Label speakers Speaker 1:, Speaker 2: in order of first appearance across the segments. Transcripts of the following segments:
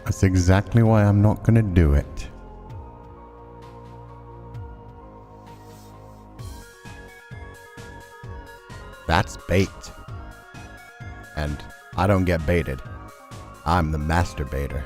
Speaker 1: That's exactly why I'm not gonna do it. That's bait. And I don't get baited. I'm the master baiter.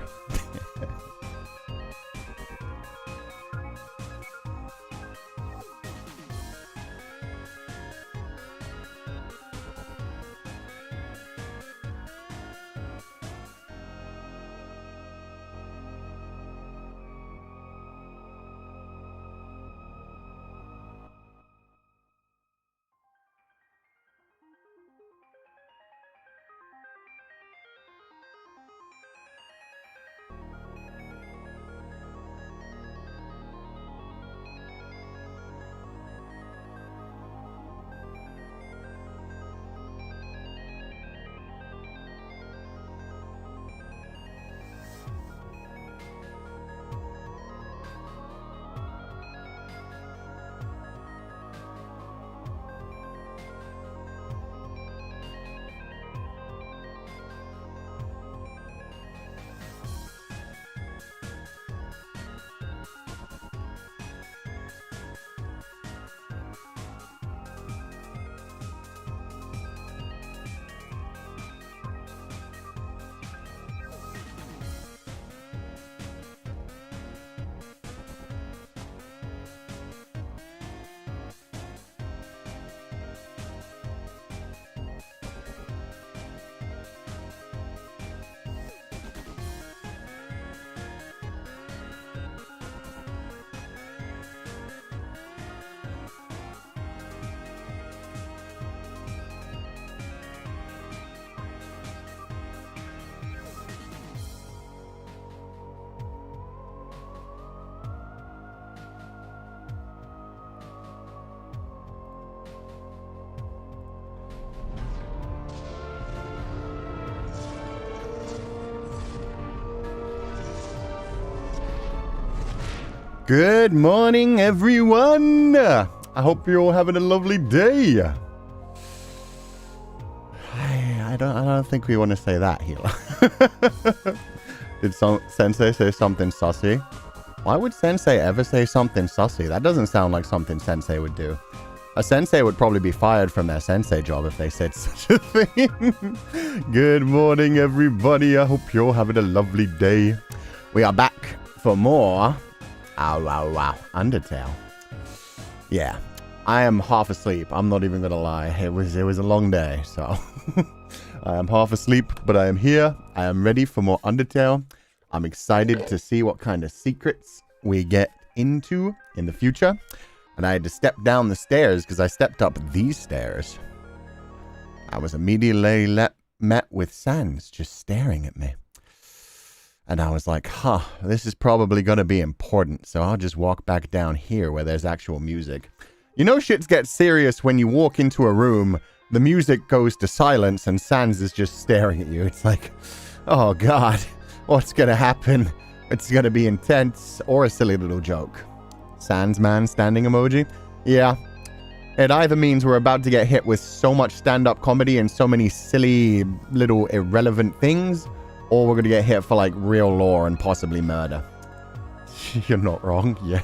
Speaker 1: Good morning, everyone. I hope you're all having a lovely day. I don't think we want to say that here. Did Sensei say something sussy? Why would Sensei ever say something sussy? That doesn't sound like something Sensei would do. A Sensei would probably be fired from their Sensei job if they said such a thing. Good morning, everybody. I hope you're having a lovely day. We are back for more... Wow. Undertale. Yeah. I am half asleep. I'm not even gonna lie. It was a long day, so I am half asleep, but I am here. I am ready for more Undertale. I'm excited to see what kind of secrets we get into in the future. And I had to step down the stairs because I stepped up these stairs. I was immediately met with Sans just staring at me. And I was like, this is probably going to be important. So I'll just walk back down here where there's actual music. You know shit gets serious when you walk into a room, the music goes to silence and Sans is just staring at you. It's like, oh God, what's going to happen? It's going to be intense or a silly little joke. Sans man standing emoji. Yeah. It either means we're about to get hit with so much stand-up comedy and so many silly little irrelevant things, or we're going to get hit for, like, real lore and possibly murder. You're not wrong, yeah.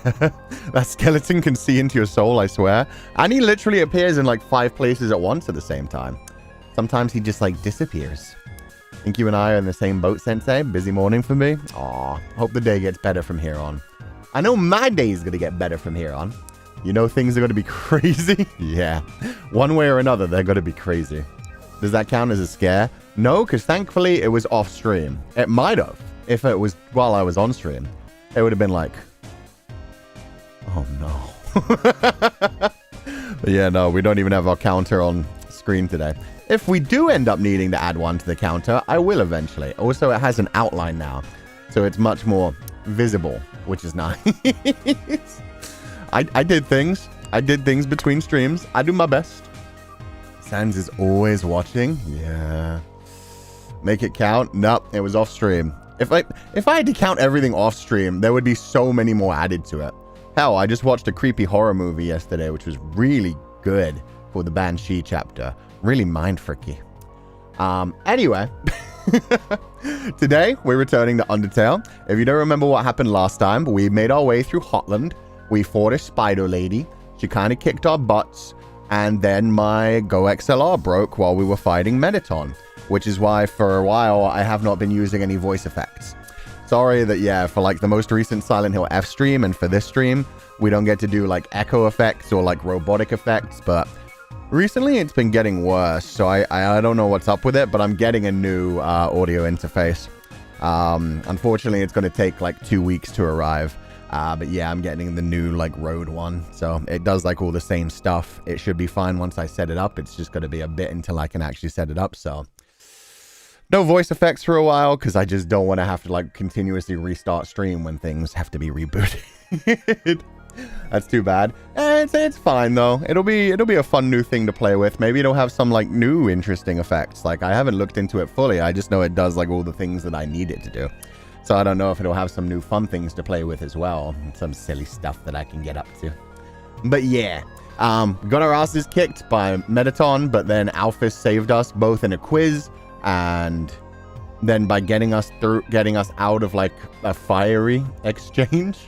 Speaker 1: That skeleton can see into your soul, I swear. And he literally appears in, like, 5 places at once at the same time. Sometimes he just, like, disappears. Think you and I are in the same boat, Sensei? Busy morning for me? Aw, hope the day gets better from here on. I know my day is going to get better from here on. You know things are going to be crazy? Yeah. One way or another, they're going to be crazy. Does that count as a scare? No, because thankfully it was off stream. It might have. If it was while I was on stream, it would have been like, oh no. But yeah, no, we don't even have our counter on screen today. If we do end up needing to add one to the counter, I will eventually. Also, it has an outline now, so it's much more visible, which is nice. I did things. I did things between streams. I do my best. Sans is always watching. Yeah. Make it count? Nope, it was off stream. If I had to count everything off stream, there would be so many more added to it. Hell, I just watched a creepy horror movie yesterday, which was really good for the Banshee chapter. Really mind-fricky. Anyway, Today, we're returning to Undertale. If you don't remember what happened last time, we made our way through Hotland. We fought a spider lady. She kind of kicked our butts. And then my Go XLR broke while we were fighting Mettaton, which is why for a while I have not been using any voice effects. Sorry that, yeah, for like the most recent Silent Hill F stream and for this stream, we don't get to do like echo effects or like robotic effects, but recently it's been getting worse, so I don't know what's up with it, but I'm getting a new audio interface. Unfortunately, it's going to take like 2 weeks to arrive, but yeah, I'm getting the new like Rode one, so it does like all the same stuff. It should be fine once I set it up. It's just going to be a bit until I can actually set it up, so no voice effects for a while, because I just don't want to have to like continuously restart stream when things have to be rebooted. That's too bad. It's fine though. It'll be a fun new thing to play with. Maybe it'll have some like new interesting effects. Like I haven't looked into it fully. I just know it does like all the things that I need it to do. So I don't know if it'll have some new fun things to play with as well. Some silly stuff that I can get up to. But yeah, got our asses kicked by Mettaton, but then Alphys saved us both in a quiz and then by getting us out of like a fiery exchange.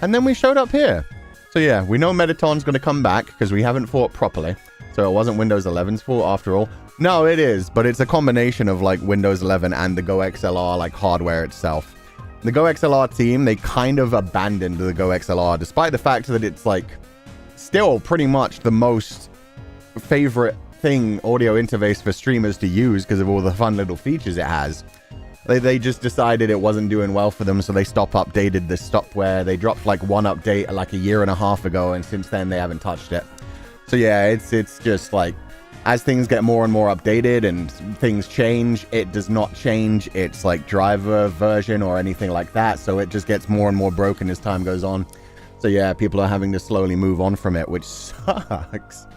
Speaker 1: And then we showed up here. So yeah, we know Mettaton's going to come back because we haven't fought properly. So it wasn't Windows 11's fault after all. No, it is, but it's a combination of like Windows 11 and the Go XLR like hardware itself. The Go XLR team, they kind of abandoned the Go XLR despite the fact that it's like still pretty much the most favorite thing audio interface for streamers to use because of all the fun little features it has. They just decided it wasn't doing well for them, so they updated the stopware. They dropped like one update like a year and a half ago, and since then they haven't touched it. So yeah, it's just like as things get more and more updated and things change, it does not change its like driver version or anything like that. So it just gets more and more broken as time goes on. So yeah, people are having to slowly move on from it, which sucks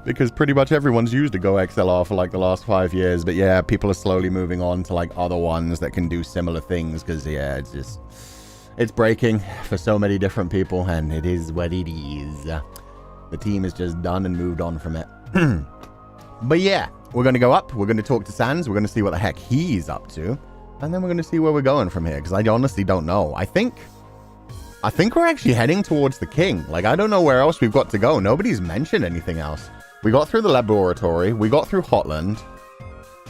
Speaker 1: because pretty much everyone's used a Go XLR for like the last 5 years. But yeah, people are slowly moving on to like other ones that can do similar things because yeah, it's breaking for so many different people and it is what it is. The team is just done and moved on from it. But yeah, we're going to go up. We're going to talk to Sans. We're going to see what the heck he's up to. And then we're going to see where we're going from here because I honestly don't know. I think we're actually heading towards the king. Like, I don't know where else we've got to go. Nobody's mentioned anything else. We got through the laboratory. We got through Hotland.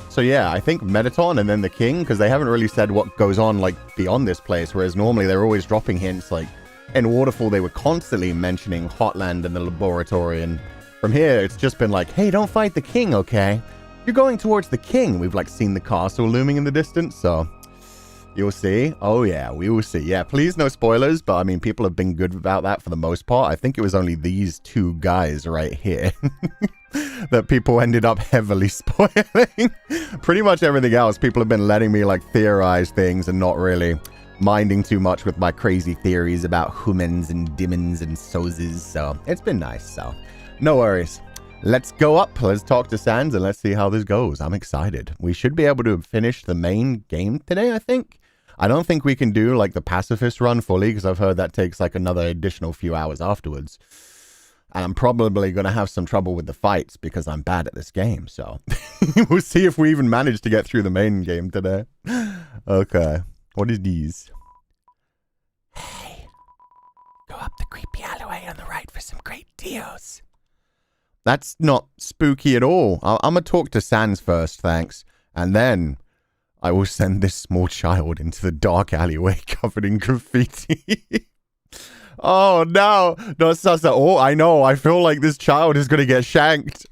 Speaker 1: So, yeah, I think Mettaton and then the king, because they haven't really said what goes on, like, beyond this place, whereas normally they're always dropping hints. Like, in Waterfall, they were constantly mentioning Hotland and the laboratory, and from here, it's just been like, hey, don't fight the king, okay? You're going towards the king. We've, like, seen the castle looming in the distance, so you'll see. Oh, yeah, we will see. Yeah, please, no spoilers. But, I mean, people have been good about that for the most part. I think it was only these two guys right here that people ended up heavily spoiling. Pretty much everything else, people have been letting me, like, theorize things and not really minding too much with my crazy theories about humans and demons and sozes. So, it's been nice. So, no worries. Let's go up, let's talk to Sans, and let's see how this goes. I'm excited. We should be able to finish the main game today, I think. I don't think we can do, like, the pacifist run fully, because I've heard that takes, like, another additional few hours afterwards. And I'm probably going to have some trouble with the fights, because I'm bad at this game, so we'll see if we even manage to get through the main game today. Okay, what is these? Hey, go up the creepy alleyway on the right for some great deals. That's not spooky at all. I'm going to talk to Sans first, thanks. And then I will send this small child into the dark alleyway covered in graffiti. Oh, no. Not sus at all. I know. I feel like this child is going to get shanked.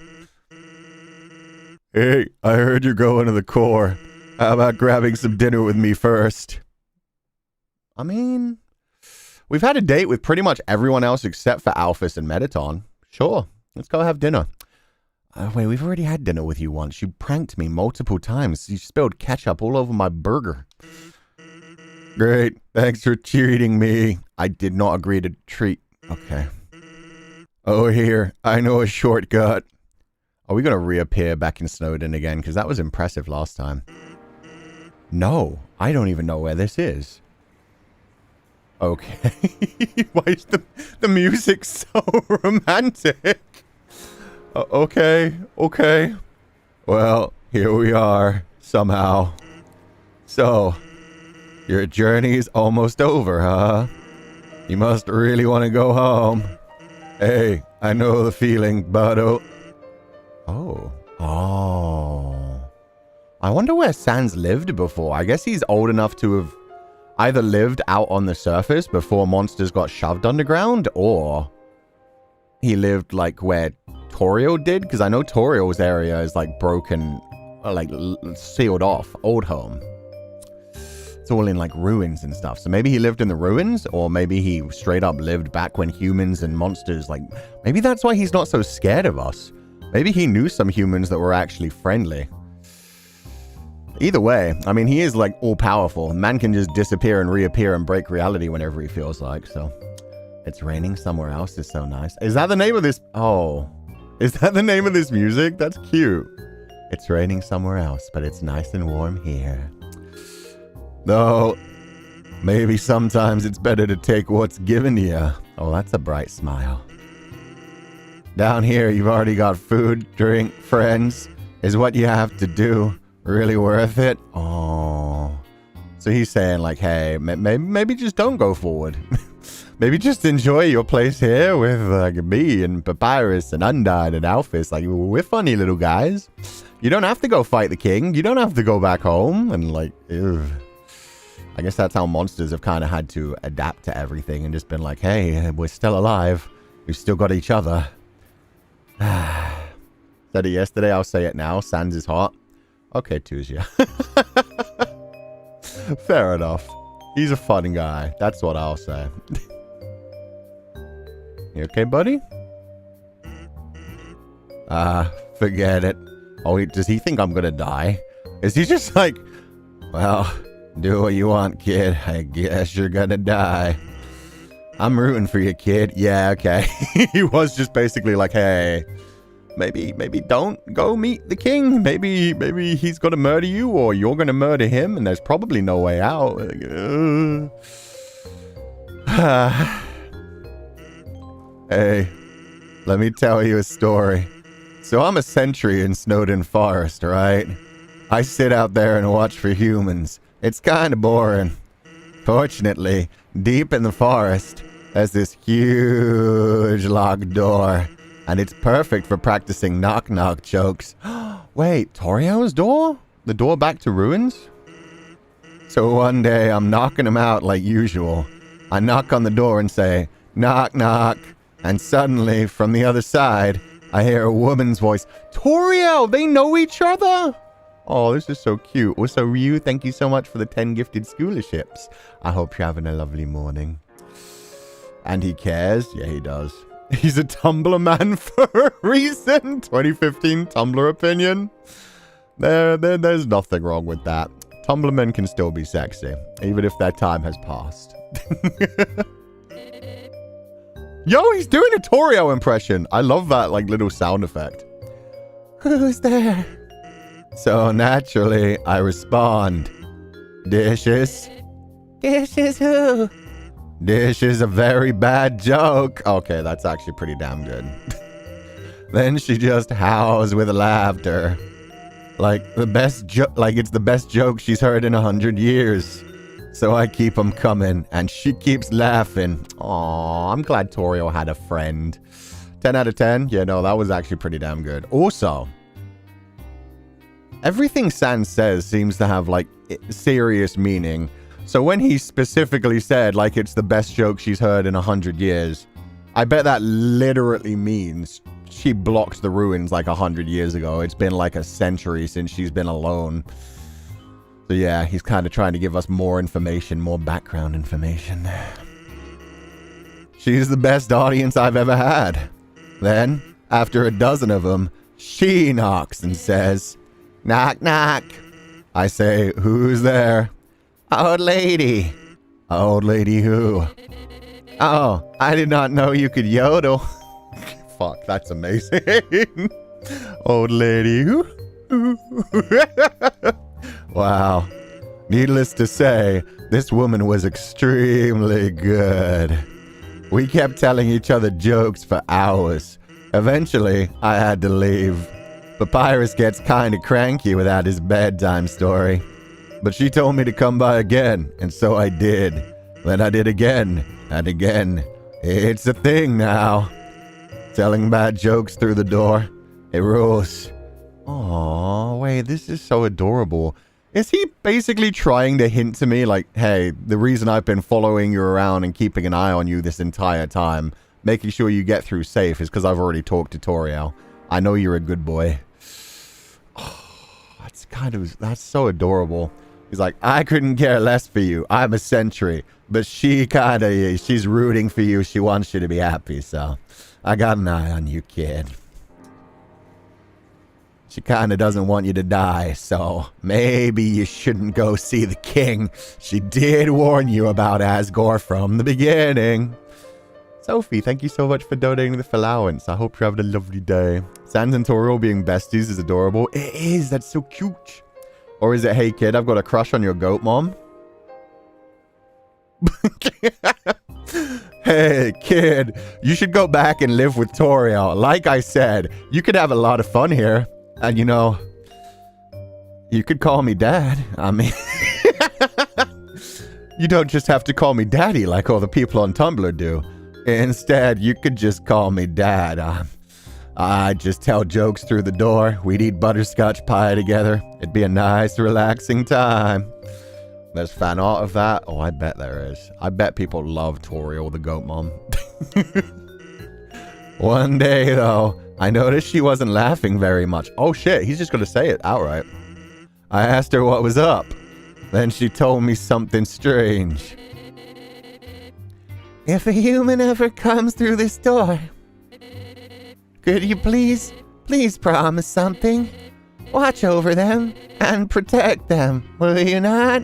Speaker 1: Hey, I heard you're going to the core. How about grabbing some dinner with me first? I mean, we've had a date with pretty much everyone else except for Alphys and Mettaton. Sure. Let's go have dinner. Wait, we've already had dinner with you once. You pranked me multiple times. You spilled ketchup all over my burger. Great. Thanks for treating me. I did not agree to treat. Okay. Oh, here. I know a shortcut. Are we going to reappear back in Snowden again? Because that was impressive last time. No. I don't even know where this is. Okay. Why is the music so romantic? Okay. Well, here we are, somehow. So, your journey's almost over, huh? You must really want to go home. Hey, I know the feeling, but oh. I wonder where Sans lived before. I guess he's old enough to have either lived out on the surface before monsters got shoved underground, or he lived like where Toriel did, because I know Toriel's area is like broken, like sealed off, old home. It's all in like ruins and stuff. So maybe he lived in the ruins, or maybe he straight up lived back when humans and monsters, like, maybe that's why he's not so scared of us. Maybe he knew some humans that were actually friendly. Either way, I mean, he is like all powerful. Man can just disappear and reappear and break reality whenever he feels like, so. It's raining somewhere else is so nice. Is that the name of this? Oh, is that the name of this music? That's cute. It's raining somewhere else, but it's nice and warm here. Though, maybe sometimes it's better to take what's given to you. Oh, that's a bright smile. Down here, you've already got food, drink, friends. Is what you have to do really worth it? Oh. So he's saying like, hey, maybe just don't go forward. Maybe just enjoy your place here with like me and Papyrus and Undyne and Alphys. Like, we're funny little guys. You don't have to go fight the king. You don't have to go back home. And like, ew. I guess that's how monsters have kind of had to adapt to everything and just been like, hey, we're still alive. We've still got each other. Said it yesterday, I'll say it now. Sans is hot. Okay, Tuzia. Fair enough. He's a fun guy. That's what I'll say. You okay, buddy? Forget it. Oh, does he think I'm gonna die? Is he just like, well, do what you want, kid. I guess you're gonna die. I'm rooting for you, kid. Yeah, okay. He was just basically like, hey, maybe don't go meet the king. Maybe he's gonna murder you, or you're gonna murder him, and there's probably no way out. Hey, let me tell you a story. So I'm a sentry in Snowden Forest, right? I sit out there and watch for humans. It's kind of boring. Fortunately, deep in the forest, there's this huge locked door. And it's perfect for practicing knock-knock jokes. Wait, Toriel's door? The door back to ruins? So one day, I'm knocking him out like usual. I knock on the door and say, knock, knock. And suddenly, from the other side, I hear a woman's voice. Toriel, they know each other? Oh, this is so cute. Also, Ryu, thank you so much for the 10 gifted scholarships. I hope you're having a lovely morning. And he cares? Yeah, he does. He's a Tumblr man for a reason. 2015 Tumblr opinion. There's nothing wrong with that. Tumblr men can still be sexy, even if their time has passed. Yo, he's doing a Toriel impression. I love that like little sound effect. Who's there? So naturally, I respond. Dishes. Dishes who? Dish is a very bad joke. Okay, that's actually pretty damn good. Then she just howls with laughter. Like it's the best joke she's heard in 100 years. So I keep them coming, and she keeps laughing. Aw, I'm glad Toriel had a friend. 10 out of 10? Yeah, no, that was actually pretty damn good. Also, everything Sans says seems to have, like, serious meaning. So when he specifically said, like, it's the best joke she's heard in 100 years, I bet that literally means she blocked the ruins, like, 100 years ago. It's been, like, a century since she's been alone. So yeah, he's kind of trying to give us more information, more background information. She's the best audience I've ever had. Then, after a dozen of them, she knocks and says, knock, knock. I say, who's there? Old lady. Old lady who? Oh, I did not know you could yodel. Fuck, that's amazing. Old lady who? Wow. Needless to say, this woman was extremely good. We kept telling each other jokes for hours. Eventually, I had to leave. Papyrus gets kinda cranky without his bedtime story. But she told me to come by again, and so I did. Then I did again and again. It's a thing now. Telling bad jokes through the door. It rules. Aww, wait, this is so adorable. Is he basically trying to hint to me like, hey, the reason I've been following you around and keeping an eye on you this entire time, making sure you get through safe, is because I've already talked to Toriel. I know you're a good boy. Oh, that's so adorable. He's like, I couldn't care less for you. I'm a sentry. But she's rooting for you. She wants you to be happy, so I got an eye on you, kid. She kind of doesn't want you to die, so maybe you shouldn't go see the king. She did warn you about Asgore from the beginning. Sophie, thank you so much for donating the Feileacans. I hope you're having a lovely day. Sans and Toriel being besties is adorable. It is, that's so cute. Or is it, hey kid, I've got a crush on your goat mom? Hey kid, you should go back and live with Toriel. Like I said, you could have a lot of fun here. And you know, you could call me dad. I mean, you don't just have to call me daddy like all the people on Tumblr do. Instead, you could just call me dad. I'd just tell jokes through the door. We'd eat butterscotch pie together. It'd be a nice, relaxing time. There's fan art of that? Oh, I bet there is. I bet people love Toriel, the goat mom. One day, though, I noticed she wasn't laughing very much. Oh shit, he's just gonna say it outright. I asked her what was up. Then she told me something strange. If a human ever comes through this door, could you please promise something? Watch over them and protect them, will you not?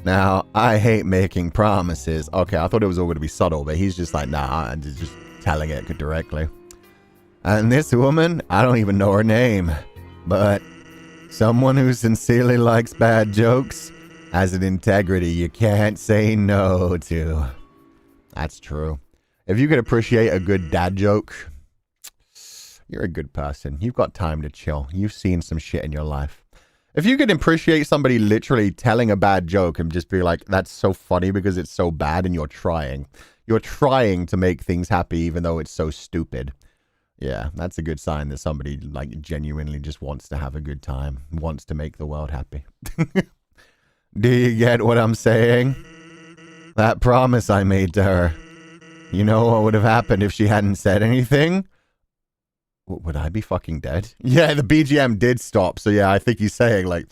Speaker 1: Now, I hate making promises. Okay, I thought it was all going to be subtle, but he's just like, nah, and just telling it directly. And this woman, I don't even know her name, but someone who sincerely likes bad jokes has an integrity you can't say no to. That's true. If you could appreciate a good dad joke, you're a good person. You've got time to chill. You've seen some shit in your life. If you could appreciate somebody literally telling a bad joke and just be like, that's so funny because it's so bad and you're trying. You're trying to make things happy even though it's so stupid. Yeah, that's a good sign that somebody like genuinely just wants to have a good time, wants to make the world happy. Do you get what I'm saying? That promise I made to her. You know what would have happened if she hadn't said anything? Would I be fucking dead? Yeah, the BGM did stop. So yeah, I think he's saying like,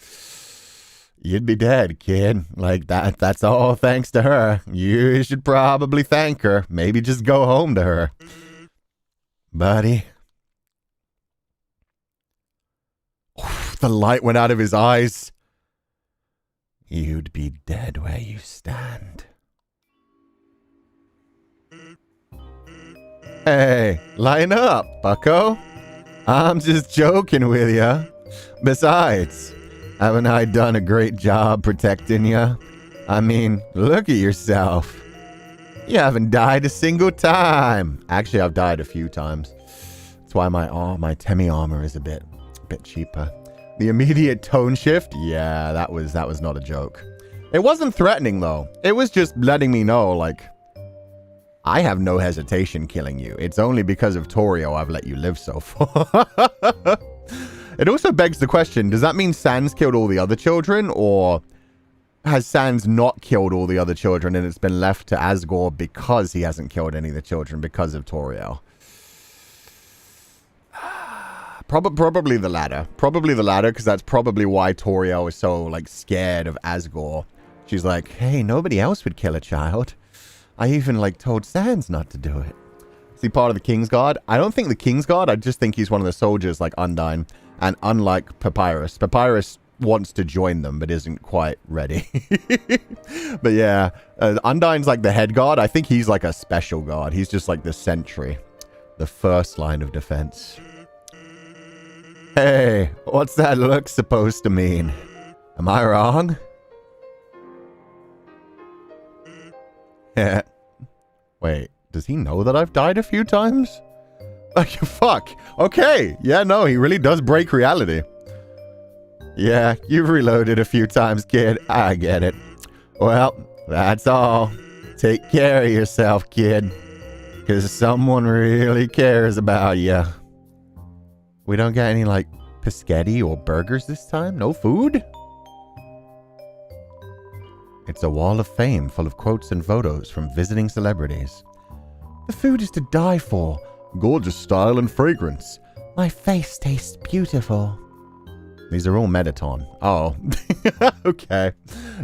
Speaker 1: you'd be dead, kid. Like that's all thanks to her. You should probably thank her. Maybe just go home to her. Buddy. Oof, the light went out of his eyes. You'd be dead where you stand. Hey, line up, bucko. I'm just joking with ya. Besides, haven't I done a great job protecting ya? I mean, look at yourself. You haven't died a single time. Actually, I've died a few times. That's why my Temi armor is a bit cheaper. The immediate tone shift? Yeah, that was not a joke. It wasn't threatening though. It was just letting me know, like, I have no hesitation killing you. It's only because of Toriel I've let you live so far. It also begs the question, does that mean Sans killed all the other children, or has Sans not killed all the other children and it's been left to Asgore because he hasn't killed any of the children because of Toriel? Probably the latter. Probably the latter, because that's probably why Toriel is so, like, scared of Asgore. She's like, hey, nobody else would kill a child. I even, like, told Sans not to do it. Is he part of the King's Guard? I don't think the King's Guard. I just think he's one of the soldiers like Undyne. And unlike Papyrus, Papyrus wants to join them but isn't quite ready. But yeah, Undyne's like the head guard. I think he's like a special guard. He's just like the sentry. The first line of defense. Hey, what's that look supposed to mean? Am I wrong? Yeah. Wait, does he know that I've died a few times? Like, fuck. Okay. Yeah, no, he really does break reality. Yeah, you've reloaded a few times, kid. I get it. Well, that's all. Take care of yourself, kid. Because someone really cares about you. We don't get any, like, biscotti or burgers this time? No food? It's a wall of fame full of quotes and photos from visiting celebrities. The food is to die for. Gorgeous style and fragrance. My face tastes beautiful. These are all Mettaton. Oh, okay.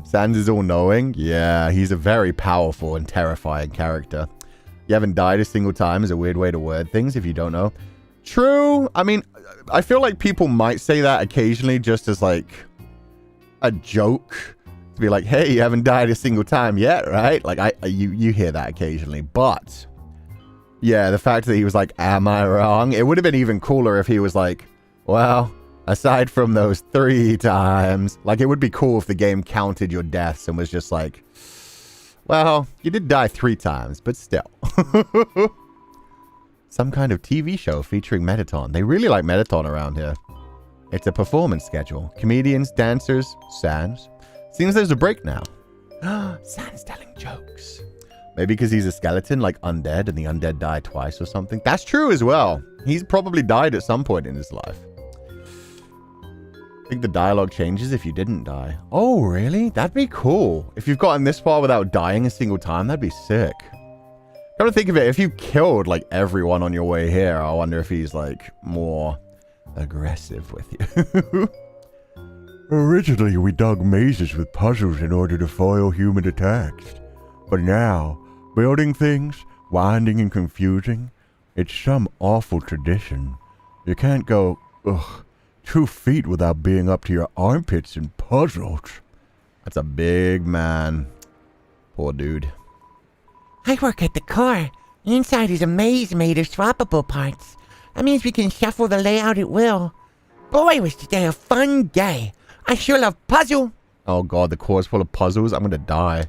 Speaker 1: Sans is all-knowing. Yeah, he's a very powerful and terrifying character. You haven't died a single time is a weird way to word things if you don't know. True. I mean, I feel like people might say that occasionally just as, like, a joke. To be like, hey, you haven't died a single time yet, right? Like, you hear that occasionally. But, yeah, the fact that he was like, am I wrong? It would have been even cooler if he was like, well, aside from those 3 times. Like, it would be cool if the game counted your deaths and was just like, well, you did die 3 times, but still. Some kind of TV show featuring Mettaton. They really like Mettaton around here. It's a performance schedule. Comedians, dancers, Sans. Seems there's a break now. Sans telling jokes. Maybe because he's a skeleton, like undead, and the undead die twice or something. That's true as well. He's probably died at some point in his life. I think the dialogue changes if you didn't die. Oh, really? That'd be cool. If you've gotten this far without dying a single time, that'd be sick. Come to think of it, if you killed, like, everyone on your way here, I wonder if he's, like, more aggressive with you. Originally, we dug mazes with puzzles in order to foil human attacks. But now, building things, winding and confusing, it's some awful tradition. You can't go, 2 feet without being up to your armpits in puzzles. That's a big man. Poor dude.
Speaker 2: I work at the core. Inside is a maze made of swappable parts. That means we can shuffle the layout at will. Boy, was today a fun day. I sure love puzzle.
Speaker 1: Oh god, the core's full of puzzles. I'm gonna die.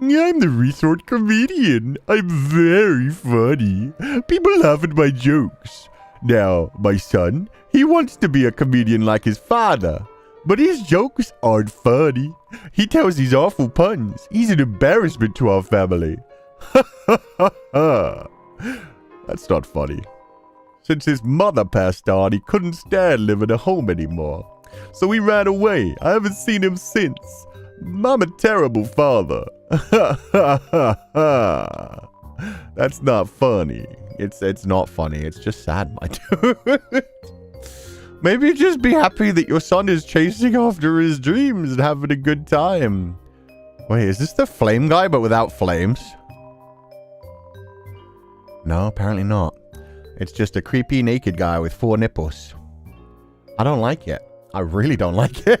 Speaker 1: I'm the resort comedian. I'm very funny. People laugh at my jokes. Now, my son, he wants to be a comedian like his father. But his jokes aren't funny. He tells these awful puns. He's an embarrassment to our family. That's not funny. Since his mother passed on, he couldn't stand living at home anymore. So he ran away. I haven't seen him since. I'm a terrible father. That's not funny. It's not funny. It's just sad, my dude. Maybe just be happy that your son is chasing after his dreams and having a good time. Wait, is this the flame guy but without flames? No, apparently not. It's just a creepy naked guy with 4 nipples. I don't like it. I really don't like it.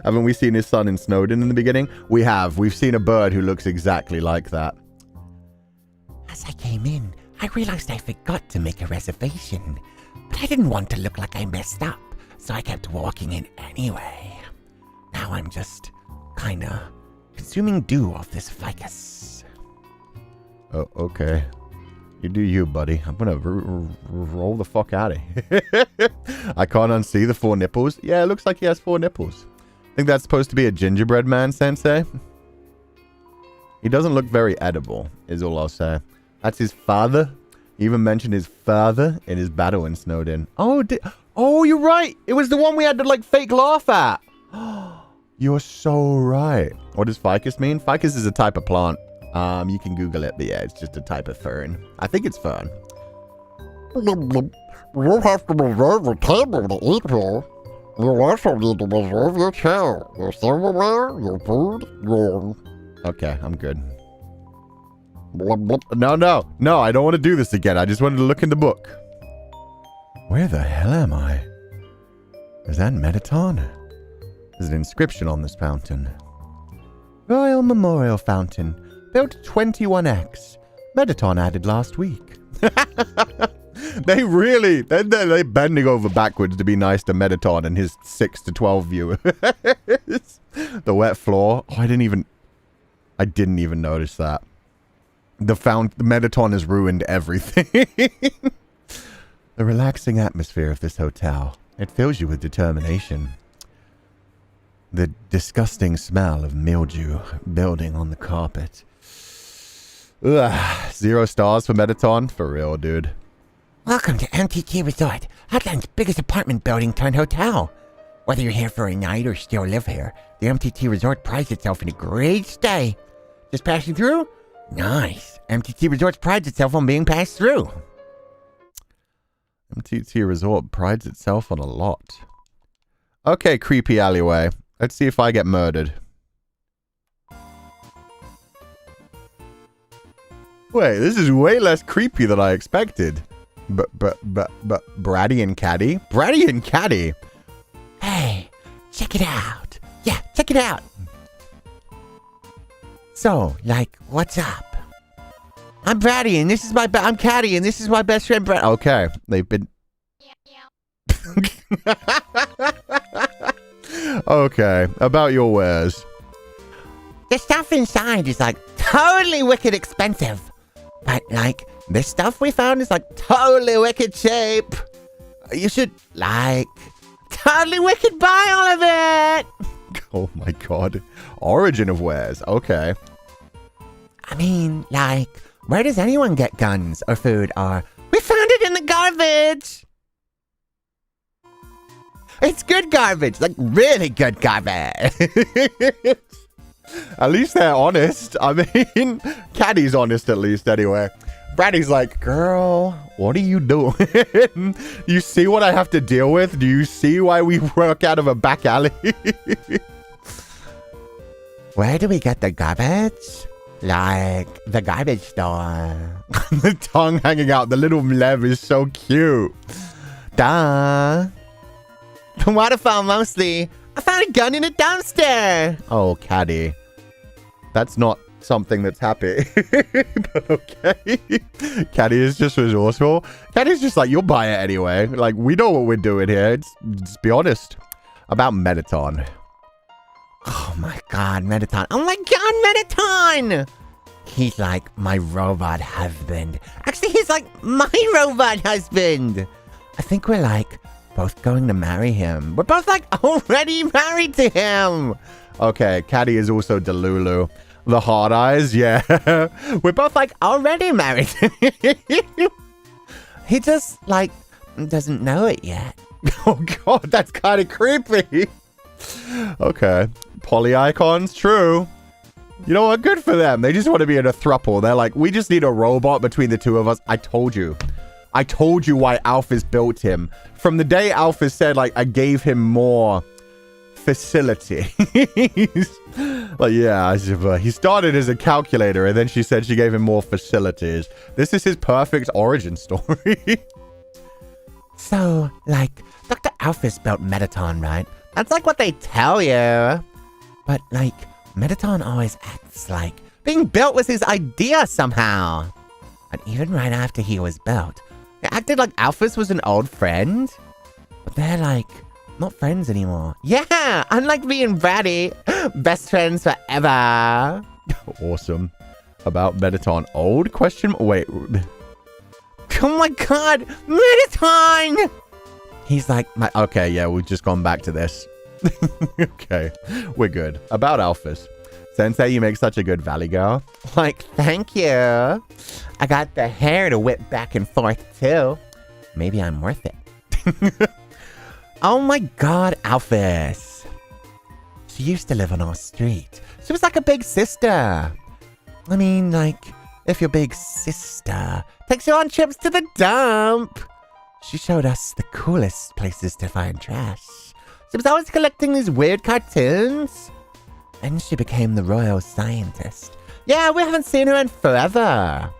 Speaker 1: Haven't we seen his son in Snowden in the beginning? We have. We've seen a bird who looks exactly like that.
Speaker 2: As I came in, I realized I forgot to make a reservation. But I didn't want to look like I messed up, so I kept walking in anyway. Now I'm just kinda consuming dew off this ficus.
Speaker 1: Oh, okay. You do you, buddy. I'm gonna roll the fuck out of here. I can't unsee the 4 nipples. Yeah, it looks like he has 4 nipples. I think that's supposed to be a gingerbread man, Sensei. He doesn't look very edible, is all I'll say. That's his father. He even mentioned his father in his battle in Snowden. Oh, oh, you're right. It was the one we had to, like, fake laugh at. You're so right. What does ficus mean? Ficus is a type of plant. You can Google it, but yeah, it's just a type of fern. I think it's fern.
Speaker 3: You have to reserve a table to eat here. You also need to reserve your chair, your silverware, your food, your...
Speaker 1: Okay, I'm good. No, I don't want to do this again. I just wanted to look in the book. Where the hell am I? Is that Mettaton? There's an inscription on this fountain. Royal Memorial Fountain, built 21X. Mettaton added last week. They're bending over backwards to be nice to Mettaton and his 6 to 12 viewers. The wet floor. Oh, I didn't even notice that. The Mettaton has ruined everything. The relaxing atmosphere of this hotel. It fills you with determination. The disgusting smell of mildew building on the carpet. Ugh, 0 stars for Mettaton? For real, dude.
Speaker 2: Welcome to MTT Resort, Heartland's biggest apartment building turned hotel. Whether you're here for a night or still live here, the MTT Resort prides itself in a great stay. Just passing through? Nice. MTT Resort prides itself on being passed through.
Speaker 1: MTT Resort prides itself on a lot. Okay, creepy alleyway. Let's see if I get murdered. Wait, this is way less creepy than I expected. Bratty and Catty? Bratty and Catty?
Speaker 2: Hey, check it out. Yeah, check it out. So, like, what's up? I'm Bratty, and this is I'm Catty, and this is my best friend Bratty.
Speaker 1: Okay, they've been... Okay, about your wares.
Speaker 2: The stuff inside is, like, totally wicked expensive. But, like, this stuff we found is, like, totally wicked cheap. You should, like, totally wicked buy all of it.
Speaker 1: Oh my god. Origin of wares. Okay.
Speaker 2: I mean, like, where does anyone get guns or food or... We found it in the garbage. It's good garbage. Like, really good garbage.
Speaker 1: At least they're honest. I mean, Caddy's honest at least anyway. Bratty's like, girl, what are you doing? You see what I have to deal with? Do you see why we work out of a back alley?
Speaker 2: Where do we get the garbage? Like, the garbage store.
Speaker 1: The tongue hanging out. The little Lev is so cute.
Speaker 2: Duh. The waterfall mostly. I found a gun in a dumpster.
Speaker 1: Oh, Caddy. That's not something that's happy. But okay. Caddy is just resourceful. Caddy's just like, you'll buy it anyway. Like, we know what we're doing here. Just be honest. About Mettaton.
Speaker 2: Oh my god, Mettaton. Oh my god, Mettaton! He's like my robot husband. Actually, he's like my robot husband. I think we're like both going to marry him. We're both like already married to him.
Speaker 1: Okay, Caddy is also Delulu. The hard eyes, yeah.
Speaker 2: We're both like already married. He just like doesn't know it yet.
Speaker 1: Oh god, that's kind of creepy. Okay. Poly icons, true. You know what? Good for them. They just want to be in a throuple. They're like, we just need a robot between the two of us. I told you. I told you why Alphys built him. From the day Alphys said, like, I gave him more facilities. Like, yeah, he started as a calculator, and then she said she gave him more facilities. This is his perfect origin story.
Speaker 2: So, like, Dr. Alphys built Mettaton, right? That's like what they tell you. But, like, Mettaton always acts like being built was his idea somehow. And even right after he was built, it acted like Alphys was an old friend. But they're, like, not friends anymore. Yeah, unlike me and Bratty, best friends forever.
Speaker 1: Awesome. About Mettaton old? Question? Wait.
Speaker 2: Oh my god, Mettaton!
Speaker 1: He's like, okay, yeah, we've just gone back to this. Okay, we're good. About Alphys. Sensei, you make such a good valley girl.
Speaker 2: Like, thank you. I got the hair to whip back and forth, too. Maybe I'm worth it. Oh my god, Alphys. She used to live on our street. She was like a big sister. I mean, like, if your big sister takes you on trips to the dump. She showed us the coolest places to find trash. She was always collecting these weird cartoons. And she became the royal scientist. Yeah, we haven't seen her in forever.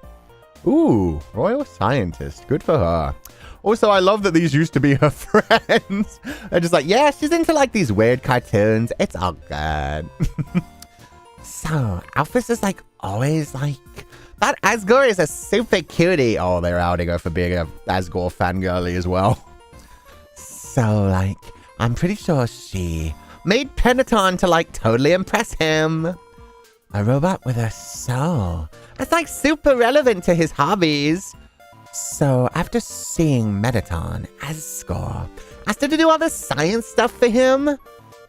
Speaker 1: Ooh, royal scientist. Good for her. Also, I love that these used to be her friends. They're just like, yeah, she's into like these weird cartoons. It's all good.
Speaker 2: So, Alphys is like always like... That Asgore is a super cutie.
Speaker 1: Oh, they're outing her for being a Asgore fangirly as well.
Speaker 2: So, like, I'm pretty sure she made Mettaton to, like, totally impress him. A robot with a soul. It's, like, super relevant to his hobbies. So, after seeing Mettaton, Asgore asked her to do all the science stuff for him.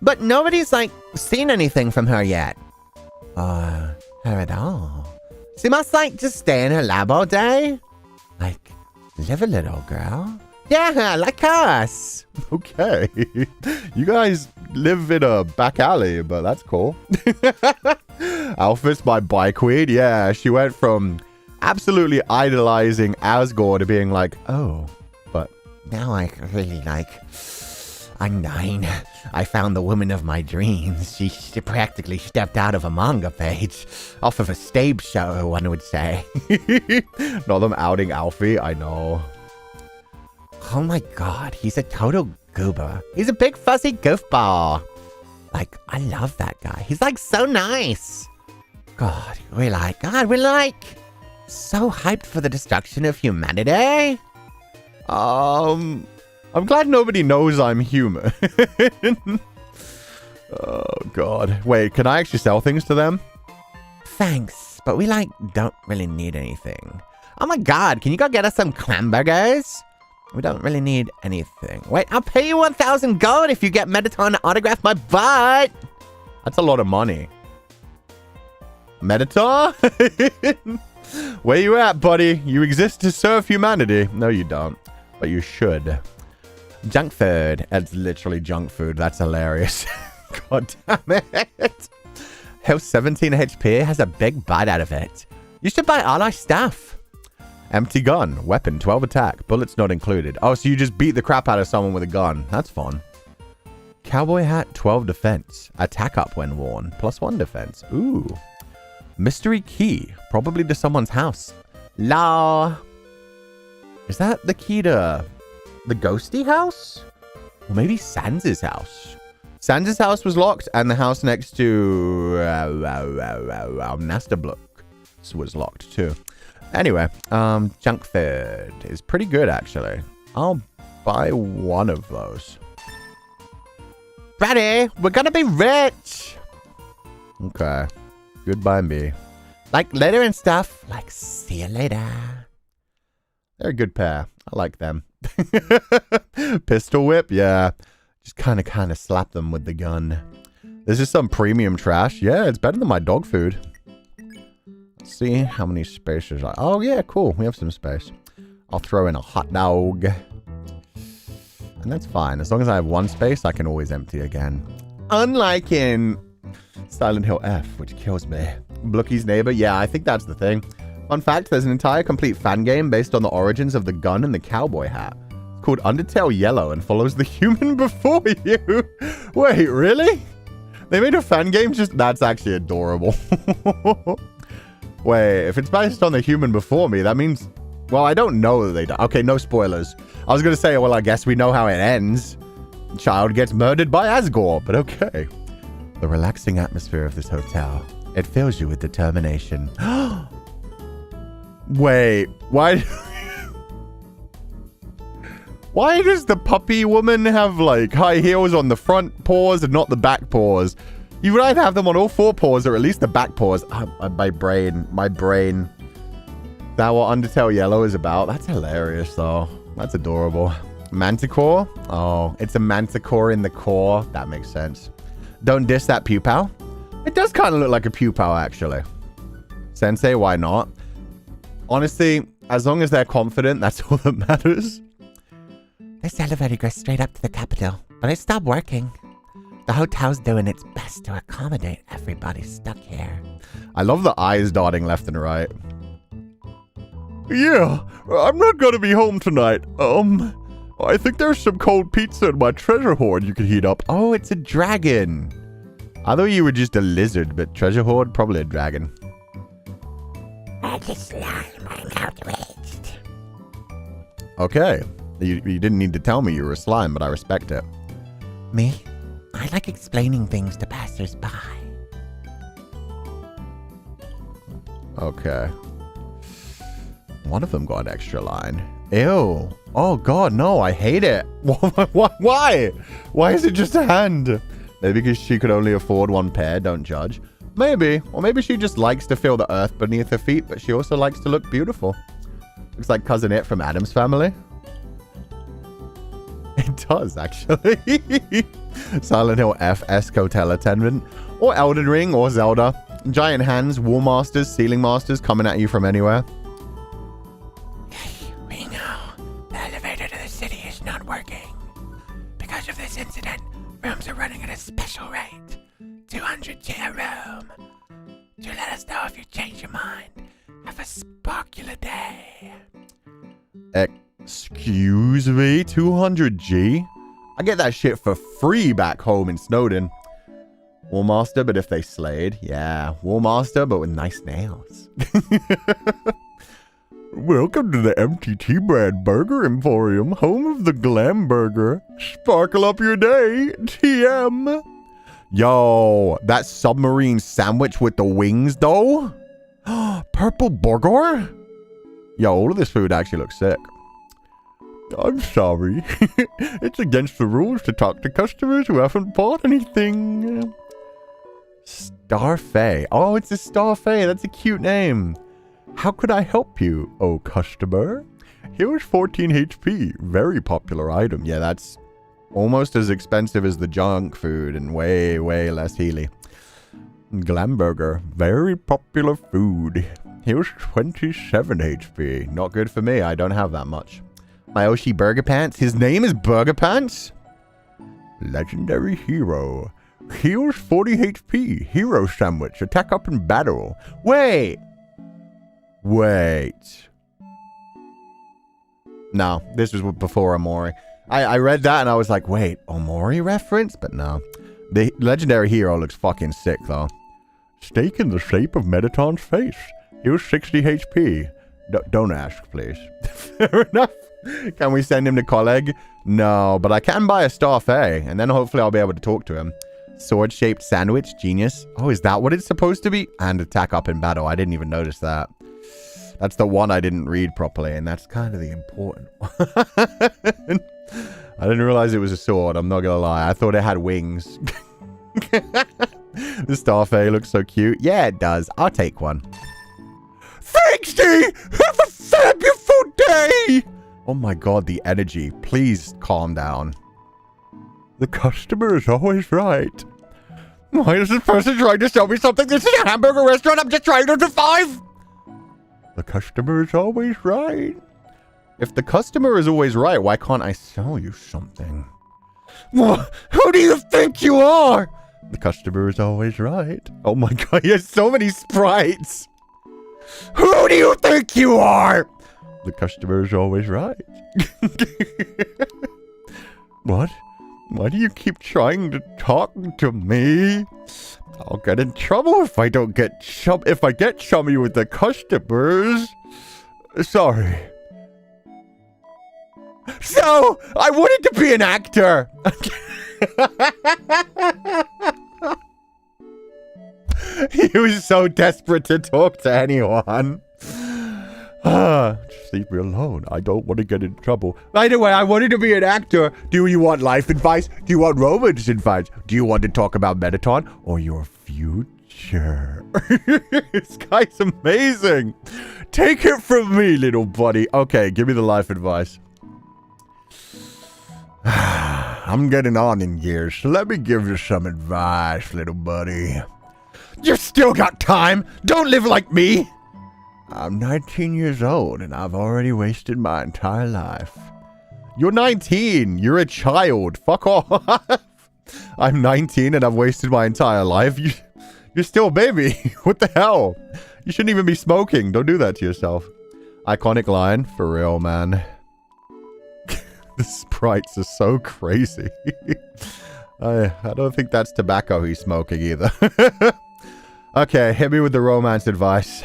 Speaker 2: But nobody's, like, seen anything from her yet. Or her at all. She must, like, just stay in her lab all day. Like, live a little, girl. Yeah, like us.
Speaker 1: Okay. You guys live in a back alley, but that's cool. Alphys, my bikeweed. Yeah, she went from absolutely idolizing Asgore to being like, oh, but
Speaker 2: now I really like... I'm 9. I found the woman of my dreams. She practically stepped out of a manga page. Off of a stage show, one would say.
Speaker 1: Not them outing Alfie, I know.
Speaker 2: Oh my god, he's a total goober. He's a big fuzzy goofball. Like, I love that guy. He's like so nice. God, we're like so hyped for the destruction of humanity.
Speaker 1: I'm glad nobody knows I'm human. Oh god. Wait, can I actually sell things to them?
Speaker 2: Thanks, but we don't really need anything. Oh my god, can you go get us some clam burgers? We don't really need anything. Wait, I'll pay you 1,000 gold if you get Mettaton to autograph my butt.
Speaker 1: That's a lot of money. Mettaton? Where you at, buddy? You exist to serve humanity. No, you don't. But you should.
Speaker 2: Junk food.
Speaker 1: That's literally junk food. That's hilarious. God damn it.
Speaker 2: Health 17 HP has a big bite out of it. You should buy all our stuff.
Speaker 1: Empty gun. Weapon, 12 attack. Bullets not included. Oh, so you just beat the crap out of someone with a gun. That's fun. Cowboy hat, 12 defense. Attack up when worn. +1 defense. Ooh. Mystery key. Probably to someone's house.
Speaker 2: La.
Speaker 1: Is that the key to the ghosty house? Or maybe Sans' house. Sans' house was locked, and the house next to Nastablook was locked too. Anyway, junk food is pretty good, actually. I'll buy one of those.
Speaker 2: Bratty, we're gonna be rich.
Speaker 1: Okay. Goodbye, me.
Speaker 2: Like later and stuff. Like, see you later.
Speaker 1: They're a good pair. I like them. Pistol whip, yeah. Just kind of slap them with the gun. This is some premium trash. Yeah, it's better than my dog food. Let's see how many spaces I... Oh, yeah, cool. We have some space. I'll throw in a hot dog. And that's fine. As long as I have one space, I can always empty again. Unlike in Silent Hill F, which kills me. Blooky's neighbor. Yeah, I think that's the thing. Fun fact, there's an entire complete fan game based on the origins of the gun and the cowboy hat. It's called Undertale Yellow and follows the human before you. Wait, really? They made a fan game just... That's actually adorable. Wait, if it's based on the human before me, that means... Well, I don't know that they die. Okay, no spoilers. I was going to say, well, I guess we know how it ends. Child gets murdered by Asgore, but okay. The relaxing atmosphere of this hotel. It fills you with determination. Wait, why... Why does the puppy woman have, like, high heels on the front paws and not the back paws? You would either have them on all 4 paws or at least the back paws. My brain. Is that what Undertale Yellow is about? That's hilarious, though. That's adorable. Manticore? Oh, it's a manticore in the core. That makes sense. Don't diss that Pupal. It does kind of look like a Pupal, actually. Sensei, why not? Honestly, as long as they're confident, that's all that matters.
Speaker 2: This elevator goes straight up to the capital, but it stopped working. The hotel's doing its best to accommodate everybody stuck here.
Speaker 1: I love the eyes darting left and right. Yeah, I'm not gonna be home tonight. I think there's some cold pizza in my treasure hoard you could heat up. Oh, it's a dragon. I thought you were just a lizard, but treasure hoard, probably a dragon.
Speaker 2: I'm a slime, I'm outraged.
Speaker 1: Okay. You didn't need to tell me you were a slime, but I respect it.
Speaker 2: Me? I like explaining things to passers-by.
Speaker 1: Okay. One of them got an extra line. Ew. Oh, God, no, I hate it. Why? Why is it just a hand? Maybe because she could only afford one pair, don't judge. Maybe. Or maybe she just likes to feel the earth beneath her feet, but she also likes to look beautiful. Looks like Cousin It from Addams Family. It does, actually. Silent Hill F, Hotel Attendant, or Elden Ring, or Zelda. Giant hands, wall masters, ceiling masters coming at you from anywhere.
Speaker 2: We know the elevator to the city is not working. Because of this incident, rooms are running at a special rate. 200G a room. To let us know if you change your mind. Have a sparkular day.
Speaker 1: Excuse me, 200G? I get that shit for free back home in Snowden. Wallmaster, but if they slayed. Yeah, Wallmaster, but with nice nails. Welcome to the MTT brand Burger Emporium, home of the glam burger. Sparkle up your day, TM. Yo, that submarine sandwich with the wings, though? Purple burger? Yo, all of this food actually looks sick. I'm sorry. It's against the rules to talk to customers who haven't bought anything. Starfey. Oh, it's a Starfey. That's a cute name. How could I help you, oh customer? Here's 14 HP. Very popular item. Yeah, that's almost as expensive as the junk food and way, way less Healy. Glamburger. Very popular food. Here's 27 HP. Not good for me. I don't have that much. Mayoshi Burgerpants. His name is Burgerpants? Legendary hero. Heals 40 HP. Hero sandwich. Attack up in battle. Wait. No, this was before Omori. I read that and I was like, wait, Omori reference? But no. The legendary hero looks fucking sick, though. Steak in the shape of Mettaton's face. Heals 60 HP. Don't ask, please. Fair enough. Can we send him to Colleg? No, but I can buy a Starfey, and then hopefully I'll be able to talk to him. Sword-shaped sandwich, genius. Oh, is that what it's supposed to be? And attack up in battle. I didn't even notice that. That's the one I didn't read properly, and that's kind of the important one. I didn't realize it was a sword, I'm not gonna lie. I thought it had wings. The Starfey looks so cute. Yeah, it does. I'll take one. Thanks, D! Have a fabulous day! Oh my god, the energy. Please calm down. The customer is always right. Why is this person trying to sell me something? This is a hamburger restaurant. I'm just trying to survive. The customer is always right. If the customer is always right, why can't I sell you something? Who do you think you are? The customer is always right. Oh my god, he has so many sprites. Who do you think you are? The customer is always right. What? Why do you keep trying to talk to me? I'll get in trouble if I don't get if I get chummy with the customers. Sorry. So, I wanted to be an actor. He was so desperate to talk to anyone. Just leave me alone. I don't want to get in trouble. By the way, I wanted to be an actor. Do you want life advice? Do you want romance advice? Do you want to talk about Mettaton or your future? This guy's amazing. Take it from me, little buddy. Okay, give me the life advice. I'm getting on in years, so let me give you some advice, little buddy. You still got time. Don't live like me. I'm 19 years old, and I've already wasted my entire life. You're 19. You're a child. Fuck off. I'm 19, and I've wasted my entire life. You're still a baby. What the hell? You shouldn't even be smoking. Don't do that to yourself. Iconic line. For real, man. The sprites are so crazy. I don't think that's tobacco he's smoking either. Okay, hit me with the romance advice.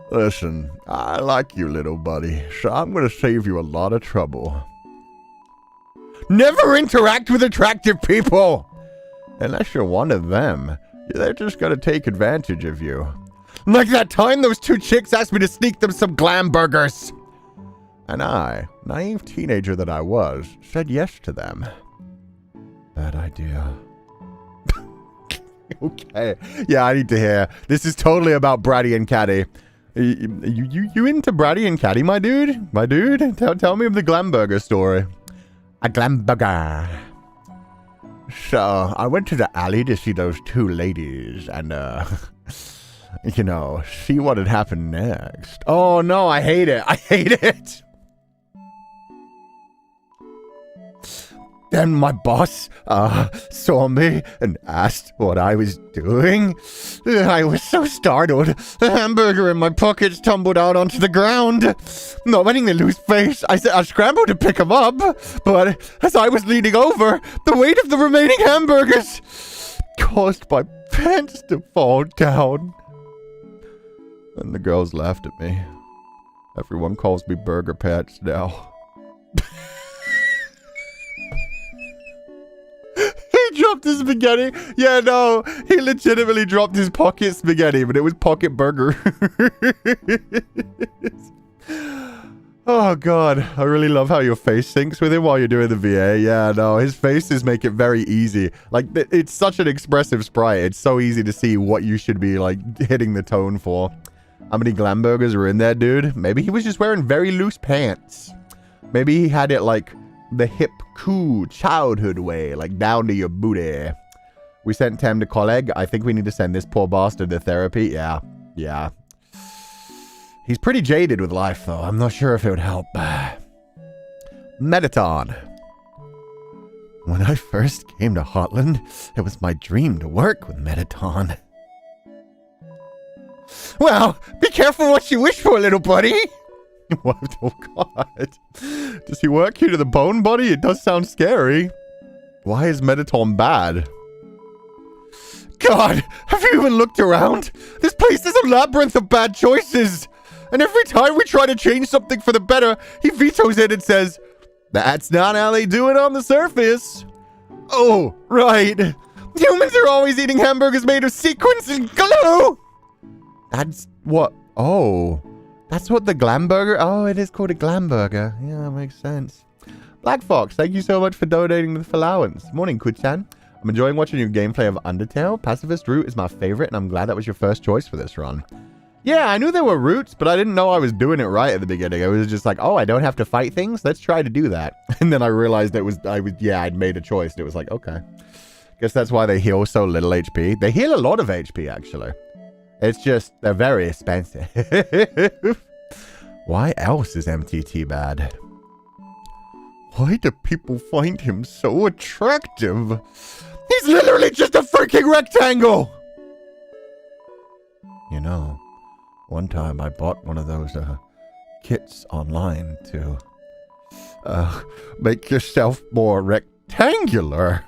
Speaker 1: Listen, I like you, little buddy, so I'm gonna save you a lot of trouble. Never interact with attractive people! Unless you're one of them. They're just gonna take advantage of you. Like that time those two chicks asked me to sneak them some glam burgers! And I, naive teenager that I was, said yes to them. Bad idea. Okay. Yeah, I need to hear. This is totally about Bratty and Catty. You into Bratty and Catty, my dude? My dude? Tell me of the Glamburger story. A glam burger. So, I went to the alley to see those two ladies and, you know, see what had happened next. Oh no, I hate it. I hate it. Then my boss saw me and asked what I was doing. I was so startled. The hamburger in my pockets tumbled out onto the ground. Not wanting to lose face, I scrambled to pick him up. But as I was leaning over, the weight of the remaining hamburgers caused my pants to fall down. And the girls laughed at me. Everyone calls me Burgerpants now. He dropped his spaghetti. Yeah, no, he legitimately dropped his pocket spaghetti, but it was pocket burger. Oh, God. I really love how your face syncs with him while you're doing the VA. Yeah, no, his faces make it very easy. Like, it's such an expressive sprite. It's so easy to see what you should be, like, hitting the tone for. How many glam burgers were in there, dude? Maybe he was just wearing very loose pants. Maybe he had it, like, the hip, cool, childhood way, like down to your booty. We sent Tem to colleague. I think we need to send this poor bastard to therapy. Yeah. He's pretty jaded with life, though. I'm not sure if it would help. Mettaton. When I first came to Hotland, it was my dream to work with Mettaton. Well, be careful what you wish for, little buddy. What? Oh, God. Does he work you to the bone, buddy? It does sound scary. Why is Mettaton bad? God, have you even looked around? This place is a labyrinth of bad choices. And every time we try to change something for the better, he vetoes it and says, that's not how they do it on the surface. Oh, right. Humans are always eating hamburgers made of sequins and glue. That's what... Oh... That's what the glam burger... Oh, it is called a glam burger. Yeah, that makes sense. Black Fox, thank you so much for donating to the Floweybuns. Morning, Kuchan. I'm enjoying watching your gameplay of Undertale. Pacifist route is my favorite, and I'm glad that was your first choice for this run. Yeah, I knew there were routes, but I didn't know I was doing it right at the beginning. I was just like, oh, I don't have to fight things? Let's try to do that. And then I realized I'd made a choice. And it was like, okay. Guess that's why they heal so little HP. They heal a lot of HP, actually. It's just, they're very expensive. Why else is MTT bad? Why do people find him so attractive? He's literally just a freaking rectangle! You know, one time I bought one of those kits online to make yourself more rectangular.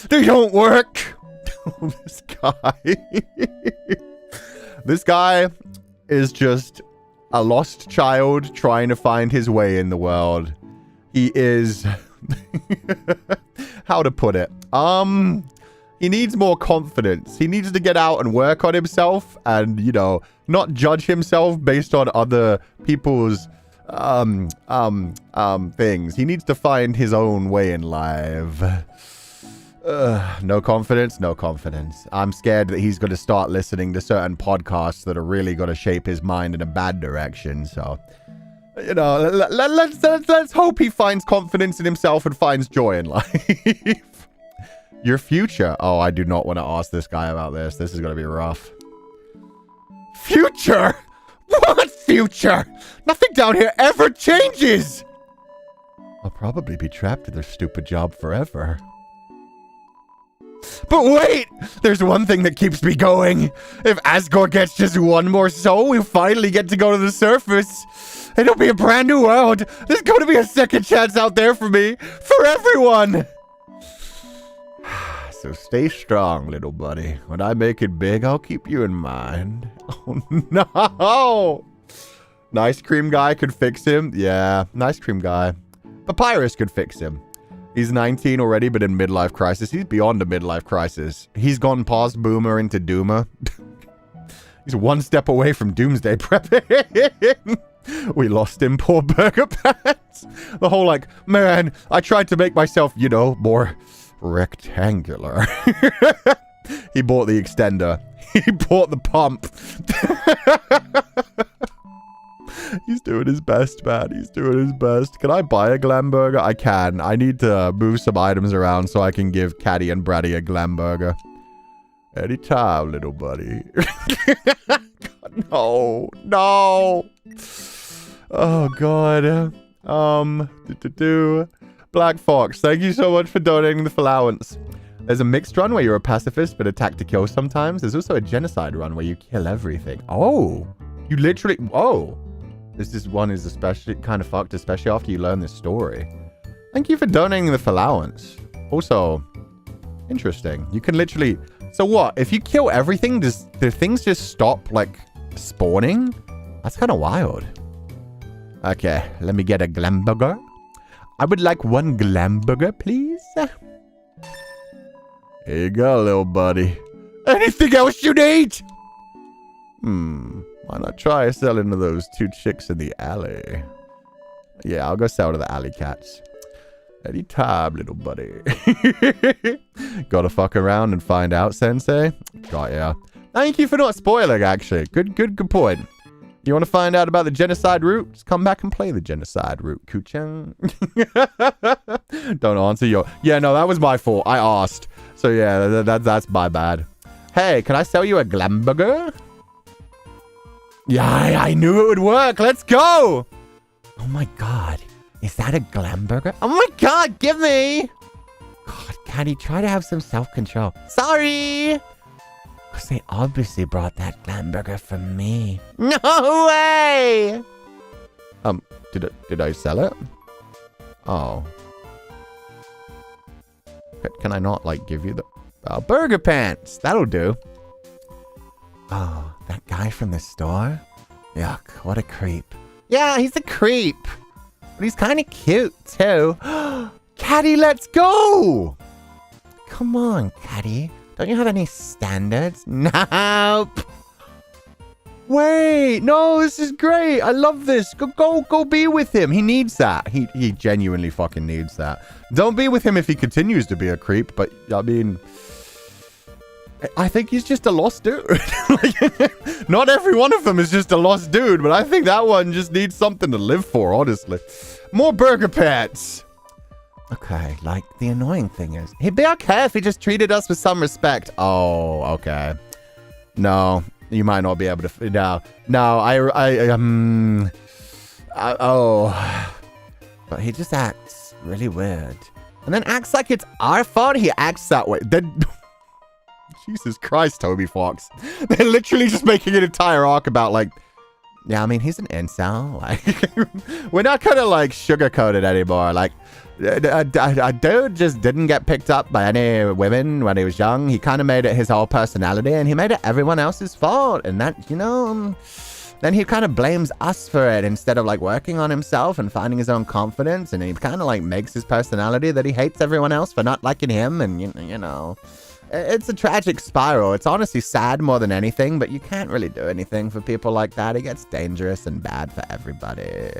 Speaker 1: They don't work! This guy. This guy is just a lost child trying to find his way in the world. He is... How to put it? He needs more confidence. He needs to get out and work on himself and, you know, not judge himself based on other people's things. He needs to find his own way in life. No confidence, no confidence. I'm scared that he's going to start listening to certain podcasts that are really going to shape his mind in a bad direction. So, you know, let's hope he finds confidence in himself and finds joy in life. Your future. Oh, I do not want to ask this guy about this. This is going to be rough. Future? What future? Nothing down here ever changes. I'll probably be trapped in their stupid job forever. But wait! There's one thing that keeps me going. If Asgore gets just one more soul, we'll finally get to go to the surface. It'll be a brand new world. There's going to be a second chance out there for me. For everyone! So stay strong, little buddy. When I make it big, I'll keep you in mind. Oh, no! Nice cream guy could fix him. Yeah, nice cream guy. Papyrus could fix him. He's 19 already, but in midlife crisis. He's beyond a midlife crisis. He's gone past Boomer into Doomer. He's one step away from Doomsday prepping. We lost him, poor Burgerpants. The whole like, man, I tried to make myself, you know, more rectangular. He bought the extender. He bought the pump. He's doing his best, man. He's doing his best. Can I buy a glam burger? I can. I need to move some items around so I can give Catty and Bratty a glam burger. Anytime, little buddy. No. No. Oh, God. Black Fox, thank you so much for donating the allowance. There's a mixed run where you're a pacifist but attack to kill sometimes. There's also a genocide run where you kill everything. Oh, you literally... Oh, this one is especially kind of fucked, especially after you learn this story. Thank you for donating the allowance. Also, interesting. You can literally... So what? If you kill everything, do things just stop, like, spawning? That's kind of wild. Okay, let me get a glam burger. I would like one glam burger, please. Here you go, little buddy. Anything else you need? Why not try selling to those 2 chicks in the alley? Yeah, I'll go sell to the alley cats. Anytime, little buddy. Gotta fuck around and find out, Sensei? Got ya. Thank you for not spoiling, actually. Good point. You want to find out about the genocide route? Just come back and play the genocide route, Kuchan. Don't answer your... Yeah, no, that was my fault. I asked. So yeah, that's my bad. Hey, can I sell you a glam burger? Yeah, I knew it would work. Let's go.
Speaker 2: Oh my God. Is that a glam burger?
Speaker 1: Oh my God, give me.
Speaker 2: God, Catty, try to have some self-control.
Speaker 1: Sorry.
Speaker 2: Because they obviously brought that glam burger for me.
Speaker 1: No way. Did I sell it? Oh. Can I not, like, give you the... Burgerpants. That'll do.
Speaker 2: Oh, that guy from the store? Yuck, what a creep.
Speaker 1: Yeah, he's a creep. But he's kind of cute, too. Catty, let's go!
Speaker 2: Come on, Catty. Don't you have any standards?
Speaker 1: Nope. Wait, no, this is great. I love this. Go be with him. He needs that. He genuinely fucking needs that. Don't be with him if he continues to be a creep, but I mean, I think he's just a lost dude. Like, not every one of them is just a lost dude, but I think that one just needs something to live for, honestly. More Burgerpants.
Speaker 2: Okay, like, the annoying thing is...
Speaker 1: He'd be okay if he just treated us with some respect. Oh, okay. No, you might not be able to... No, oh.
Speaker 2: But he just acts really weird.
Speaker 1: And then acts like it's our fault he acts that way. Then... Jesus Christ, Toby Fox. They're literally just making an entire arc about, like... Yeah, I mean, he's an incel. Like, we're not kind of, like, sugar-coated anymore. Like... A dude just didn't get picked up by any women when he was young. He kind of made it his whole personality, and he made it everyone else's fault. And that, you know, then he kind of blames us for it instead of, like, working on himself and finding his own confidence. And he kind of, like, makes his personality that he hates everyone else for not liking him. And, you know, it's a tragic spiral. It's honestly sad more than anything, but you can't really do anything for people like that. It gets dangerous and bad for everybody.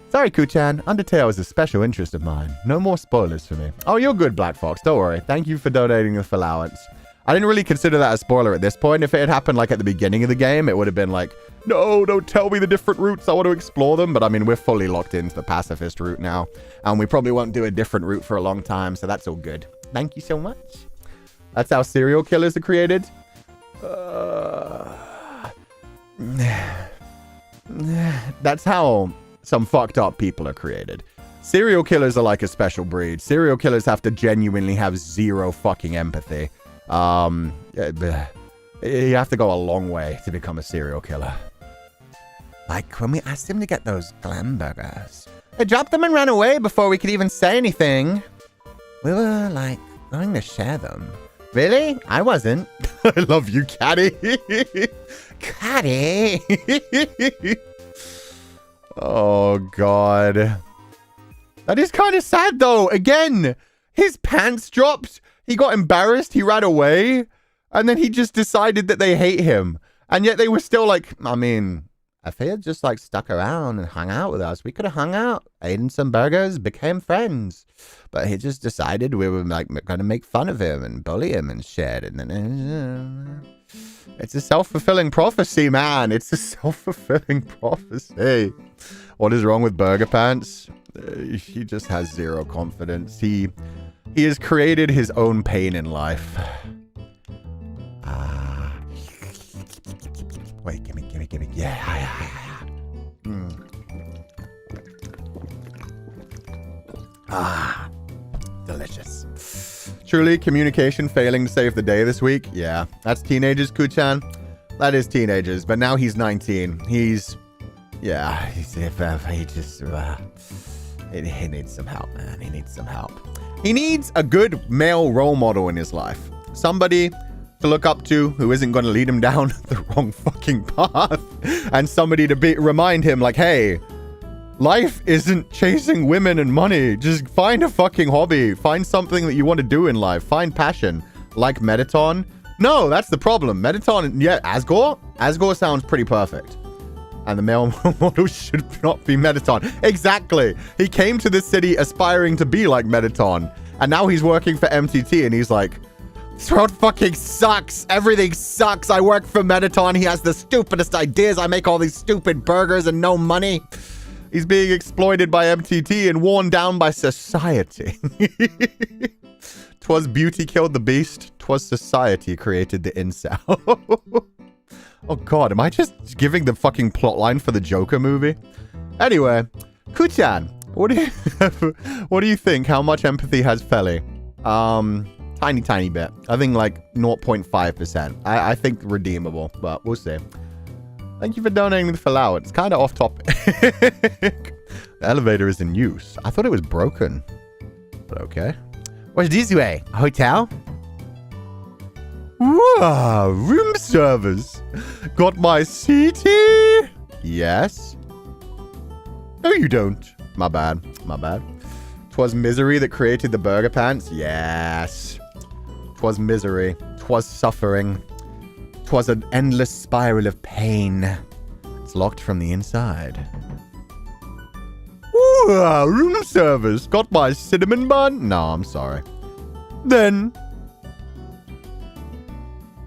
Speaker 1: Sorry, Kuchan. Undertale is a special interest of mine. No more spoilers for me. Oh, you're good, Black Fox. Don't worry. Thank you for donating the allowance. I didn't really consider that a spoiler at this point. If it had happened, like, at the beginning of the game, it would have been like, no, don't tell me the different routes. I want to explore them. But, I mean, we're fully locked into the pacifist route now. And we probably won't do a different route for a long time. So that's all good. Thank you so much. That's how serial killers are created. That's how... some fucked up people are created. Serial killers are like a special breed. Serial killers have to genuinely have zero fucking empathy. You have to go a long way to become a serial killer.
Speaker 2: Like when we asked him to get those glam burgers.
Speaker 1: They dropped them and ran away before we could even say anything.
Speaker 2: We were, like, going to share them.
Speaker 1: Really? I wasn't. I love you, Catty.
Speaker 2: Catty!
Speaker 1: Oh, God. That is kind of sad, though. Again, his pants dropped. He got embarrassed. He ran away. And then he just decided that they hate him. And yet they were still like, I mean, if he had just, like, stuck around and hung out with us, we could have hung out, eaten some burgers, became friends. But he just decided we were, like, going to make fun of him and bully him and shit. And then... It's a self-fulfilling prophecy, man. It's a self-fulfilling prophecy. What is wrong with Burgerpants? He just has zero confidence. He has created his own pain in life. Wait, gimme. Yeah. Delicious. Truly, communication failing to save the day this week. Yeah, that's teenagers, Kuchan. That is teenagers, but now he's 19. He needs some help, man. He needs some help. He needs a good male role model in his life. Somebody to look up to who isn't going to lead him down the wrong fucking path. And somebody to remind him like, hey, life isn't chasing women and money. Just find a fucking hobby. Find something that you want to do in life. Find passion. Like Mettaton. No, that's the problem. Mettaton, yeah, Asgore? Asgore sounds pretty perfect. And the male model should not be Mettaton. Exactly. He came to this city aspiring to be like Mettaton. And now he's working for MTT and he's like, this world fucking sucks. Everything sucks. I work for Mettaton. He has the stupidest ideas. I make all these stupid burgers and no money. He's being exploited by MTT and worn down by society. 'Twas beauty killed the beast. 'Twas society created the incel. Oh god, am I just giving the fucking plotline for the Joker movie? Anyway, Kuchan, what do you think? How much empathy has Feli? Tiny bit. I think like 0.5%. I think redeemable, but we'll see. Thank you for donating the Feileacan. It's kind of off topic. The elevator is in use. I thought it was broken. But okay. What's this way? A hotel? Wow, room service. Got my CT? Yes. No, you don't. My bad. 'Twas misery that created the Burgerpants? Yes. 'Twas misery. 'Twas suffering. 'Twas an endless spiral of pain. It's locked from the inside. Ooh, room service. Got my cinnamon bun? No, I'm sorry. Then,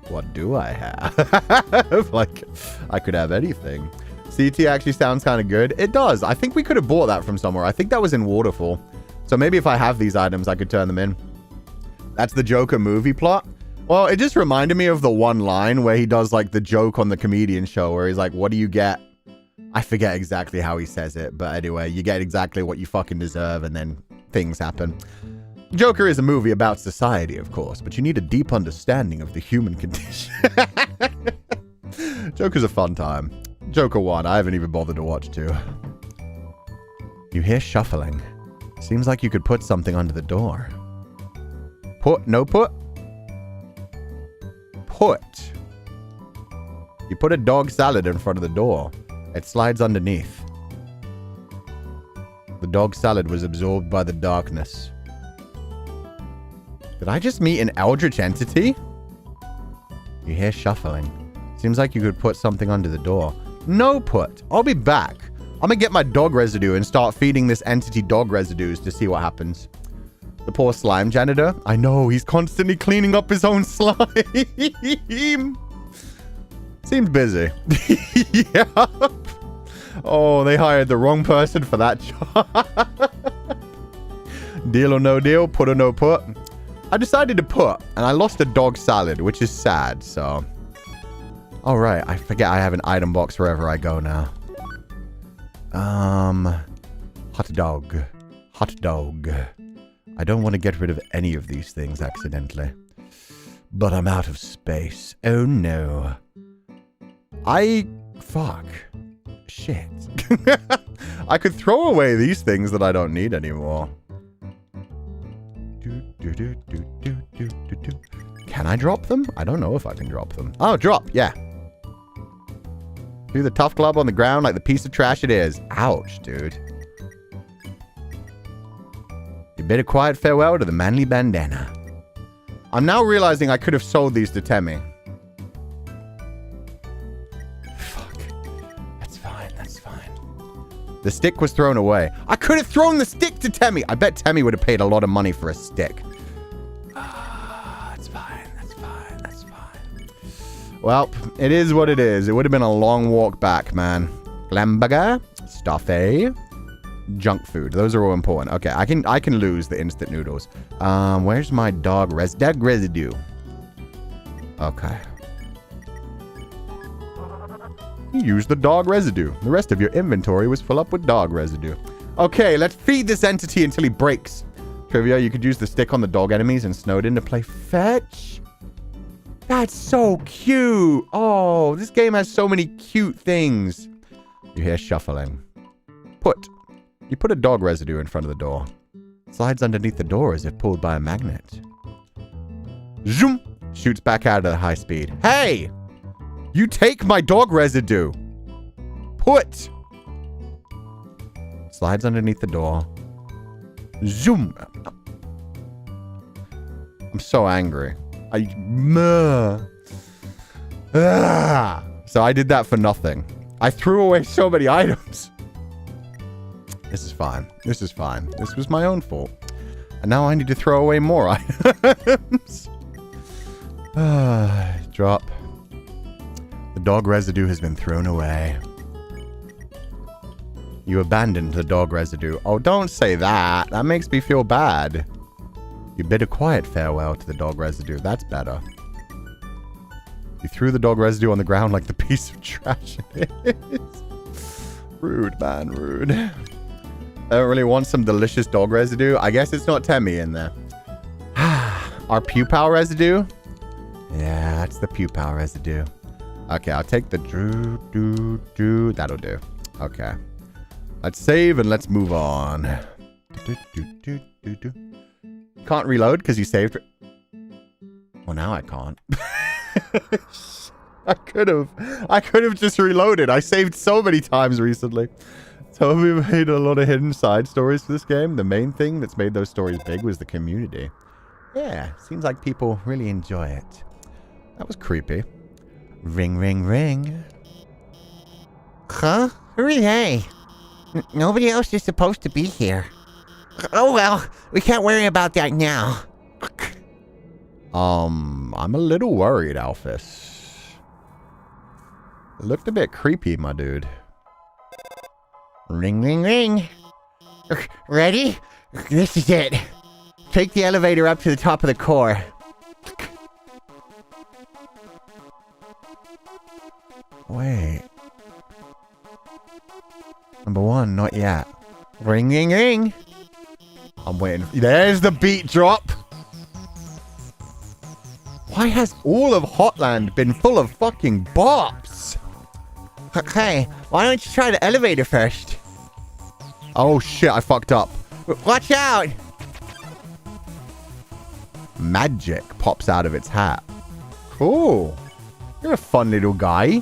Speaker 1: what do I have? Like, I could have anything. CT actually sounds kind of good. It does. I think we could have bought that from somewhere. I think that was in Waterfall. So maybe if I have these items, I could turn them in. That's the Joker movie plot. Well, it just reminded me of the one line where he does like the joke on the comedian show where he's like, what do you get? I forget exactly how he says it. But anyway, you get exactly what you fucking deserve and then things happen. Joker is a movie about society, of course, but you need a deep understanding of the human condition. Joker's a fun time. Joker 1, I haven't even bothered to watch 2. You hear shuffling. Seems like you could put something under the door. No put? Put. You put a dog salad in front of the door. It slides underneath. The dog salad was absorbed by the darkness. Did I just meet an eldritch entity? You hear shuffling. Seems like you could put something under the door. No put. I'll be back. I'm gonna get my dog residue and start feeding this entity dog residues to see what happens. The poor slime janitor. I know, he's constantly cleaning up his own slime. Seems busy. Yep. Oh, they hired the wrong person for that job. Deal or no deal, put or no put. I decided to put, and I lost a dog salad, which is sad, so. All right, I forget I have an item box wherever I go now. Hot dog. Hot dog. I don't want to get rid of any of these things accidentally. But I'm out of space. Oh no. Fuck. Shit. I could throw away these things that I don't need anymore. Can I drop them? I don't know if I can drop them. Oh, drop. Yeah. Do the tough club on the ground like the piece of trash it is. Ouch, dude. You bid a quiet farewell to the manly bandana. I'm now realizing I could have sold these to Temmie. Fuck. That's fine. That's fine. The stick was thrown away. I could have thrown the stick to Temmie. I bet Temmie would have paid a lot of money for a stick. That's fine. That's fine. That's fine. Well, it is what it is. It would have been a long walk back, man. Glamburger, stuffy, junk food. Those are all important. Okay, I can lose the instant noodles. Where's my dog residue? Okay. Use the dog residue. The rest of your inventory was full up with dog residue. Okay, let's feed this entity until he breaks. Trivia, you could use the stick on the dog enemies and Snowden to play fetch. That's so cute. Oh, this game has so many cute things. You hear shuffling. You put a dog residue in front of the door. Slides underneath the door as if pulled by a magnet. Zoom! Shoots back out at a high speed. Hey! You take my dog residue. Put. Slides underneath the door. Zoom. I'm so angry. So I did that for nothing. I threw away so many items. This is fine. This is fine. This was my own fault. And now I need to throw away more items. Drop. The dog residue has been thrown away. You abandoned the dog residue. Oh, don't say that. That makes me feel bad. You bid a quiet farewell to the dog residue. That's better. You threw the dog residue on the ground like the piece of trash it is. Rude, man, rude. I don't really want some delicious dog residue. I guess it's not Temmie in there. Our Pupal residue? Yeah, that's the Pupal residue. Okay, I'll take the That'll do. Okay. Let's save and let's move on. Can't reload because you saved. Well, now I can't. I could have just reloaded. I saved so many times recently. So we made a lot of hidden side stories for this game. The main thing that's made those stories big was the community. Yeah, seems like people really enjoy it. That was creepy. Ring, ring, ring.
Speaker 2: Huh? Who are they? Nobody else is supposed to be here. Oh well, we can't worry about that now.
Speaker 1: I'm a little worried, Alphys. Looked a bit creepy, my dude.
Speaker 2: Ring, ring, ring. Ready? This is it. Take the elevator up to the top of the core.
Speaker 1: Wait. Number one, not yet.
Speaker 2: Ring, ring, ring.
Speaker 1: I'm waiting. There's the beat drop. Why has all of Hotland been full of fucking bops?
Speaker 2: Okay, why don't you try the elevator first?
Speaker 1: Oh shit, I fucked up.
Speaker 2: Watch out!
Speaker 1: Magic pops out of its hat. Cool. You're a fun little guy.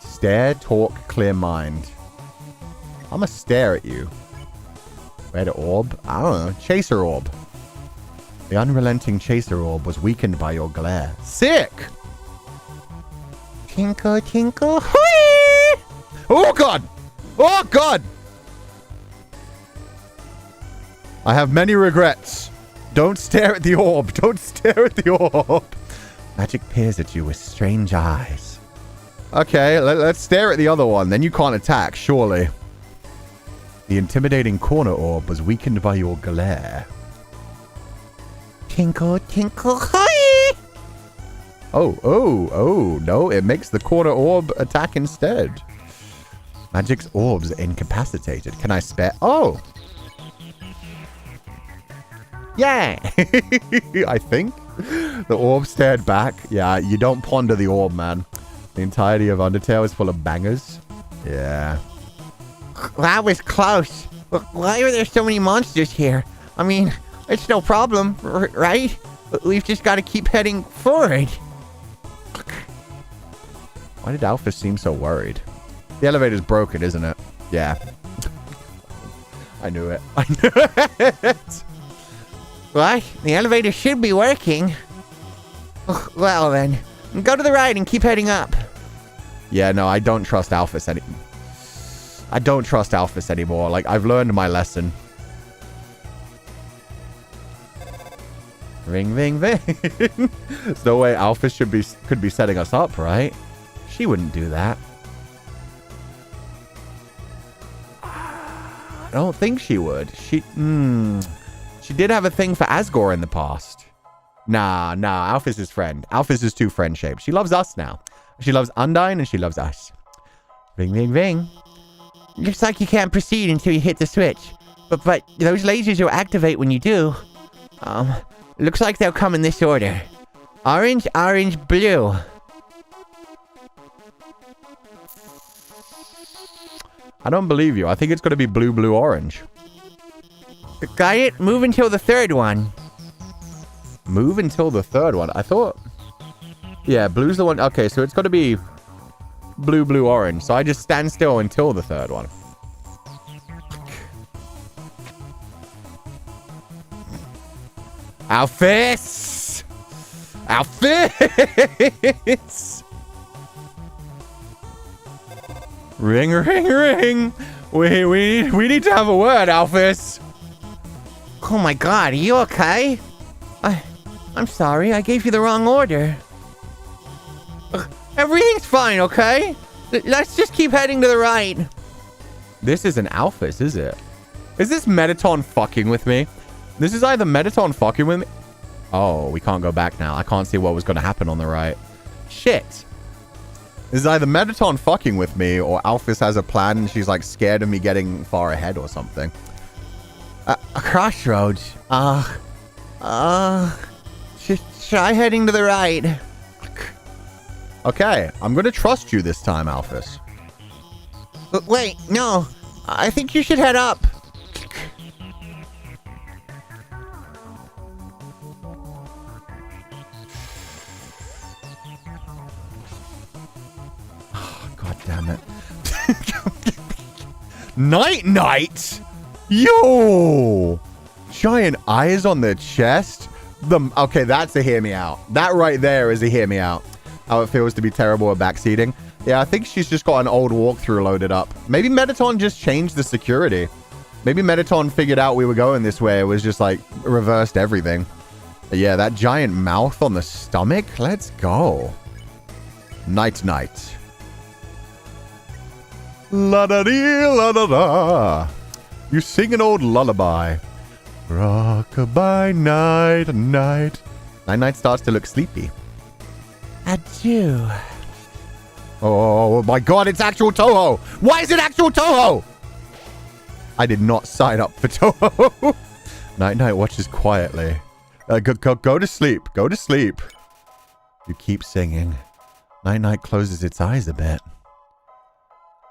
Speaker 1: Stare, talk, clear mind. I'ma stare at you. Red orb? I don't know. Chaser orb. The unrelenting chaser orb was weakened by your glare. Sick!
Speaker 2: Tinkle, tinkle, whee!
Speaker 1: Oh god! Oh god! I have many regrets. Don't stare at the orb. Don't stare at the orb. Magic peers at you with strange eyes. Okay, let's stare at the other one. Then you can't attack, surely. The intimidating corner orb was weakened by your glare.
Speaker 2: Tinkle, tinkle, whee!
Speaker 1: Oh, no, it makes the corner orb attack instead. Magic's orbs are incapacitated. Can I spare? Oh!
Speaker 2: Yeah!
Speaker 1: I think. The orb stared back. Yeah, you don't ponder the orb, man. The entirety of Undertale is full of bangers. Yeah.
Speaker 2: That was close. Why are there so many monsters here? I mean, it's no problem, right? We've just got to keep heading forward.
Speaker 1: Why did Alphys seem so worried? The elevator's broken, isn't it? Yeah. I knew it. I knew it.
Speaker 2: What? The elevator should be working. Well then, go to the right and keep heading up.
Speaker 1: Yeah, no, I don't trust Alphys anymore. Like, I've learned my lesson. Ring, ring, ring. There's no way Alphys could be setting us up, right? She wouldn't do that. I don't think she would. She did have a thing for Asgore in the past. Nah, Alphys is friend. Alphys is too friend-shaped. She loves us now. She loves Undyne and she loves us. Ring, ring, ring.
Speaker 2: Looks like you can't proceed until you hit the switch. But those lasers will activate when you do. Looks like they'll come in this order. Orange, orange, blue.
Speaker 1: I don't believe you. I think it's going to be blue, blue, orange.
Speaker 2: Got it? Move until the third one.
Speaker 1: Move until the third one? I thought... Yeah, blue's the one... Okay, so it's got to be blue, blue, orange. So I just stand still until the third one. Alphys! Alphys! Ring, ring, ring! We need to have a word, Alphys.
Speaker 2: Oh my god, are you okay? I'm sorry, I gave you the wrong order. Everything's fine, okay? Let's just keep heading to the right.
Speaker 1: This isn't Alphys, is it? Is this Mettaton fucking with me? This is either Mettaton fucking with me... Oh, we can't go back now. I can't see what was going to happen on the right. Shit. This is either Mettaton fucking with me or Alphys has a plan and she's like scared of me getting far ahead or something.
Speaker 2: A crossroads. Try heading to the right.
Speaker 1: Okay, I'm going to trust you this time, Alphys.
Speaker 2: Wait, no. I think you should head up.
Speaker 1: God damn it. Night! Yo! Giant eyes on the chest? Okay, that's a hear me out. That right there is a hear me out. How it feels to be terrible at backseating. Yeah, I think she's just got an old walkthrough loaded up. Maybe Mettaton just changed the security. Maybe Mettaton figured out we were going this way. It was just like reversed everything. But yeah, that giant mouth on the stomach. Let's go. Night. La-da-dee, la-da-da. You sing an old lullaby. Rock-a-bye, night. Night starts to look sleepy.
Speaker 2: Adieu.
Speaker 1: Oh my god, it's actual Toho! Why is it actual Toho? I did not sign up for Toho. Night watches quietly. Go to sleep. Go to sleep. You keep singing. Night closes its eyes a bit.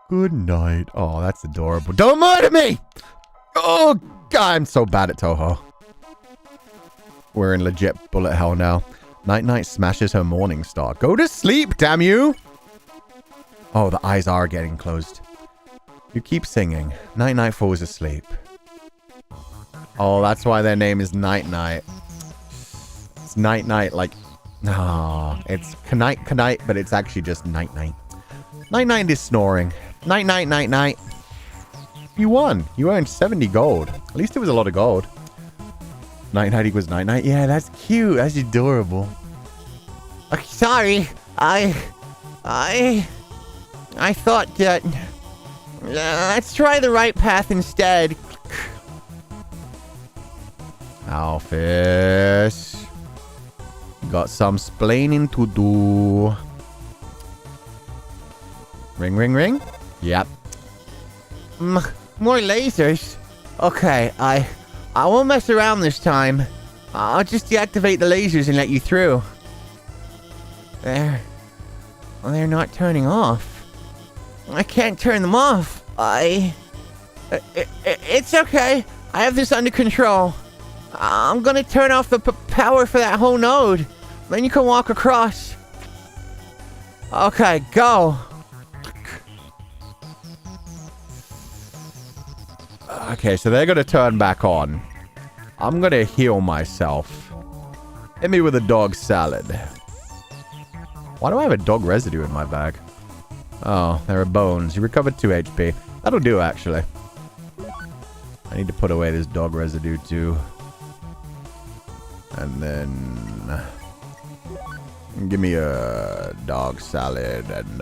Speaker 1: Good night. Oh, that's adorable. Don't murder me! Oh, God, I'm so bad at Toho. We're in legit bullet hell now. Night smashes her morning star. Go to sleep, damn you! Oh, the eyes are getting closed. You keep singing. Night falls asleep. Oh, that's why their name is Night. It's Night, like... Ah, it's Knight, but it's actually just Night. Night is snoring. Night. You won. You earned 70 gold. At least it was a lot of gold. Night equals Night. Yeah, that's cute. That's adorable.
Speaker 2: Sorry. I thought that... let's try the right path instead.
Speaker 1: Alphys. Got some splaining to do. Ring. Yep.
Speaker 2: More lasers? Okay, I won't mess around this time. I'll just deactivate the lasers and let you through. They're not turning off. I can't turn them off. It's okay. I have this under control. I'm gonna turn off the power for that whole node. Then you can walk across. Okay, go.
Speaker 1: Okay, so they're gonna turn back on. I'm gonna heal myself. Hit me with a dog salad. Why do I have a dog residue in my bag? Oh, there are bones. You recovered 2 HP. That'll do, actually. I need to put away this dog residue, too. And then give me a dog salad and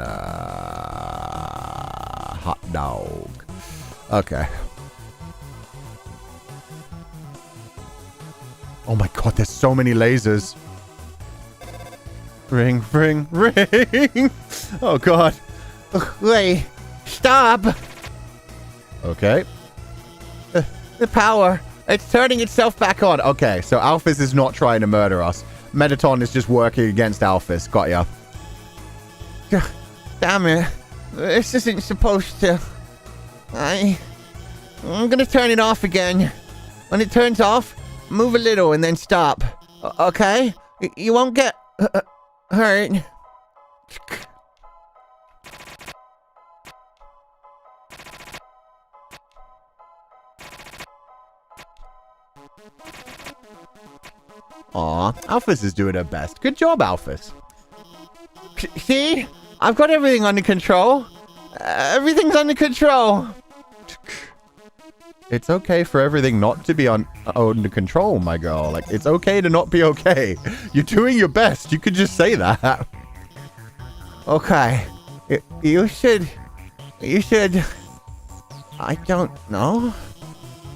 Speaker 1: hot dog. Okay. Oh my god, there's so many lasers. Ring, ring, ring. Oh god.
Speaker 2: Wait, stop.
Speaker 1: Okay.
Speaker 2: The power, it's turning itself back on.
Speaker 1: Okay, so Alphys is not trying to murder us. Mettaton is just working against Alphys. Got ya.
Speaker 2: Damn it. This isn't supposed to... I'm gonna turn it off again. When it turns off, move a little and then stop. Okay? You won't get hurt.
Speaker 1: Aw, Alphys is doing her best. Good job, Alphys.
Speaker 2: See? I've got everything under control. Everything's under control.
Speaker 1: It's okay for everything not to be under control, my girl. Like, it's okay to not be okay. You're doing your best. You could just say that.
Speaker 2: Okay. You should... I don't know.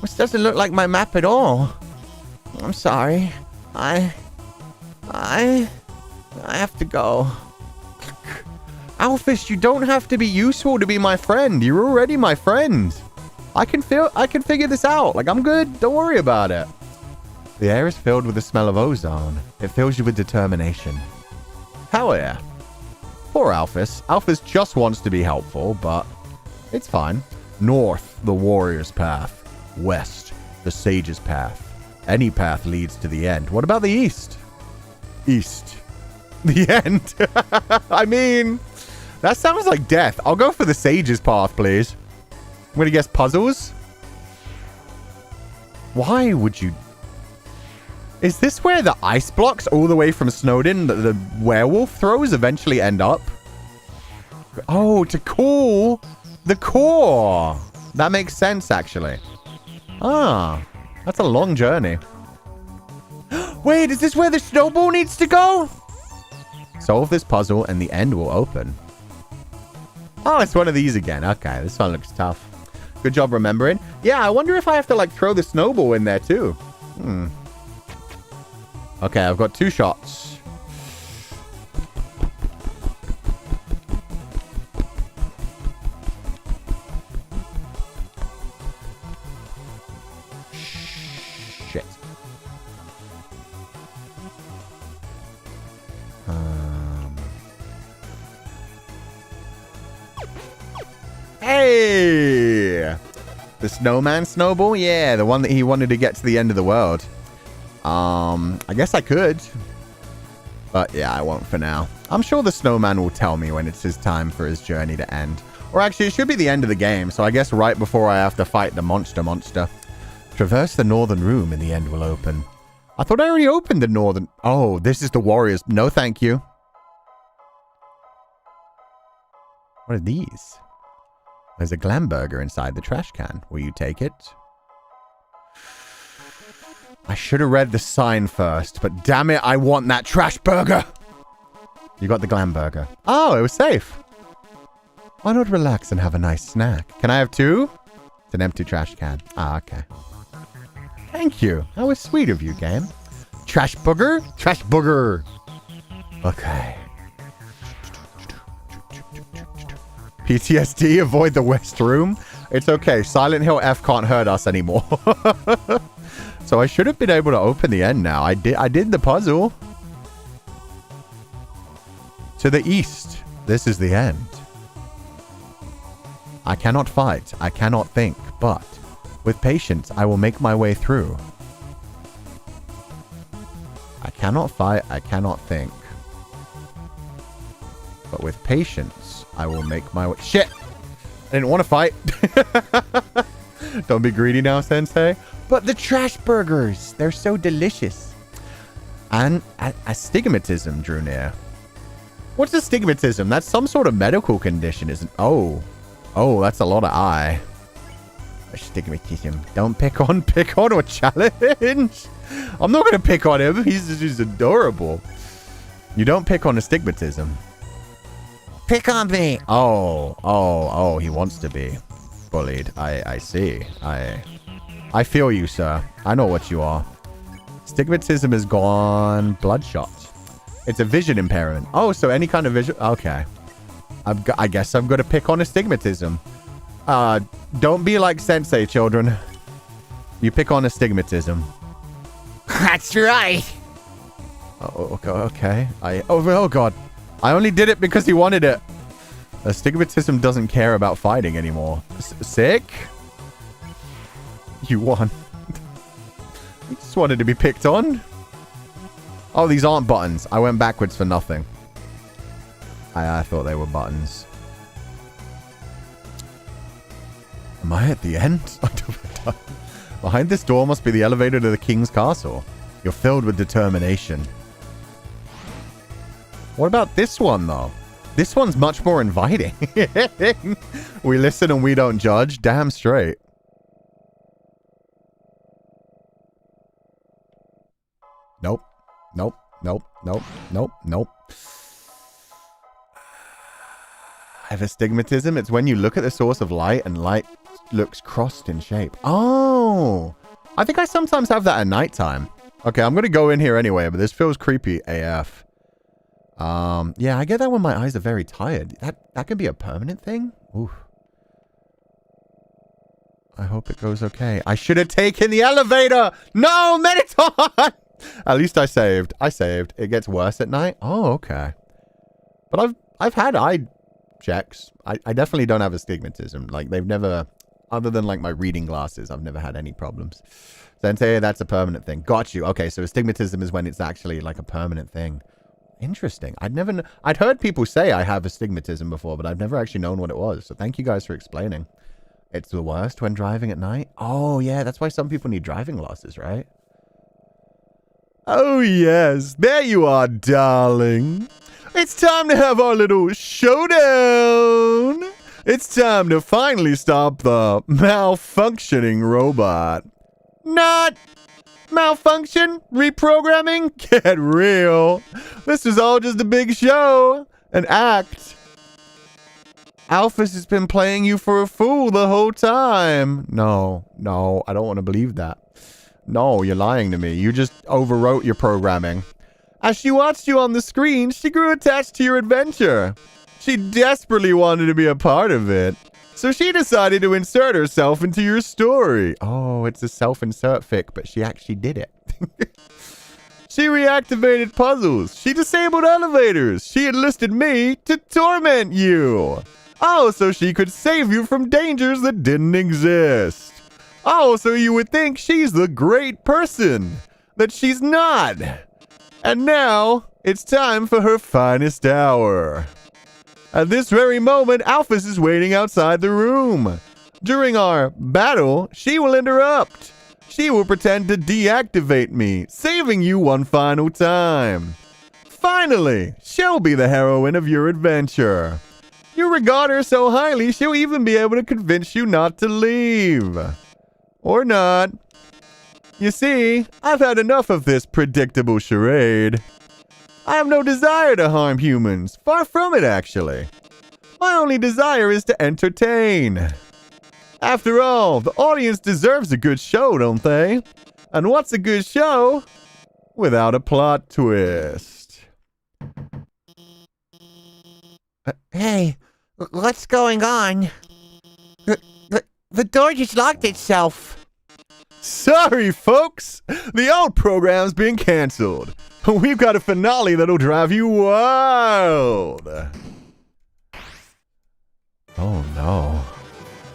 Speaker 2: This doesn't look like my map at all. I'm sorry. I have to go.
Speaker 1: Alphys, you don't have to be useful to be my friend. You're already my friend. I can figure this out. Like, I'm good. Don't worry about it. The air is filled with the smell of ozone. It fills you with determination. Hell yeah. Poor Alphys. Alphys just wants to be helpful, but it's fine. North, the warrior's path. West, the sage's path. Any path leads to the end. What about the east? East. The end. I mean, that sounds like death. I'll go for the sage's path, please. I'm going to guess puzzles. Why would you... Is this where the ice blocks all the way from Snowdin that the werewolf throws eventually end up? Oh, to cool the core. That makes sense, actually. Ah, that's a long journey. Wait, is this where the snowball needs to go? Solve this puzzle and the end will open. Oh, it's one of these again. Okay, this one looks tough. Good job remembering. Yeah, I wonder if I have to, like, throw the snowball in there, too. Okay, I've got 2 shots. Shit. Hey! The snowman snowball? Yeah, the one that he wanted to get to the end of the world. I guess I could. But yeah, I won't for now. I'm sure the snowman will tell me when it's his time for his journey to end. Or actually, it should be the end of the game, so I guess right before I have to fight the monster. Traverse the northern room and the end will open. I thought I already opened the northern... Oh, this is the warriors. No, thank you. What are these? There's a Glamburger inside the trash can. Will you take it? I should have read the sign first, but damn it, I want that trash burger. You got the Glamburger. Oh, it was safe. Why not relax and have a nice snack? Can I have 2? It's an empty trash can. Ah, okay. Thank you. That was sweet of you, game. Trash booger? Trash booger. Okay. PTSD, avoid the West Room. It's okay. Silent Hill F can't hurt us anymore. So I should have been able to open the end now. I did the puzzle. To the east. This is the end. I cannot fight. I cannot think. But with patience, I will make my way through. I cannot fight. I cannot think. But with patience, I will make my way... Shit! I didn't want to fight. Don't be greedy now, Sensei. But the trash burgers, they're so delicious. And astigmatism drew near. What's astigmatism? That's some sort of medical condition, isn't... Oh, that's a lot of eye. Astigmatism. Don't pick on or challenge. I'm not going to pick on him. He's adorable. You don't pick on astigmatism.
Speaker 2: Pick on me.
Speaker 1: Oh, he wants to be bullied. I see. I feel you, sir. I know what you are. Astigmatism is gone bloodshot. It's a vision impairment. Oh, so any kind of vision. Okay. I guess I'm going to pick on astigmatism. Don't be like Sensei, children. You pick on astigmatism.
Speaker 2: That's right.
Speaker 1: Oh, okay. Oh, God. I only did it because he wanted it. Astigmatism doesn't care about fighting anymore. Sick? You won. You just wanted to be picked on? Oh, these aren't buttons. I went backwards for nothing. I thought they were buttons. Am I at the end? Behind this door must be the elevator to the king's castle. You're filled with determination. What about this one, though? This one's much more inviting. We listen and we don't judge. Damn straight. Nope. Nope. Nope. Nope. Nope. Nope. I have astigmatism. It's when you look at the source of light and light looks crossed in shape. Oh! I think I sometimes have that at nighttime. Okay, I'm going to go in here anyway, but this feels creepy AF. Yeah, I get that when my eyes are very tired. That can be a permanent thing? Oof. I hope it goes okay. I should have taken the elevator! No, Mettaton! At least I saved. It gets worse at night? Oh, okay. But I've had eye checks. I definitely don't have astigmatism. Like, they've never... Other than, like, my reading glasses, I've never had any problems. Sensei, that's a permanent thing. Got you. Okay, so astigmatism is when it's actually, like, a permanent thing. Interesting. I'd heard people say I have astigmatism before, but I've never actually known what it was. So thank you guys for explaining. It's the worst when driving at night? Oh, yeah, that's why some people need driving glasses, right? Oh, yes. There you are, darling. It's time to have our little showdown. It's time to finally stop the malfunctioning robot. Not malfunction? Reprogramming? Get real. This is all just a big show. An act. Alphys has been playing you for a fool the whole time. No, I don't want to believe that. No, you're lying to me. You just overwrote your programming. As she watched you on the screen, she grew attached to your adventure. She desperately wanted to be a part of it. So she decided to insert herself into your story. Oh, it's a self-insert fic, but she actually did it. She reactivated puzzles. She disabled elevators. She enlisted me to torment you. Oh, so she could save you from dangers that didn't exist. Oh, so you would think she's the great person that she's not. And now, it's time for her finest hour. At this very moment, Alphys is waiting outside the room. During our battle, she will interrupt. She will pretend to deactivate me, saving you one final time. Finally, she'll be the heroine of your adventure. You regard her so highly, she'll even be able to convince you not to leave. Or not. You see, I've had enough of this predictable charade. I have no desire to harm humans. Far from it, actually. My only desire is to entertain. After all, the audience deserves a good show, don't they? And what's a good show without a plot twist?
Speaker 2: Hey, what's going on? The door just locked itself.
Speaker 1: Sorry, folks. The old program's been canceled. We've got a finale that'll drive you wild. Oh, no.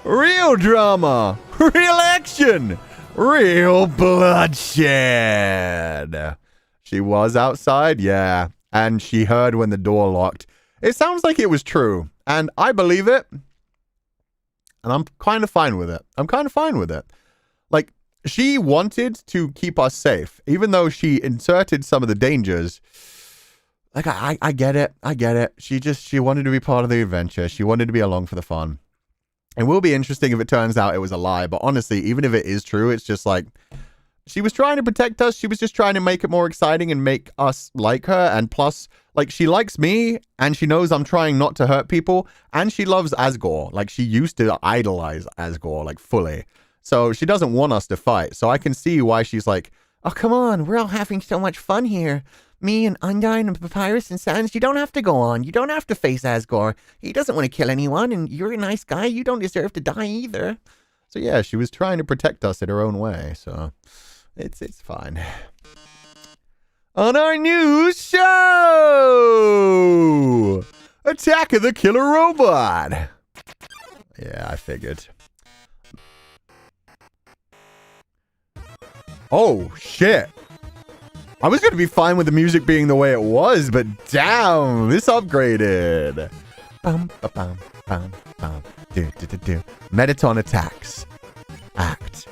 Speaker 1: Real drama. Real action. Real bloodshed. She was outside, yeah. And she heard when the door locked. It sounds like it was true. And I believe it. And I'm kind of fine with it. Like, she wanted to keep us safe, even though she inserted some of the dangers. Like, I get it. She wanted to be part of the adventure. She wanted to be along for the fun. It will be interesting if it turns out it was a lie, but honestly, even if it is true, it's just like, she was trying to protect us. She was just trying to make it more exciting and make us like her. And plus, like, she likes me and she knows I'm trying not to hurt people. And she loves Asgore. Like, she used to idolize Asgore, like, fully. So she doesn't want us to fight. So I can see why she's like, oh, come on. We're all having so much fun here. Me and Undyne and Papyrus and Sans, you don't have to go on. You don't have to face Asgore. He doesn't want to kill anyone, and you're a nice guy. You don't deserve to die either. So yeah, she was trying to protect us in her own way, so it's fine. On our new show! Attack of the Killer Robot! Yeah, I figured. Oh, shit. I was going to be fine with the music being the way it was, but damn, this upgraded. Bum, ba, bum, bum, bum. Do, do, do, do. Mettaton attacks. Act.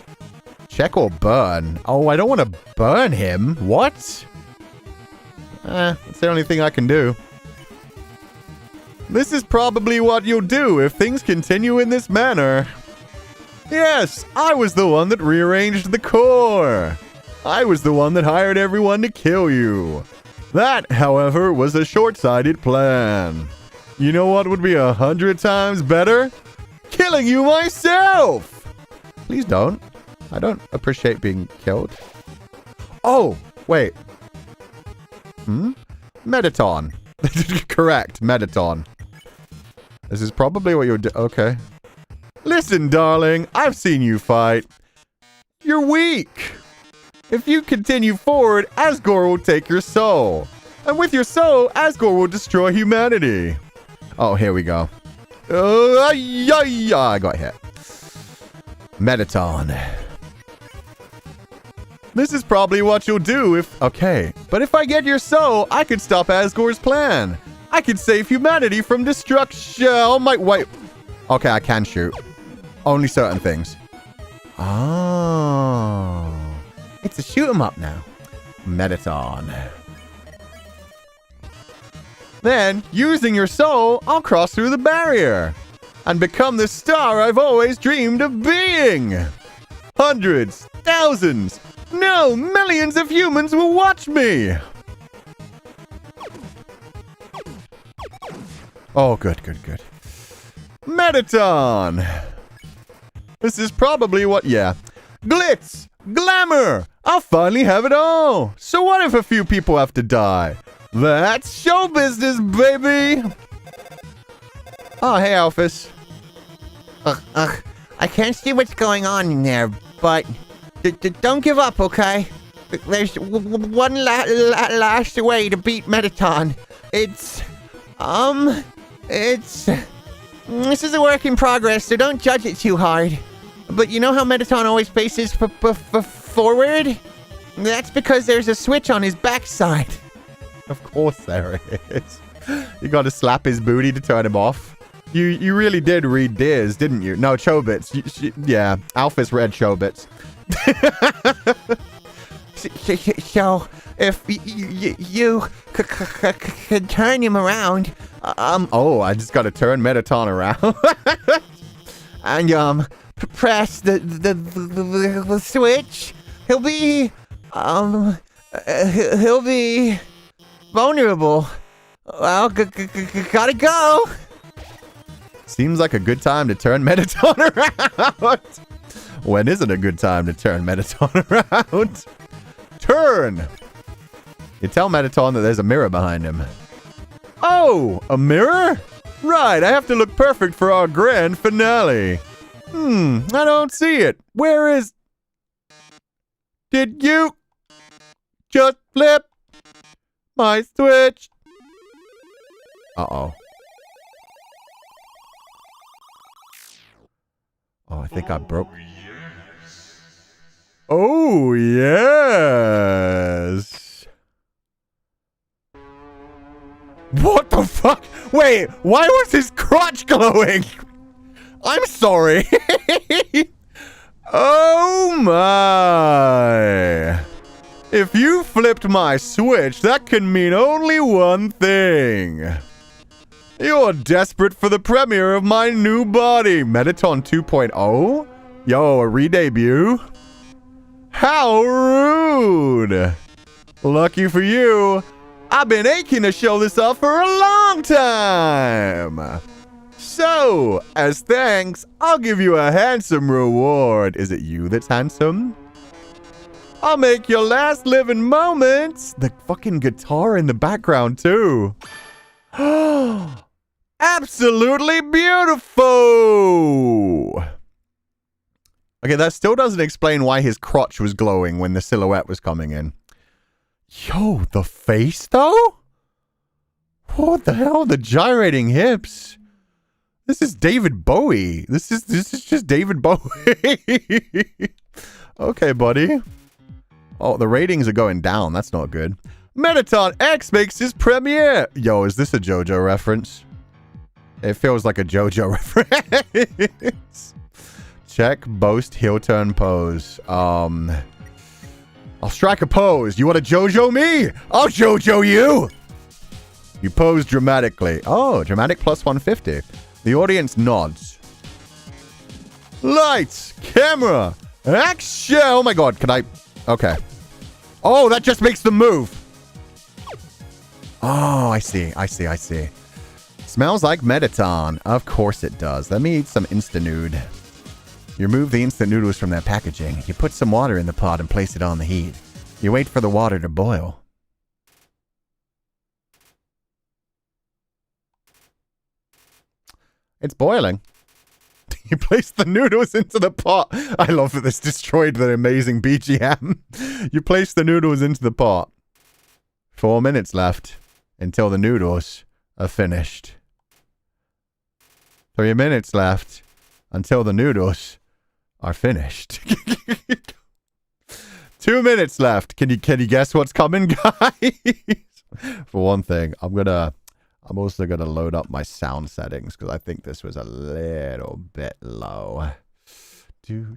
Speaker 1: Check or burn. Oh, I don't want to burn him. What? That's the only thing I can do. This is probably what you'll do if things continue in this manner. Yes, I was the one that rearranged the core. I was the one that hired everyone to kill you. That, however, was a short-sighted plan. You know what would be 100 times better? Killing you myself! Please don't. I don't appreciate being killed. Oh, wait. Mettaton. Correct, Mettaton. This is probably what you're okay. Listen, darling, I've seen you fight. You're weak. If you continue forward, Asgore will take your soul. And with your soul, Asgore will destroy humanity. Oh, here we go. I got hit. Mettaton. This is probably what you'll do if... Okay, but if I get your soul, I could stop Asgore's plan. I could save humanity from destruction. Oh, my... Wait. Okay, I can shoot. Only certain things. Oh... It's a shoot 'em up now. Mettaton. Then, using your soul, I'll cross through the barrier and become the star I've always dreamed of being. Hundreds, thousands, no, millions of humans will watch me. Oh, good, good, good. Mettaton. This is probably what, yeah. Glitz, glamour. I'll finally have it all. So what if a few people have to die? That's show business, baby. Oh, hey, Alphys.
Speaker 2: I can't see what's going on in there, but don't give up, okay? There's one last way to beat Mettaton. This is a work in progress, so don't judge it too hard. But you know how Mettaton always faces forward? That's because there's a switch on his backside.
Speaker 1: Of course there is. You gotta slap his booty to turn him off. You really did read Deers, didn't you? No, Chobits. Yeah, Alphys read Chobits.
Speaker 2: So, if you could turn him around,
Speaker 1: Oh, I just gotta turn Mettaton around.
Speaker 2: and, press the switch, he'll be vulnerable. Well, gotta go.
Speaker 1: Seems like a good time to turn Mettaton around. When isn't a good time to turn Mettaton around? Turn! You tell Mettaton that there's a mirror behind him. Oh, a mirror? Right, I have to look perfect for our grand finale. I don't see it. Where is... Did you just flip my switch? Uh-oh. Oh, I think I broke... Oh, yes. What the fuck? Wait, why was his crotch glowing? I'm sorry. Oh my. If you flipped my switch, that can mean only one thing. You're desperate for the premiere of my new body, Mettaton 2.0? Yo, a re-debut? How rude! Lucky for you, I've been aching to show this off for a long time. So, as thanks, I'll give you a handsome reward. Is it you that's handsome? I'll make your last living moments. The fucking guitar in the background, too. Absolutely beautiful. Okay, that still doesn't explain why his crotch was glowing when the silhouette was coming in. Yo, the face, though? What the hell? The gyrating hips. This is David Bowie. This is just David Bowie. Okay, buddy. Oh, the ratings are going down. That's not good. Mettaton EX makes his premiere. Yo, is this a JoJo reference? It feels like a JoJo reference. Check, boast, heel turn, pose. I'll strike a pose. You want to JoJo me? I'll JoJo you. You pose dramatically. Oh, dramatic plus 150. The audience nods. Lights, camera, action. Oh my god, can I? Okay. Oh, that just makes them move. Oh, I see. Smells like Mettaton. Of course it does. Let me eat some instant nude. You remove the instant noodles from their packaging. You put some water in the pot and place it on the heat. You wait for the water to boil. It's boiling. You place the noodles into the pot. I love that this destroyed the amazing BGM. You place the noodles into the pot. 4 minutes left until the noodles are finished. 3 minutes left until the noodles are finished. 2 minutes left. Can you guess what's coming, guys? For one thing, I'm also gonna load up my sound settings because I think this was a little bit low. There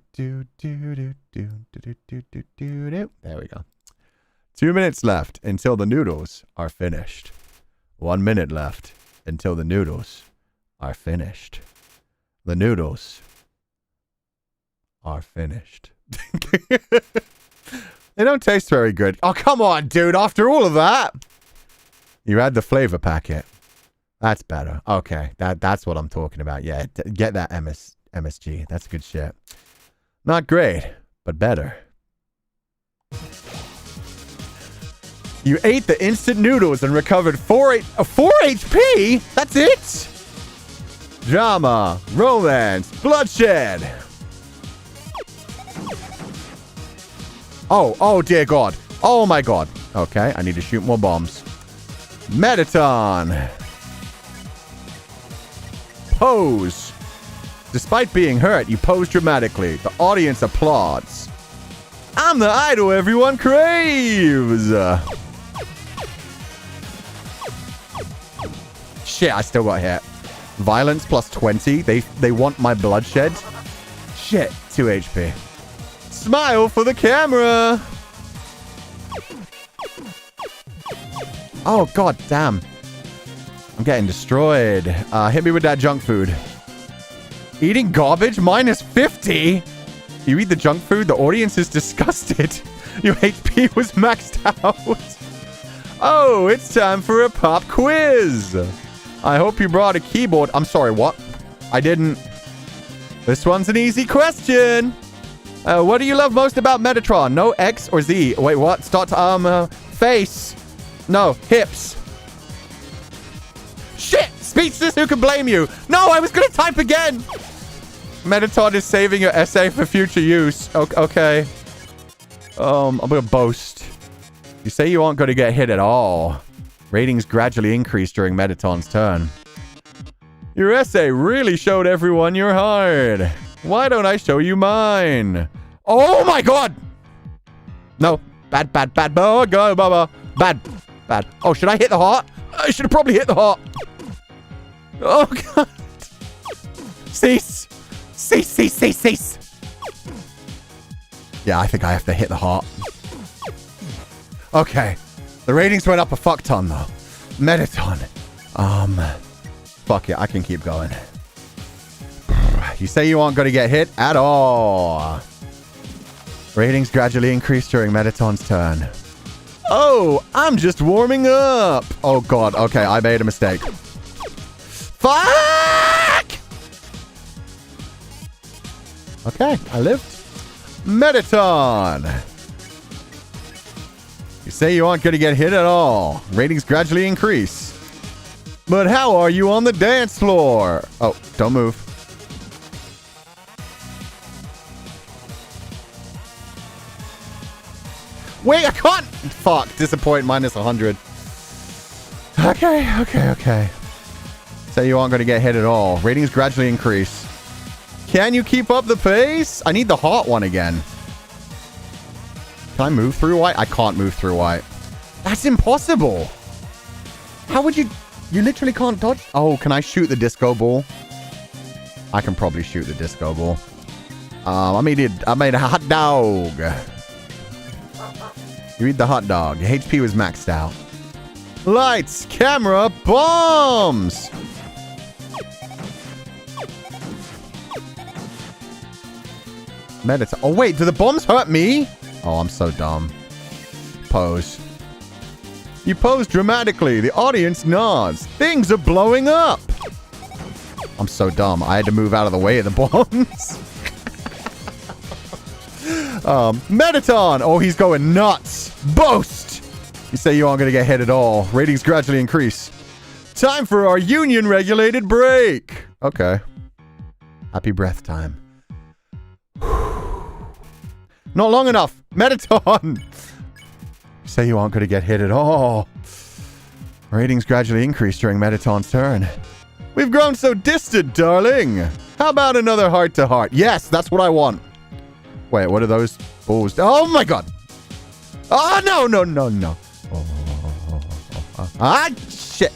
Speaker 1: we go. 2 minutes left until the noodles are finished. 1 minute left until the noodles are finished. The noodles are finished. They don't taste very good. Oh, come on, dude. After all of that, you add the flavor packet. That's better. Okay, that's what I'm talking about. Yeah, get that MSG. That's good shit. Not great, but better. You ate the instant noodles and recovered 4 HP? That's it? Drama, romance, bloodshed. Oh dear God. Oh my God. Okay, I need to shoot more bombs. Mettaton. Pose. Despite being hurt, you pose dramatically. The audience applauds. I'm the idol everyone craves. Shit, I still got hit. Violence plus 20. They want my bloodshed. Shit, 2 HP. Smile for the camera. Oh, god damn. I'm getting destroyed. Hit me with that junk food. Eating garbage? Minus 50? You eat the junk food? The audience is disgusted. Your HP was maxed out. Oh, it's time for a pop quiz. I hope you brought a keyboard. I'm sorry, what? I didn't. This one's an easy question. What do you love most about Mettaton? No X or Z? Wait, what? Start face. No, hips. Shit! Speechless, who can blame you? No, I was gonna type again! Mettaton is saving your essay for future use. Okay. I'm gonna boast. You say you aren't gonna get hit at all. Ratings gradually increase during Mettaton's turn. Your essay really showed everyone you're hard. Why don't I show you mine? Oh my god! No. Bad. Oh, go, Baba. Bad. Oh, should I hit the heart? I should have probably hit the heart. Oh, God. Cease. Yeah, I think I have to hit the heart. Okay. The ratings went up a fuck ton, though. Mettaton. Fuck it, I can keep going. You say you aren't going to get hit at all. Ratings gradually increase during Mettaton's turn. Oh, I'm just warming up. Oh, God. Okay, I made a mistake. Fuck! Okay, I lived. Mettaton. You say you aren't going to get hit at all. Ratings gradually increase. But how are you on the dance floor? Oh, don't move. Wait, I can't. Fuck. Disappoint minus 100. Okay. Say you aren't going to get hit at all. Ratings gradually increase. Can you keep up the pace? I need the hot one again. Can I move through white? I can't move through white. That's impossible. How would you... You literally can't dodge... Oh, can I shoot the disco ball? I can probably shoot the disco ball. I made a hot dog. You eat the hot dog. Your HP was maxed out. Lights, camera, bombs! Mettaton. Oh, wait, do the bombs hurt me? Oh, I'm so dumb. Pose. You pose dramatically. The audience nods. Things are blowing up. I'm so dumb. I had to move out of the way of the bombs. Mettaton. Oh, he's going nuts. Boast. You say you aren't going to get hit at all. Ratings gradually increase. Time for our union-regulated break. Okay. Happy breath time. Not long enough. Mettaton. You say you aren't going to get hit at all. Ratings gradually increase during Mettaton's turn. We've grown so distant, darling. How about another heart-to-heart? Yes, that's what I want. Wait, what are those balls? Oh, my God. Oh, no. Ah, shit.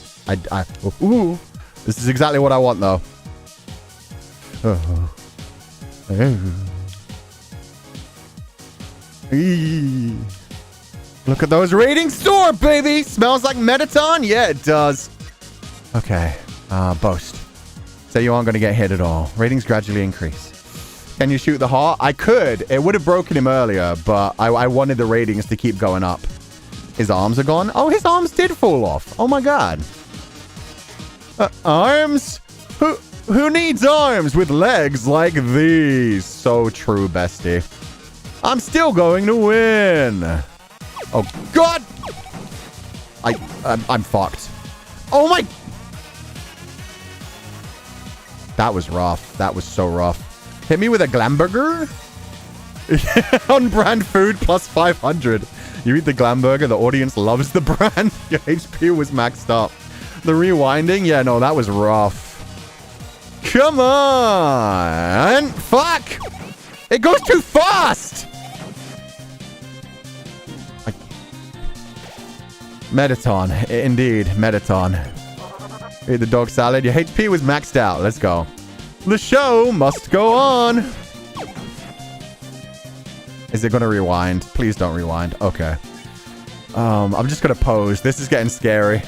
Speaker 1: Ooh. This is exactly what I want, though. Look at those ratings soar, baby. Smells like Mettaton? Yeah, it does. Okay. Boast. Say you aren't going to get hit at all. Ratings gradually increase. Can you shoot the heart? I could. It would have broken him earlier, but I wanted the ratings to keep going up. His arms are gone. Oh, his arms did fall off. Oh, my God. Arms? Who needs arms with legs like these? So true, bestie. I'm still going to win. Oh, God. I'm fucked. Oh, my. That was rough. That was so rough. Hit me with a Glamburger? On brand food plus 500. You eat the Glamburger, the audience loves the brand. Your HP was maxed up. The rewinding? Yeah, no, that was rough. Come on! Fuck! It goes too fast! Mettaton. Indeed, Mettaton. Eat the dog salad. Your HP was maxed out. Let's go. The show must go on. Is it going to rewind? Please don't rewind. Okay. I'm just going to pose. This is getting scary.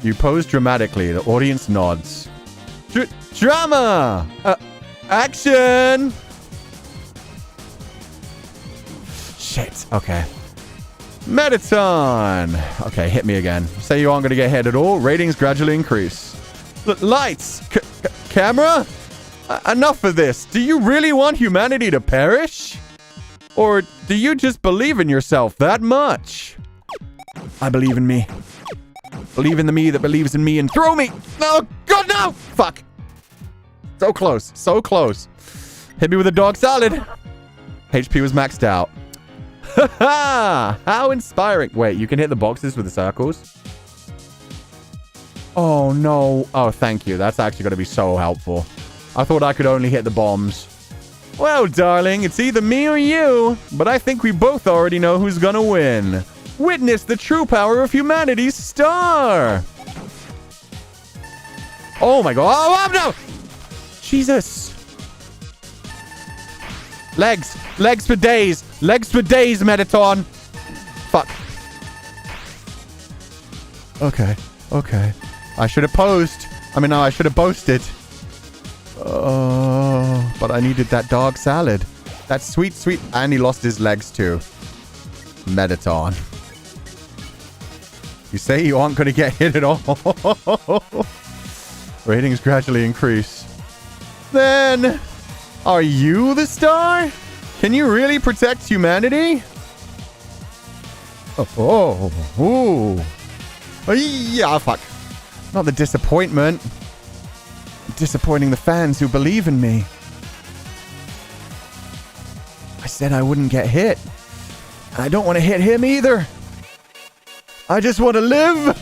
Speaker 1: You pose dramatically. The audience nods. Drama! Action! Shit. Okay. Mettaton! Okay, hit me again. Say you aren't going to get hit at all. Ratings gradually increase. Lights! Camera? Enough of this. Do you really want humanity to perish? Or do you just believe in yourself that much? I believe in me. Believe in the me that believes in me and throw me! No! God, no! Fuck! So close. So close. Hit me with a dog salad. HP was maxed out. Haha! How inspiring. Wait, you can hit the boxes with the circles? Oh, no. Oh, thank you. That's actually going to be so helpful. I thought I could only hit the bombs. Well, darling, it's either me or you, but I think we both already know who's gonna win. Witness the true power of humanity's star! Oh my God. Oh, no! Jesus. Legs. Legs for days. Legs for days, Mettaton. Fuck. Okay. Okay. I should have posed. I mean, no, I should have boasted. Oh, but I needed that dog salad. That sweet, sweet... And he lost his legs too. Mettaton. You say you aren't going to get hit at all. Ratings gradually increase. Then, are you the star? Can you really protect humanity? Yeah, fuck. Not the disappointment. Disappointing the fans who believe in me. I said I wouldn't get hit. I don't want to hit him either. I just want to live.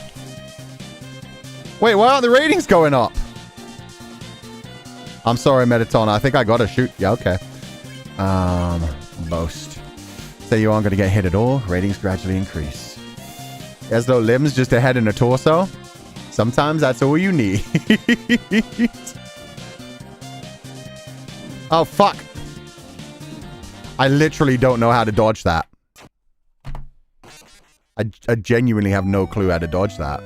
Speaker 1: Wait, why aren't the ratings going up? I'm sorry, Mettaton. I think I gotta shoot. Yeah, okay. Boast. Say you aren't gonna get hit at all. Ratings gradually increase. As though limbs, just a head and a torso. Sometimes that's all you need. Oh, fuck. I literally don't know how to dodge that. I genuinely have no clue how to dodge that.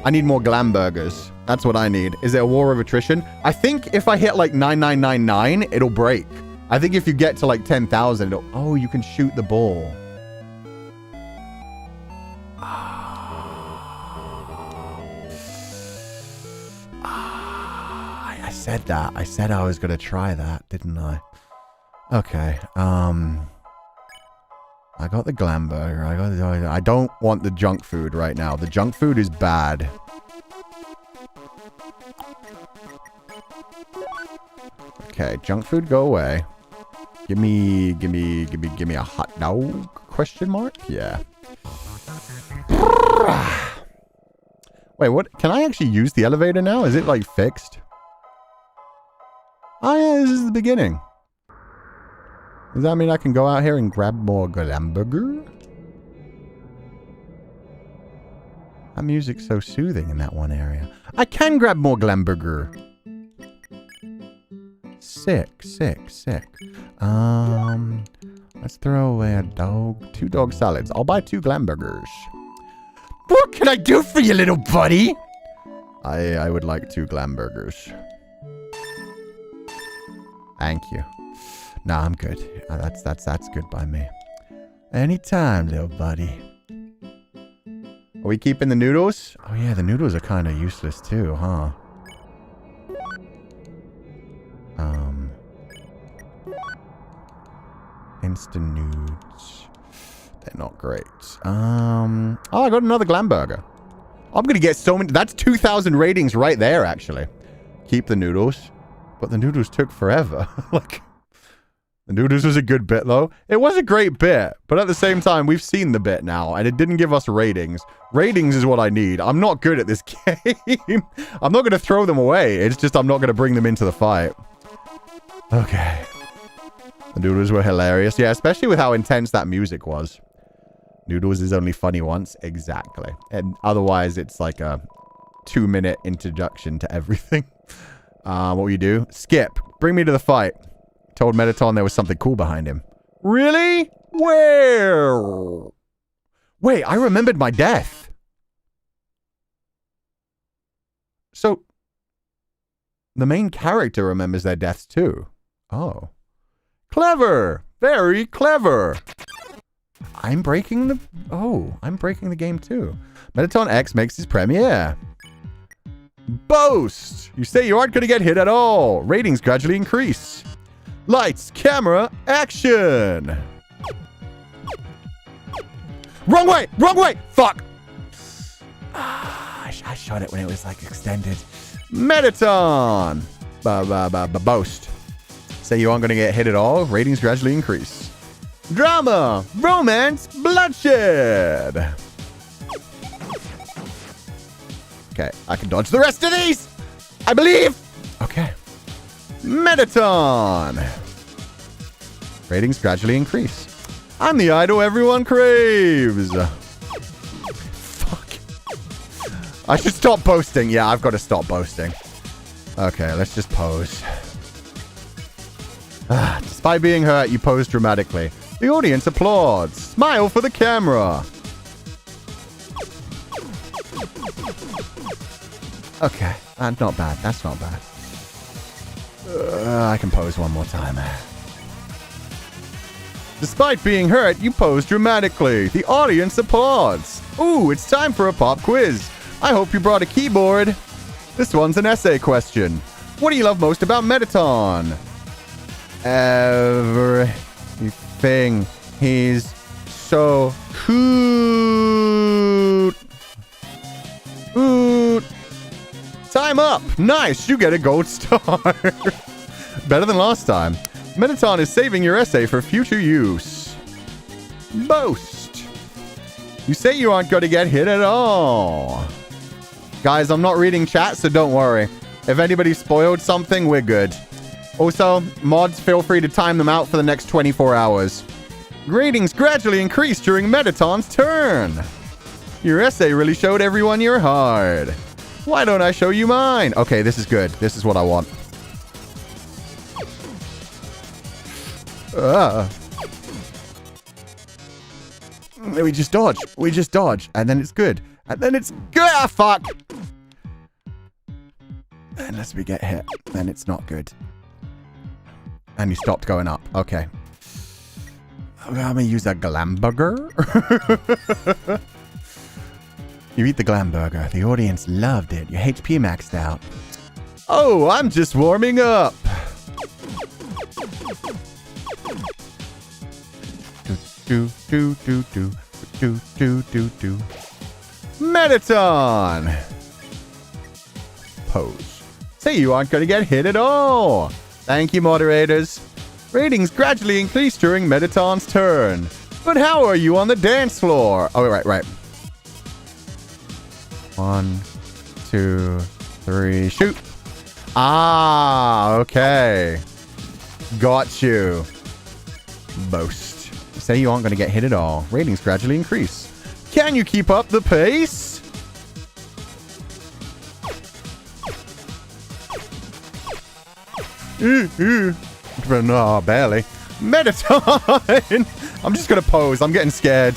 Speaker 1: I need more glam burgers. That's what I need. Is it a war of attrition? I think if I hit like 9999, it'll break. I think if you get to like 10,000, it'll... Oh, you can shoot the ball. I said that. I said I was going to try that, didn't I? Okay. I got the glam burger. I don't want the junk food right now. The junk food is bad. Okay, junk food, go away. Give me a hot dog? Question mark? Yeah. Wait, what? Can I actually use the elevator now? Is it like fixed? Oh yeah, this is the beginning. Does that mean I can go out here and grab more hamburger? That music's so soothing in that one area. I can grab more glamburger. Sick. Let's throw away a dog. 2 dog salads. I'll buy 2 glamburgers. What can I do for you, little buddy? I would like 2 glamburgers. Thank you. Nah, I'm good. That's good by me. Anytime, little buddy. Are we keeping the noodles? Oh yeah, the noodles are kind of useless too, huh? Instant nudes. They're not great. Oh, I got another glam burger. I'm gonna get so many. That's 2,000 ratings right there, actually. Keep the noodles. But the noodles took forever. Like, the noodles was a good bit, though. It was a great bit, but at the same time, we've seen the bit now, and it didn't give us ratings. Ratings is what I need. I'm not good at this game. I'm not going to throw them away. It's just I'm not going to bring them into the fight. Okay. The noodles were hilarious. Yeah, especially with how intense that music was. Noodles is only funny once. Exactly. And otherwise, it's like a 2-minute introduction to everything. What will you do? Skip. Bring me to the fight. Told Mettaton there was something cool behind him. Really? Where? Wait, I remembered my death. So, the main character remembers their deaths too. Oh. Clever. Very clever. I'm breaking the... Oh, I'm breaking the game too. Mettaton EX makes his premiere. Boast! You say you aren't going to get hit at all. Ratings gradually increase. Lights, camera, action! Wrong way! Wrong way! Fuck! I shot it when it was like extended. Mettaton! Boast. Say you aren't going to get hit at all. Ratings gradually increase. Drama, romance, bloodshed. Okay, I can dodge the rest of these! I believe! Okay. Mettaton! Ratings gradually increase. I'm the idol everyone craves! Fuck. I should stop boasting. Yeah, I've got to stop boasting. Okay, let's just pose. Despite being hurt, you pose dramatically. The audience applauds. Smile for the camera. Okay, that's not bad. That's not bad. I can pose one more time. Despite being hurt, you pose dramatically. The audience applauds. Ooh, it's time for a pop quiz. I hope you brought a keyboard. This one's an essay question. What do you love most about Mettaton? Everything. He's so cute. Oot. Time up. Nice. You get a gold star. Better than last time. Mettaton is saving your essay for future use. Boast. You say you aren't going to get hit at all. Guys, I'm not reading chat, so don't worry. If anybody spoiled something, we're good. Also, mods, feel free to time them out for the next 24 hours. Ratings gradually increase during Mettaton's turn. Your essay really showed everyone you're hard. Why don't I show you mine? Okay, this is good. This is what I want. We just dodge. We just dodge. And then it's good. And then it's good. Ah, fuck. Unless we get hit. Then it's not good. And you stopped going up. Okay. I'm going to use a glamburger. You eat the glamburger. The audience loved it. Your HP maxed out. Oh, I'm just warming up. Do, do, do, do, do, do, do, do. Mettaton! Pose. Say you aren't going to get hit at all. Thank you, moderators. Ratings gradually increase during Mettaton's turn. But how are you on the dance floor? Oh, right. 1, 2, 3, shoot. Ah, okay. Got you. Boast. Say you aren't going to get hit at all. Ratings gradually increase. Can you keep up the pace? No, barely. Mettaton! I'm just going to pose. I'm getting scared.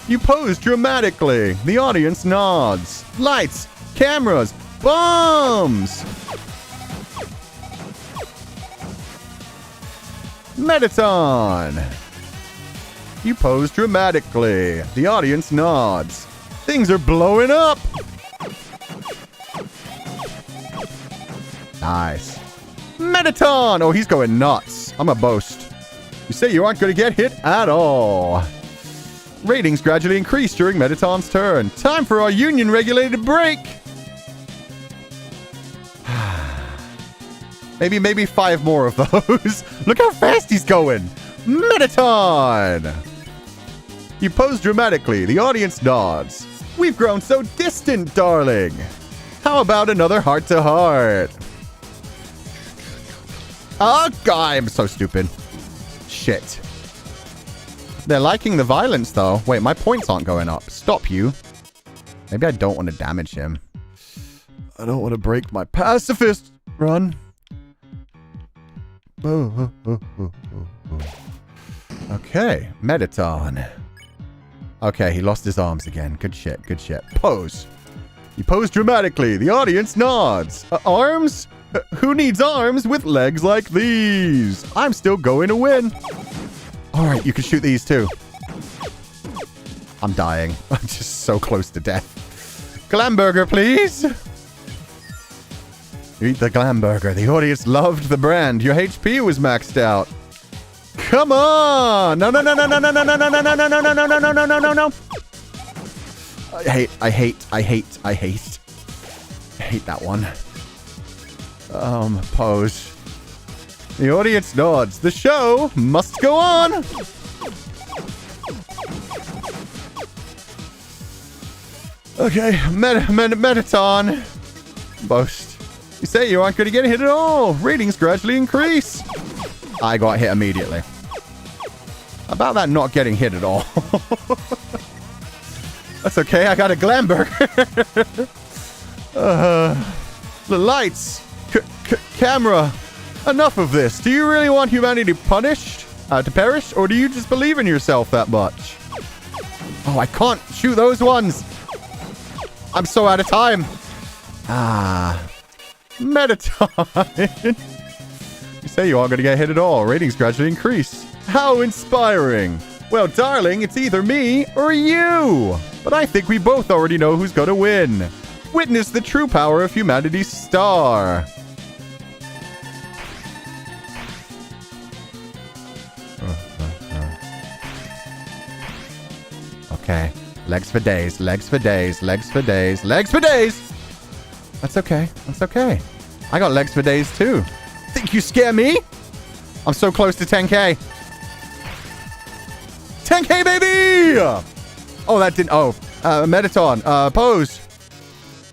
Speaker 1: You pose dramatically. The audience nods. Lights, cameras, bombs! Mettaton! You pose dramatically. The audience nods. Things are blowing up! Nice. Mettaton! Oh, he's going nuts. I'm a boast. You say you aren't going to get hit at all. Ratings gradually increase during Mettaton's turn. Time for our union-regulated break. Maybe 5 more of those. Look how fast he's going. Mettaton! You pose dramatically. The audience nods. We've grown so distant, darling. How about another heart-to-heart? Oh, God, I'm so stupid. Shit. They're liking the violence, though. Wait, my points aren't going up. Stop you. Maybe I don't want to damage him. I don't want to break my pacifist run. Okay, Mettaton. Okay, he lost his arms again. Good shit, good shit. Pose. You pose dramatically. The audience nods. Arms? Who needs arms with legs like these? I'm still going to win. All right, you can shoot these too. I'm dying. I'm just so close to death. Glamburger, please. You eat the Glamburger. The audience loved the brand. Your HP was maxed out. Come on! No. I hate that one. Pose. The audience nods. The show must go on! Okay, Mettaton. Boast. You say you aren't going to get hit at all. Ratings gradually increase. I got hit immediately. About that not getting hit at all. That's okay, I got a Glamburger. The lights. Camera. Enough of this. Do you really want humanity punished? To perish? Or do you just believe in yourself that much? Oh, I can't shoot those ones. I'm so out of time. Mettaton! You say you aren't going to get hit at all. Ratings gradually increase. How inspiring! Well, darling, it's either me or you! But I think we both already know who's going to win. Witness the true power of humanity's star. Okay. Legs for days, legs for days, legs for days, legs for days! That's okay. That's okay. I got legs for days too. Think you scare me? I'm so close to 10k. 10k, baby! Oh, that didn't... Oh, Mettaton, pose.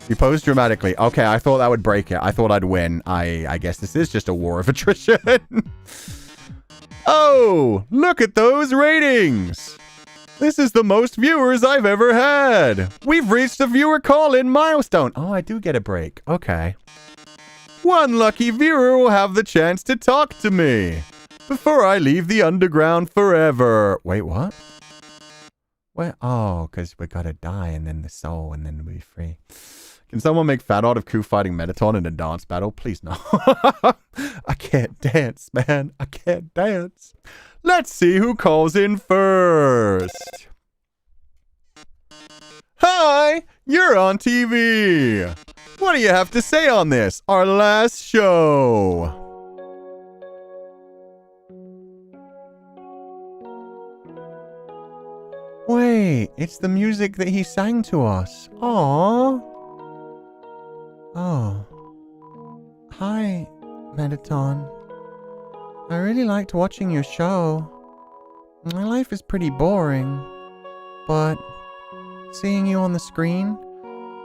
Speaker 1: You posed dramatically. Okay, I thought that would break it. I thought I'd win. I guess this is just a war of attrition. Oh, look at those ratings. This is the most viewers I've ever had. We've reached a viewer call-in milestone. Oh, I do get a break. Okay. One lucky viewer will have the chance to talk to me before I leave the underground forever. Wait, what? Wait, oh, because we gotta die and then the soul and then we'll be free. Can someone make fat art of Cú fighting Mettaton in a dance battle? Please no. I can't dance, man. I can't dance. Let's see who calls in first. Hi, you're on TV. What do you have to say on this? Our last show. Wait, it's the music that he sang to us. Aww. Oh. Hi, Mettaton. I really liked watching your show. My life is pretty boring, but seeing you on the screen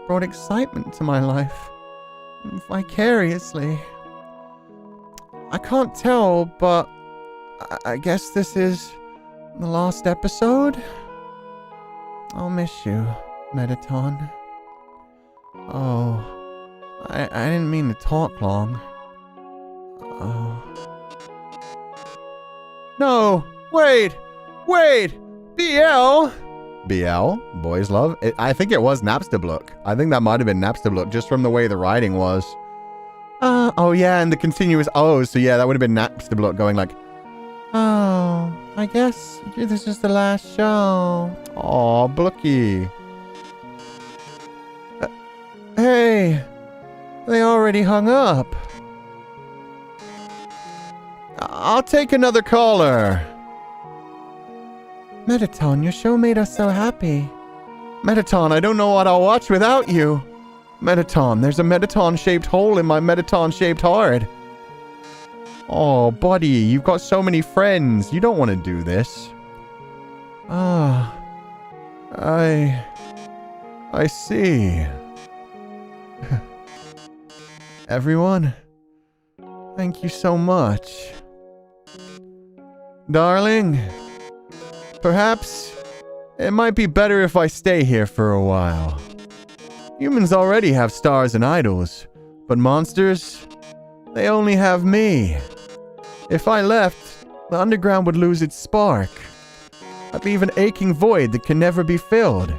Speaker 1: brought excitement to my life. Vicariously. I can't tell, but I guess this is the last episode? I'll miss you, Mettaton. Oh, I didn't mean to talk long. Oh. No, wait, BL? BL? Boys love? I think it was Napstablook. I think that might have been Napstablook just from the way the writing was. Oh yeah, and the continuous O's, so yeah, that would have been Napstablook going like, oh, I guess this is the last show. Aw, Blooky. Hey, they already hung up. I'll take another caller. Mettaton, your show made us so happy. Mettaton, I don't know what I'll watch without you. Mettaton, there's a Mettaton-shaped hole in my Mettaton-shaped heart. Oh, buddy, you've got so many friends. You don't want to do this. Ah, I see. Everyone, thank you so much. Darling, perhaps it might be better if I stay here for a while. Humans already have stars and idols, but monsters, they only have me. If I left, the underground would lose its spark. I'd leave an aching void that can never be filled.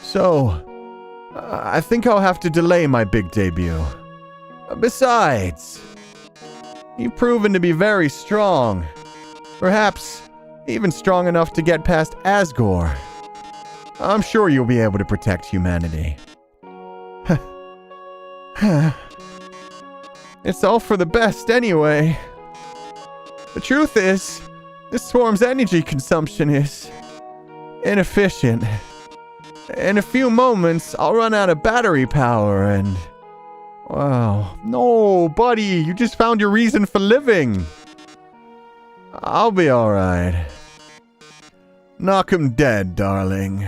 Speaker 1: So, I think I'll have to delay my big debut. Besides, you've proven to be very strong. Perhaps even strong enough to get past Asgore. I'm sure you'll be able to protect humanity. It's all for the best anyway. The truth is, this swarm's energy consumption is inefficient. In a few moments, I'll run out of battery power and... Wow. No, buddy, you just found your reason for living. I'll be alright. Knock 'em dead, darling.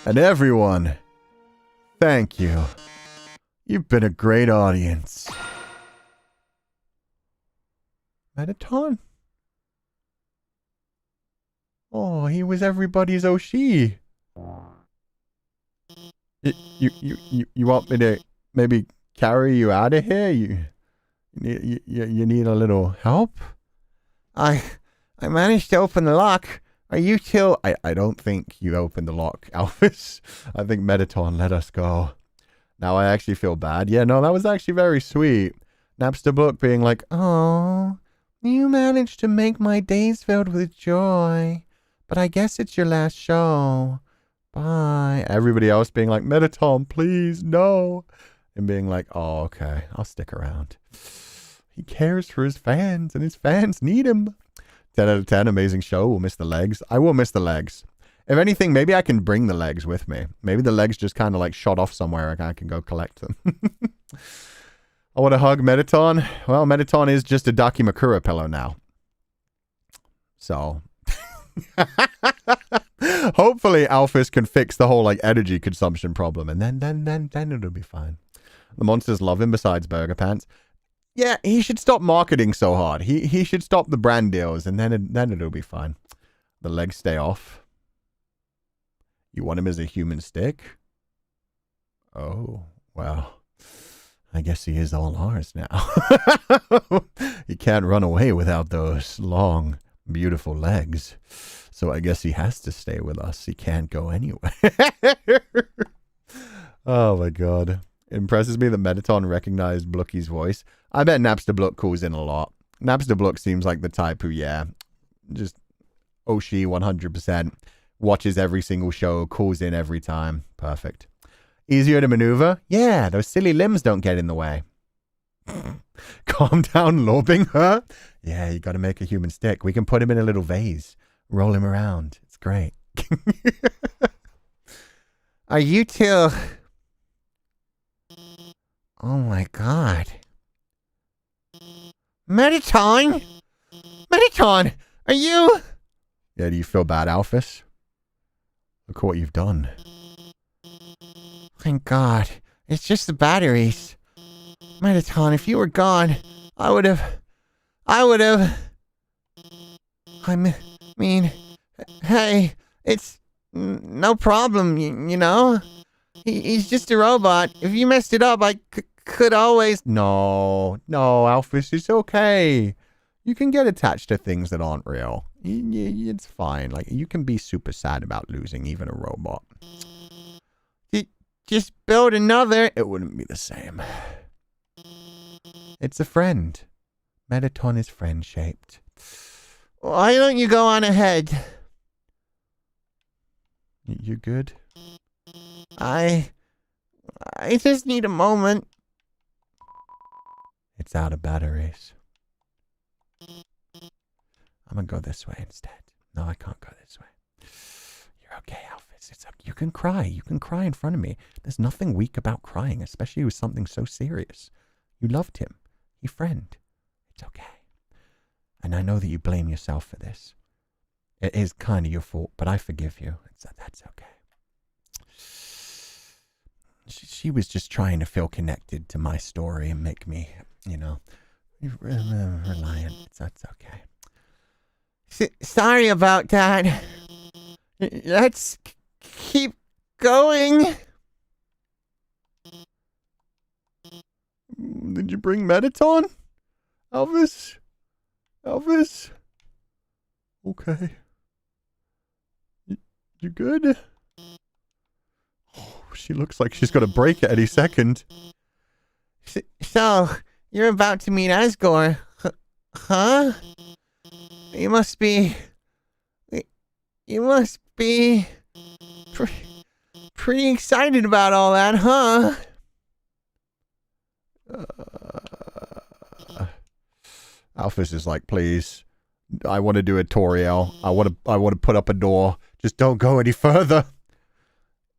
Speaker 1: And everyone, thank you. You've been a great audience. Mettaton? Oh, he was everybody's Oshi. You want me to maybe carry you out of here? You need a little help? I managed to open the lock. Are you two? I don't think you opened the lock, Alphys. I think Mettaton let us go. Now I actually feel bad. Yeah, no, that was actually very sweet. Napster Book being like, oh, you managed to make my days filled with joy. But I guess it's your last show. Bye. Everybody else being like, Mettaton, please, no. And being like, oh, okay, I'll stick around. He cares for his fans, and his fans need him. 10 out of 10, amazing show. We'll miss the legs. I will miss the legs. If anything, maybe I can bring the legs with me. Maybe the legs just kind of like shot off somewhere and I can go collect them. I want to hug Mettaton. Well, Mettaton is just a Dakimakura pillow now. So... hopefully Alphys can fix the whole like energy consumption problem, and then it'll be fine. The monsters love him besides Burgerpants. Yeah, he should stop marketing so hard. He should stop the brand deals, and then it'll be fine. The legs stay off. You want him as a human stick? Oh, well, I guess he is all ours now. He can't run away without those long, beautiful legs. So I guess he has to stay with us. He can't go anywhere. Oh my god. It impresses me that Mettaton recognized Blooky's voice. I bet Napster Blook calls in a lot. Napster Blook seems like the type who, yeah, just Oshi 100%. Watches every single show, calls in every time. Perfect. Easier to maneuver? Yeah, those silly limbs don't get in the way. Calm down, lobbing her. Yeah, you got to make a human stick. We can put him in a little vase. Roll him around. It's great. Are you two... Oh my god. Mettaton! Mettaton! Are you... Yeah, do you feel bad, Alphys? Look at what you've done. Thank God. It's just the batteries. Mettaton, if you were gone, I would have... I mean... Hey, it's... No problem, you know? He's just a robot. If you messed it up, I could always... No, Alphys, it's okay. You can get attached to things that aren't real. It's fine. Like, you can be super sad about losing even a robot. Just build another. It wouldn't be the same. It's a friend. Mettaton is friend-shaped. Why don't you go on ahead? You good? I just need a moment. It's out of batteries. I'm gonna go this way instead. No, I can't go this way. You're okay, Alphys. It's okay. You can cry. You can cry in front of me. There's nothing weak about crying, especially with something so serious. You loved him. Your friend. It's okay. And I know that you blame yourself for this. It is kind of your fault, but I forgive you. That's okay. She was just trying to feel connected to my story and make me, you know, reliant. That's okay. Sorry about that. Let's keep going. Did you bring Mettaton? Alphys? Alphys? Okay. You good? Oh, she looks like she's gonna break at any second. So, you're about to meet Asgore, huh? You must be pretty excited about all that, huh? Alphys is like, please, I want to do a tutorial. I want to put up a door. Just don't go any further.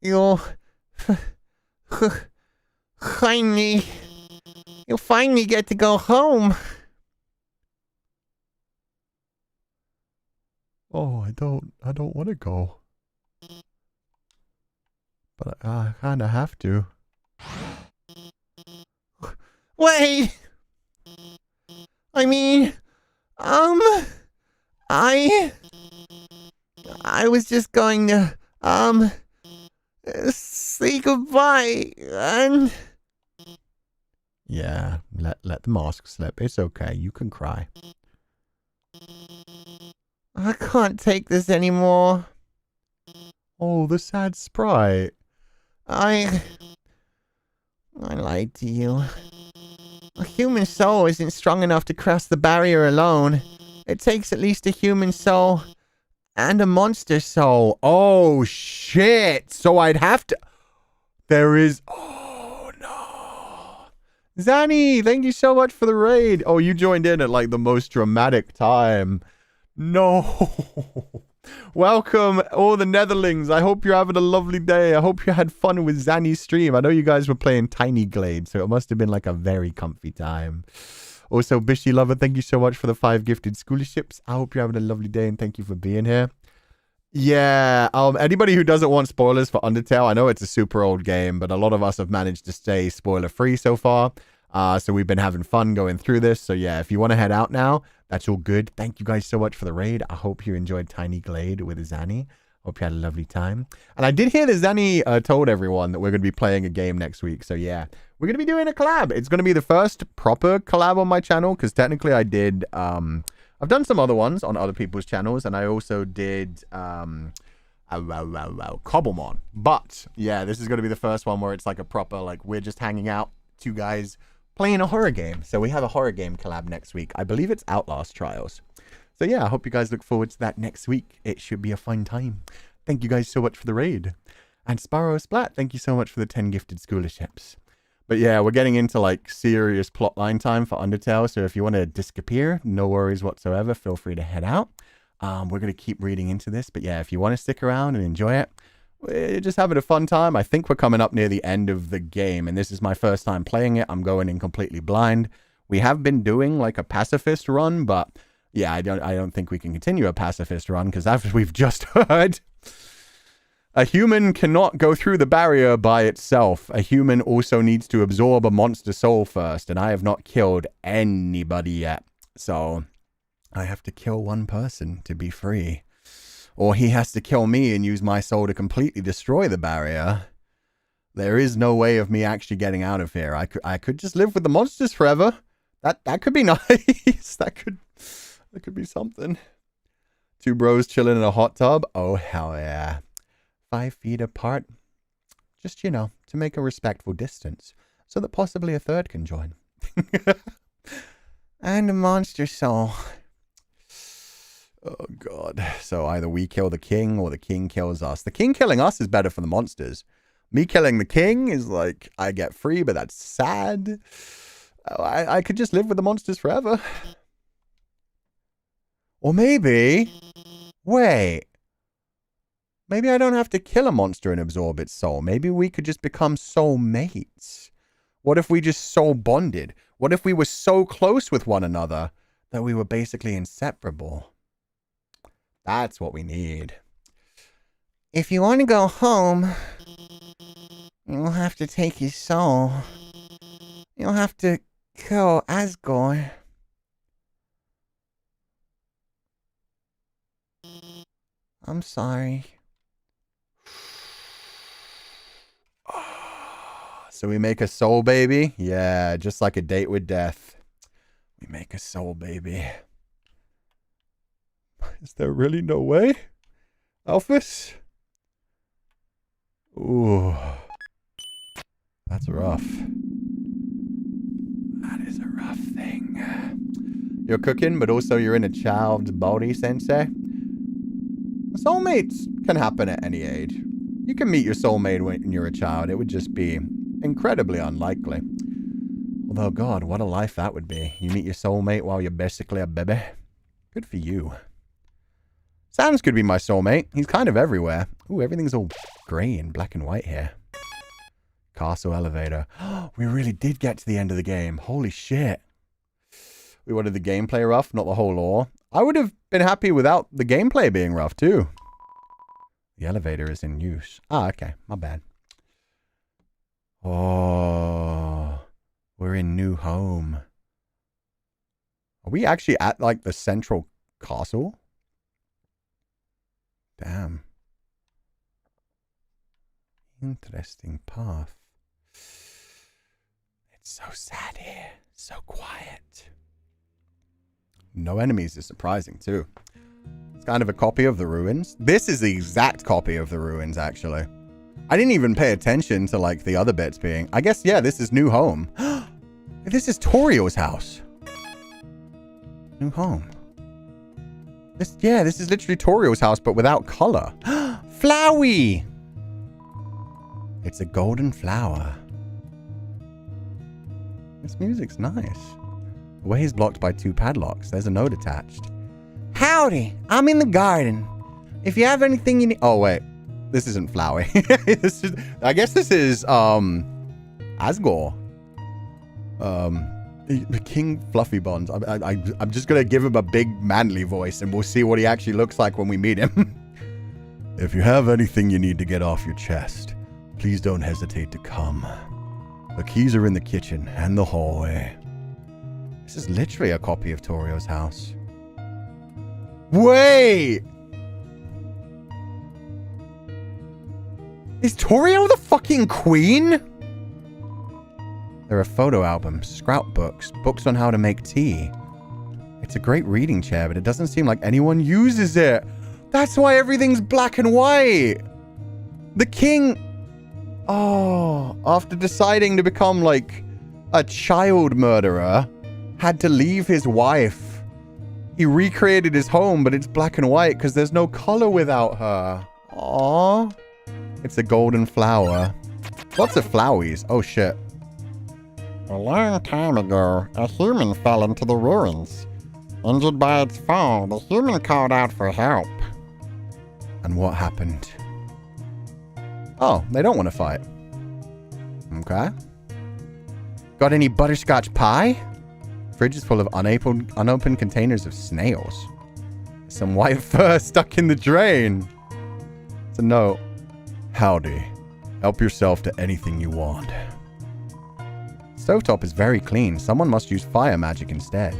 Speaker 1: You'll finally get to go home. Oh, I don't want to go. But I kind of have to. Wait! I mean, I was just going to, say goodbye, and... Yeah, let the mask slip. It's okay. You can cry. I can't take this anymore. Oh, the sad sprite. I
Speaker 2: I lied to you. A human soul isn't strong enough to cross the barrier alone. It takes at least a human soul and a monster soul.
Speaker 1: Oh, shit. So I'd have to... There is... Oh, no. Zanny, thank you so much for the raid. Oh, you joined in at, like, the most dramatic time. No. Welcome, all the Netherlings. I hope you're having a lovely day. I hope you had fun with Zanny's stream. I know you guys were playing Tiny Glade, so it must have been, like, a very comfy time. Also, Bishy Lover, thank you so much for the 5 gifted scholarships. I hope you're having a lovely day, and thank you for being here. Yeah, anybody who doesn't want spoilers for Undertale, I know it's a super old game, but a lot of us have managed to stay spoiler-free so far. So we've been having fun going through this. So yeah, if you want to head out now, that's all good. Thank you guys so much for the raid. I hope you enjoyed Tiny Glade with Zanny. Hope you had a lovely time. And I did hear that Zanny told everyone that we're going to be playing a game next week. So yeah, we're going to be doing a collab. It's going to be the first proper collab on my channel, because technically I did... I've done some other ones on other people's channels, and I also did Cobblemon. But yeah, this is going to be the first one where it's like a proper, like, we're just hanging out, 2 guys playing a horror game. So we have a horror game collab next week. I believe it's Outlast Trials. So yeah, I hope you guys look forward to that next week. It should be a fun time. Thank you guys so much for the raid. And Sparrow Splat, thank you so much for the 10 gifted scholarships. But yeah, we're getting into, like, serious plotline time for Undertale, so if you want to disappear, no worries whatsoever, feel free to head out. We're going to keep reading into this, but yeah, if you want to stick around and enjoy it, we're just having a fun time. I think we're coming up near the end of the game, and this is my first time playing it. I'm going in completely blind. We have been doing, like, a pacifist run, but yeah, I don't think we can continue a pacifist run, because as we've just heard... A human cannot go through the barrier by itself. A human also needs to absorb a monster soul first, and I have not killed anybody yet. So, I have to kill one person to be free. Or he has to kill me and use my soul to completely destroy the barrier. There is no way of me actually getting out of here. I could just live with the monsters forever. That could be nice. That could be something. 2 bros chilling in a hot tub. Oh, hell yeah. 5 feet apart, just, you know, to make a respectful distance, so that possibly a third can join. And a monster soul. Oh, God. So either we kill the king, or the king kills us. The king killing us is better for the monsters. Me killing the king is like, I get free, but that's sad. I could just live with the monsters forever. Or maybe... Wait... Maybe I don't have to kill a monster and absorb its soul. Maybe we could just become soul mates. What if we just soul bonded? What if we were so close with one another that we were basically inseparable? That's what we need.
Speaker 2: If you want to go home, you'll have to take his soul. You'll have to kill Asgore. I'm sorry.
Speaker 1: So we make a soul baby? Yeah, just like a date with death. We make a soul baby. Is there really no way? Alphys? Ooh. That's rough. That is a rough thing. You're cooking, but also you're in a child's body, sensei. Soulmates can happen at any age. You can meet your soulmate when you're a child. It would just be incredibly unlikely. Although, God, what a life that would be. You meet your soulmate while you're basically a baby. Good for you. Sans could be my soulmate. He's kind of everywhere. Ooh, everything's all grey and black and white here. Castle elevator. We really did get to the end of the game. Holy shit. We wanted the gameplay rough, not the whole lore. I would have been happy without the gameplay being rough, too. The elevator is in use. Ah, okay. My bad. Oh, we're in new home. Are we actually at, like, the central castle? Damn. Interesting path. It's so sad here. So quiet. No enemies is surprising, too. It's kind of a copy of the ruins. This is the exact copy of the ruins, actually. I didn't even pay attention to, like, the other bits being... I guess, yeah, this is new home. This is Torio's house. New home. This is literally Torio's house, but without color. Flowey! It's a golden flower. This music's nice. The way is blocked by 2 padlocks. There's a note attached. Howdy, I'm in the garden. If you have anything you need... Oh, wait. This isn't Flowey. I guess this is, Asgore. King Fluffybuns. I'm just gonna give him a big manly voice and we'll see what he actually looks like when we meet him. If you have anything you need to get off your chest, please don't hesitate to come. The keys are in the kitchen and the hallway. This is literally a copy of Torio's house. Wait! Is Torio the fucking queen? There are photo albums, scrapbooks, books on how to make tea. It's a great reading chair, but it doesn't seem like anyone uses it. That's why everything's black and white. The king... Oh, after deciding to become, like, a child murderer, had to leave his wife. He recreated his home, but it's black and white because there's no color without her. Aww. It's a golden flower. Lots of flowies. Oh, shit.
Speaker 3: A long time ago, a human fell into the ruins. Injured by its fall, the human called out for help.
Speaker 1: And what happened? Oh, they don't want to fight. Okay. Got any butterscotch pie? Fridge is full of unopened containers of snails. Some white fur stuck in the drain. It's a note. Howdy. Help yourself to anything you want. Stovetop is very clean. Someone must use fire magic instead.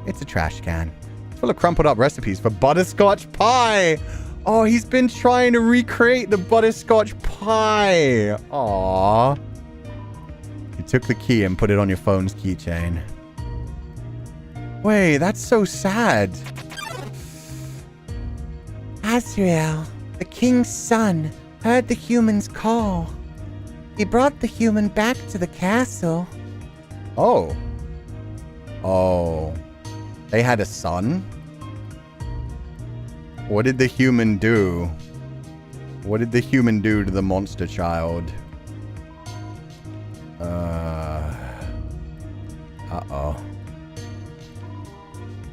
Speaker 1: It's a trash can. It's full of crumpled up recipes for butterscotch pie. Oh, he's been trying to recreate the butterscotch pie. Aww. You took the key and put it on your phone's keychain. Wait, that's so sad.
Speaker 2: Asriel, the king's son, heard the human's call. He brought the human back to the castle.
Speaker 1: Oh. Oh. They had a son? What did the human do? What did the human do to the monster child? Uh-oh.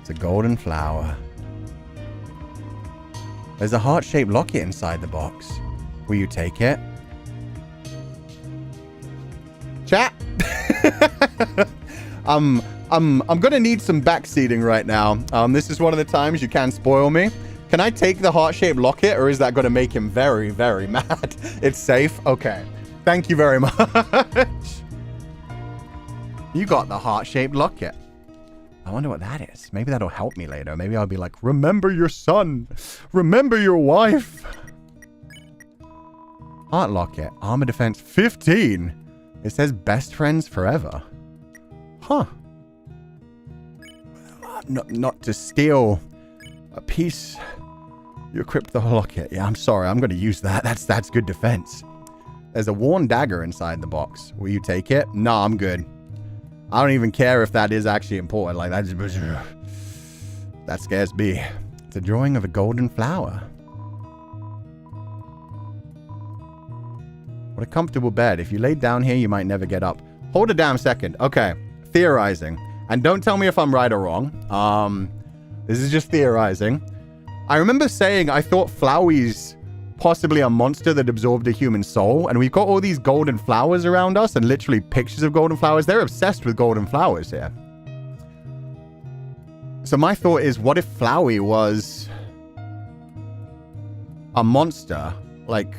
Speaker 1: It's a golden flower. There's a heart-shaped locket inside the box. Will you take it? Chat. I'm gonna need some backseating right now. This is one of the times you can spoil me. Can I take the heart-shaped locket, or is that gonna make him very, very mad? It's safe? Okay. Thank you very much. You got the heart-shaped locket. I wonder what that is. Maybe that'll help me later. Maybe I'll be like, remember your son. Remember your wife. Heart locket. Armor defense 15. It says best friends forever. Huh. Not to steal a piece. You equipped the locket. Yeah, I'm sorry. I'm going to use that. That's good defense. There's a worn dagger inside the box. Will you take it? No, I'm good. I don't even care if that is actually important. Like, that scares me. It's a drawing of a golden flower. What a comfortable bed. If you laid down here, you might never get up. Hold a damn second. Okay. Theorizing. And don't tell me if I'm right or wrong. This is just theorizing. I remember saying I thought Flowey's possibly a monster that absorbed a human soul. And we've got all these golden flowers around us and literally pictures of golden flowers. They're obsessed with golden flowers here. So my thought is, what if Flowey was a monster? Like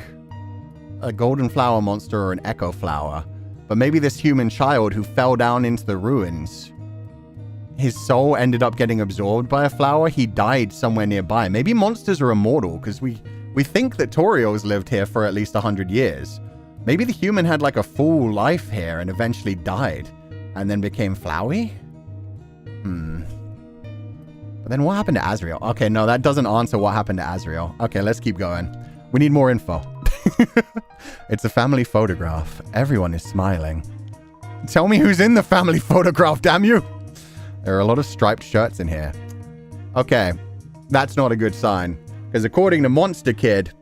Speaker 1: a golden flower monster or an echo flower. But maybe this human child who fell down into the ruins, his soul ended up getting absorbed by a flower. He died somewhere nearby. Maybe monsters are immortal because we think that Torio's lived here for at least 100 years. Maybe the human had like a full life here and eventually died and then became Flowey? But then what happened to Asriel? Okay, no, that doesn't answer what happened to Asriel. Okay, let's keep going. We need more info. It's a family photograph. Everyone is smiling. Tell me who's in the family photograph, damn you! There are a lot of striped shirts in here. Okay, that's not a good sign. Because according to Monster Kid,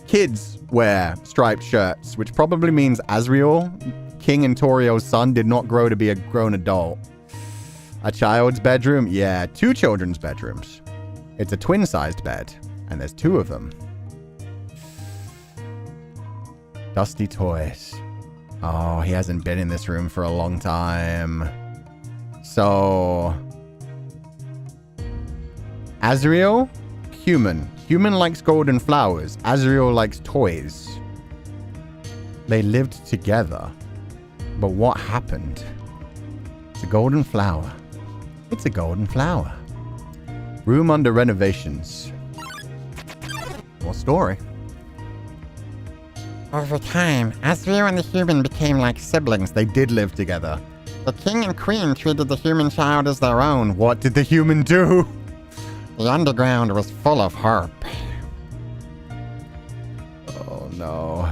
Speaker 1: kids wear striped shirts, which probably means Asriel, King and Torio's son, did not grow to be a grown adult. A child's bedroom? Yeah, 2 children's bedrooms. It's a twin-sized bed, and there's 2 of them. Dusty toys. Oh, he hasn't been in this room for a long time. So... Asriel? Human. Human likes golden flowers. Asriel likes toys. They lived together. But what happened? It's a golden flower. It's a golden flower. Room under renovations. More story.
Speaker 3: Over time, Asriel and the human became like siblings.
Speaker 1: They did live together.
Speaker 3: The king and queen treated the human child as their own.
Speaker 1: What did the human do?
Speaker 3: The underground was full of harp.
Speaker 1: Oh no.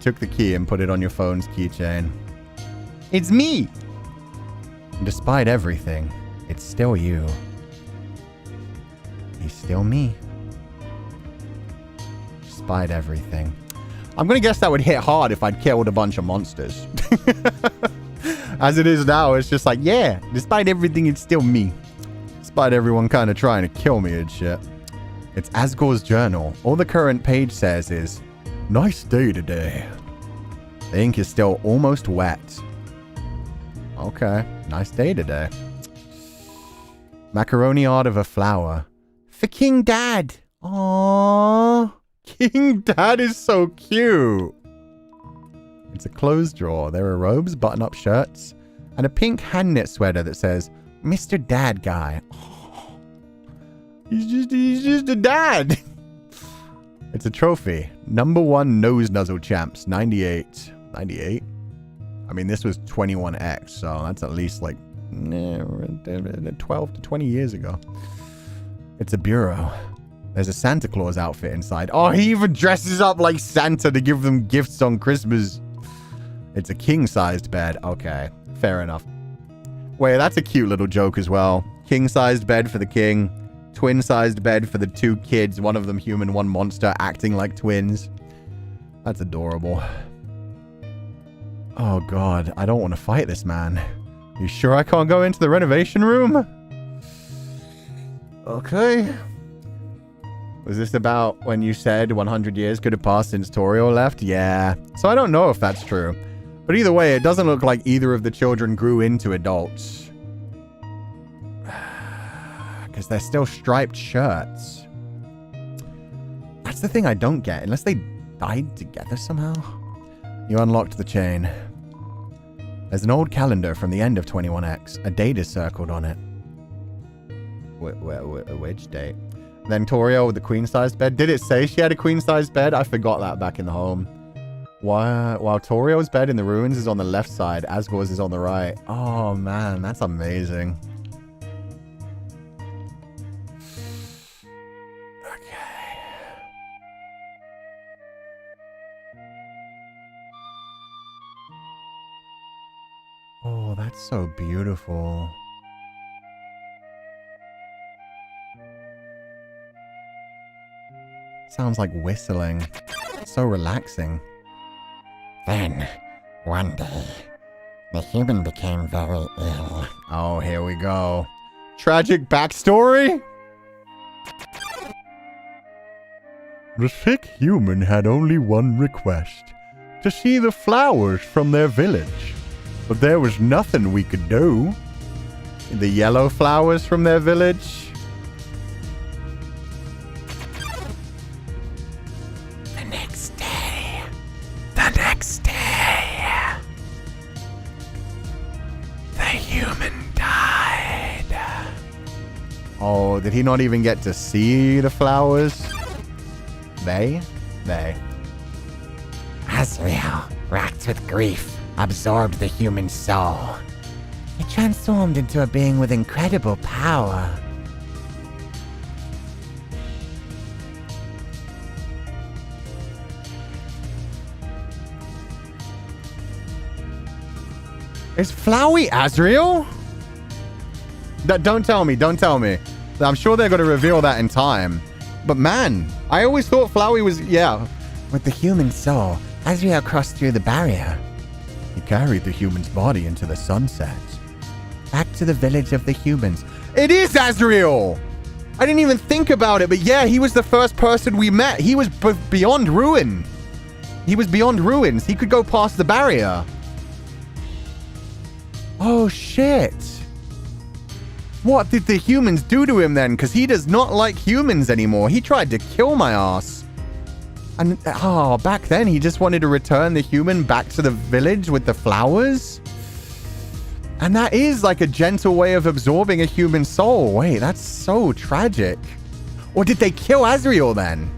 Speaker 1: Took the key and put it on your phone's keychain. It's me! Despite everything, it's still you. He's still me. Despite everything. I'm gonna guess that would hit hard if I'd killed a bunch of monsters. As it is now, it's just like, yeah, despite everything, it's still me. Despite everyone kind of trying to kill me and shit. It's Asgore's journal. All the current page says is, nice day today. The ink is still almost wet. Okay, nice day today. Macaroni art of a flower. For King Dad. Aww. King Dad is so cute. It's a clothes drawer. There are robes, button-up shirts, and a pink hand-knit sweater that says, Mr. Dad Guy. Oh, he's just a dad. It's a trophy. #1 nose nuzzle champs, 98. 98? I mean, this was 21X, so that's at least like 12 to 20 years ago. It's a bureau. There's a Santa Claus outfit inside. Oh, he even dresses up like Santa to give them gifts on Christmas. It's a king-sized bed. Okay, fair enough. Wait, that's a cute little joke as well. King-sized bed for the king. Twin-sized bed for the 2 kids. One of them human, one monster, acting like twins. That's adorable. Oh god, I don't want to fight this man. You sure I can't go into the renovation room? Okay. Was this about when you said 100 years could have passed since Torio left? Yeah. So I don't know if that's true. But either way, it doesn't look like either of the children grew into adults. Because they're still striped shirts. That's the thing I don't get. Unless they died together somehow. You unlocked the chain. There's an old calendar from the end of 21X. A date is circled on it. Which date? Then Torio with the queen-sized bed. Did it say she had a queen-sized bed? I forgot that back in the home. While Torio's bed in the ruins is on the left side, Asgore's is on the right. Oh man, that's amazing. Okay. Oh, that's so beautiful. Sounds like whistling. So relaxing.
Speaker 3: Then, one day, the human became very ill.
Speaker 1: Oh, here we go. Tragic backstory? The sick human had only one request. To see the flowers from their village. But there was nothing we could do. The yellow flowers from their village? Oh, did he not even get to see the flowers? They?
Speaker 2: Asriel, racked with grief, absorbed the human soul. It transformed into a being with incredible power.
Speaker 1: Is Flowey Asriel? Don't tell me. Don't tell me. I'm sure they're going to reveal that in time. But man, I always thought Flowey was, yeah.
Speaker 2: With the human soul, Asriel crossed through the barrier.
Speaker 1: He carried the human's body into the sunset.
Speaker 2: Back to the village of the humans.
Speaker 1: It is Asriel! I didn't even think about it, but yeah, he was the first person we met. He was beyond ruin. He was beyond ruins. He could go past the barrier. Oh, shit. What did the humans do to him then? Because he does not like humans anymore. He tried to kill my ass. And, oh, back then he just wanted to return the human back to the village with the flowers? And that is like a gentle way of absorbing a human soul. Wait, that's so tragic. Or did they kill Asriel then?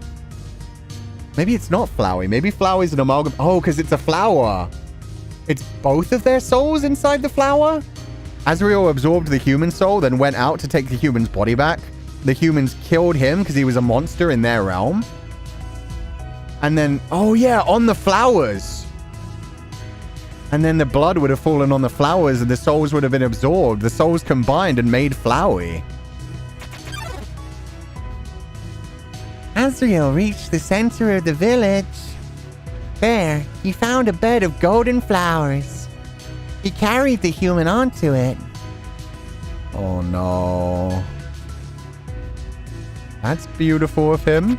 Speaker 1: Maybe it's not Flowey. Maybe Flowey's an amalgam. Oh, because it's a flower. It's both of their souls inside the flower? Asriel absorbed the human soul, then went out to take the human's body back. The humans killed him because he was a monster in their realm. And then, oh yeah, on the flowers. And then the blood would have fallen on the flowers and the souls would have been absorbed. The souls combined and made Flowey.
Speaker 2: Asriel reached the center of the village. There, he found a bed of golden flowers. He carried the human onto it.
Speaker 1: Oh no. That's beautiful of him.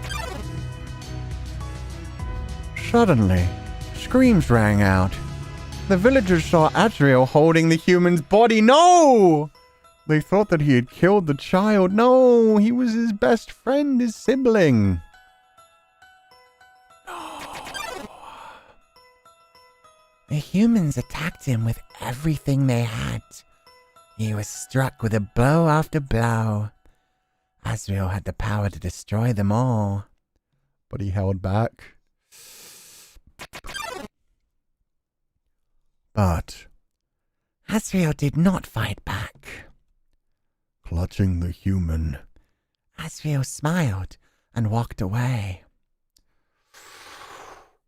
Speaker 1: Suddenly, screams rang out. The villagers saw Asriel holding the human's body. No! They thought that he had killed the child. No, he was his best friend, his sibling.
Speaker 2: The humans attacked him with everything they had. He was struck with a blow after blow. Asriel had the power to destroy them all.
Speaker 1: But he held back. But
Speaker 2: Asriel did not fight back.
Speaker 1: Clutching the human,
Speaker 2: Asriel smiled and walked away.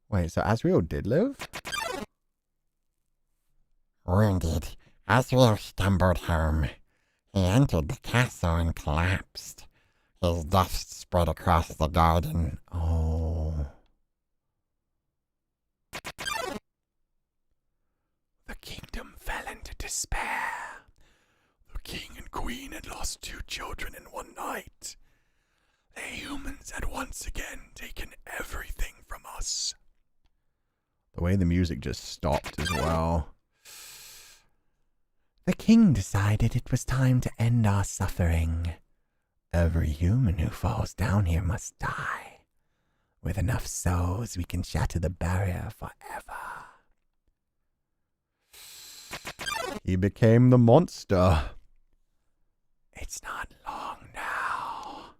Speaker 1: Wait, so Asriel did live?
Speaker 3: Wounded, Asriel stumbled home. He entered the castle and collapsed. His dust spread across the garden.
Speaker 1: Oh.
Speaker 2: The kingdom fell into despair. The king and queen had lost 2 children in one night. The humans had once again taken everything from us.
Speaker 1: The way the music just stopped as well.
Speaker 2: The king decided it was time to end our suffering. Every human who falls down here must die. With enough souls, we can shatter the barrier forever.
Speaker 1: He became the monster.
Speaker 2: It's not long now.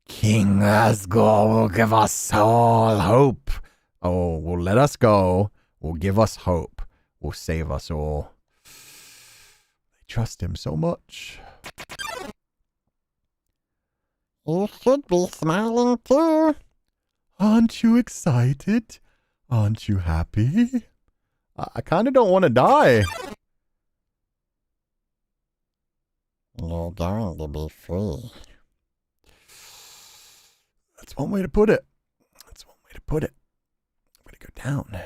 Speaker 2: King Asgore will give us all hope.
Speaker 1: Oh, will let us go. Will give us hope. Will save us all. They trust him so much.
Speaker 3: You should be smiling too.
Speaker 1: Aren't you excited? Aren't you happy? I kind of don't want to die.
Speaker 3: You're going to be free.
Speaker 1: That's one way to put it. That's one way to put it. I'm going to go down.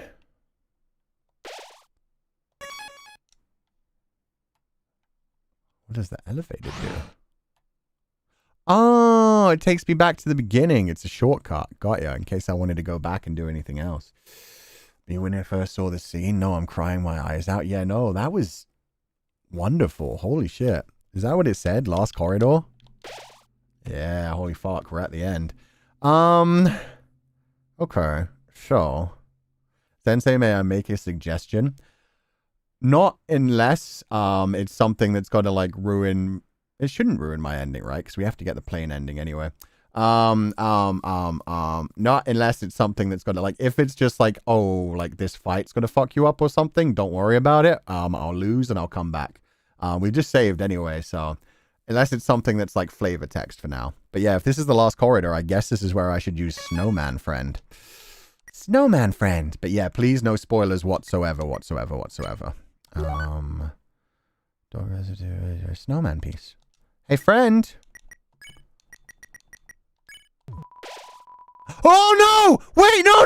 Speaker 1: What does the elevator do? Oh, it takes me back to the beginning. It's a shortcut. Got ya, in case I wanted to go back and do anything else. Me when I first saw the scene, no, I'm crying my eyes out. Yeah, no, that was wonderful. Holy shit. Is that what it said? Last corridor? Yeah, holy fuck, we're at the end. Okay, so. Sensei, may I make a suggestion? Not unless it's something that's got to like ruin. It shouldn't ruin my ending, right? Because we have to get the plain ending anyway. Not unless it's something that's got to like. If it's just like, oh, like this fight's gonna fuck you up or something, don't worry about it. I'll lose and I'll come back. We just saved anyway, so unless it's something that's like flavor text for now. But yeah, if this is the last corridor, I guess this is where I should use Snowman Friend. Snowman Friend. But yeah, please no spoilers whatsoever. Dog residue, snowman piece. Hey, friend. Oh, no! Wait, no.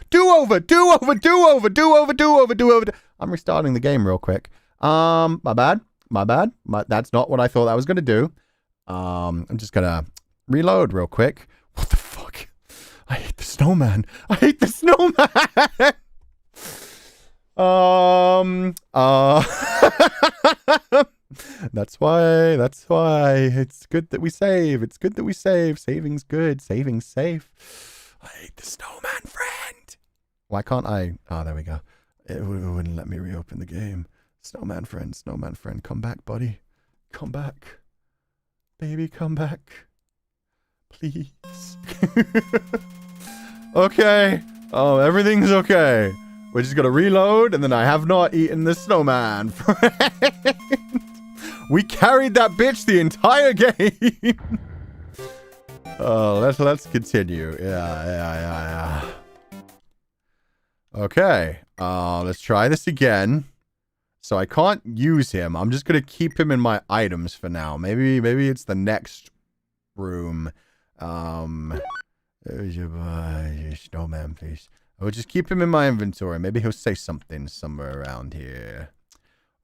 Speaker 1: Do over. I'm restarting the game real quick. My bad. That's not what I thought I was going to do. I'm just going to reload real quick. What the fuck? I hate the snowman. That's why it's good that we save. Saving's good. Saving's safe. I hate the snowman, friend. Why can't I? Oh, there we go. It wouldn't let me reopen the game. Snowman friend, come back, buddy. Come back. Baby, come back. Please. Okay. Oh, everything's okay. We're just gonna reload, and then I have not eaten the snowman, friend. We carried that bitch the entire game. Let's continue. Yeah. Okay. Let's try this again. So I can't use him. I'm just gonna keep him in my items for now. Maybe it's the next room. There's your snowman, please. I will just keep him in my inventory. Maybe he'll say something somewhere around here.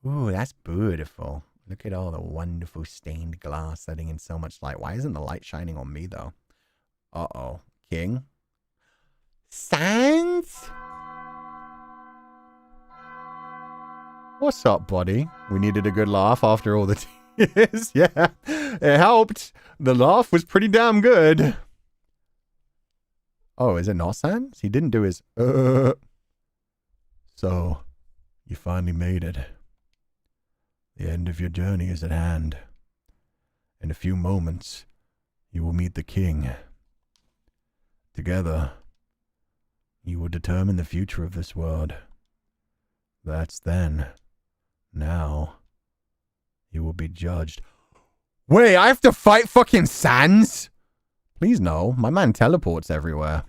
Speaker 1: Ooh, that's beautiful. Look at all the wonderful stained glass letting in so much light. Why isn't the light shining on me, though? Uh-oh. King? Sans? What's up, buddy? We needed a good laugh after all the tears. Yeah, it helped. The laugh was pretty damn good. Oh, is it not Sans? He didn't do his, So, you finally made it. The end of your journey is at hand. In a few moments, you will meet the king. Together, you will determine the future of this world. That's then. Now, you will be judged. Wait, I have to fight fucking Sans? Please no, my man teleports everywhere.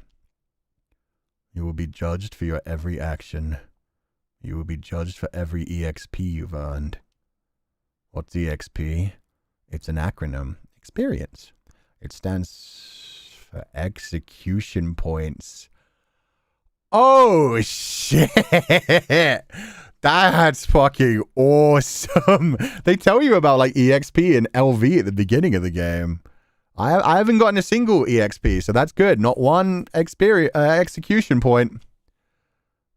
Speaker 1: You will be judged for your every action. You will be judged for every EXP you've earned. What's EXP? It's an acronym. Experience. It stands for execution points. Oh, shit. That's fucking awesome. They tell you about like EXP and LV at the beginning of the game. I haven't gotten a single EXP, so that's good. Not one execution point.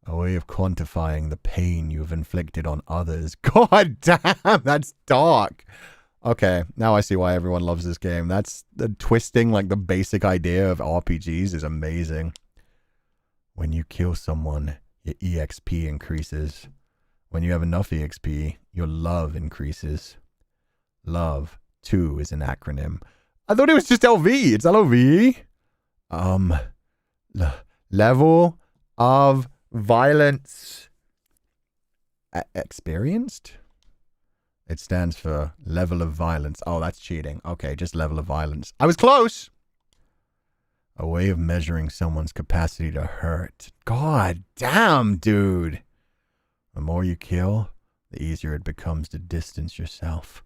Speaker 1: A way of quantifying the pain you've inflicted on others. God damn, that's dark. Okay, now I see why everyone loves this game. That's the twisting, like the basic idea of RPGs is amazing. When you kill someone, your EXP increases. When you have enough EXP, your love increases. Love, too, is an acronym. I thought it was just LV. It's LOV. Level of violence experienced? It stands for level of violence. Oh, that's cheating. Okay, just level of violence. I was close. A way of measuring someone's capacity to hurt. God damn, dude. The more you kill, the easier it becomes to distance yourself.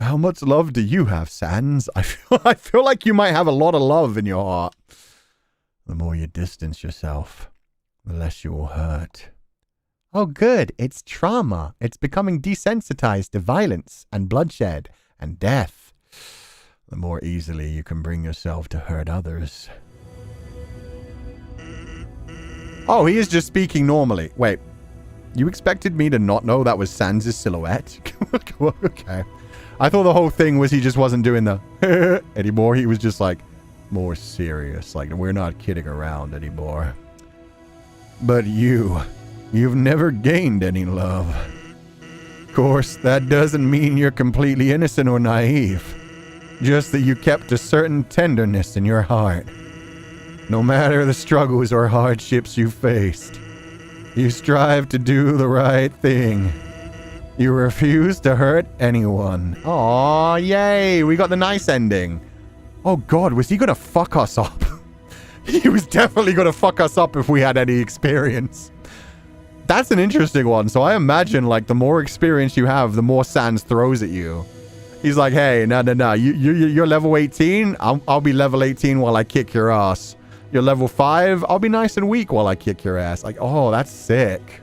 Speaker 1: How much love do you have, Sans? I feel like you might have a lot of love in your heart. The more you distance yourself, the less you will hurt. Oh, good. It's trauma. It's becoming desensitized to violence and bloodshed and death. The more easily you can bring yourself to hurt others. Oh, he is just speaking normally. Wait, you expected me to not know that was Sans' silhouette? Okay. I thought the whole thing was he just wasn't doing the anymore. He was just like more serious. Like, we're not kidding around anymore. But you've never gained any love. Of course, that doesn't mean you're completely innocent or naive. Just that you kept a certain tenderness in your heart. No matter the struggles or hardships you faced, you strive to do the right thing. You refuse to hurt anyone. Aw, yay, we got the nice ending. Oh god, was he gonna fuck us up? He was definitely gonna fuck us up if we had any experience. That's an interesting one. So I imagine, like, the more experience you have, the more Sans throws at you. He's like, hey, no. You're level 18. I'll be level 18 while I kick your ass. You're level 5. I'll be nice and weak while I kick your ass. Like, oh, that's sick.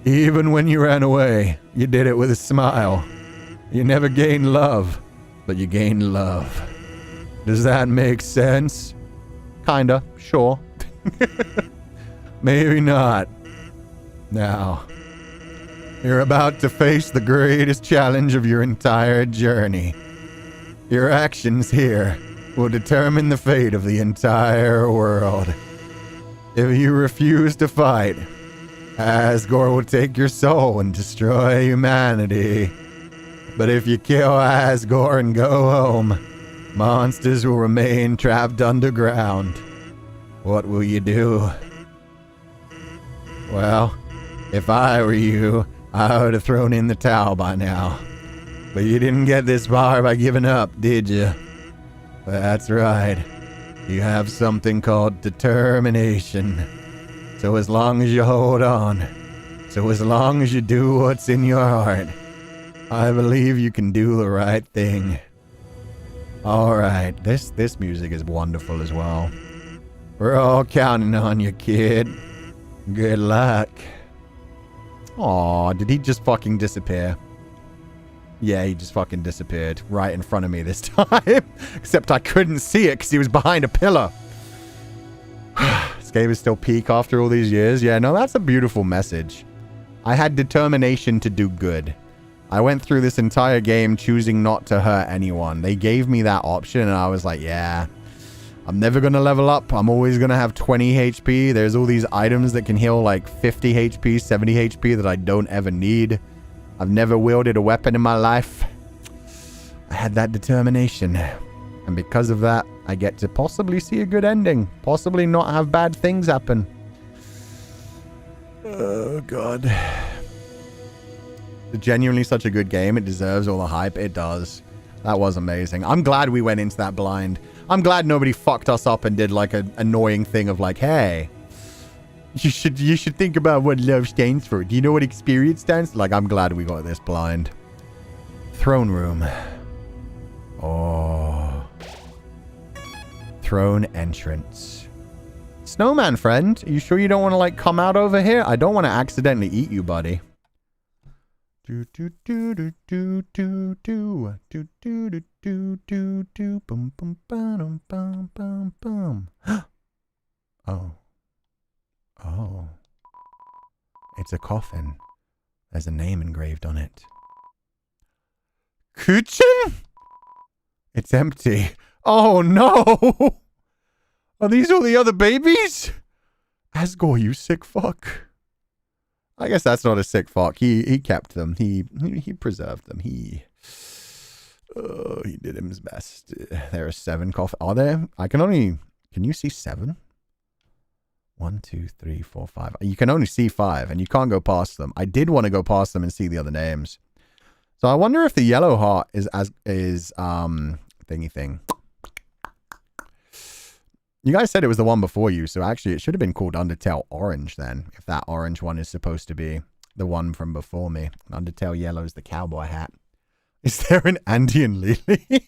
Speaker 1: Even when you ran away, you did it with a smile. You never gained love, but you gained love. Does that make sense? Kinda, sure. Maybe not. Now, you're about to face the greatest challenge of your entire journey. Your actions here will determine the fate of the entire world. If you refuse to fight, Asgore will take your soul and destroy humanity. But if you kill Asgore and go home, monsters will remain trapped underground. What will you do? Well, if I were you, I would have thrown in the towel by now. But you didn't get this far by giving up, did you? That's right. You have something called determination. So as long as you hold on, so as long as you do what's in your heart, I believe you can do the right thing. Alright, this music is wonderful as well. We're all counting on you, kid. Good luck. Aw, did he just fucking disappear? Yeah, he just fucking disappeared right in front of me this time. Except I couldn't see it because he was behind a pillar. This game is still peak after all these years. Yeah, no, that's a beautiful message. I had determination to do good. I went through this entire game choosing not to hurt anyone. They gave me that option and I was like, yeah, I'm never going to level up. I'm always going to have 20 HP. There's all these items that can heal like 50 HP, 70 HP that I don't ever need. I've never wielded a weapon in my life. I had that determination. And because of that, I get to possibly see a good ending. Possibly not have bad things happen. Oh, God. It's genuinely such a good game. It deserves all the hype. It does. That was amazing. I'm glad we went into that blind. I'm glad nobody fucked us up and did like an annoying thing of like, hey, you should think about what love stands for. Do you know what experience stands for? Like, I'm glad we got this blind. Throne room. Oh. Throne entrance. Snowman friend, are you sure you don't want to like come out over here? I don't want to accidentally eat you, buddy. Do do do do do do do do do do do do do bum bum bum bum bum bum. Oh. Oh. It's a coffin. There's a name engraved on it. Kitchen? It's empty. Oh no! Are these all the other babies? Asgore, you sick fuck. I guess that's not a sick fuck. He kept them. He preserved them. He did his best. There are 7 coffins. Are there? Can you see 7? 1, 2, 3, 4, 5. You can only see 5, and you can't go past them. I did want to go past them and see the other names. So I wonder if the yellow heart is thingy thing. You guys said it was the one before you, so actually it should have been called Undertale Orange then, if that orange one is supposed to be the one from before me. Undertale Yellow is the cowboy hat. Is there an Andy and Lily?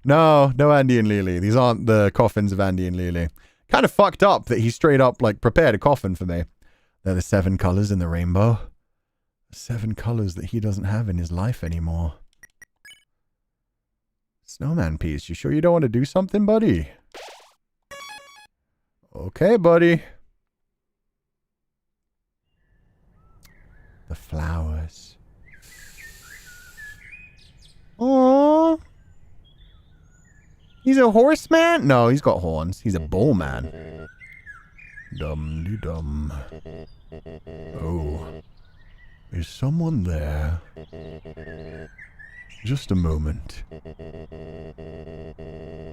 Speaker 1: No Andy and Lily. These aren't the coffins of Andy and Lily. Kind of fucked up that he straight up like prepared a coffin for me. They're the 7 colors in the rainbow. 7 colors that he doesn't have in his life anymore. Snowman piece, you sure you don't want to do something, buddy? Okay, buddy. The flowers. Aww. He's a horseman? No, he's got horns. He's a bull man. Dum-de-dum. Oh. Is someone there? Just a moment.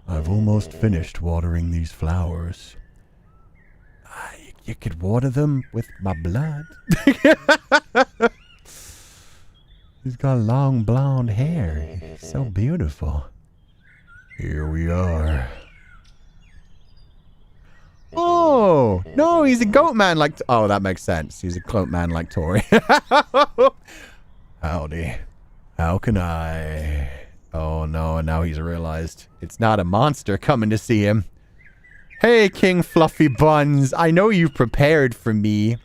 Speaker 1: I've almost finished watering these flowers. You could water them with my blood. He's got long blonde hair. He's so beautiful. Here we are. Oh, No, he's a goat man like... Oh, that makes sense. He's a goat man like Tori. Howdy. How can I... Oh, no. And now he's realized it's not a monster coming to see him. Hey, King Fluffybuns. I know you've prepared for me.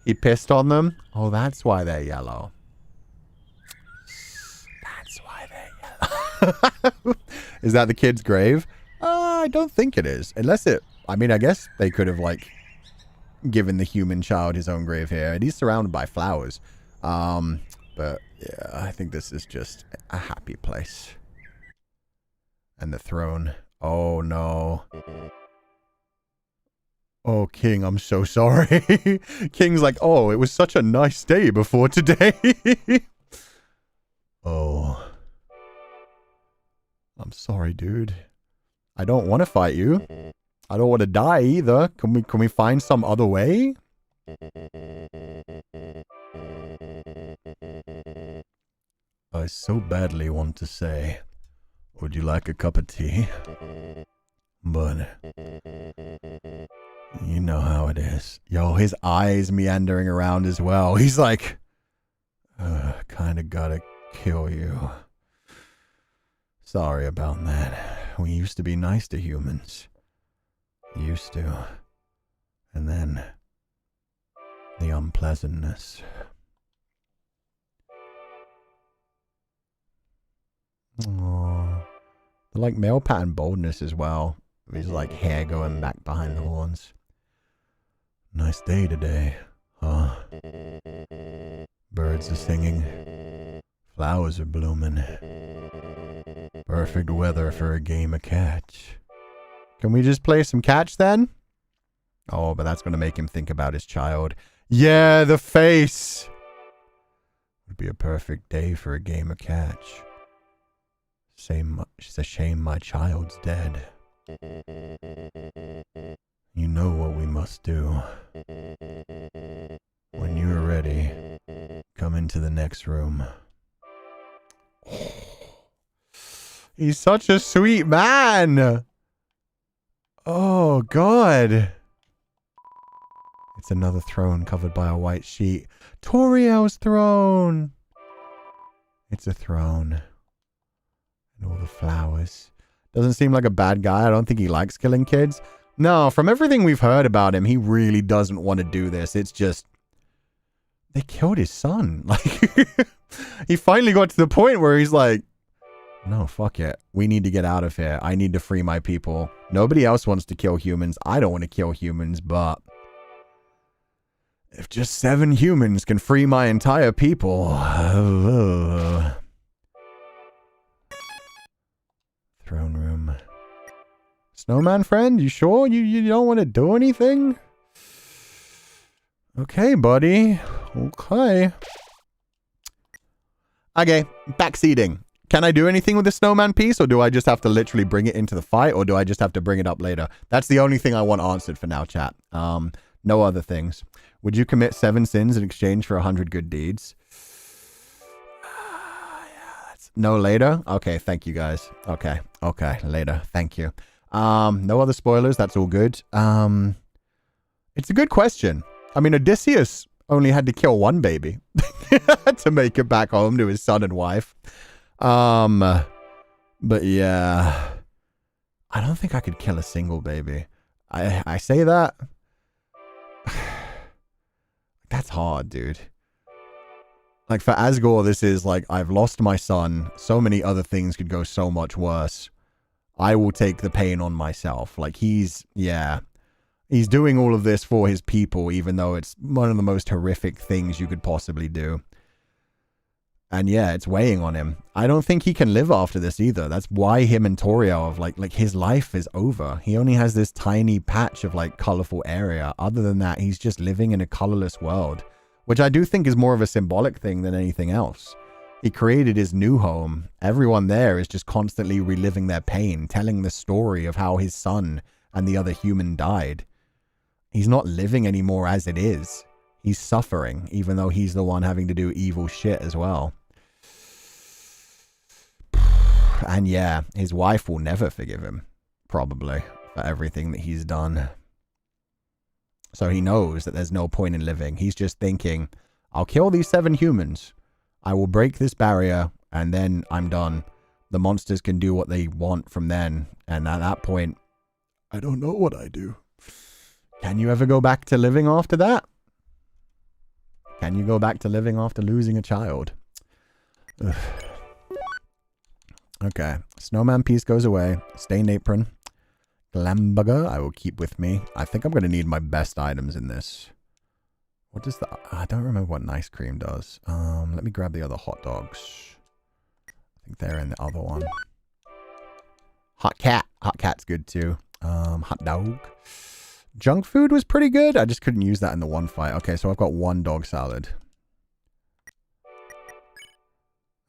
Speaker 1: He pissed on them? Oh, that's why they're yellow. That's why they're yellow. Is that the kid's grave? I don't think it is. Unless it... I mean, I guess they could have, like, given the human child his own grave here. And he's surrounded by flowers. But, yeah, I think this is just a happy place. And the throne. Oh, no. Oh, King, I'm so sorry. King's like, oh, it was such a nice day before today. Oh. I'm sorry, dude. I don't want to fight you. I don't want to die either. Can we find some other way? I so badly want to say, would you like a cup of tea? But you know how it is. Yo, his eyes meandering around as well. He's like, kinda gotta kill you. Sorry about that. We used to be nice to humans. Used to. And then the unpleasantness. Aww. I like male pattern boldness as well. His like hair going back behind the horns. Nice day today, huh? Birds are singing. Flowers are blooming. Perfect weather for a game of catch. Can we just play some catch then? Oh, but that's going to make him think about his child. Yeah, the face! Would be a perfect day for a game of catch. It's a shame my child's dead. You know what we must do. When you're ready, come into the next room. He's such a sweet man! Oh, God. It's another throne covered by a white sheet. Toriel's throne! It's a throne. And all the flowers. Doesn't seem like a bad guy. I don't think he likes killing kids. No, from everything we've heard about him, he really doesn't want to do this. It's just... They killed his son. Like, he finally got to the point where he's like, no, fuck it. We need to get out of here. I need to free my people. Nobody else wants to kill humans. I don't want to kill humans, but... if just 7 humans can free my entire people... Throne room. Snowman friend, you sure you don't want to do anything? Okay, buddy. Okay. Okay, backseating. Can I do anything with the snowman piece, or do I just have to literally bring it into the fight, or do I just have to bring it up later? That's the only thing I want answered for now, chat. No other things. Would you commit 7 sins in exchange for 100 good deeds? No, later? Okay, thank you guys. Okay, later. Thank you. No other spoilers. That's all good. It's a good question. I mean, Odysseus only had to kill 1 baby to make it back home to his son and wife. But yeah, I don't think I could kill a single baby. I say that. That's hard, dude. Like, for Asgore, this is like, I've lost my son. So many other things could go so much worse. I will take the pain on myself. Like, he's doing all of this for his people, even though it's one of the most horrific things you could possibly do. And yeah, it's weighing on him. I don't think he can live after this either. That's why him and Toriel have like his life is over. He only has this tiny patch of like colorful area. Other than that, he's just living in a colorless world. Which I do think is more of a symbolic thing than anything else. He created his new home. Everyone there is just constantly reliving their pain, telling the story of how his son and the other human died. He's not living anymore as it is. He's suffering, even though he's the one having to do evil shit as well. And yeah, his wife will never forgive him, probably, for everything that he's done. So he knows that there's no point in living. He's just thinking, I'll kill these 7 humans. I will break this barrier, and then I'm done. The monsters can do what they want from then. And at that point, I don't know what I do. Can you ever go back to living after that? Can you go back to living after losing a child? Ugh. Okay. Snowman piece goes away. Stained apron. Glamburger I will keep with me. I think I'm going to need my best items in this. What does the... I don't remember what an ice cream does. Let me grab the other hot dogs. I think they're in the other one. Hot cat. Hot cat's good too. Hot dog. Junk food was pretty good. I just couldn't use that in the one fight. Okay, so I've got 1 dog salad.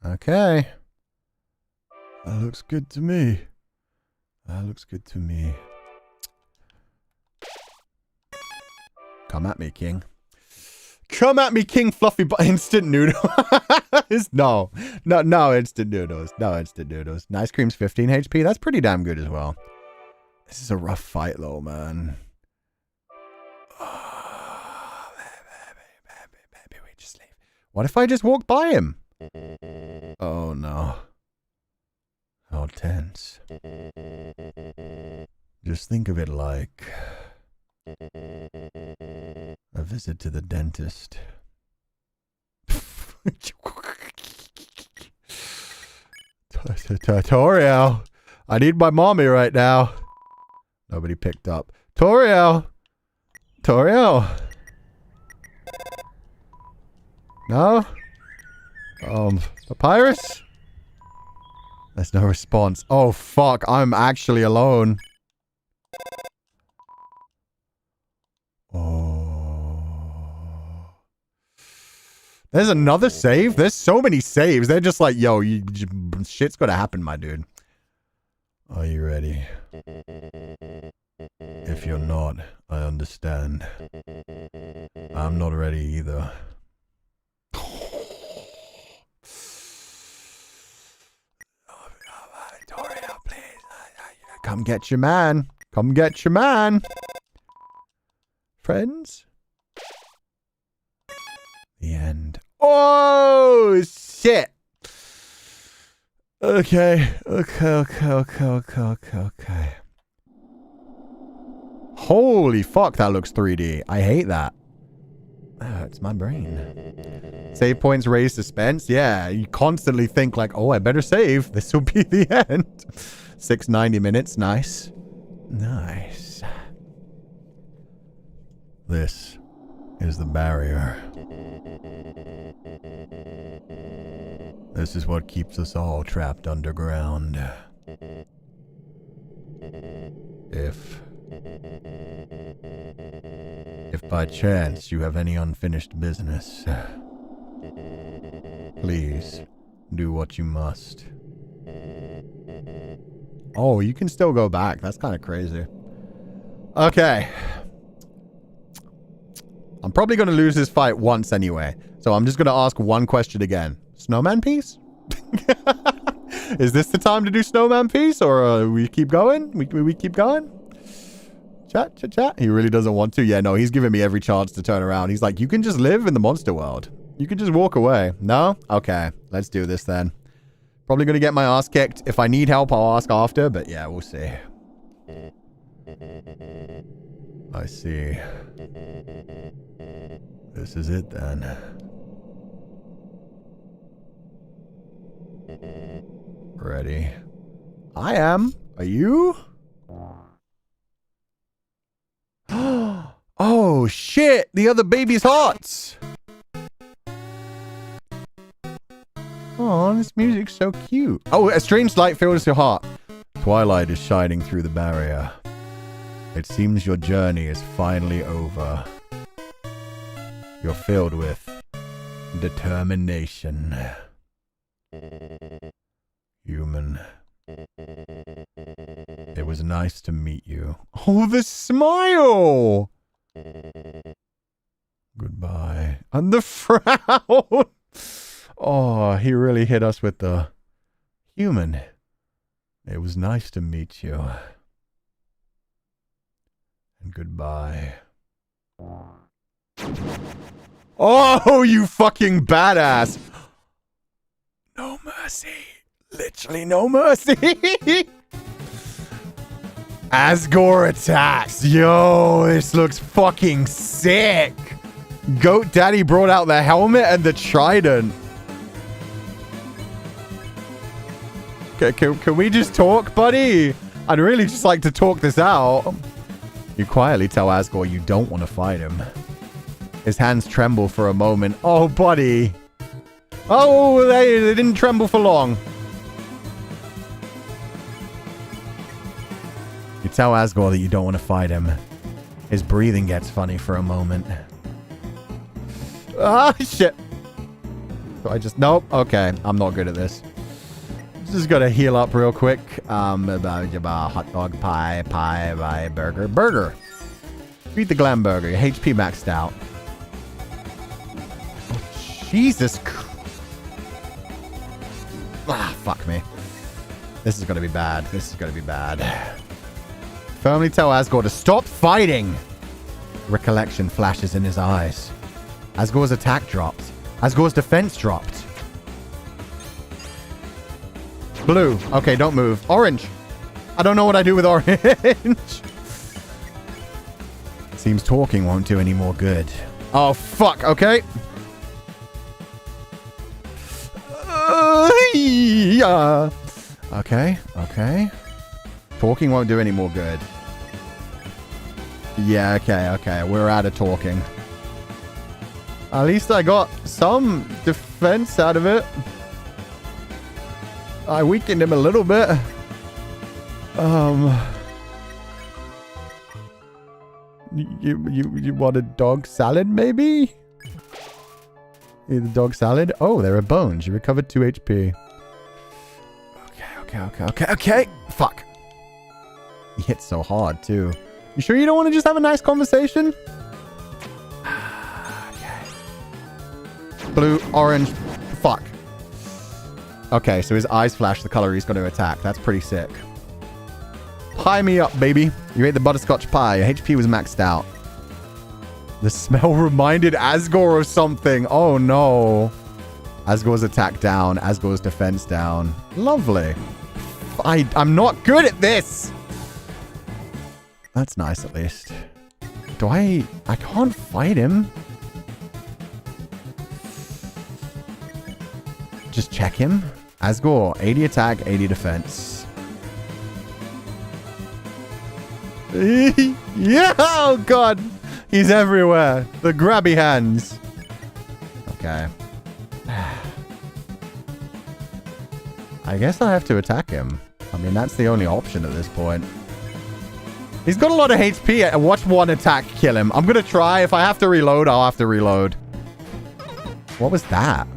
Speaker 1: Okay. That looks good to me. That looks good to me. Come at me, King. Come at me, King Fluffy. Instant noodle. No instant noodles. No instant noodles. Ice cream's 15 HP. That's pretty damn good as well. This is a rough fight, though, man. Baby, just leave. What if I just walk by him? Oh, no. How tense. Just think of it like a visit to the dentist. Toriel, I need my mommy right now. Nobody picked up. Toriel. No? Papyrus? There's no response. Oh, fuck. I'm actually alone. Oh. There's another save? There's so many saves. They're just like, yo, shit's gonna happen, my dude. Are you ready? If you're not, I understand. I'm not ready either. Toriel, please. Come get your man. Come get your man. Friends? The end. Oh, shit. Okay. Holy fuck, that looks 3D. I hate that. That hurts my brain. Save points raise suspense. Yeah, you constantly think like, oh, I better save. This will be the end. 690 minutes. Nice. Nice. This is the barrier. This is what keeps us all trapped underground. If by chance you have any unfinished business, please do what you must. Oh, you can still go back. That's kind of crazy. Okay. I'm probably going to lose this fight once anyway. So I'm just going to ask one question again. Snowman piece? Is this the time to do snowman piece? Or we keep going? We keep going? Chat. He really doesn't want to. Yeah, no, he's giving me every chance to turn around. He's like, you can just live in the monster world. You can just walk away. No? Okay, let's do this then. Probably going to get my ass kicked. If I need help, I'll ask after. But yeah, we'll see. I see. This is it then. Ready? I am. Are you? Oh shit! The other baby's hearts! Oh, this music's so cute. Oh, a strange light fills your heart. Twilight is shining through the barrier. It seems your journey is finally over. You're filled with determination. Human. It was nice to meet you. Oh, the smile! Goodbye. And the frown! Oh, he really hit us with the human. It was nice to meet you. And goodbye. Oh, you fucking badass. No mercy. Literally no mercy. Asgore attacks. Yo, this looks fucking sick. Goat Daddy brought out the helmet and the trident. Okay, can we just talk, buddy? I'd really just like to talk this out. You quietly tell Asgore you don't want to fight him. His hands tremble for a moment. Oh, buddy. Oh, they didn't tremble for long. You tell Asgore that you don't want to fight him. His breathing gets funny for a moment. Ah, shit. So I just... Nope. Okay, I'm not good at this. Just gotta heal up real quick. Hot dog, pie, burger. Eat the glam burger. Your HP maxed out. Oh, Jesus Christ. Ah, fuck me. This is gonna be bad. Firmly tell Asgore to stop fighting. Recollection flashes in his eyes. Asgore's attack dropped. Asgore's defense dropped. Blue. Okay, don't move. Orange. I don't know what I do with orange. Seems talking won't do any more good. Oh, fuck. Okay. Yeah. Okay. Talking won't do any more good. Yeah, okay. We're out of talking. At least I got some defense out of it. I weakened him a little bit. You want a dog salad, maybe? Eat the dog salad? Oh, there are bones. You recovered 2 HP. Okay. Fuck. He hits so hard, too. You sure you don't want to just have a nice conversation? Okay. Blue, orange. Fuck. Okay, so his eyes flash the color he's going to attack. That's pretty sick. Pie me up, baby. You ate the butterscotch pie. Your HP was maxed out. The smell reminded Asgore of something. Oh, no. Asgore's attack down. Asgore's defense down. Lovely. I'm not good at this. That's nice, at least. I can't fight him. Just check him. Asgore, 80 attack, 80 defense. Yeah, oh god. He's everywhere. The grabby hands. Okay. I guess I have to attack him. I mean, that's the only option at this point. He's got a lot of HP. Watch one attack kill him. I'm going to try. If I have to reload, I'll have to reload. What was that?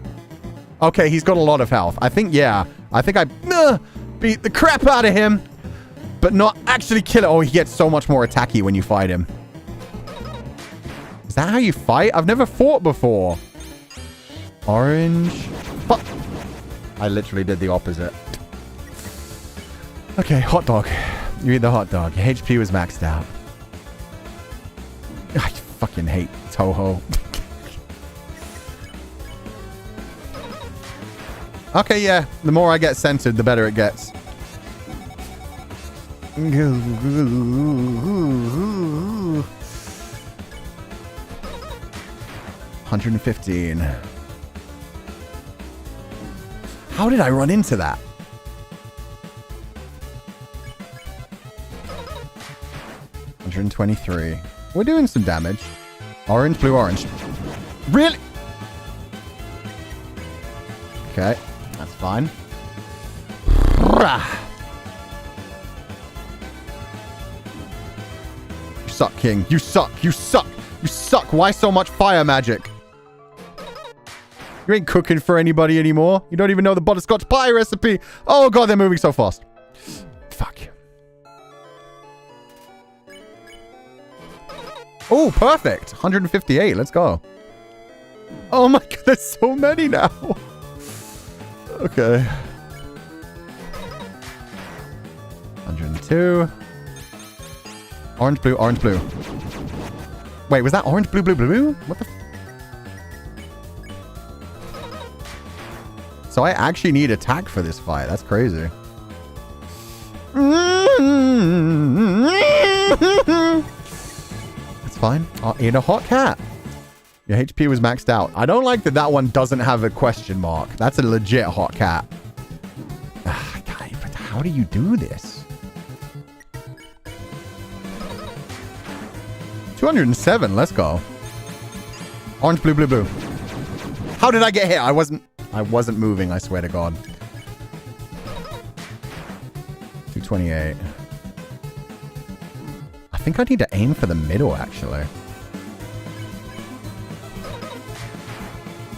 Speaker 1: Okay, he's got a lot of health. I think, yeah. I think I beat the crap out of him, but not actually kill it. Oh, he gets so much more attacky when you fight him. Is that how you fight? I've never fought before. Orange. Fuck. I literally did the opposite. Okay, hot dog. You eat the hot dog. Your HP was maxed out. I fucking hate Toho. Okay, yeah. The more I get censored, the better it gets. 115. How did I run into that? 123. We're doing some damage. Orange, blue, orange. Really? Okay, that's fine. You suck, King. You suck. You suck. You suck. Why so much fire magic? You ain't cooking for anybody anymore. You don't even know the butterscotch pie recipe. Oh, God, they're moving so fast. Fuck. Oh, perfect. 158. Let's go. Oh, my God. There's so many now. Okay. 102. Orange, blue, orange, blue. Wait, was that orange, blue, blue, blue? What the? So I actually need attack for this fight. That's crazy. That's fine. I'll eat a hot cat. Your HP was maxed out. I don't like that that one doesn't have a question mark. That's a legit hot cat. God, but how do you do this? 207. Let's go. Orange, blue, blue, blue. How did I get hit? I wasn't moving, I swear to God. 228. I think I need to aim for the middle, actually.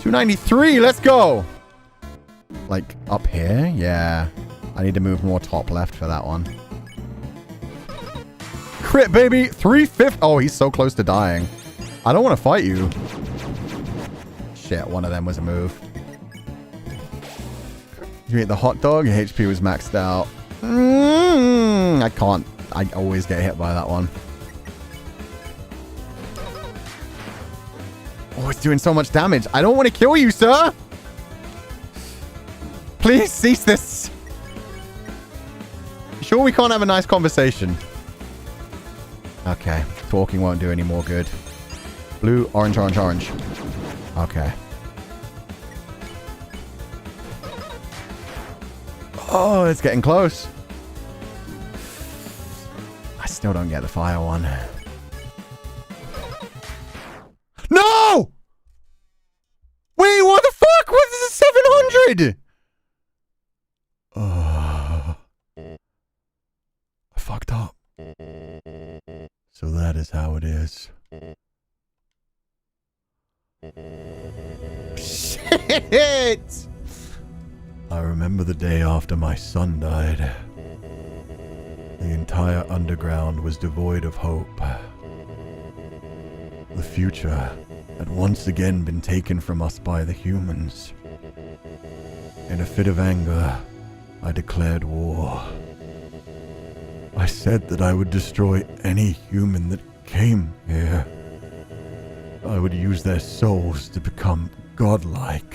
Speaker 1: 293, let's go! Like, up here? Yeah. I need to move more top left for that one. Crit, baby! 350! Oh, he's so close to dying. I don't want to fight you. Shit, one of them was a move. You ate the hot dog, your HP was maxed out. I can't. I always get hit by that one. Oh, it's doing so much damage. I don't want to kill you, sir. Please cease this. You sure we can't have a nice conversation? Okay. Talking won't do any more good. Blue, orange, orange, orange. Okay. Oh, it's getting close. I still don't get the fire one. No! Wait, what the fuck? What is a 700? I fucked up. So that is how it is. Shit! I remember the day after my son died. The entire underground was devoid of hope. The future had once again been taken from us by the humans. In a fit of anger, I declared war. I said that I would destroy any human that came here. I would use their souls to become godlike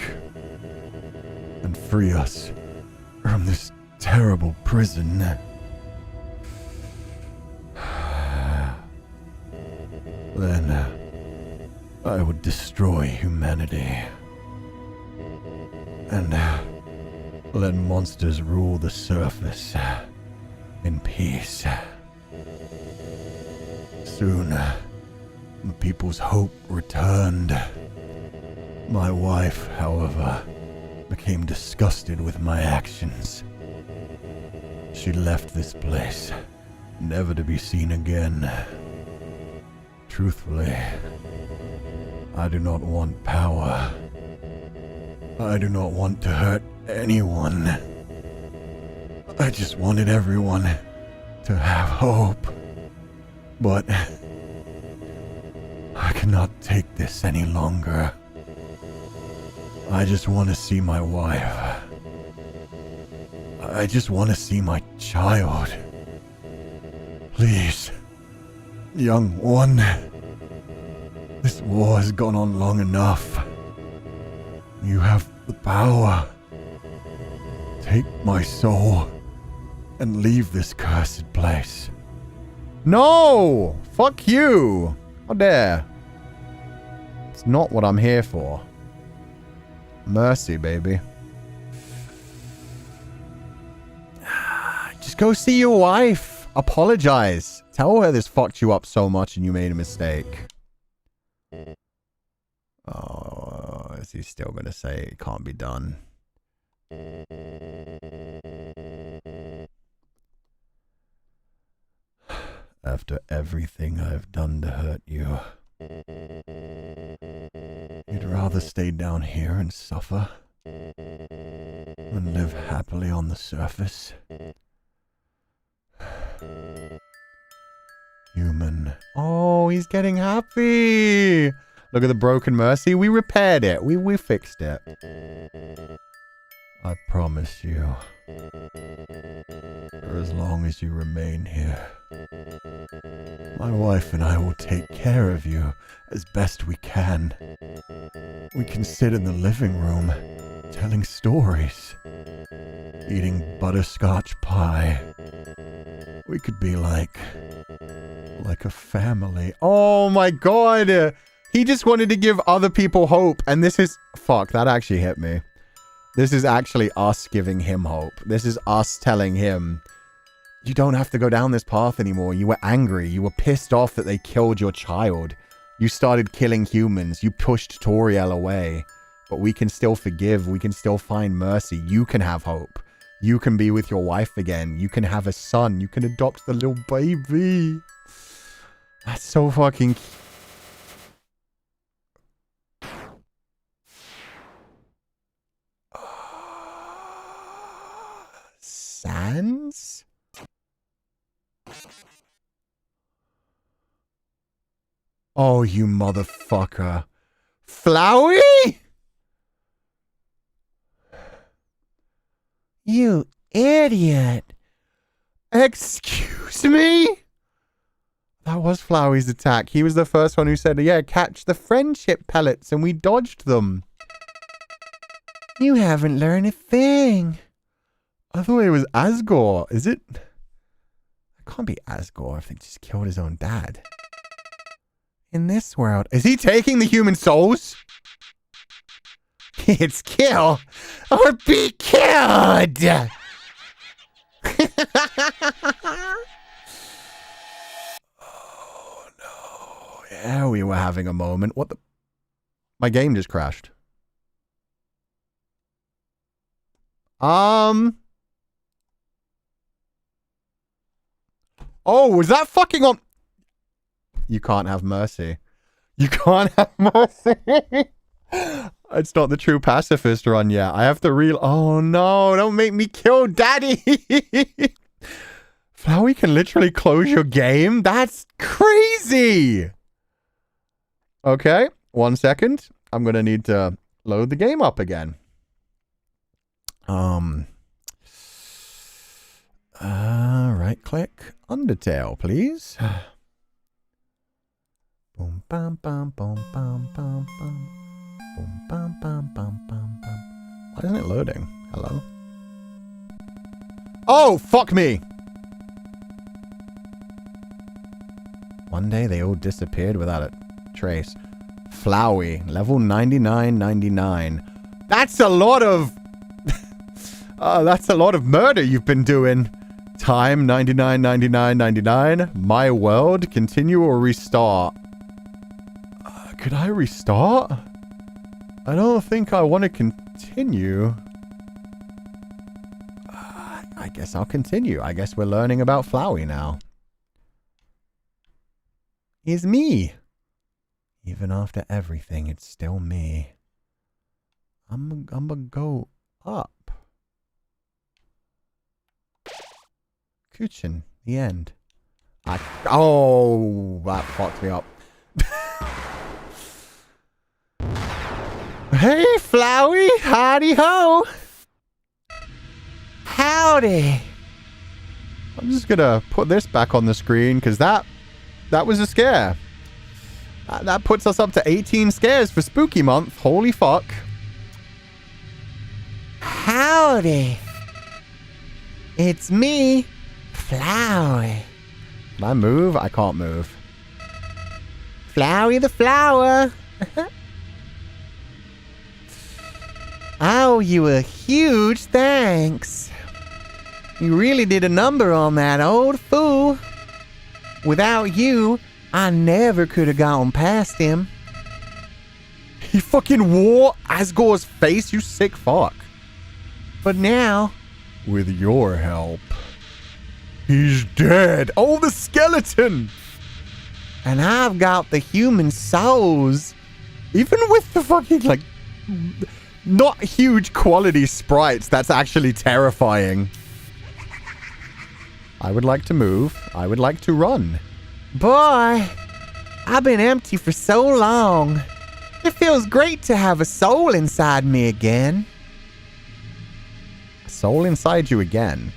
Speaker 1: and free us from this terrible prison. Then I would destroy humanity and let monsters rule the surface in peace. Soon, the people's hope returned. My wife, however, became disgusted with my actions. She left this place, never to be seen again. Truthfully, I do not want power. I do not want to hurt anyone. I just wanted everyone to have hope. But I cannot take this any longer. I just want to see my wife. I just want to see my child. Please, young one. This war has gone on long enough. You have the power. Take my soul and leave this cursed place. No! Fuck you! How dare? It's not what I'm here for. Mercy, baby. Just go see your wife. Apologize. Tell her this fucked you up so much and you made a mistake. Oh, is he still gonna say it can't be done? After everything I've done to hurt you, you'd rather stay down here and suffer than live happily on the surface? Human. Oh, he's getting happy. Look at the broken mercy. We repaired it. We fixed it. I promise you, For as long as you remain here, my wife and I will take care of you as best we can. We can sit in the living room, telling stories, eating butterscotch pie. We could be like a family. Oh my god! He just wanted to give other people hope, and this is... Fuck, that actually hit me. This is actually us giving him hope. This is us telling him, you don't have to go down this path anymore. You were angry. You were pissed off that they killed your child. You started killing humans. You pushed Toriel away. But we can still forgive. We can still find mercy. You can have hope. You can be with your wife again. You can have a son. You can adopt the little baby. That's so fucking cute. Sans? Oh, you motherfucker. Flowey? You idiot. Excuse me? That was Flowey's attack. He was the first one who said, yeah, catch the friendship pellets, and we dodged them. You haven't learned a thing. I thought it was Asgore. Is it? It can't be Asgore if they just killed his own dad. In this world. Is he taking the human souls? It's kill or be killed. Oh no. Yeah, we were having a moment. What the? My game just crashed. Oh, was that fucking on? You can't have mercy. You can't have mercy. It's not the true pacifist run yet. I have to Oh no, don't make me kill daddy. Flowey can literally close your game? That's crazy. Okay, 1 second. I'm going to need to load the game up again. Right click. Undertale, please. Boom, bam, bam, boom, bam, bam, bam. Boom, bam, bam, bam, bam, bam. Why isn't it loading? Hello? Oh, fuck me! One day they all disappeared without a trace. Flowey, level 99.99. That's a lot of... that's a lot of murder you've been doing. Time 99.99.99. My world, continue or restart. Could I restart? I don't think I want to continue. I guess I'll continue. I guess we're learning about Flowey now. It's me. Even after everything, it's still me. I'm gonna go up. Kuchen, the end. Oh, that fucked me up. Hey, Flowey! Howdy ho! Howdy! I'm just gonna put this back on the screen because that was a scare. That puts us up to 18 scares for spooky month. Holy fuck. Howdy! It's me, Flowey. Can I move? I can't move. Flowey the flower. I owe you a huge thanks. You really did a number on that old fool. Without you, I never could have gone past him. He fucking wore Asgore's face, you sick fuck. But now, with your help, he's dead. Oh, the skeleton. And I've got the human souls. Even with the fucking, like, not huge quality sprites, that's actually terrifying. I would like to move. I would like to run. Boy, I've been empty for so long. It feels great to have a soul inside me again. Soul inside you again.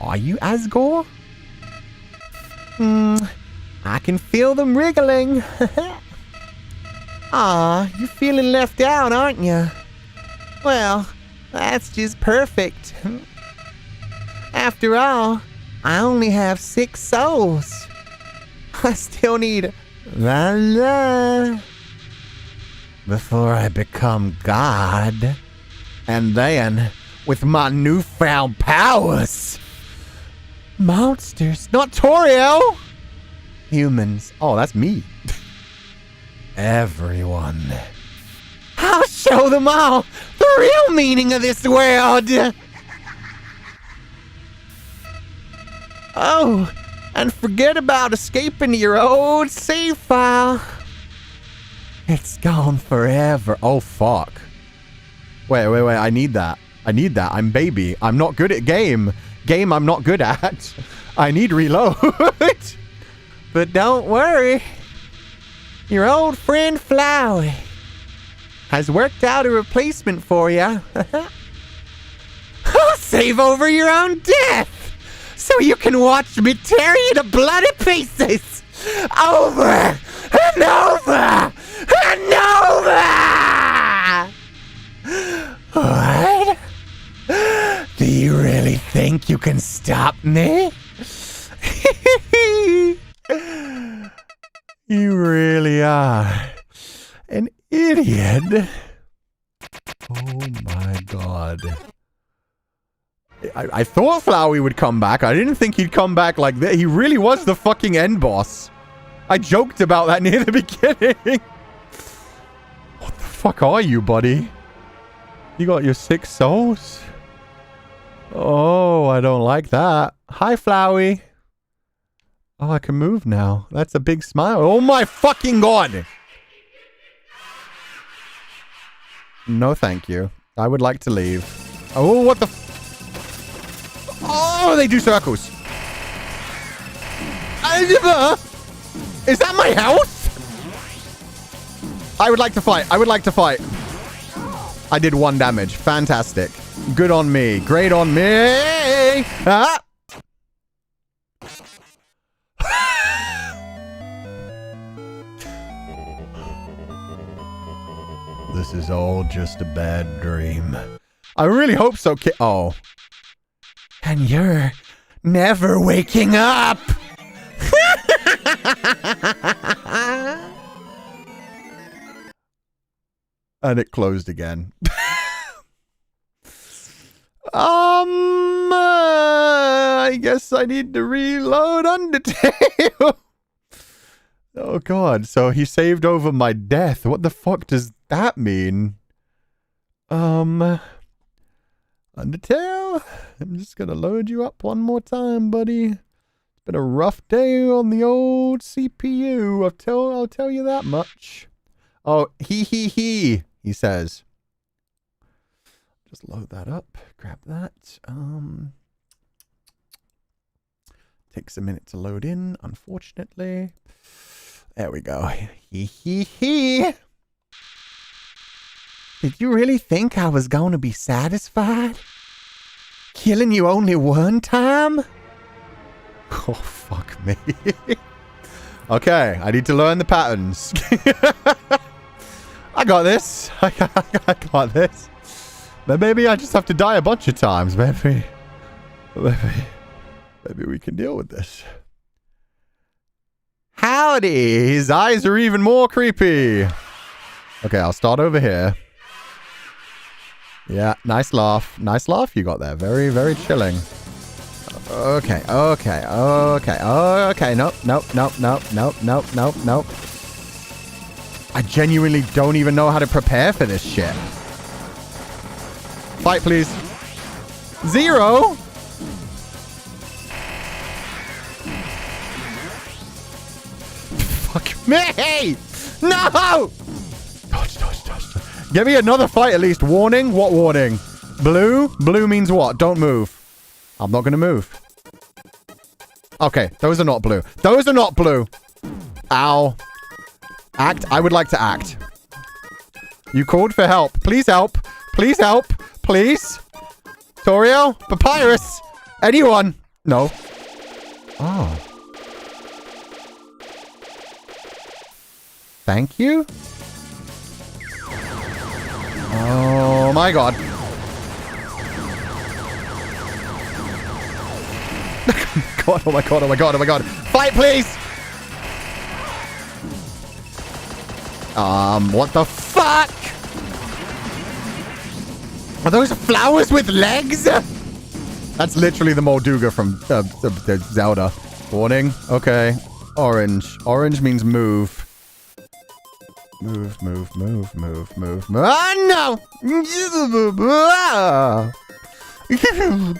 Speaker 1: Are you Asgore? I can feel them wriggling. Ah, you're feeling left out, aren't you? Well, that's just perfect. After all, I only have 6 souls. I still need la before I become God. And then, with my newfound powers, monsters, not Toriel! Humans. Oh, that's me. Everyone. I'll show them all the real meaning of this world! Oh, and forget about escaping to your old save file. It's gone forever. Oh, fuck. Wait. I need that. I'm baby. I'm not good at game. Game I'm not good at. I need reload. But don't worry. Your old friend Flowey has worked out a replacement for you. I'll save over your own death so you can watch me tear you to bloody pieces over and over and over. What? Do you really think you can stop me? You really are an idiot. Oh my god. I thought Flowey would come back. I didn't think he'd come back like that. He really was the fucking end boss. I joked about that near the beginning. What the fuck are you, buddy? You got your 6 souls? Oh, I don't like that. Hi, Flowey. Oh, I can move now. That's a big smile. Oh my fucking god! No, thank you. I would like to leave. Oh, what the Oh, they do circles. Is that my health? I would like to fight. I did 1 damage. Fantastic. Good on me. Great on me. Ah! This is all just a bad dream. I really hope so, kid. Oh. And you're never waking up! And it closed again. I guess I need to reload Undertale. Oh god, so he saved over my death. What the fuck does that mean? Undertale? I'm just gonna load you up one more time, buddy. It's been a rough day on the old CPU. I'll tell you that much. Oh, he says. Just load that up. Grab that. Takes a minute to load in, unfortunately. There we go. Did you really think I was going to be satisfied? Killing you only 1 time? Oh, fuck me. Okay, I need to learn the patterns. I got this. I got this. But maybe I just have to die a bunch of times. Maybe we can deal with this. Howdy! His eyes are even more creepy. Okay, I'll start over here. Yeah, nice laugh. Nice laugh you got there. Very, very chilling. Okay. Nope. I genuinely don't even know how to prepare for this shit. Fight, please. 0? Fuck me! No! Dodge. Give me another fight at least. Warning? What warning? Blue? Blue means what? Don't move. I'm not gonna move. Okay, those are not blue. Those are not blue. Ow. Act? I would like to act. You called for help. Please help. Please help. Please. Toriel? Papyrus? Anyone? No. Oh. Thank you? Oh my god. God, oh my god, oh my god, oh my god. Fight, please! What the fuck? Are those flowers with legs? That's literally the Molduga from Zelda. Warning. Okay. Orange. Orange means move. Move, move, move, move, move, move. Ah, no!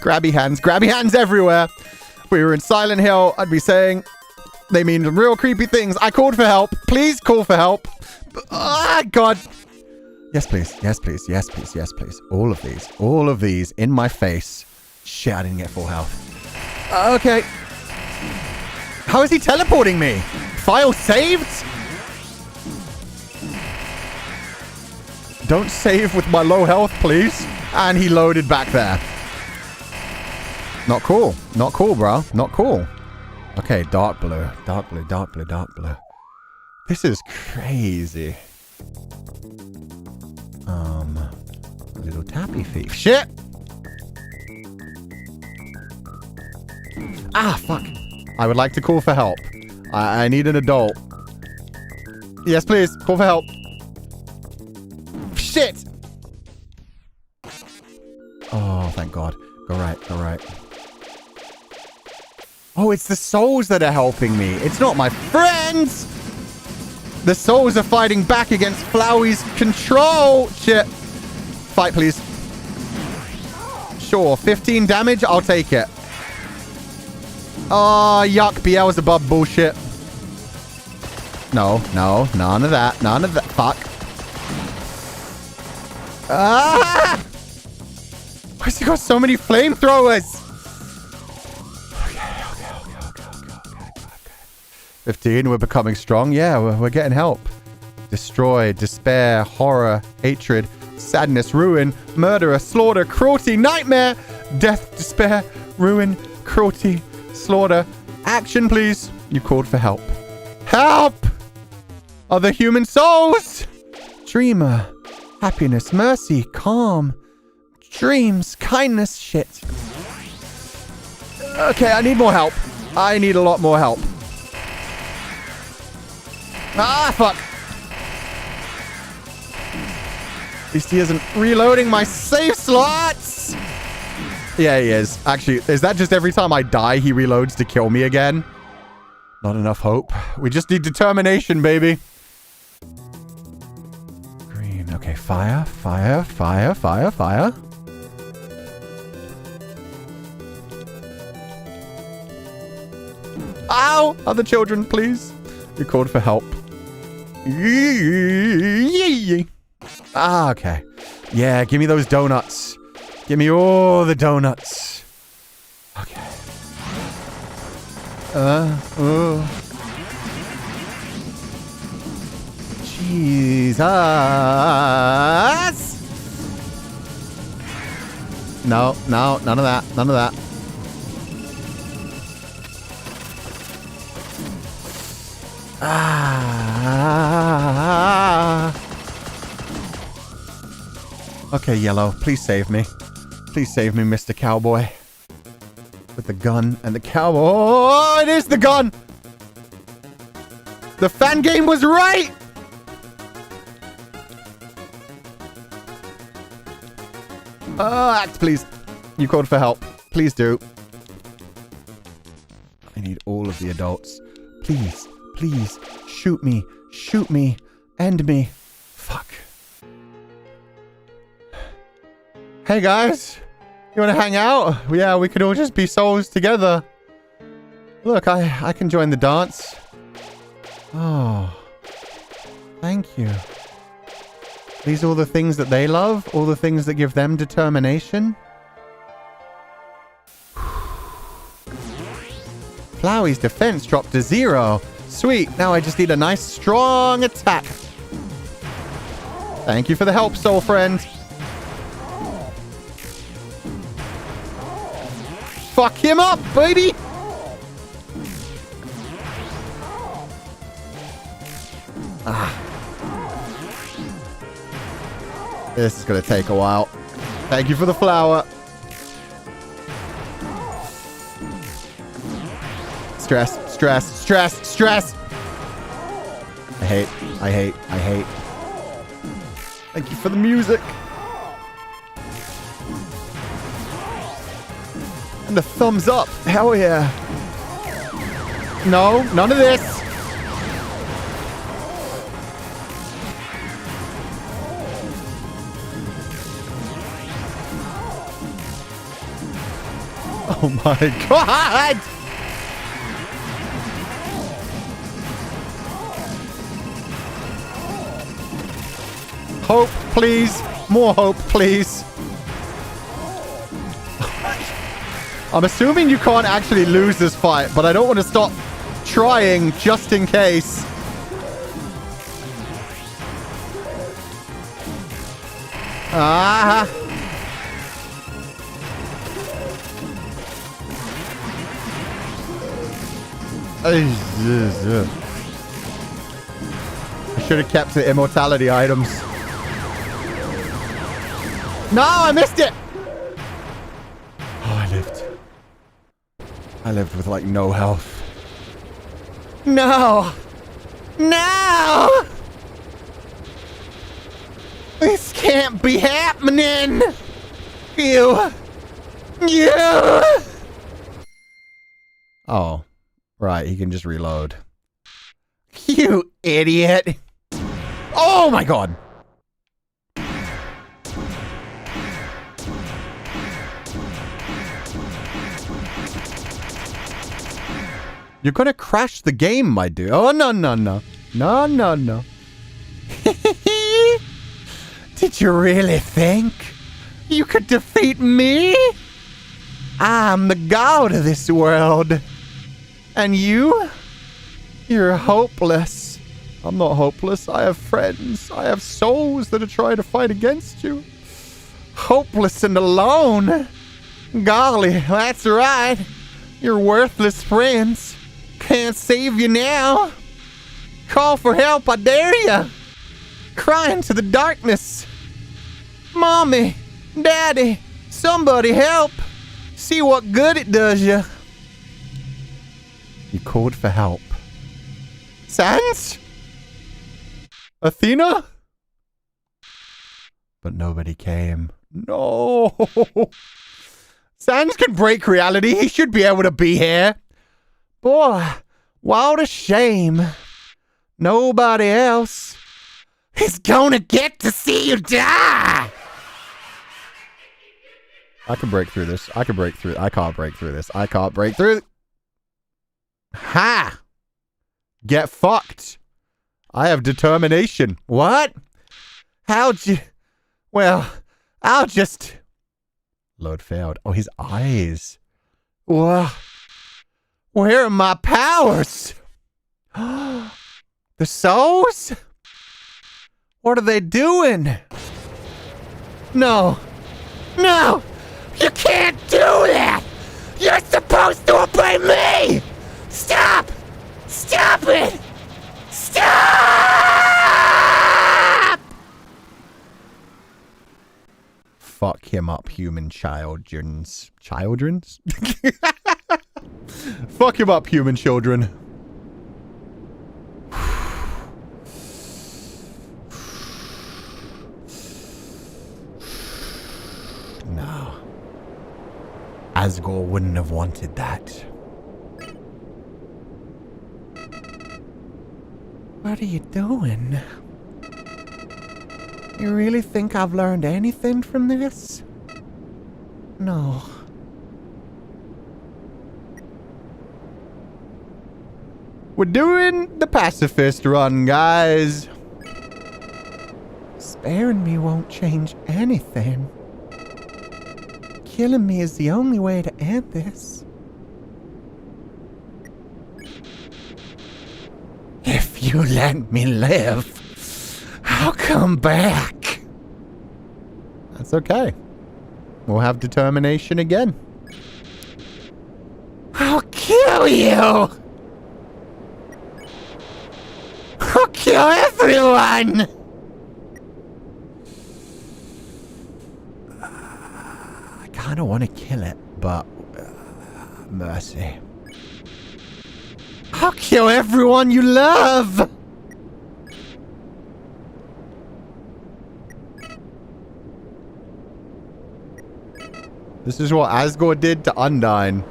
Speaker 1: Grabby hands. Grabby hands everywhere. If we were in Silent Hill, I'd be saying they mean real creepy things. I called for help. Please call for help. Ah, God. Yes, please. Yes, please. Yes, please. Yes, please. All of these. All of these in my face. Shit, I didn't get full health. Okay. How is he teleporting me? File saved? Don't save with my low health, please. And he loaded back there. Not cool. Not cool, bro. Not cool. Okay, dark blue. Dark blue, dark blue, dark blue. This is crazy. Little tappy thief. Shit! Ah, fuck. I would like to call for help. I need an adult. Yes, please. Call for help. Shit! Oh, thank God. Go right, go right. Oh, it's the souls that are helping me. It's not my friends! The souls are fighting back against Flowey's control! Shit. Fight, please. Sure, 15 damage? I'll take it. Oh, yuck. Beelzebub bullshit. No, no. None of that. None of that. Fuck. Ah! Why has he got so many flamethrowers? Okay. 15, we're becoming strong. Yeah, we're getting help. Destroy, despair, horror, hatred, sadness, ruin, murder, slaughter, cruelty, nightmare, death, despair, ruin, cruelty, slaughter. Action, please. You called for help. Help! Other human souls! Dreamer. Happiness, mercy, calm, dreams, kindness, shit. Okay, I need more help. I need a lot more help. Ah, fuck. At least he isn't reloading my save slots. Yeah, he is. Actually, is that just every time I die, he reloads to kill me again? Not enough hope. We just need determination, baby. Okay, fire, fire, fire, fire, fire. Ow! Other children, please. You called for help. Ah, okay. Yeah, give me those donuts. Give me all the donuts. Okay. Jesus! No, no, none of that. None of that. Ah. Okay, Yellow, please save me. Please save me, Mr. Cowboy. With the gun and the cowboy. Oh, it is the gun! The fan game was right! Act, please. You called for help. Please do. I need all of the adults. Please, please, shoot me. Shoot me. End me. Fuck. Hey, guys. You want to hang out? Yeah, we could all just be souls together. Look, I can join the dance. Oh. Thank you. These are all the things that they love? All the things that give them determination? Flowey's defense dropped to 0. Sweet, now I just need a nice strong attack. Thank you for the help, soul friend. Fuck him up, baby! Ah. This is gonna take a while. Thank you for the flower. Stress, stress, stress, stress! I hate. Thank you for the music. And the thumbs up. Hell yeah. No, none of this. Oh my god! Hope, please. More hope, please. I'm assuming you can't actually lose this fight, but I don't want to stop trying just in case. Ah. I should have kept the immortality items. No, I missed it! Oh, I lived. I lived with, like, no health. No! No! This can't be happening! You! Oh. Right, he can just reload. You idiot! Oh my god! You're gonna crash the game, my dude. Oh, no, no, no. No, no, no. Did you really think you could defeat me? I'm the god of this world. And you? You're hopeless. I'm not hopeless. I have friends. I have souls that are trying to fight against you. Hopeless and alone. Golly, that's right. Your worthless friends can't save you now. Call for help, I dare ya. Cry into the darkness. Mommy, Daddy, somebody help. See what good it does you. You called for help. Sans? Athena? But nobody came. No. Sans can break reality. He should be able to be here. Boy, what a shame. Nobody else is gonna get to see you die. I can break through this. I can break through. I can't break through this. I can't break through. Ha! Get fucked. I have determination. What? How'd you... Well, I'll just... Load failed. Oh, his eyes. Whoa. Where are my powers? The souls? What are they doing? No. No! You can't do that! You're supposed to obey me! Stop! Stop it! Stop! Fuck him up, human childrens. Childrens? Fuck him up, human children. No. Asgore wouldn't have wanted that. What are you doing? You really think I've learned anything from this? No. We're doing the pacifist run, guys. Sparing me won't change anything. Killing me is the only way to end this. If you let me live, I'll come back. That's okay. We'll have determination again.
Speaker 2: I'll kill you! I'll kill everyone!
Speaker 1: I kind of want to kill it, but... mercy.
Speaker 2: I'll kill everyone you love!
Speaker 1: This is what Asgore did to Undyne.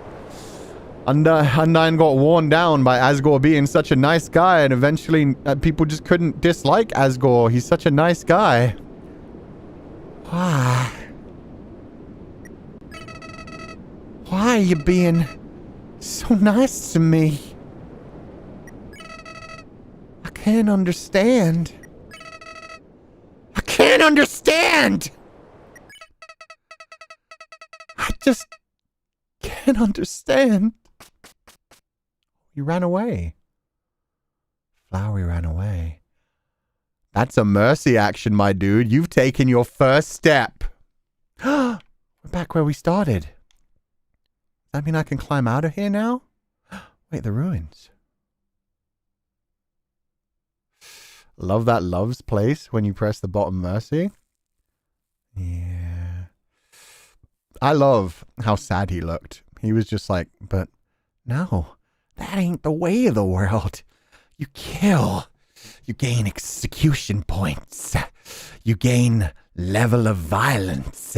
Speaker 1: Undyne got worn down by Asgore being such a nice guy, and eventually people just couldn't dislike Asgore. He's such a nice guy.
Speaker 2: Why? Why are you being so nice to me? I can't understand. I can't understand! I just can't understand.
Speaker 1: He ran away. Flowey ran away. That's a mercy action, my dude. You've taken your first step. We're back where we started. Does that mean I can climb out of here now? Wait, the ruins. Love that love's place when you press the bottom mercy. Yeah. I love how sad he looked. He was just like, but no, that ain't the way of the world. You kill. You gain execution points. You gain level of violence.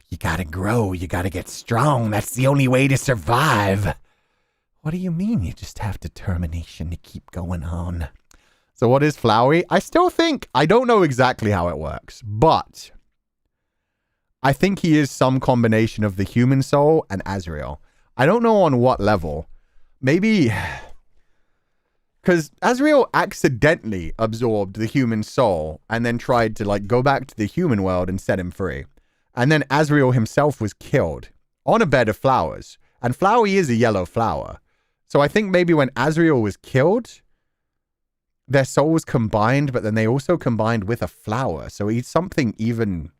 Speaker 1: You gotta grow. You gotta get strong. That's the only way to survive. What do you mean you just have determination to keep going on? So what is Flowey? I still think, I don't know exactly how it works, but I think he is some combination of the human soul and Asriel. I don't know on what level. Maybe... because Asriel accidentally absorbed the human soul and then tried to like go back to the human world and set him free. And then Asriel himself was killed on a bed of flowers. And Flowey is a yellow flower. So I think maybe when Asriel was killed, their souls combined, but then they also combined with a flower. So he's something even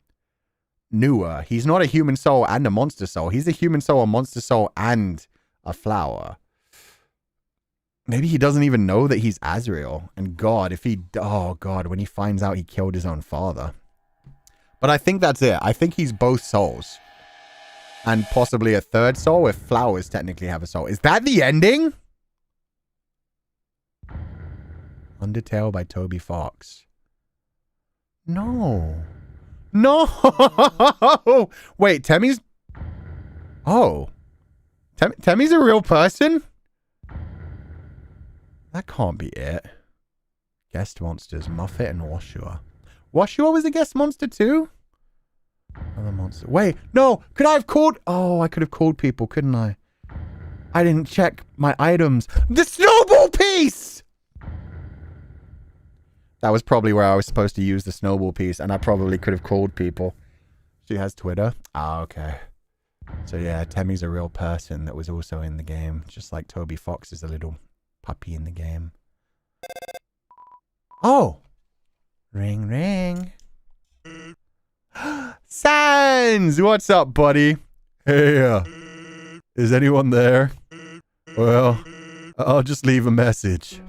Speaker 1: newer. He's not a human soul and a monster soul. He's a human soul, a monster soul, and a flower. Maybe he doesn't even know that he's Asriel. And God, if he... oh, God, when he finds out he killed his own father. But I think that's it. I think he's both souls. And possibly a third soul if flowers technically have a soul. Is that the ending? Undertale by Toby Fox. No. No! Wait, Temmie's... oh. Temmie's a real person? That can't be it. Guest monsters, Muffet and Washua. Washua was a guest monster too? Other monster. Wait, no! Could I have called... oh, I could have called people, couldn't I? I didn't check my items. The snowball piece! That was probably where I was supposed to use the snowball piece, and I probably could have called people. She has Twitter? Ah, okay. So yeah, Temmie's a real person that was also in the game, just like Toby Fox is a little puppy in the game. Oh! Ring, ring. Sans! What's up, buddy? Hey, is anyone there? Well, I'll just leave a message.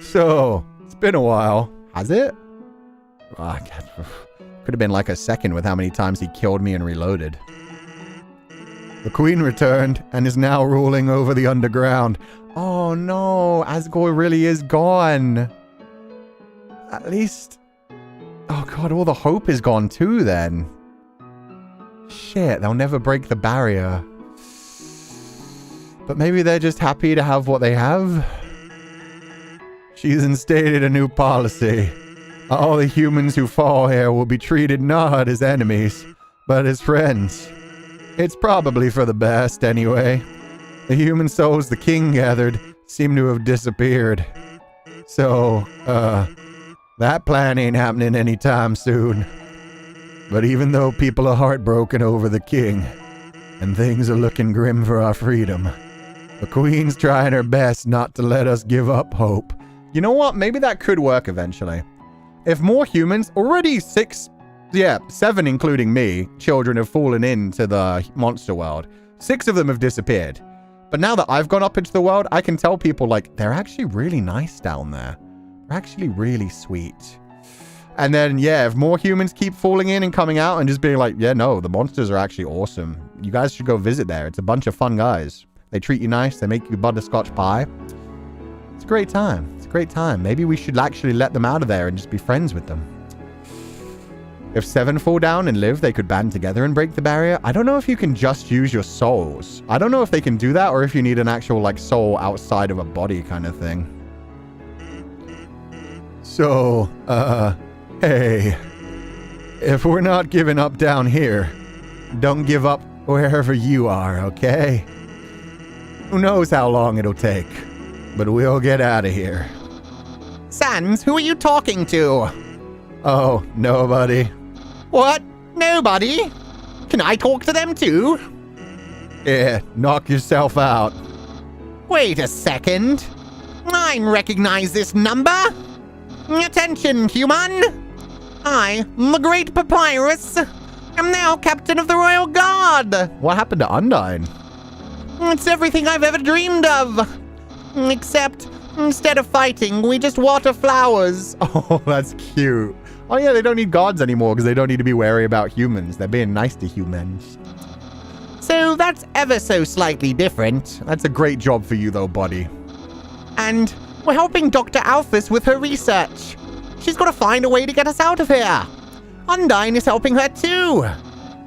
Speaker 1: So, it's been a while. Has it? Oh, could have been like a second with how many times he killed me and reloaded. The queen returned and is now ruling over the underground. Oh no, Asgore really is gone. At least... oh God, all the hope is gone too then. Shit, they'll never break the barrier. But maybe they're just happy to have what they have. She's instated a new policy. All the humans who fall here will be treated not as enemies, but as friends. It's probably for the best anyway. The human souls the king gathered seem to have disappeared. So, that plan ain't happening anytime soon. But even though people are heartbroken over the king, and things are looking grim for our freedom, the queen's trying her best not to let us give up hope. You know what? Maybe that could work eventually. if more humans, already 7 including me, children have fallen into the monster world. 6 of them have disappeared. But now that I've gone up into the world, I can tell people, like, they're actually really nice down there. They're actually really sweet. And then, yeah, if more humans keep falling in and coming out and just being like, yeah, no, the monsters are actually awesome. You guys should go visit there. It's a bunch of fun guys. They treat you nice. They make you butterscotch pie. It's a great time. It's a great time. Maybe we should actually let them out of there and just be friends with them. If 7 fall down and live, they could band together and break the barrier. I don't know if you can just use your souls. I don't know if they can do that or if you need an actual, like, soul outside of a body kind of thing. So, hey, if we're not giving up down here, don't give up wherever you are, okay? Who knows how long it'll take, but we'll get out of here.
Speaker 2: Sans, who are you talking to?
Speaker 1: Oh, nobody.
Speaker 2: What? Nobody? Can I talk to them too?
Speaker 1: Yeah, knock yourself out.
Speaker 2: Wait a second. I recognize this number. Attention, human. I, the Great Papyrus, am now captain of the Royal Guard.
Speaker 1: What happened to Undyne?
Speaker 2: It's everything I've ever dreamed of. Except, instead of fighting, we just water flowers.
Speaker 1: Oh, that's cute. Oh yeah, they don't need gods anymore because they don't need to be wary about humans. They're being nice to humans.
Speaker 2: So that's ever so slightly different.
Speaker 1: That's a great job for you though, buddy.
Speaker 2: And we're helping Dr. Alphys with her research. She's got to find a way to get us out of here. Undyne is helping her too.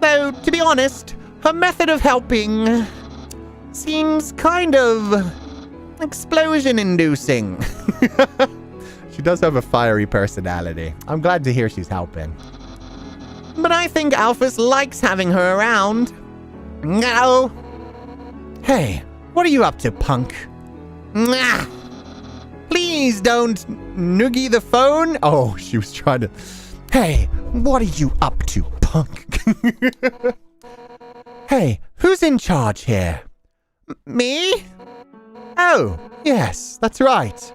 Speaker 2: Though, to be honest, her method of helping seems kind of explosion-inducing.
Speaker 1: She does have a fiery personality. I'm glad to hear she's helping.
Speaker 2: But I think Alphys likes having her around. No.
Speaker 1: Hey, what are you up to, punk?
Speaker 2: Nah.
Speaker 1: Please don't noogie the phone. Oh, she was trying to... Hey, what are you up to, punk? Hey, who's in charge here?
Speaker 2: Me?
Speaker 1: Oh, yes, that's right.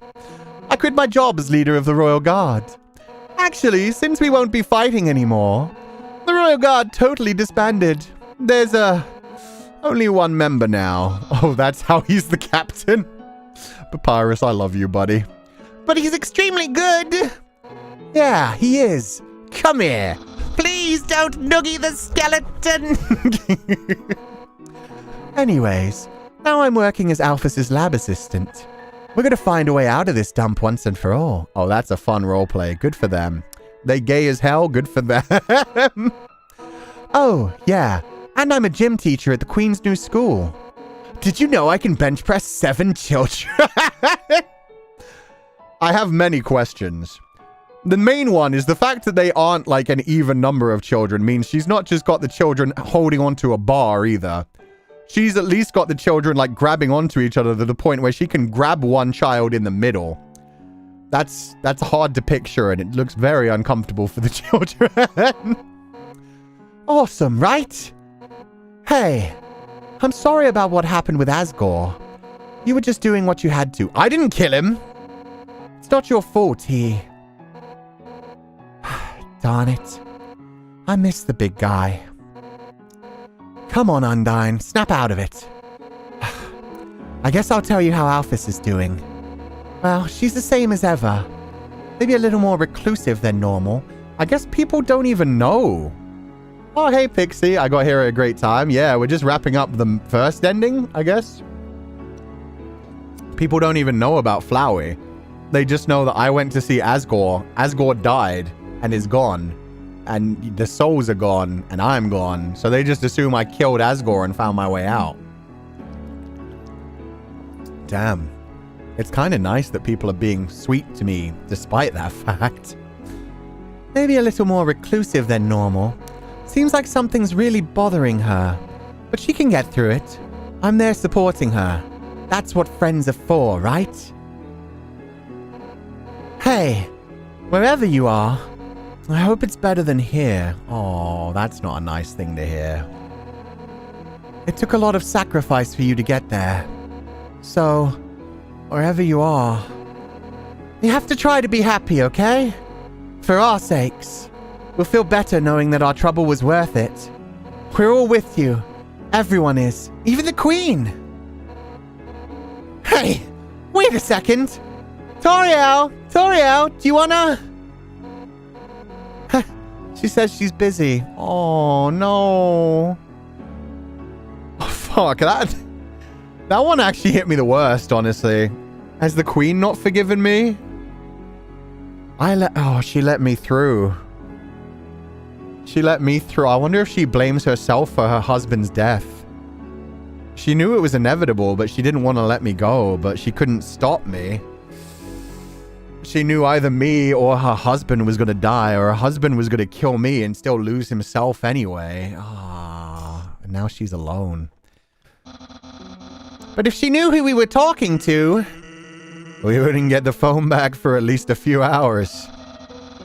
Speaker 1: I quit my job as leader of the Royal Guard. Actually, since we won't be fighting anymore, the Royal Guard totally disbanded. There's only one member now. Oh, that's how he's the captain. Papyrus, I love you, buddy.
Speaker 2: But he's extremely good.
Speaker 1: Yeah, he is. Come here.
Speaker 2: Please don't noogie the skeleton.
Speaker 1: Anyways, now I'm working as Alphys' lab assistant. We're gonna find a way out of this dump once and for all. Oh, that's a fun roleplay. Good for them. They gay as hell. Good for them. Oh, yeah. And I'm a gym teacher at the Queen's new school. Did you know I can bench press 7 children? I have many questions. The main one is the fact that they aren't like an even number of children means she's not just got the children holding onto a bar either. She's at least got the children like grabbing onto each other to the point where she can grab one child in the middle. That's hard to picture and it looks very uncomfortable for the children. Awesome, right? Hey, I'm sorry about what happened with Asgore. You were just doing what you had to. I didn't kill him. It's not your fault, he... Darn it. I miss the big guy. Come on, Undyne. Snap out of it. I guess I'll tell you how Alphys is doing. Well, she's the same as ever. Maybe a little more reclusive than normal. I guess people don't even know. Oh, hey, Pixie. I got here at a great time. Yeah, we're just wrapping up the first ending, I guess. People don't even know about Flowey. They just know that I went to see Asgore. Asgore died and is gone. And the souls are gone and I'm gone. So they just assume I killed Asgore and found my way out. Damn. It's kind of nice that people are being sweet to me despite that fact. Maybe a little more reclusive than normal. Seems like something's really bothering her. But she can get through it. I'm there supporting her. That's what friends are for, right? Hey, wherever you are, I hope it's better than here. Oh, that's not a nice thing to hear. It took a lot of sacrifice for you to get there. So, wherever you are, you have to try to be happy, okay?
Speaker 2: For our sakes, we'll feel better knowing that our trouble was worth it. We're all with you. Everyone is. Even the Queen. Hey, wait a second. Toriel, do you wanna... She says she's busy. Oh, no. Oh, fuck, that one actually hit me the worst, honestly. Has the Queen not forgiven me? She let me through. She let me through. I wonder if she blames herself for her husband's death. She knew it was inevitable, but she didn't want to let me go, but she couldn't stop me. She knew either me or her husband was going to die, or her husband was going to kill me and still lose himself anyway. And now she's alone. But if she knew who we were talking to, we wouldn't get the phone back for at least a few hours.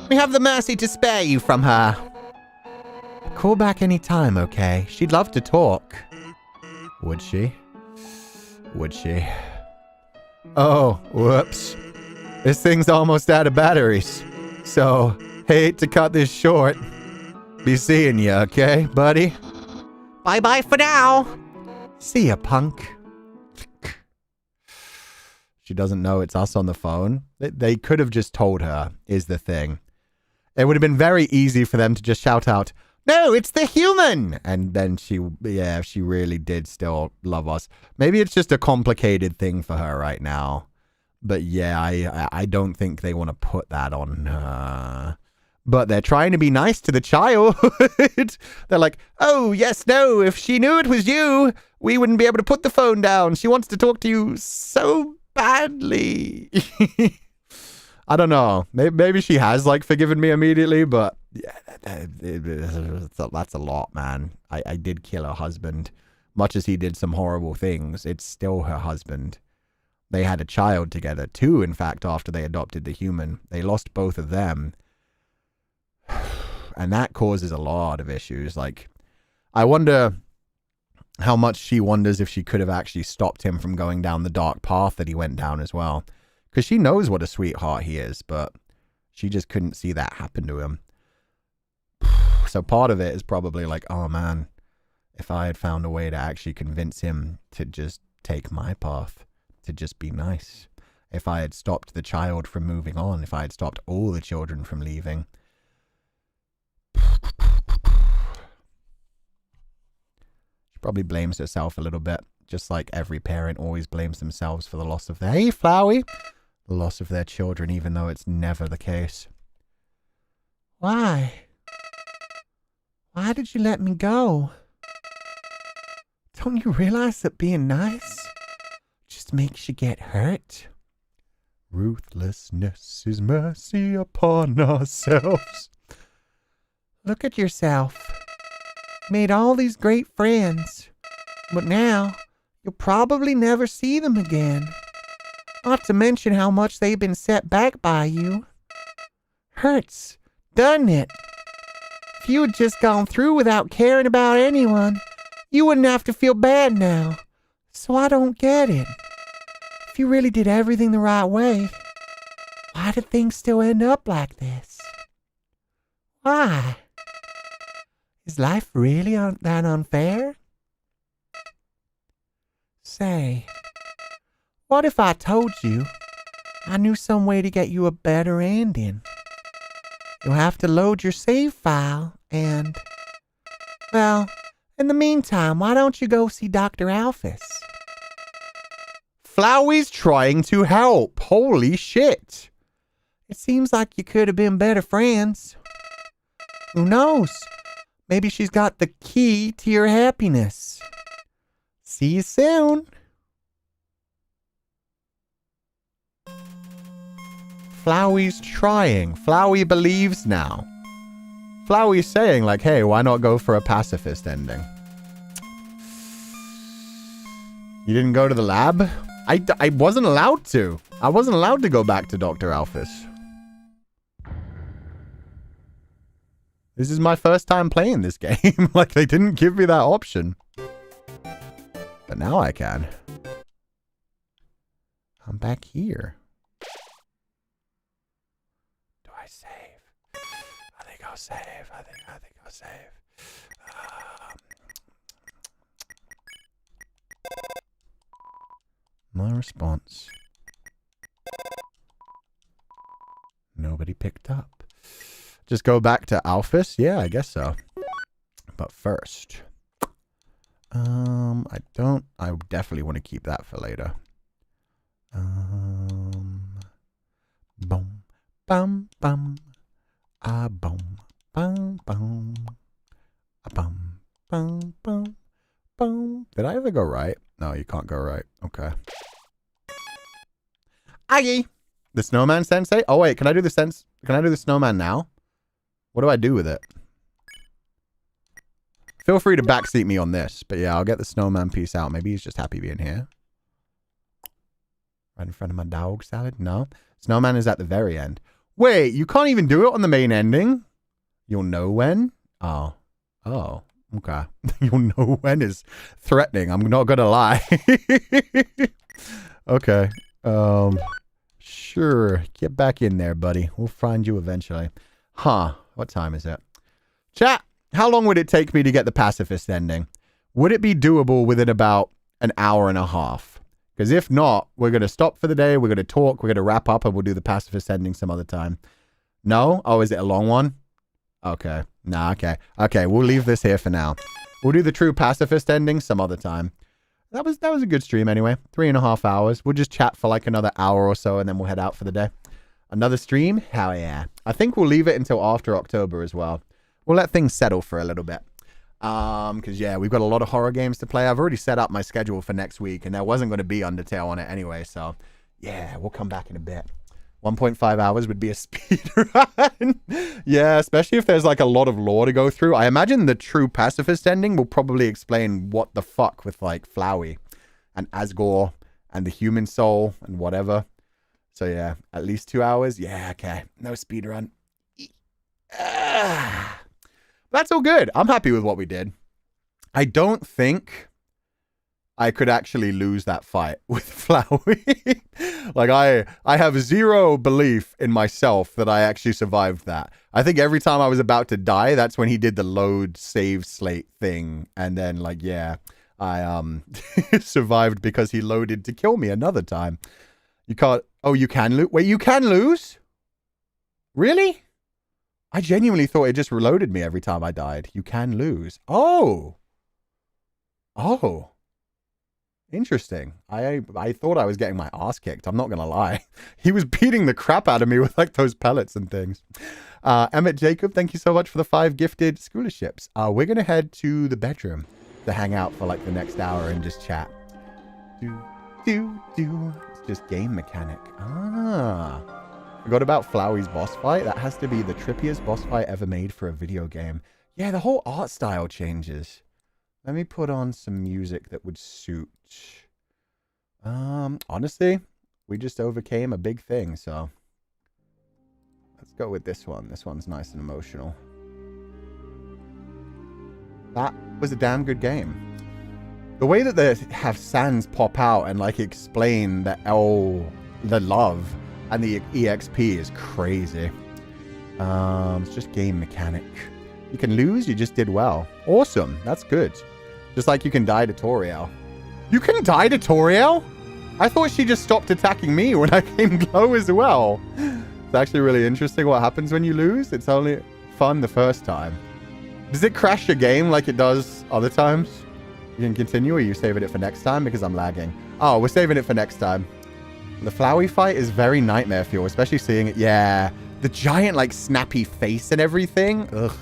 Speaker 2: We have the mercy to spare you from her. Call back any time, okay? She'd love to talk. Would she? Would she? Oh, whoops. This thing's almost out of batteries. So, hate to cut this short. Be seeing you, okay, buddy? Bye-bye for now. See ya, punk. She doesn't know it's us on the phone. They could have just told her, is the thing. It would have been very easy for them to just shout out, no, it's the human! And then she really did still love us. Maybe it's just a complicated thing for her right now. But yeah, I don't think they want to put that on her. But they're trying to be nice to the child. They're like, oh, yes, no, if she knew it was you, we wouldn't be able to put the phone down. She wants to talk to you so badly. I don't know. Maybe she has, like, forgiven me immediately, but yeah, that's a lot, man. I did kill her husband. Much as he did some horrible things, it's still her husband. They had a child together, too, in fact, after they adopted the human. They lost both of them. And that causes a lot of issues. Like, I wonder how much she wonders if she could have actually stopped him from going down the dark path that he went down as well. Because she knows what a sweetheart he is, but she just couldn't see that happen to him. So part of it is probably like, oh man, if I had found a way to actually convince him to just take my path, to just be nice. If I had stopped the child from moving on, if I had stopped all the children from leaving. She probably blames herself a little bit, just like every parent always blames themselves for the loss of their, hey, Flowey, the loss of their children, even though it's never the case. Why? Why did you let me go? Don't you realize that being nice just makes you get hurt? Ruthlessness is mercy upon ourselves. Look at yourself. Made all these great friends, but now you'll probably never see them again. Not to mention how much they've been set back by you. Hurts, doesn't it? If you had just gone through without caring about anyone, you wouldn't have to feel bad now. So I don't get it. If you really did everything the right way, why do things still end up like this? Why? Is life really that unfair? Say, what if I told you I knew some way to get you a better ending? You'll have to load your save file and, well, in the meantime, why don't you go see Dr. Alphys? Flowey's trying to help. Holy shit. It seems like you could have been better friends. Who knows? Maybe she's got the key to your happiness. See you soon. Flowey's trying. Flowey believes now. Flowey's saying like, hey, why not go for a pacifist ending? You didn't go to the lab? I wasn't allowed to. I wasn't allowed to go back to Dr. Alphys. This is my first time playing this game. Like, they didn't give me that option. But now I can. I'm back here. Do I save?
Speaker 1: I'll save. I think I'll save. No response. Nobody picked up. Just go back to Alphys? Yeah, I guess so. But first, I definitely want to keep that for later. Boom, bum, bum, boom, bum, bum, bum, bum, bum, bum. Did I ever go right? No, you can't go right. Okay. Aggie! The snowman sensei? Oh wait, can I do the snowman now? What do I do with it? Feel free to backseat me on this, but yeah, I'll get the snowman piece out. Maybe he's just happy being here. Right in front of my dog salad? No. Snowman is at the very end. Wait, you can't even do it on the main ending? You'll know when? Oh. Oh. Okay. You'll know when is threatening. I'm not gonna lie. Okay. Sure. Get back in there, buddy. We'll find you eventually. Huh. What time is it? Chat, how long would it take me to get the pacifist ending? Would it be doable within about an hour and a half? Because if not, we're going to stop for the day. We're going to talk. We're going to wrap up and we'll do the pacifist ending some other time. No? Oh, is it a long one? Okay. Nah, okay. Okay, we'll leave this here for now. We'll do the true pacifist ending some other time. That was a good stream anyway. 3.5 hours. We'll just chat for like another hour or so and then we'll head out for the day. Another stream? Hell yeah. I think we'll leave it until after October as well. We'll let things settle for a little bit. Because yeah, we've got a lot of horror games to play. I've already set up my schedule for next week and there wasn't going to be Undertale on it anyway. So yeah, we'll come back in a bit. 1.5 hours would be a speed run. Yeah, especially if there's like a lot of lore to go through. I imagine the true pacifist ending will probably explain what the fuck with like Flowey and Asgore and the human soul and whatever. So yeah, at least 2 hours. Yeah, okay. No speed run. That's all good. I'm happy with what we did. I don't think I could actually lose that fight with Flowey. Like, I have zero belief in myself that I actually survived that. I think every time I was about to die, that's when he did the load save slate thing. And then, like, yeah, I survived because he loaded to kill me another time. You can't... Oh, you can lose? Wait, you can lose? Really? I genuinely thought it just reloaded me every time I died. You can lose. Oh. Oh. Interesting. I thought I was getting my ass kicked. I'm not going to lie. He was beating the crap out of me with like those pellets and things. Emmett Jacob, thank you so much for the 5 gifted scholarships. We're going to head to the bedroom to hang out for like the next hour and just chat. It's just game mechanic. Forgot about Flowey's boss fight. That has to be the trippiest boss fight ever made for a video game. Yeah, the whole art style changes. Let me put on some music that would suit. Honestly, we just overcame a big thing, so let's go with this one. This one's nice and emotional. That was a damn good game. The way that they have Sans pop out and like explain that the love and the EXP is crazy. It's just game mechanic. You can lose, you just did well. Awesome, that's good. Just like you can die to Toriel. You can die to Toriel? I thought she just stopped attacking me when I came low as well. It's actually really interesting what happens when you lose. It's only fun the first time. Does it crash your game like it does other times? You can continue or you saving it for next time because I'm lagging. Oh, we're saving it for next time. The Flowey fight is very nightmare fuel, especially seeing it. Yeah, the giant like snappy face and everything. Ugh.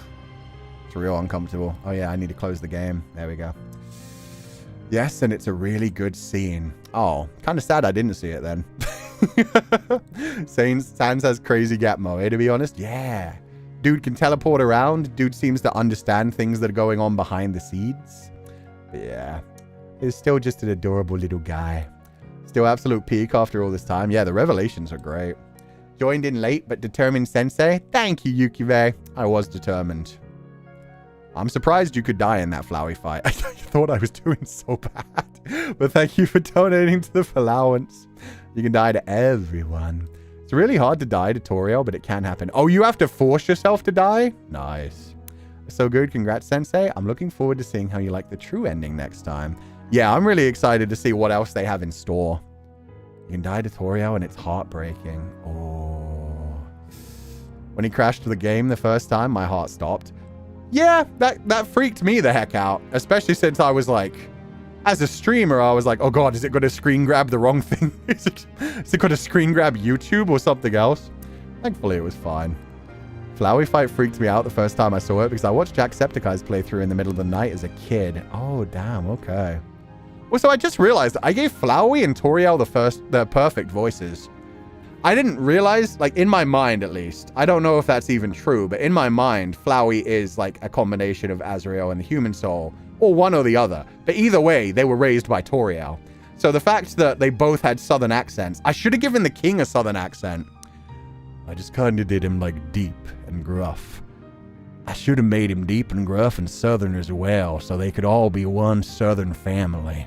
Speaker 1: It's real uncomfortable. Oh yeah, I need to close the game. There we go. Yes, and it's a really good scene. Oh, kind of sad I didn't see it then. Sans has crazy Gapmo, to be honest. Yeah. Dude can teleport around. Dude seems to understand things that are going on behind the scenes. But yeah, he's still just an adorable little guy. Still absolute peak after all this time. Yeah, the revelations are great. Joined in late, but determined sensei. Thank you, Yukive. I was determined. I'm surprised you could die in that Flowey fight. I thought I was doing so bad. But thank you for donating to the allowance. You can die to everyone. It's really hard to die to Toriel, but it can happen. Oh, you have to force yourself to die? Nice. So good. Congrats, Sensei. I'm looking forward to seeing how you like the true ending next time. Yeah, I'm really excited to see what else they have in store. You can die to Toriel, and it's heartbreaking. Oh. When he crashed the game the first time, my heart stopped. Yeah, that freaked me the heck out. Especially since I was like, as a streamer, I was like, oh god, is it going to screen grab the wrong thing? Is it going to screen grab YouTube or something else? Thankfully, it was fine. Flowey fight freaked me out the first time I saw it because I watched Jacksepticeye's playthrough in the middle of the night as a kid. Oh, damn, okay. Well, so I just realized I gave Flowey and Toriel the perfect voices. I didn't realize, like, in my mind at least, I don't know if that's even true, but in my mind, Flowey is like a combination of Asriel and the human soul, or one or the other. But either way, they were raised by Toriel. So the fact that they both had southern accents, I should have given the king a southern accent. I just kind of did him like deep and gruff. I should have made him deep and gruff and southern as well, so they could all be one southern family.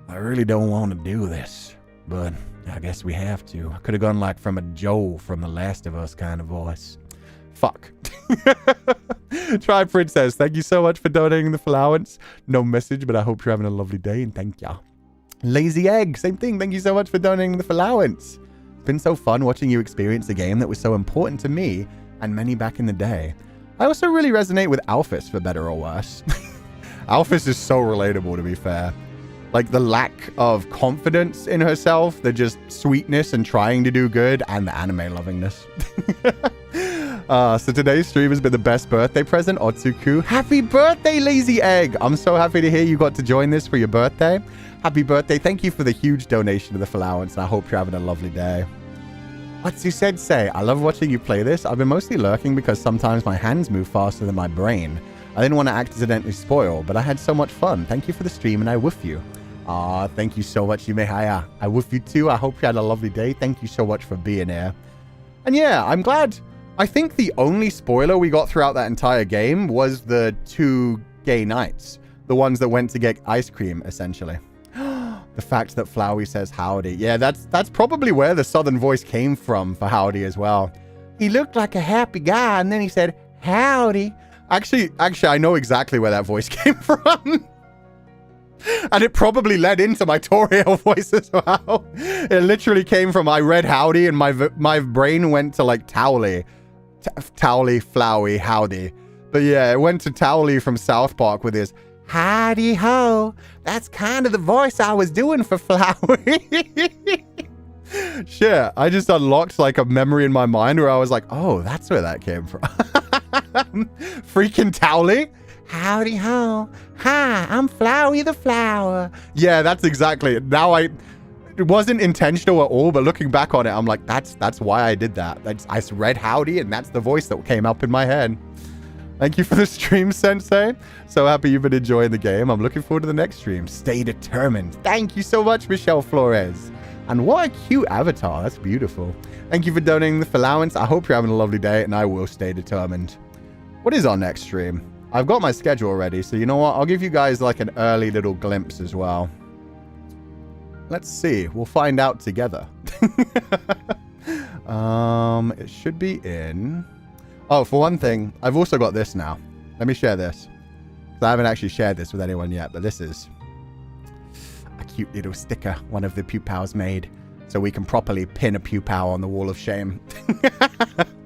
Speaker 1: I really don't want to do this, but I guess we have to. I could have gone like from a Joel from The Last of Us kind of voice. Fuck. Try Princess, thank you so much for donating the allowance. No message, but I hope you're having a lovely day, and thank ya. Lazy Egg, same thing. Thank you so much for donating the allowance. It's been so fun watching you experience a game that was so important to me and many back in the day. I also really resonate with Alphys, for better or worse. Alphys is so relatable, to be fair. Like, the lack of confidence in herself, the just sweetness and trying to do good, and the anime lovingness. So today's stream has been the best birthday present, Otsuku. Happy birthday, Lazy Egg! I'm so happy to hear you got to join this for your birthday. Happy birthday. Thank you for the huge donation to the allowance, and I hope you're having a lovely day. Otsu Sensei, I love watching you play this. I've been mostly lurking because sometimes my hands move faster than my brain. I didn't want to accidentally spoil, but I had so much fun. Thank you for the stream, and I woof you. Aw, thank you so much, Yumehaya. I woof you too. I hope you had a lovely day. Thank you so much for being here. And yeah, I'm glad. I think the only spoiler we got throughout that entire game was the 2 gay knights. The ones that went to get ice cream, essentially. The fact that Flowey says howdy. Yeah, that's probably where the southern voice came from for howdy as well. He looked like a happy guy, and then he said, howdy. Actually, I know exactly where that voice came from. And it probably led into my Toriel voice as well. It literally came from, I read howdy, and my brain went to like Towley. Towley, Flowey, howdy. But yeah, it went to Towley from South Park with his howdy ho. That's kind of the voice I was doing for Flowey. Shit, I just unlocked like a memory in my mind where I was like, oh, that's where that came from. Freaking Towley. Howdy ho. Hi, I'm Flowey the Flower. Yeah, that's exactly it. Now it wasn't intentional at all, but looking back on it, I'm like, that's why I did that. I read howdy, and that's the voice that came up in my head. Thank you for the stream, Sensei. So happy you've been enjoying the game. I'm looking forward to the next stream. Stay determined. Thank you so much, Michelle Flores. And what a cute avatar. That's beautiful. Thank you for donating the allowance. I hope you're having a lovely day, and I will stay determined. What is our next stream? I've got my schedule already, so you know what? I'll give you guys like an early little glimpse as well. Let's see. We'll find out together. It should be in... Oh, for one thing, I've also got this now. Let me share this. I haven't actually shared this with anyone yet, but this is a cute little sticker one of the Pupals made, so we can properly pin a Pupal on the wall of shame.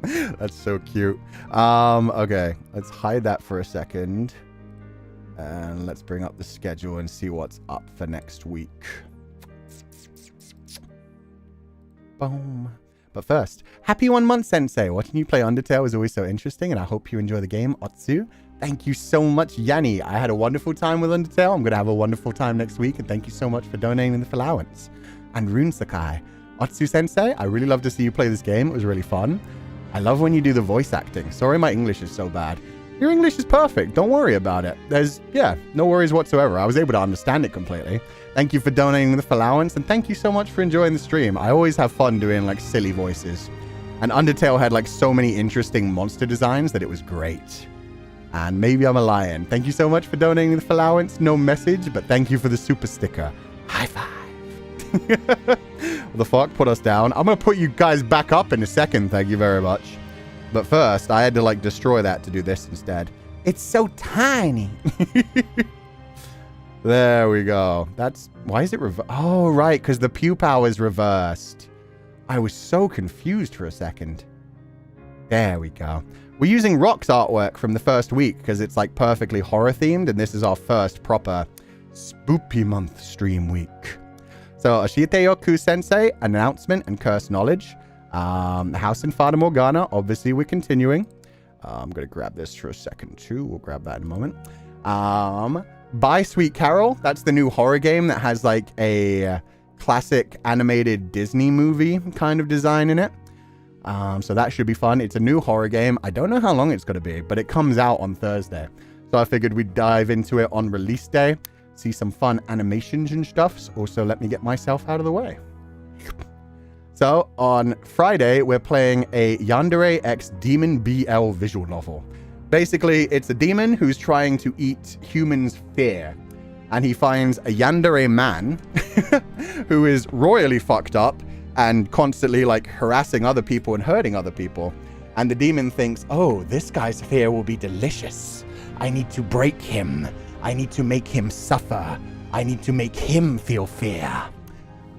Speaker 1: That's so cute. Okay, let's hide that for a second. And let's bring up the schedule and see what's up for next week. Boom. But first, happy 1 month, Sensei. Watching you play Undertale is always so interesting, and I hope you enjoy the game, Otsu. Thank you so much, Yanni. I had a wonderful time with Undertale. I'm going to have a wonderful time next week, and thank you so much for donating the allowance. And Rune Sakai. Otsu Sensei, I really love to see you play this game. It was really fun. I love when you do the voice acting. Sorry my English is so bad. Your English is perfect. Don't worry about it. No worries whatsoever. I was able to understand it completely. Thank you for donating the allowance, and thank you so much for enjoying the stream. I always have fun doing like silly voices. And Undertale had like so many interesting monster designs that it was great. And maybe I'm a lion. Thank you so much for donating the allowance. No message, but thank you for the super sticker. High five. the fuck? Put us down. I'm going to put you guys back up in a second. Thank you very much. But first, I had to like destroy that to do this instead. It's so tiny. There we go. That's... Why is it reversed? Oh, right. Because the Pupal is reversed. I was so confused for a second. There we go. We're using Rock's artwork from the first week because it's like perfectly horror themed. And this is our first proper Spoopy Month stream week. So, Ashite Yoku Sensei, Announcement and Cursed Knowledge. House in Fata Morgana. Obviously, we're continuing. I'm going to grab this for a second too. We'll grab that in a moment. Buy Sweet Carol. That's the new horror game that has like a classic animated Disney movie kind of design in it. So that should be fun. It's a new horror game. I don't know how long it's going to be, but it comes out on Thursday. So I figured we'd dive into it on release day. See some fun animations and stuff. Also, let me get myself out of the way. So on Friday, we're playing a Yandere X Demon BL visual novel. Basically, it's a demon who's trying to eat humans' fear. And he finds a Yandere man who is royally fucked up and constantly like harassing other people and hurting other people. And the demon thinks, oh, this guy's fear will be delicious. I need to break him. I need to make him suffer. I need to make him feel fear.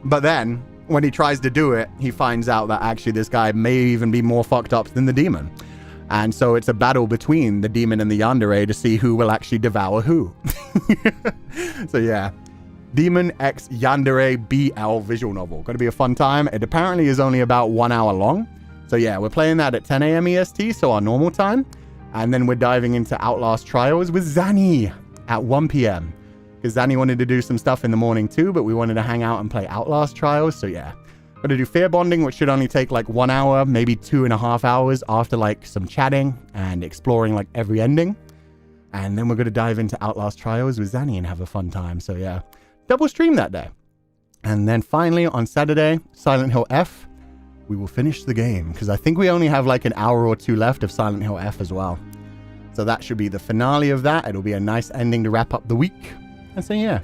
Speaker 1: But then, when he tries to do it, he finds out that actually this guy may even be more fucked up than the demon. And so it's a battle between the demon and the Yandere to see who will actually devour who. So yeah, Demon X Yandere BL visual novel. Going to be a fun time. It apparently is only about 1 hour long. So yeah, we're playing that at 10 a.m. EST, so our normal time. And then we're diving into Outlast Trials with Zanny at 1 p.m. Because Zanny wanted to do some stuff in the morning too, but we wanted to hang out and play Outlast Trials. So yeah. Going to do fear bonding, which should only take like 1 hour, maybe 2.5 hours after like some chatting and exploring like every ending. And then we're going to dive into Outlast Trials with Zanny and have a fun time. So yeah, double stream that day. And then finally on Saturday, Silent Hill F, we will finish the game because I think we only have like an hour or two left of Silent Hill F as well. So that should be the finale of that. It'll be a nice ending to wrap up the week. And so yeah,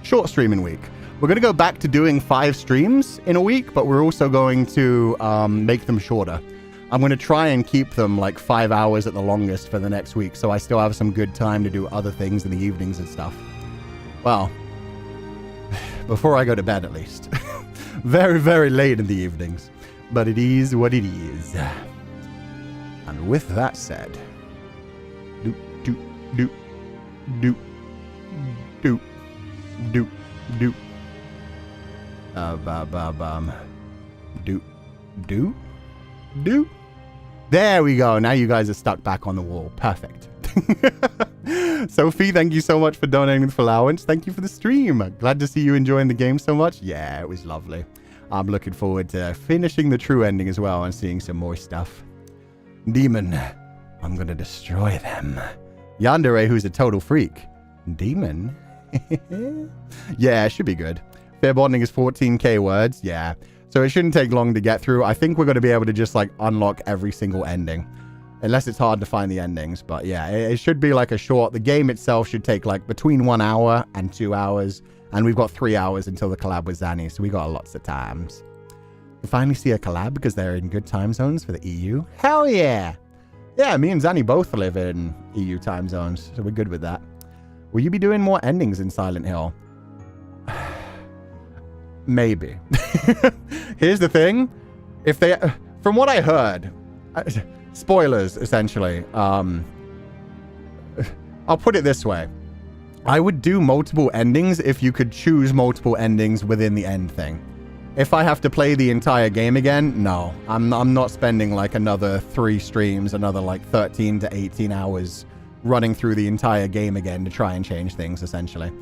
Speaker 1: short streaming week. We're going to go back to doing 5 streams in a week, but we're also going to make them shorter. I'm going to try and keep them like 5 hours at the longest for the next week, so I still have some good time to do other things in the evenings and stuff. Well, before I go to bed at least. Very, very late in the evenings. But it is what it is. And with that said... Doop, doop, doop, doop, doop, doop, doop. Do. There we go. Now you guys are stuck back on the wall. Perfect. Sophie, thank you so much for donating the allowance. Thank you for the stream. Glad to see you enjoying the game so much. Yeah, it was lovely. I'm looking forward to finishing the true ending as well and seeing some more stuff. Demon, I'm gonna destroy them. Yandere, who's a total freak. Demon? Yeah, it should be good. Fair bonding is 14k words. Yeah. So it shouldn't take long to get through. I think we're going to be able to just like unlock every single ending. Unless it's hard to find the endings. But yeah, it should be like a short... The game itself should take like between 1 hour and 2 hours. And we've got 3 hours until the collab with Zanny. So we got lots of times. We finally see a collab because they're in good time zones for the EU. Hell yeah. Yeah, me and Zanny both live in EU time zones. So we're good with that. Will you be doing more endings in Silent Hill? Maybe. Here's the thing. If they... From what I heard... spoilers, essentially. I'll put it this way. I would do multiple endings if you could choose multiple endings within the end thing. If I have to play the entire game again, no. I'm not spending like another 3 streams, another like 13 to 18 hours running through the entire game again to try and change things, essentially.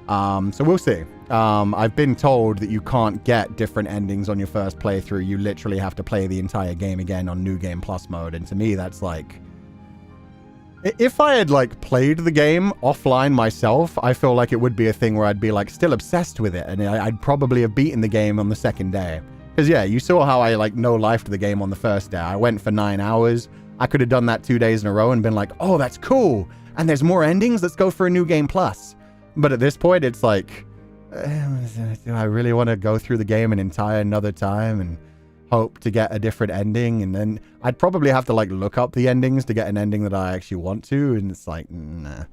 Speaker 1: So we'll see. I've been told that you can't get different endings on your first playthrough. You literally have to play the entire game again on New Game Plus mode. And to me, that's like... If I had like played the game offline myself, I feel like it would be a thing where I'd be like still obsessed with it. And I'd probably have beaten the game on the second day. Because yeah, you saw how I like no-lifed the game on the first day. I went for 9 hours. I could have done that 2 days in a row and been like, oh, that's cool. And there's more endings. Let's go for a New Game Plus. But at this point, it's like, Do I really want to go through the game an entire another time and hope to get a different ending? And then I'd probably have to like look up the endings to get an ending that I actually want to. And it's like, nah.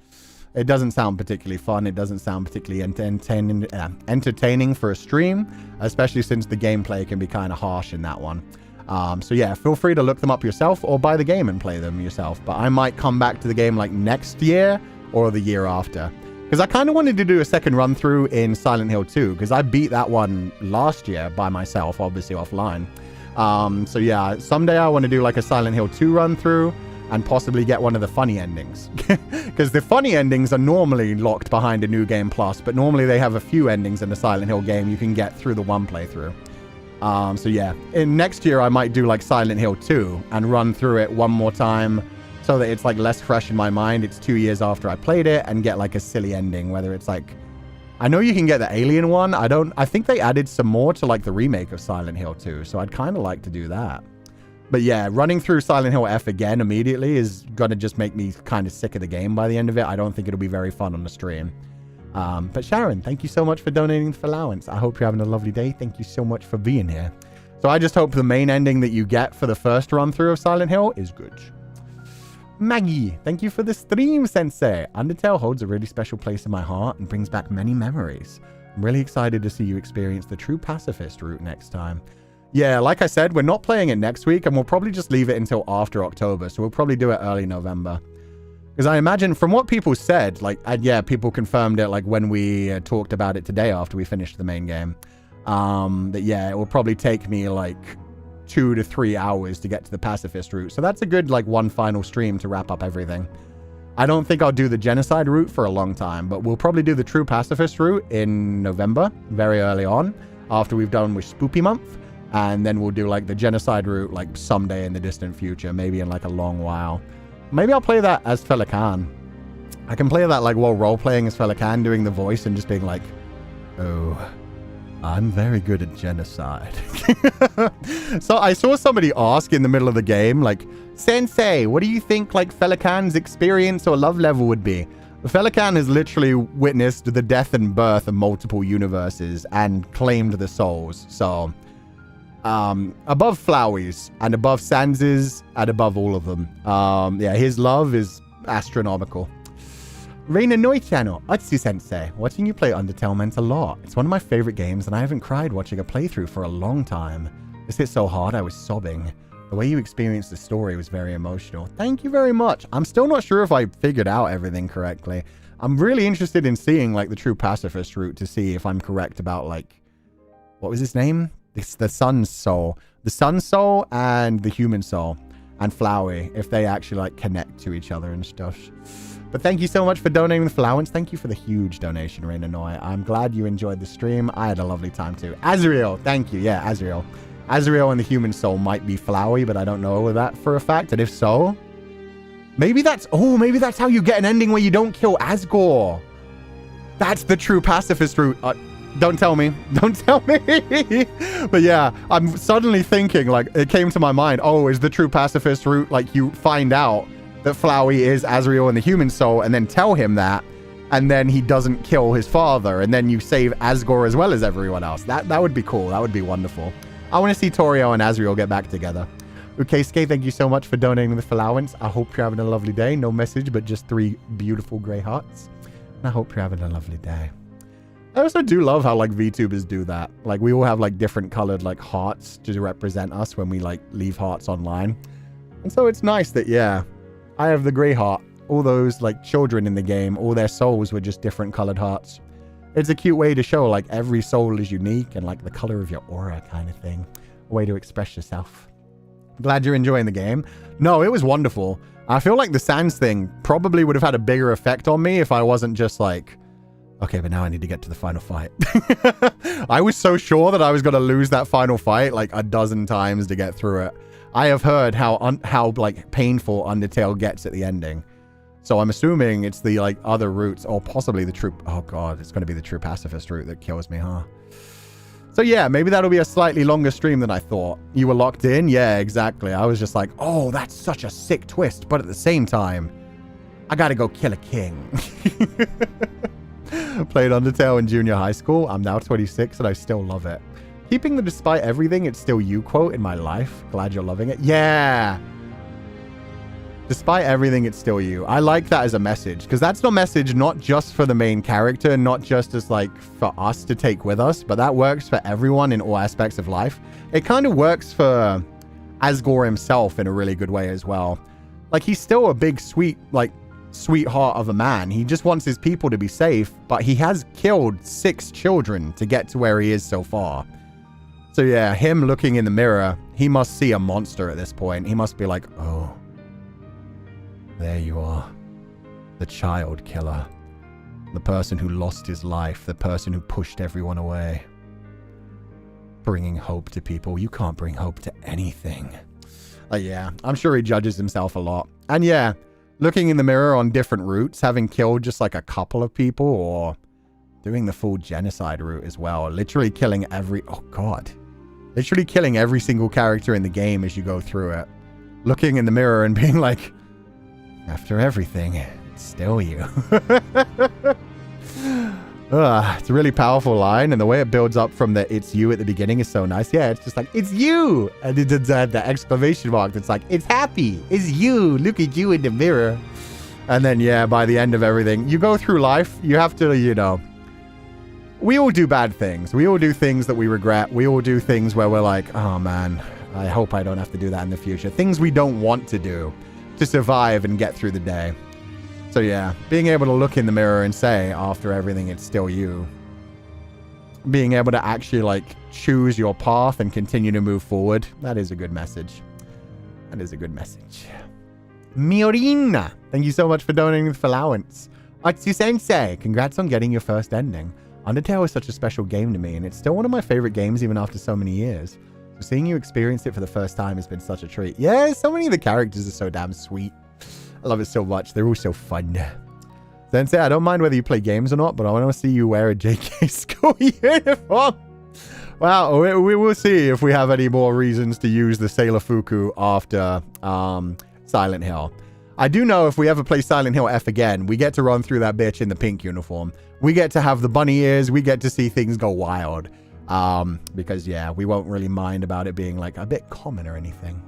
Speaker 1: It doesn't sound particularly fun. It doesn't sound particularly entertaining for a stream, especially since the gameplay can be kind of harsh in that one. So yeah, feel free to look them up yourself or buy the game and play them yourself. But I might come back to the game like next year or the year after. Because I kind of wanted to do a second run through in Silent Hill 2, because I beat that one last year by myself, obviously offline. So yeah, someday I want to do like a Silent Hill 2 run through and possibly get one of the funny endings. Because the funny endings are normally locked behind a New Game Plus, but normally they have a few endings in the Silent Hill game you can get through the one playthrough. So yeah, next year I might do like Silent Hill 2 and run through it one more time so that it's like less fresh in my mind. It's 2 years after I played it, and get like a silly ending, whether it's like, I know you can get the alien one. I think they added some more to like the remake of Silent Hill 2. So I'd kind of like to do that. But yeah, running through Silent Hill F again immediately is going to just make me kind of sick of the game by the end of it. I don't think it'll be very fun on the stream. But Sharon, thank you so much for donating for allowance. I hope you're having a lovely day. Thank you so much for being here. So I just hope the main ending that you get for the first run through of Silent Hill is good. Maggie, thank you for the stream, Sensei. Undertale holds a really special place in my heart and brings back many memories. I'm really excited to see you experience the true pacifist route next time. Yeah, like I said, we're not playing it next week, and we'll probably just leave it until after October. So we'll probably do it early November. Because I imagine from what people said, like, yeah, people confirmed it like when we talked about it today after we finished the main game. That yeah, it will probably take me like 2 to 3 hours to get to the pacifist route. So that's a good like one final stream to wrap up everything. I don't think I'll do the genocide route for a long time, but we'll probably do the true pacifist route in November, very early on, after we've done with Spoopy Month. And then we'll do like the genocide route like someday in the distant future, maybe in like a long while. Maybe I'll play that as Feileacan. I can play that like while role-playing as Feileacan, doing the voice and just being like, oh, I'm very good at genocide. So I saw somebody ask in the middle of the game, like, Sensei, what do you think like Feileacan's experience or love level would be? Feileacan has literally witnessed the death and birth of multiple universes and claimed the souls. So above Flowey's and above Sans's and above all of them. Yeah, his love is astronomical. Reina Noi channel, Atsu Sensei. Watching you play Undertale meant a lot. It's one of my favorite games, and I haven't cried watching a playthrough for a long time. This hit so hard I was sobbing. The way you experienced the story was very emotional. Thank you very much. I'm still not sure if I figured out everything correctly. I'm really interested in seeing like the true pacifist route to see if I'm correct about like, what was his name? It's the Sun's Soul. The Sun's Soul and the Human Soul and Flowey, if they actually like connect to each other and stuff. But thank you so much for donating the allowance. Thank you for the huge donation, Reina Noi. I'm glad you enjoyed the stream. I had a lovely time too. Asriel, thank you. Yeah, Asriel. Asriel and the Human Soul might be Flowey, but I don't know that for a fact. And if so, maybe that's how you get an ending where you don't kill Asgore. That's the true pacifist route. Don't tell me. Don't tell me. But yeah, I'm suddenly thinking, like, it came to my mind, oh, is the true pacifist route, like, you find out that Flowey is Asriel and the Human Soul, and then tell him that, and then he doesn't kill his father, and then you save Asgore as well as everyone else. That would be cool. That would be wonderful. I want to see Toriel and Asriel get back together. Ukeisuke, thank you so much for donating the allowance. I hope you're having a lovely day. No message, but just 3 beautiful grey hearts. And I hope you're having a lovely day. I also do love how like VTubers do that. Like we all have like different colored like hearts to represent us when we like leave hearts online. And so it's nice that, yeah, I have the grey heart. All those like children in the game, all their souls were just different colored hearts. It's a cute way to show like every soul is unique and like the color of your aura kind of thing. A way to express yourself. Glad you're enjoying the game. No, it was wonderful. I feel like the Sans thing probably would have had a bigger effect on me if I wasn't just like, okay, but now I need to get to the final fight. I was so sure that I was going to lose that final fight like a dozen times to get through it. I have heard how like painful Undertale gets at the ending. So I'm assuming it's the like other routes or possibly the true, oh God, it's going to be the true pacifist route that kills me, huh? So yeah, maybe that'll be a slightly longer stream than I thought. You were locked in? Yeah, exactly. I was just like, oh, that's such a sick twist. But at the same time, I got to go kill a king. Played Undertale in junior high school. I'm now 26 and I still love it. Keeping the despite everything, it's still you quote in my life. Glad you're loving it. Yeah. Despite everything, it's still you. I like that as a message, because that's the message not just for the main character, not just as like for us to take with us, but that works for everyone in all aspects of life. It kind of works for Asgore himself in a really good way as well. Like, he's still a big, sweetheart of a man. He just wants his people to be safe, but he has killed 6 children to get to where he is so far. So yeah, him looking in the mirror, he must see a monster at this point. He must be like, oh, there you are. The child killer. The person who lost his life. The person who pushed everyone away. Bringing hope to people. You can't bring hope to anything. Yeah, I'm sure he judges himself a lot. And yeah, looking in the mirror on different routes, having killed just like a couple of people, or doing the full genocide route as well. Literally killing oh god. Literally killing every single character in the game as you go through it. Looking in the mirror and being like, after everything, it's still you. It's a really powerful line, and the way it builds up from the it's you at the beginning is so nice. Yeah, it's just like, it's you! And it does the exclamation mark. It's like, it's happy! It's you! Look at you in the mirror! And then, yeah, by the end of everything, you go through life, you have to, you know, we all do bad things. We all do things that we regret. We all do things where we're like, oh man, I hope I don't have to do that in the future. Things we don't want to do to survive and get through the day. So yeah, being able to look in the mirror and say, after everything, it's still you. Being able to actually like choose your path and continue to move forward. That is a good message. That is a good message. Miorina, thank you so much for donating the allowance. Atsu Sensei, congrats on getting your first ending. Undertale is such a special game to me, and it's still one of my favorite games even after so many years. So seeing you experience it for the first time has been such a treat. Yeah, so many of the characters are so damn sweet. I love it so much. They're all so fun. Sensei, I don't mind whether you play games or not, but I want to see you wear a JK school uniform. Well, we will see if we have any more reasons to use the Sailor Fuku after Silent Hill. I do know if we ever play Silent Hill F again, we get to run through that bitch in the pink uniform. We get to have the bunny ears. We get to see things go wild. Because, yeah, we won't really mind about it being, like, a bit common or anything.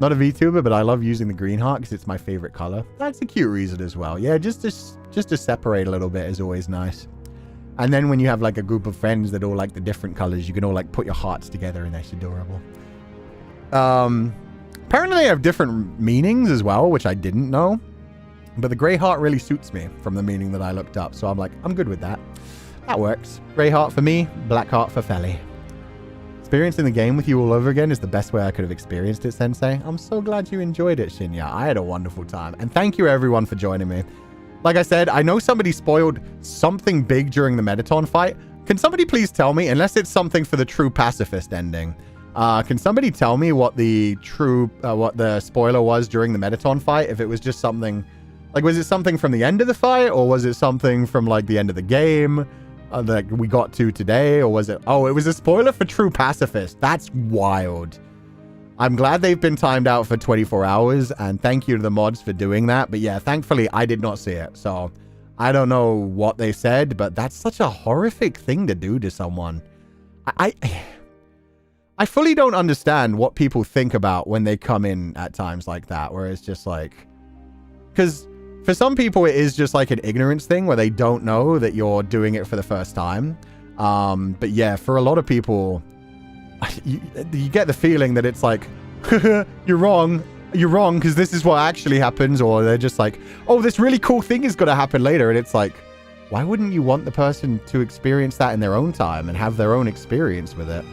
Speaker 1: Not a VTuber, but I love using the green heart because it's my favorite color. That's a cute reason as well. Yeah, just to separate a little bit is always nice. And then when you have, like, a group of friends that all like the different colors, you can all, like, put your hearts together, and that's adorable. Apparently they have different meanings as well, which I didn't know. But the gray heart really suits me from the meaning that I looked up. So I'm like, I'm good with that. That works. Gray heart for me, black heart for Feli. Experiencing the game with you all over again is the best way I could have experienced it, Sensei. I'm so glad you enjoyed it, Shinya. I had a wonderful time. And thank you everyone for joining me. Like I said, I know somebody spoiled something big during the Mettaton fight. Can somebody please tell me, unless it's something for the true pacifist ending, can somebody tell me what the spoiler was during the Mettaton fight? If it was just something, like, was it something from the end of the fight, or was it something from, like, the end of the game that we got to today, or was it, oh, it was a spoiler for true pacifist. That's wild. I'm glad they've been timed out for 24 hours, and thank you to the mods for doing that. But yeah, thankfully, I did not see it, so I don't know what they said, but that's such a horrific thing to do to someone. I fully don't understand what people think about when they come in at times like that, where it's just like, because for some people it is just like an ignorance thing where they don't know that you're doing it for the first time. But yeah, for a lot of people, you get the feeling that it's like, you're wrong because this is what actually happens, or they're just like, oh, this really cool thing is going to happen later, and it's like, why wouldn't you want the person to experience that in their own time and have their own experience with it?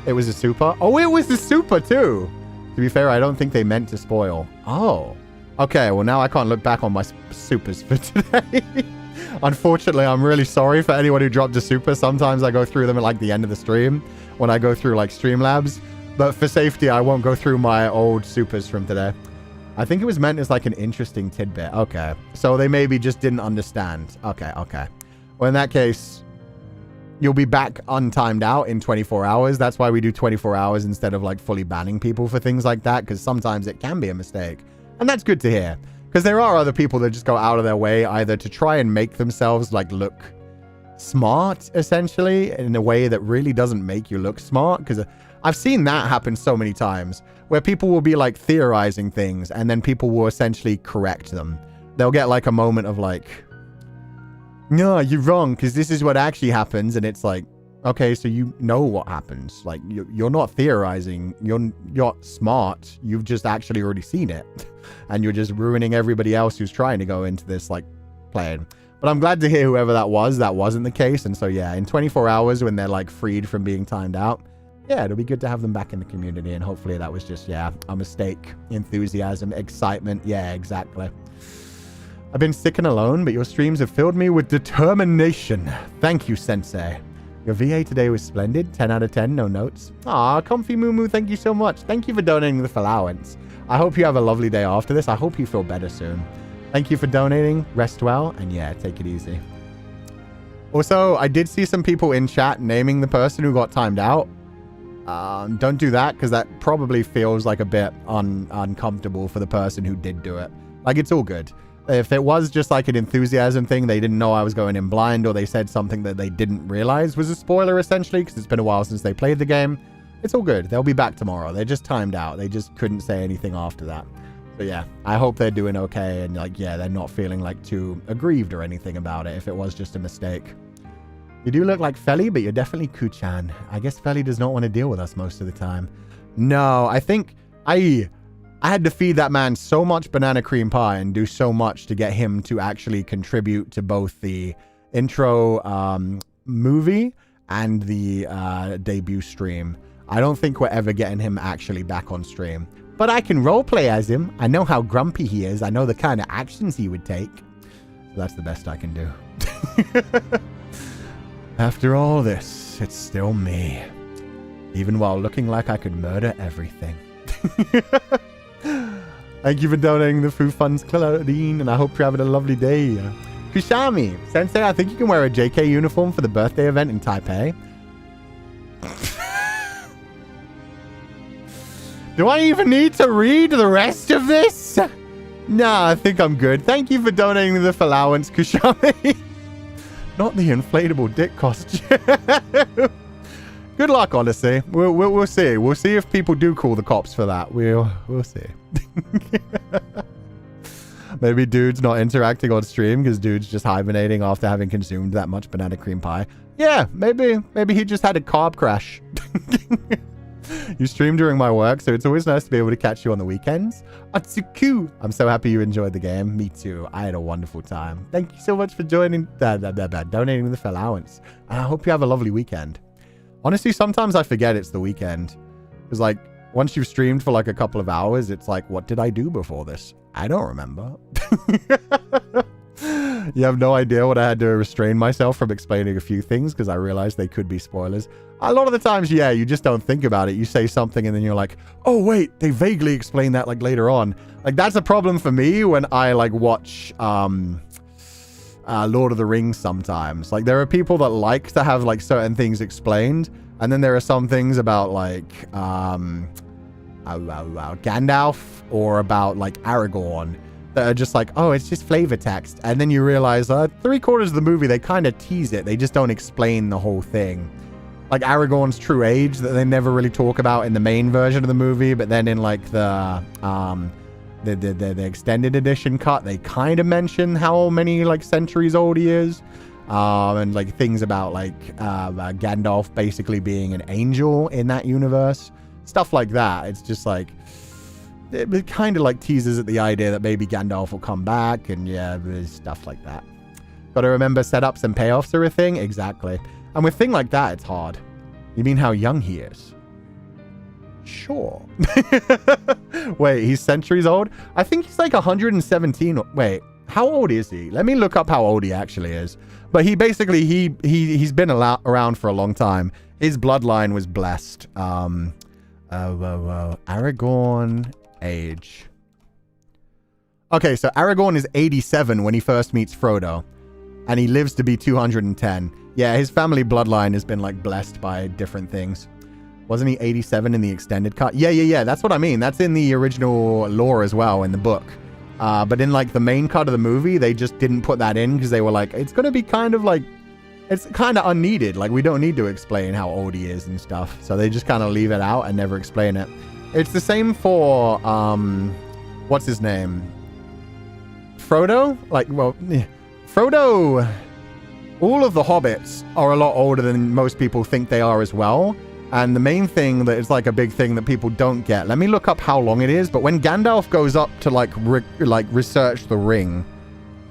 Speaker 1: It was a super. Oh, it was a super too. To be fair, I don't think they meant to spoil. Oh, okay. Well, now I can't look back on my supers for today. Unfortunately, I'm really sorry for anyone who dropped a super. Sometimes I go through them at like the end of the stream when I go through like Streamlabs. But for safety, I won't go through my old supers from today. I think it was meant as like an interesting tidbit. Okay. So they maybe just didn't understand. Okay. Well, in that case, you'll be back untimed out in 24 hours. That's why we do 24 hours instead of like fully banning people for things like that, because sometimes it can be a mistake. And that's good to hear, because there are other people that just go out of their way either to try and make themselves like look smart, essentially, in a way that really doesn't make you look smart. Because I've seen that happen so many times, where people will be like theorizing things and then people will essentially correct them. They'll get like a moment of like, no, you're wrong, because this is what actually happens. And it's like, okay, so you know what happens. Like, you're not theorizing. You're smart. You've just actually already seen it. And you're just ruining everybody else who's trying to go into this, like, playing. But I'm glad to hear whoever that wasn't the case. And so, yeah, in 24 hours when they're, like, freed from being timed out, yeah, it'll be good to have them back in the community. And hopefully that was just, yeah, a mistake. Enthusiasm, excitement. Yeah, exactly. I've been sick and alone, but your streams have filled me with determination. Thank you, Sensei. Your VA today was splendid. 10 out of 10, no notes. Aw, Comfy Moo, thank you so much. Thank you for donating the allowance. I hope you have a lovely day after this. I hope you feel better soon. Thank you for donating. Rest well, and yeah, take it easy. Also, I did see some people in chat naming the person who got timed out. Don't do that, because that probably feels like a bit uncomfortable for the person who did do it. Like, it's all good. If it was just like an enthusiasm thing, they didn't know I was going in blind, or they said something that they didn't realize was a spoiler, essentially, because it's been a while since they played the game. It's all good. They'll be back tomorrow. They're just timed out. They just couldn't say anything after that. So yeah, I hope they're doing okay, and like, yeah, they're not feeling like too aggrieved or anything about it if it was just a mistake. You do look like Feli, but you're definitely Kuchan. I guess Feli does not want to deal with us most of the time. No, I think I had to feed that man so much banana cream pie and do so much to get him to actually contribute to both the intro movie and the debut stream. I don't think we're ever getting him actually back on stream. But I can roleplay as him. I know how grumpy he is. I know the kind of actions he would take. So that's the best I can do. After all this, it's still me. Even while looking like I could murder everything. Thank you for donating the food funds, Claudine, and I hope you're having a lovely day. Kushami, Sensei, I think you can wear a JK uniform for the birthday event in Taipei. Do I even need to read the rest of this? Nah, I think I'm good. Thank you for donating the allowance, Kushami. Not the inflatable dick costume. Good luck, honestly. We'll see. We'll see if people do call the cops for that. We'll see. Maybe dude's not interacting on stream because dude's just hibernating after having consumed that much banana cream pie. Yeah, maybe he just had a carb crash. You stream during my work, so it's always nice to be able to catch you on the weekends. Atsuku! I'm so happy you enjoyed the game. Me too. I had a wonderful time. Thank you so much for donating the allowance. And I hope you have a lovely weekend. Honestly, sometimes I forget it's the weekend. Because, like, once you've streamed for, like, a couple of hours, it's like, what did I do before this? I don't remember. You have no idea what I had to restrain myself from explaining a few things because I realized they could be spoilers. A lot of the times, yeah, you just don't think about it. You say something and then you're like, oh, wait, they vaguely explain that, like, later on. Like, that's a problem for me when I, like, watch Lord of the Rings sometimes. Like, there are people that like to have, like, certain things explained. And then there are some things about, like, Gandalf or about, like, Aragorn that are just like, oh, it's just flavor text. And then you realize 3/4 of the movie, they kind of tease it. They just don't explain the whole thing. Like Aragorn's true age that they never really talk about in the main version of the movie, but then in like the extended edition cut, they kind of mention how many like centuries old he is. And like things about like Gandalf basically being an angel in that universe. Stuff like that. It's just like, it kind of like teases at the idea that maybe Gandalf will come back, and yeah, there's stuff like that. Gotta remember setups and payoffs are a thing. Exactly. And with things like that, it's hard. You mean how young he is? Sure. Wait, he's centuries old? I think he's like 117. Wait, how old is he? Let me look up how old he actually is. But he basically, he's been around for a long time. His bloodline was blessed. Aragorn age. Okay, so Aragorn is 87 when he first meets Frodo. And he lives to be 210. Yeah, his family bloodline has been, like, blessed by different things. Wasn't he 87 in the extended cut? Yeah. That's what I mean. That's in the original lore as well, in the book. But in, like, the main cut of the movie, they just didn't put that in because they were like, it's going to be kind of, like, it's kind of unneeded. Like, we don't need to explain how old he is and stuff. So they just kind of leave it out and never explain it. It's the same for, what's his name? Frodo? Like, well, Frodo, all of the hobbits are a lot older than most people think they are as well. And the main thing that is like a big thing that people don't get. Let me look up how long it is. But when Gandalf goes up to like research the ring,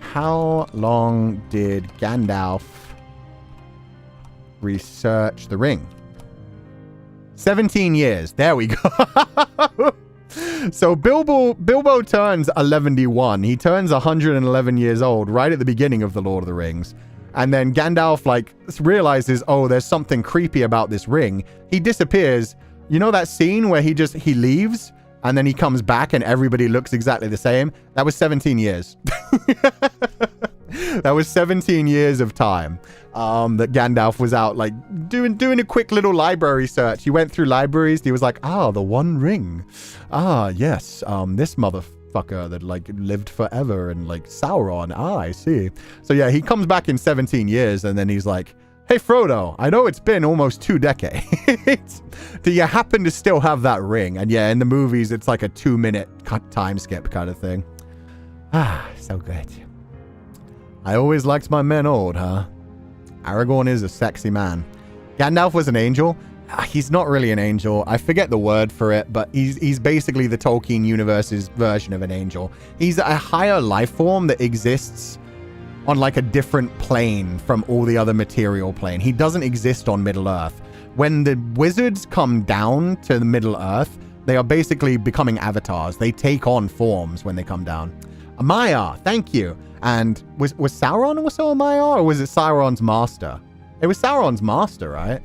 Speaker 1: how long did Gandalf research the ring? 17 years. There we go. So Bilbo turns 11. He turns 111 years old right at the beginning of The Lord of the Rings. And then Gandalf, like, realizes, oh, there's something creepy about this ring. He disappears. You know that scene where he leaves and then he comes back and everybody looks exactly the same? That was 17 years. That was 17 years of time that Gandalf was out, like, doing a quick little library search. He went through libraries. He was like, the one ring. Yes, this motherfucker that, like, lived forever and, like, Sauron. I see. So, yeah, he comes back in 17 years and then he's like, hey, Frodo, I know it's been almost 2 decades. Do you happen to still have that ring? And, yeah, in the movies, it's like a 2-minute time skip kind of thing. So good. I always liked my men old, huh? Aragorn is a sexy man. Gandalf was an angel. He's not really an angel. I forget the word for it, but he's basically the Tolkien universe's version of an angel. He's a higher life form that exists on like a different plane from all the other material plane. He doesn't exist on Middle-earth. When the wizards come down to the Middle-earth, they are basically becoming avatars. They take on forms when they come down. Maiar, thank you. And was Sauron also a Maiar, or was it Sauron's master? It was Sauron's master, right?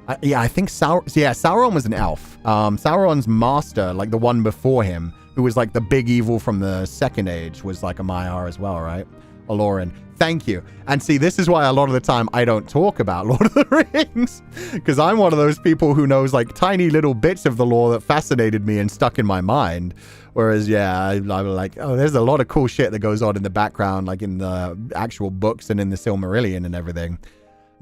Speaker 1: I think Sauron was an elf. Sauron's master, like the one before him, who was like the big evil from the Second Age, was like a Maiar as well, right? Aloran. Thank you. And see, this is why a lot of the time I don't talk about Lord of the Rings, because I'm one of those people who knows like tiny little bits of the lore that fascinated me and stuck in my mind. Whereas, yeah, I'm like, oh, there's a lot of cool shit that goes on in the background, like in the actual books and in the Silmarillion and everything.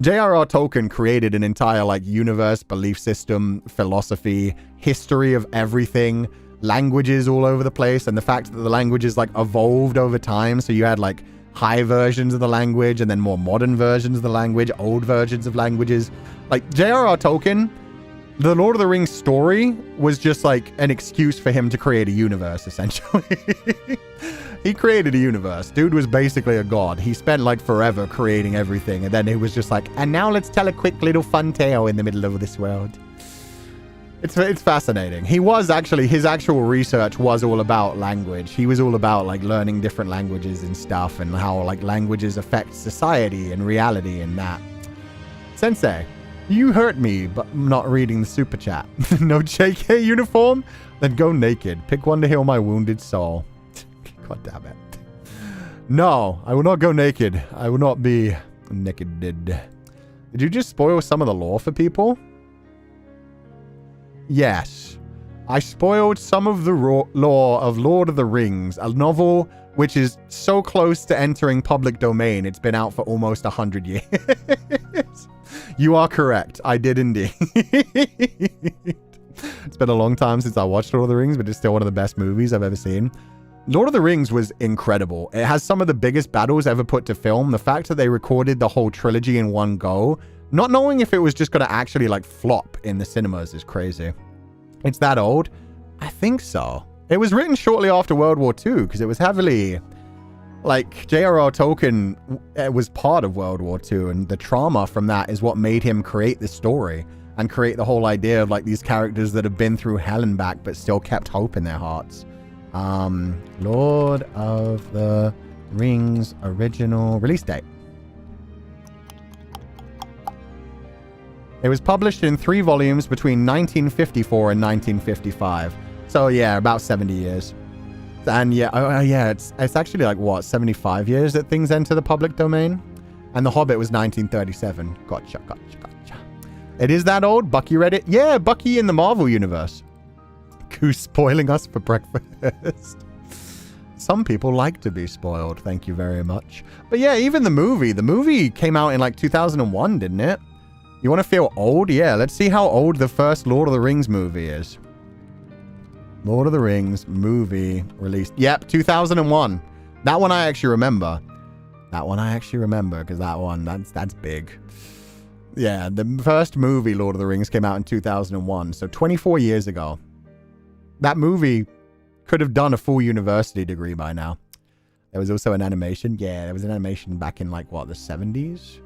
Speaker 1: J.R.R. Tolkien created an entire like universe, belief system, philosophy, history of everything, languages all over the place, and the fact that the languages like evolved over time. So you had like high versions of the language and then more modern versions of the language, old versions of languages. Like J.R.R. Tolkien, the Lord of the Rings story was just like an excuse for him to create a universe, essentially. He created a universe. Dude was basically a god. He spent like forever creating everything. And then he was just like, and now let's tell a quick little fun tale in the middle of this world. It's fascinating. He was actually, his actual research was all about language. He was all about like learning different languages and stuff and how like languages affect society and reality and that. Sensei, you hurt me, but not reading the super chat. No JK uniform? Then go naked. Pick one to heal my wounded soul. God damn it. No, I will not go naked. I will not be naked. Did you just spoil some of the lore for people? Yes. I spoiled some of the lore of Lord of the Rings, a novel which is so close to entering public domain. It's been out for almost 100 years. You are correct. I did indeed. It's been a long time since I watched Lord of the Rings, but it's still one of the best movies I've ever seen. Lord of the Rings was incredible. It has some of the biggest battles ever put to film. The fact that they recorded the whole trilogy in one go, not knowing if it was just going to actually like flop in the cinemas, is crazy. It's that old? I think so. It was written shortly after World War II because it was heavily, like, J.R.R. Tolkien was part of World War II, and the trauma from that is what made him create this story and create the whole idea of like these characters that have been through hell and back but still kept hope in their hearts. Lord of the Rings original release date. It was published in 3 volumes between 1954 and 1955. So yeah, about 70 years. And yeah, yeah, it's actually like what, 75 years that things enter the public domain? And The Hobbit was 1937. Gotcha. It is that old? Bucky read it? Yeah, Bucky in the Marvel Universe. Who's spoiling us for breakfast? some people like to be spoiled. Thank you very much. But yeah, even the movie came out in like 2001, didn't it? You want to feel old? Yeah, let's see how old the first Lord of the Rings movie is. Lord of the Rings movie released. Yep, 2001. That one I actually remember. Because that one, that's big. Yeah, the first movie, Lord of the Rings, came out in 2001. So 24 years ago. That movie could have done a full university degree by now. There was also an animation. Yeah, there was an animation back in like, what, the 70s?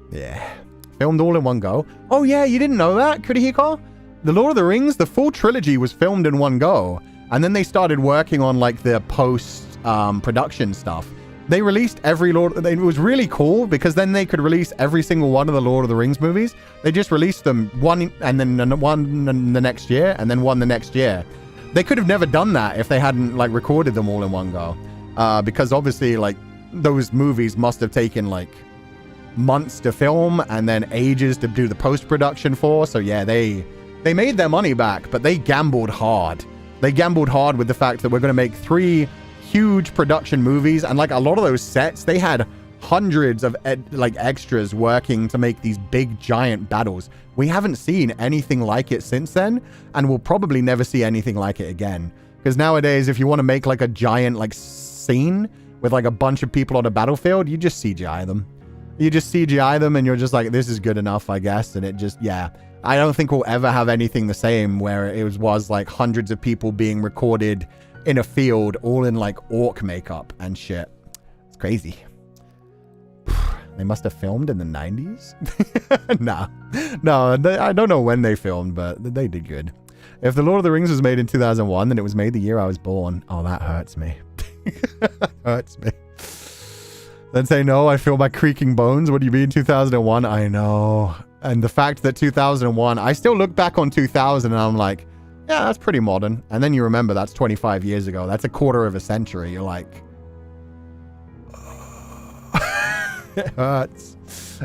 Speaker 1: Yeah. Filmed all in one go. Oh yeah, you didn't know that, Kurihiko? The Lord of the Rings, the full trilogy was filmed in one go. And then they started working on like the post-production stuff. They released every it was really cool because then they could release every single one of the Lord of the Rings movies. They just released them one and then one the next year and then one the next year. They could have never done that if they hadn't like recorded them all in one go. Because obviously like those movies must have taken like months to film and then ages to do the post-production for. So yeah, they made their money back, but they gambled hard. They gambled hard with the fact that we're going to make 3 huge production movies, and like a lot of those sets, they had hundreds of extras working to make these big giant battles. We haven't seen anything like it since then, and we'll probably never see anything like it again. Because nowadays, if you want to make like a giant like scene with like a bunch of people on a battlefield, you just CGI them. You just CGI them, and you're just like, this is good enough, I guess. And it just, yeah. I don't think we'll ever have anything the same where it was like hundreds of people being recorded in a field, all in like orc makeup and shit. It's crazy. They must have filmed in the 90s? No, I don't know when they filmed, but they did good. If The Lord of the Rings was made in 2001, then it was made the year I was born. Oh, that hurts me. Hurts me. Then say, no, I feel my creaking bones. What do you mean 2001? I know. And the fact that 2001, I still look back on 2000 and I'm like, yeah, that's pretty modern. And then you remember that's 25 years ago. That's a quarter of a century. You're like, it hurts.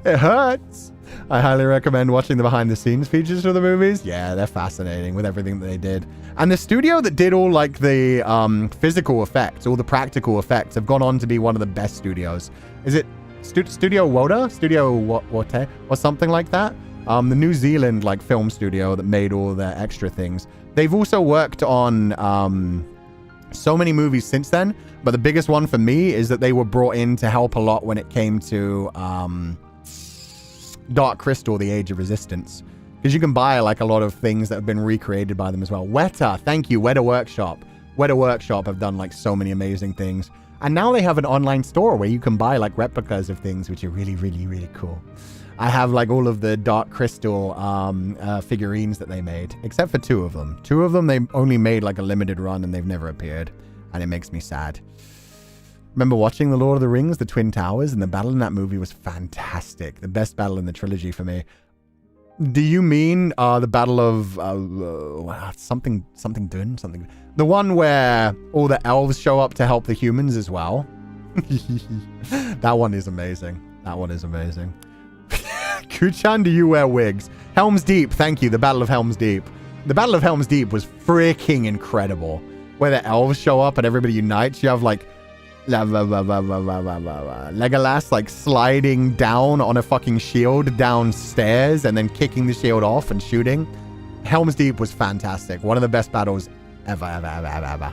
Speaker 1: It hurts. I highly recommend watching the behind the scenes features for the movies. Yeah, they're fascinating with everything that they did. And the studio that did all like the physical effects, all the practical effects, have gone on to be one of the best studios. Is it Studio Woda? Studio Wote? Or something like that? The New Zealand like film studio that made all the extra things. They've also worked on so many movies since then, but the biggest one for me is that they were brought in to help a lot when it came to Dark Crystal, The Age of Resistance. Because you can buy like a lot of things that have been recreated by them as well. Weta, thank you, Weta Workshop. Weta Workshop have done like so many amazing things. And now they have an online store where you can buy like replicas of things, which are really, really, really cool. I have like all of the Dark Crystal figurines that they made, except for 2 of them. 2 of them they only made like a limited run and they've never appeared. And it makes me sad. Remember watching The Lord of the Rings, The Twin Towers, and the battle in that movie was fantastic. The best battle in the trilogy for me. Do you mean the battle of something Dune? Something. The one where all the elves show up to help the humans as well? That one is amazing. That one is amazing. Kuchan, do you wear wigs? Helm's Deep, thank you. The Battle of Helm's Deep. The Battle of Helm's Deep was freaking incredible. Where the elves show up and everybody unites. You have like Legolas like sliding down on a fucking shield downstairs and then kicking the shield off and shooting. Helm's Deep was fantastic. One of the best battles ever.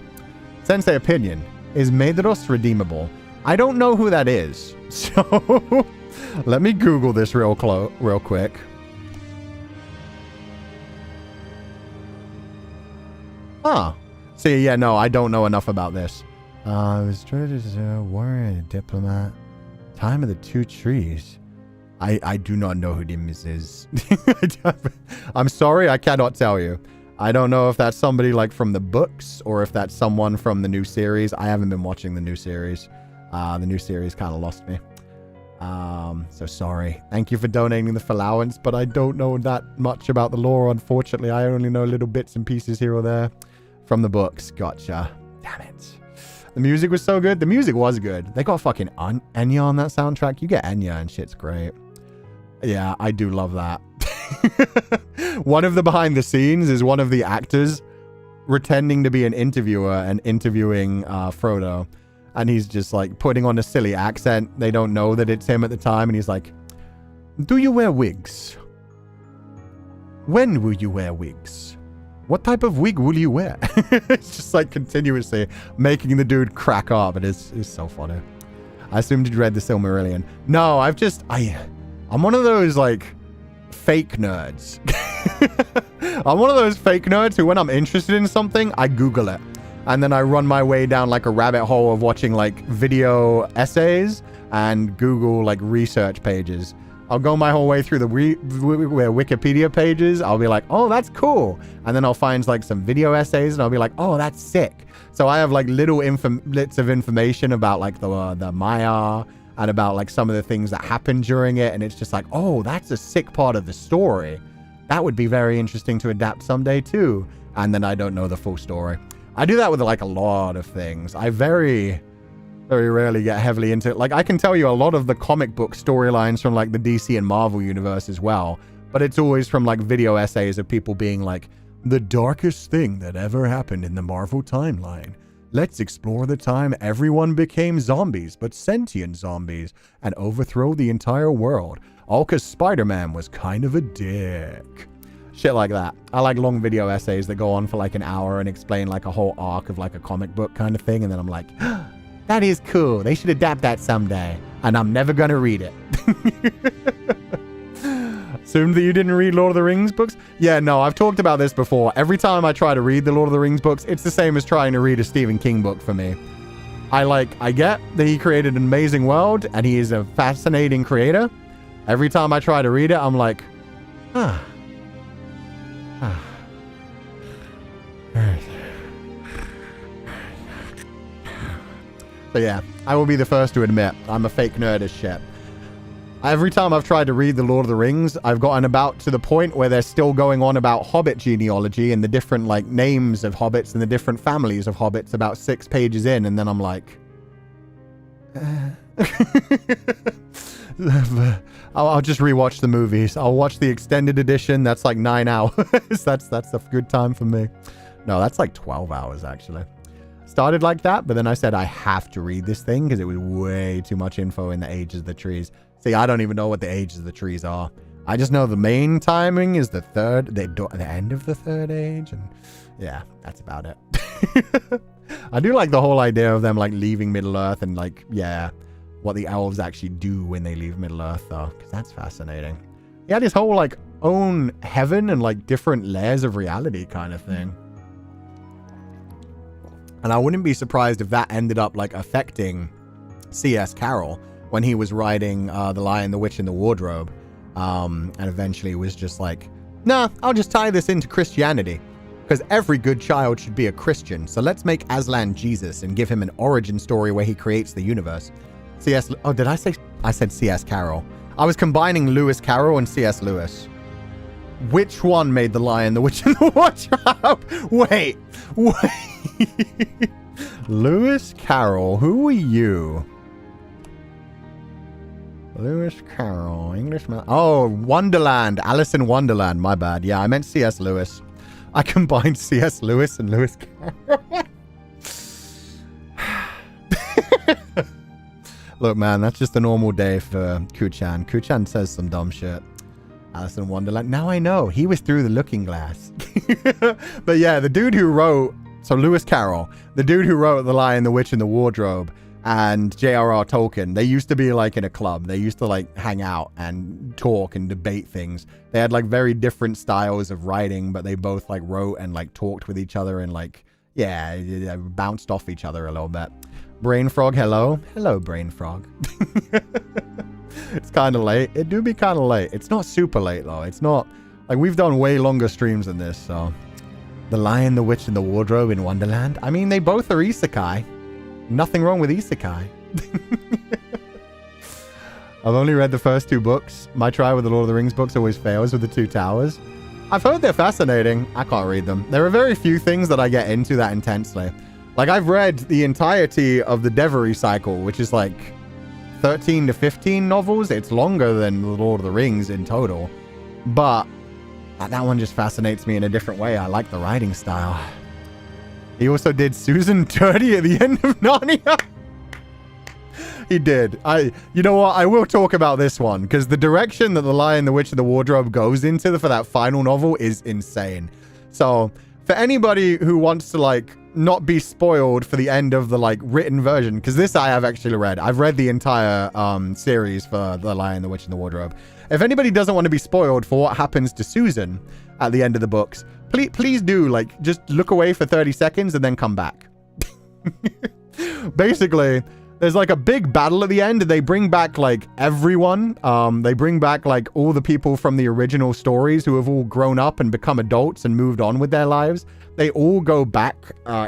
Speaker 1: Sensei opinion. Is Medros redeemable? I don't know who that is. So let me Google this real quick. Huh. See, yeah, no, I don't know enough about this. I was trying to warrior, diplomat. Time of the 2 trees. I do not know who this is. I'm sorry, I cannot tell you. I don't know if that's somebody like from the books or if that's someone from the new series. I haven't been watching the new series. The new series kind of lost me. So sorry. Thank you for donating the allowance, but I don't know that much about the lore, unfortunately. I only know little bits and pieces here or there from the books. Gotcha. Damn it. The music was so good. The music was good. They got fucking Enya on that soundtrack. You get Enya and shit's great. Yeah, I do love that. One of the behind the scenes is one of the actors pretending to be an interviewer and interviewing Frodo. And he's just like putting on a silly accent. They don't know that it's him at the time. And he's like, do you wear wigs? When will you wear wigs? What type of wig will you wear? It's just like continuously making the dude crack up. It is so funny. I assumed you'd read the Silmarillion. No, I'm one of those like fake nerds. I'm one of those fake nerds who when I'm interested in something, I Google it. And then I run my way down like a rabbit hole of watching like video essays and Google like research pages. I'll go my whole way through the Wikipedia pages. I'll be like, oh, that's cool. And then I'll find like some video essays and I'll be like, oh, that's sick. So I have like little bits of information about like the Maya and about like some of the things that happened during it. And it's just like, oh, that's a sick part of the story. That would be very interesting to adapt someday too. And then I don't know the full story. I do that with like a lot of things. I very rarely get heavily into it. Like I can tell you a lot of the comic book storylines from like the DC and Marvel universe as well. But it's always from like video essays of people being like, the darkest thing that ever happened in the Marvel timeline. Let's explore the time everyone became zombies, but sentient zombies, and overthrow the entire world. All because Spider-Man was kind of a dick. Shit like that. I like long video essays that go on for like an hour and explain like a whole arc of like a comic book kind of thing. And then I'm like, that is cool. They should adapt that someday. And I'm never going to read it. Assumed that you didn't read Lord of the Rings books? Yeah, no, I've talked about this before. Every time I try to read the Lord of the Rings books, it's the same as trying to read a Stephen King book for me. I get that he created an amazing world and he is a fascinating creator. Every time I try to read it, I'm like, So yeah, I will be the first to admit I'm a fake nerd as shit. Every time I've tried to read The Lord of the Rings, I've gotten about to the point where they're still going on about Hobbit genealogy and the different like names of hobbits and the different families of hobbits about 6 pages in, and then I'm like, I'll just rewatch the movies. I'll watch the extended edition. That's like 9 hours. That's a good time for me. No, that's like 12 hours actually. Started like that, but then I said I have to read this thing because it was way too much info in the ages of the trees. See, I don't even know what the ages of the trees are. I just know the main timing is the end of the third age, and yeah, that's about it. I do like the whole idea of them like leaving Middle Earth and like, yeah, what the elves actually do when they leave Middle Earth though, because that's fascinating. Yeah, this whole like own heaven and like different layers of reality kind of thing. And I wouldn't be surprised if that ended up like affecting C.S. Carroll when he was writing The Lion, the Witch, and the Wardrobe. And eventually was just like, nah, I'll just tie this into Christianity. Because every good child should be a Christian. So let's make Aslan Jesus and give him an origin story where he creates the universe. Oh, did I say? I said C.S. Carroll. I was combining Lewis Carroll and C.S. Lewis. Which one made The Lion, the Witch, and the Wardrobe? Wait. Lewis Carroll, who are you? Lewis Carroll, Englishman. Oh, Wonderland. Alice in Wonderland. My bad. Yeah, I meant C.S. Lewis. I combined C.S. Lewis and Lewis Carroll. Look, man, that's just a normal day for Kuchan. Kuchan says some dumb shit. Alice in Wonderland. Now I know. He was through the looking glass. But yeah, the dude who wrote... So Lewis Carroll, the dude who wrote The Lion, the Witch, and the Wardrobe, and J.R.R. Tolkien, they used to be like in a club. They used to like hang out and talk and debate things. They had like very different styles of writing, but they both like wrote and like talked with each other and like, yeah, bounced off each other a little bit. Brain Frog, hello. Hello, Brain Frog. It's kind of late. It do be kind of late. It's not super late though. It's not like we've done way longer streams than this, so. The Lion, the Witch, and the Wardrobe in Wonderland. I mean, they both are isekai. Nothing wrong with isekai. I've only read the first 2 books. My try with the Lord of the Rings books always fails with the 2 towers. I've heard they're fascinating. I can't read them. There are very few things that I get into that intensely. Like, I've read the entirety of the Devery cycle, which is like 13 to 15 novels. It's longer than the Lord of the Rings in total. But that one just fascinates me in a different way. I like the writing style. He also did Susan dirty at the end of Narnia. He did. You know what? I will talk about this one because the direction that The Lion, the Witch, and the Wardrobe goes into for that final novel is insane. So for anybody who wants to like not be spoiled for the end of the like written version, because this I have actually read. I've read the entire series for The Lion, the Witch, and the Wardrobe. If anybody doesn't want to be spoiled for what happens to Susan at the end of the books, please do like just look away for 30 seconds and then come back. Basically, there's like a big battle at the end. They bring back like everyone. They bring back like all the people from the original stories who have all grown up and become adults and moved on with their lives. They all go back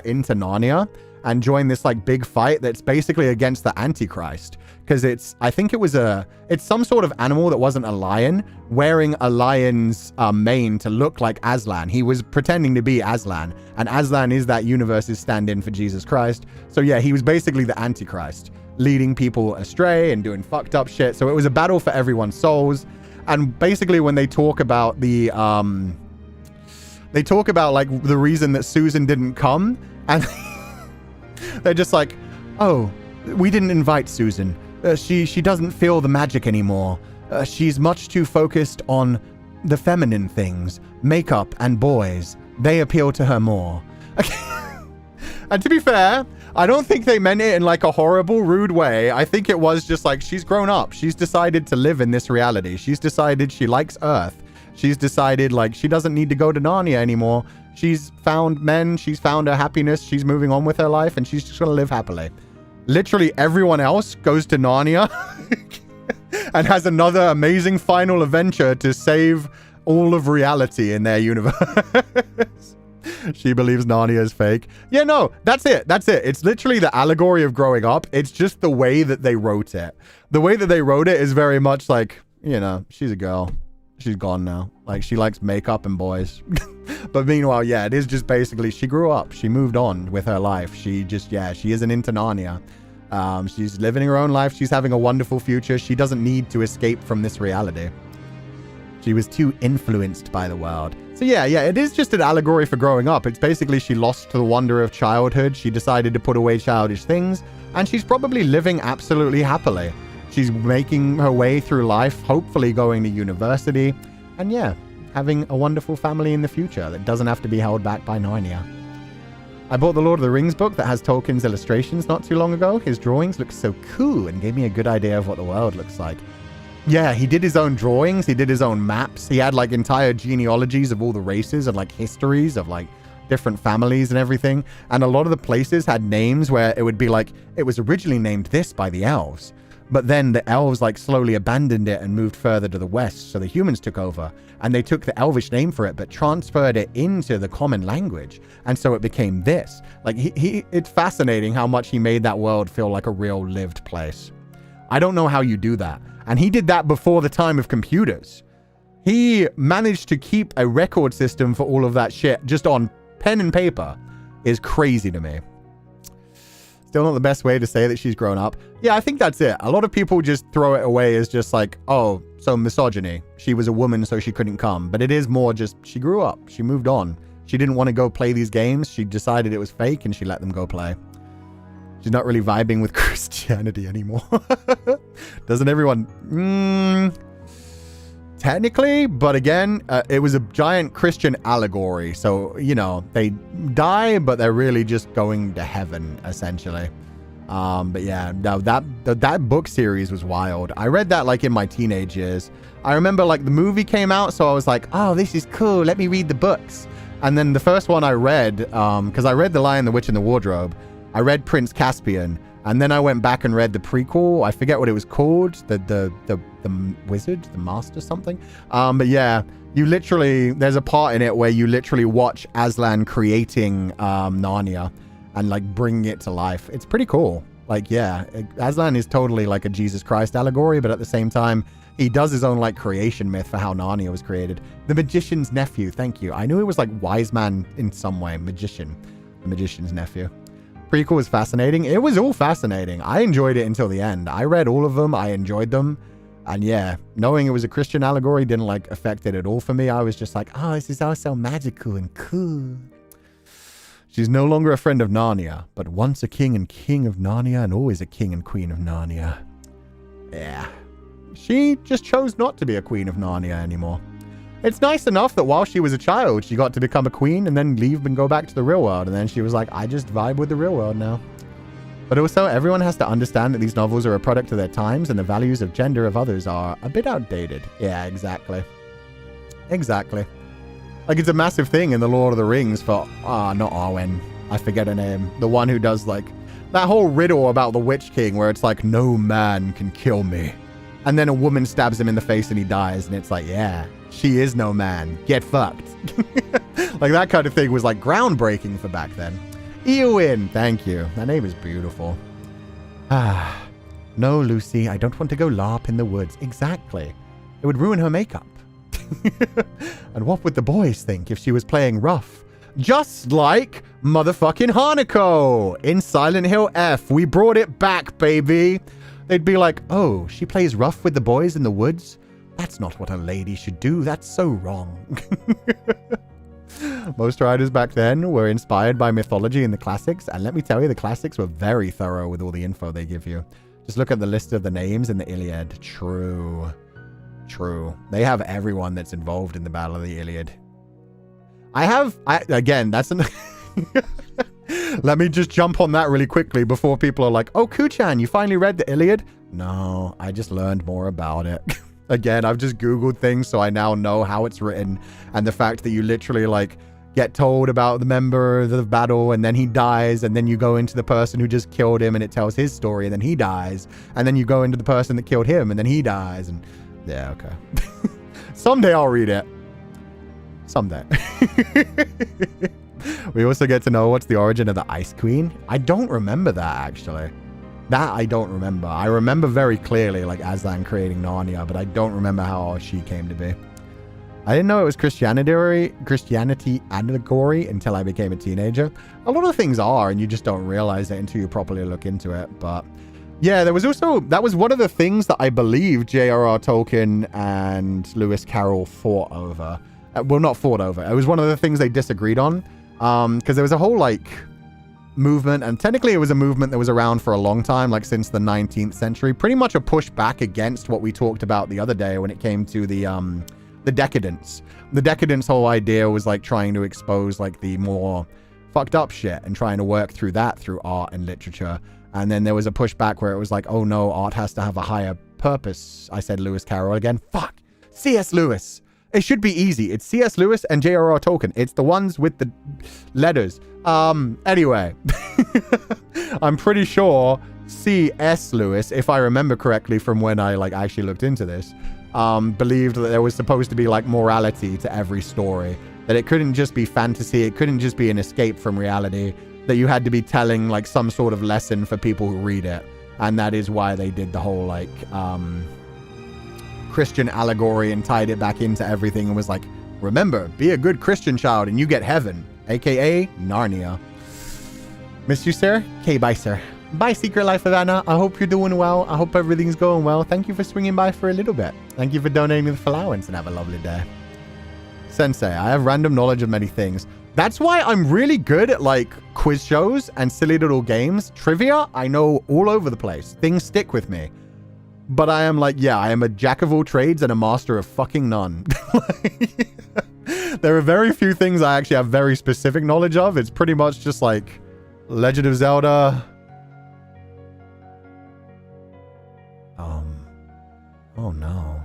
Speaker 1: into Narnia and join this like big fight that's basically against the Antichrist. Because I think it's some sort of animal that wasn't a lion wearing a lion's mane to look like Aslan. He was pretending to be Aslan, and Aslan is that universe's stand-in for Jesus Christ. So yeah, he was basically the Antichrist, leading people astray and doing fucked up shit. So it was a battle for everyone's souls. And basically when they talk about like the reason that Susan didn't come, and they're just like, oh, we didn't invite Susan. She doesn't feel the magic anymore. She's much too focused on the feminine things, makeup and boys. They appeal to her more. And to be fair, I don't think they meant it in like a horrible, rude way. I think it was just like, she's grown up. She's decided to live in this reality. She's decided she likes Earth. She's decided like she doesn't need to go to Narnia anymore. She's found men. She's found her happiness. She's moving on with her life and she's just going to live happily. Literally everyone else goes to Narnia and has another amazing final adventure to save all of reality in their universe. She believes Narnia is fake. Yeah, no, that's it. That's it. It's literally the allegory of growing up. It's just the way that they wrote it. The way that they wrote it is very much like, you know, she's a girl. She's gone now. Like, she likes makeup and boys. But meanwhile, yeah, it is just basically she grew up. She moved on with her life. She just, yeah, she isn't into Narnia. She's living her own life. She's having a wonderful future. She doesn't need to escape from this reality. She was too influenced by the world. So yeah, it is just an allegory for growing up. It's basically she lost the wonder of childhood. She decided to put away childish things. And she's probably living absolutely happily. She's making her way through life, hopefully going to university. And yeah, having a wonderful family in the future that doesn't have to be held back by Narnia. I bought the Lord of the Rings book that has Tolkien's illustrations not too long ago. His drawings look so cool and gave me a good idea of what the world looks like. Yeah, he did his own drawings. He did his own maps. He had like entire genealogies of all the races and like histories of like different families and everything. And a lot of the places had names where it would be like, it was originally named this by the elves. But then the elves like slowly abandoned it and moved further to the west. So the humans took over and they took the elvish name for it, but transferred it into the common language. And so it became this. Like it's fascinating how much he made that world feel like a real lived place. I don't know how you do that. And he did that before the time of computers. He managed to keep a record system for all of that shit just on pen and paper. Is crazy to me. Still not the best way to say that she's grown up. Yeah, I think that's it. A lot of people just throw it away as just like, oh, so misogyny. She was a woman, so she couldn't come. But it is more just, she grew up. She moved on. She didn't want to go play these games. She decided it was fake and she let them go play. She's not really vibing with Christianity anymore. Doesn't everyone? Technically, but again, it was a giant Christian allegory. So, you know, they die, but they're really just going to heaven, essentially. But yeah, no, that book series was wild. I read that like in my teenage years. I remember like the movie came out, so I was like, oh, this is cool. Let me read the books. And then the first one I read, because I read The Lion, the Witch, and the Wardrobe. I read Prince Caspian, and then I went back and read the prequel. I forget what it was called. The Wizard, the Master something. But yeah, you literally, there's a part in it where you literally watch Aslan creating Narnia and like bringing it to life. It's pretty cool. Like, yeah, Aslan is totally like a Jesus Christ allegory, but at the same time, he does his own like creation myth for how Narnia was created. The magician's nephew. Thank you. I knew it was like wise man in some way. Magician. The magician's nephew. Prequel was fascinating. It was all fascinating. I enjoyed it until the end. I read all of them. I enjoyed them. And yeah, knowing it was a Christian allegory didn't like affect it at all for me. I was just like, oh, this is all so magical and cool. She's no longer a friend of Narnia, but once a king and king of Narnia and always a king and queen of Narnia. Yeah. She just chose not to be a queen of Narnia anymore. It's nice enough that while she was a child, she got to become a queen and then leave and go back to the real world. And then she was like, I just vibe with the real world now. But also, everyone has to understand that these novels are a product of their times and the values of gender of others are a bit outdated. Yeah, exactly. Exactly. Like, it's a massive thing in the Lord of the Rings for, not Arwen. I forget her name. The one who does, like, that whole riddle about the Witch King where it's like, no man can kill me. And then a woman stabs him in the face and he dies. And it's like, yeah, she is no man. Get fucked. Like, that kind of thing was, like, groundbreaking for back then. Eowyn, thank you. That name is beautiful. Ah, no, Lucy, I don't want to go LARP in the woods. Exactly. It would ruin her makeup. And what would the boys think if she was playing rough? Just like motherfucking Hanako in Silent Hill F. We brought it back, baby. They'd be like, oh, she plays rough with the boys in the woods? That's not what a lady should do. That's so wrong. Most writers back then were inspired by mythology in the classics, and let me tell you, the classics were very thorough with all the info they give you. Just look at the list of the names in the Iliad. True. True. They have everyone that's involved in the Battle of the Iliad. Again, that's an... Let me just jump on that really quickly before people are like, oh, Kuchan, you finally read the Iliad? No, I just learned more about it. Again, I've just Googled things, so I now know how it's written. And the fact that you literally, like, get told about the member of the battle, and then he dies, and then you go into the person who just killed him, and it tells his story, and then he dies. And then you go into the person that killed him, and then he dies. And yeah, okay. Someday I'll read it. Someday. We also get to know what's the origin of the Ice Queen. I don't remember that, actually. That I don't remember. I remember very clearly, like, Aslan creating Narnia, but I don't remember how she came to be. I didn't know it was Christianity allegory until I became a teenager. A lot of things are, and you just don't realize it until you properly look into it. But yeah, there was also, that was one of the things that I believe J.R.R. Tolkien and Lewis Carroll fought over. Well, not fought over. It was one of the things they disagreed on. Because there was a whole, like, movement, and technically it was a movement that was around for a long time, like since the 19th century. Pretty much a push back against what we talked about the other day when it came to the decadence. The decadence whole idea was, like, trying to expose, like, the more fucked up shit and trying to work through that through art and literature. And then there was a pushback where it was like, oh no, art has to have a higher purpose. I said Lewis Carroll again. Fuck. C.S. Lewis. It should be easy. It's C.S. Lewis and J.R.R. Tolkien. It's the ones with the letters. Anyway. I'm pretty sure C.S. Lewis, if I remember correctly from when I, like, actually looked into this, believed that there was supposed to be, like, morality to every story. That it couldn't just be fantasy. It couldn't just be an escape from reality. That you had to be telling, like, some sort of lesson for people who read it. And that is why they did the whole, like, Christian allegory and tied it back into everything and was like, remember, be a good Christian child and you get heaven, aka Narnia. Miss you, sir. Okay, bye, sir. Bye, Secret Life of Anna. I hope you're doing well. I hope everything's going well. Thank you for swinging by for a little bit. Thank you for donating to the Feileacans and have a lovely day. Sensei, I have random knowledge of many things. That's why I'm really good at, like, quiz shows and silly little games. Trivia, I know all over the place. Things stick with me. But I am like, yeah, I am a jack of all trades and a master of fucking none. There are very few things I actually have very specific knowledge of. It's pretty much just like Legend of Zelda. Oh no.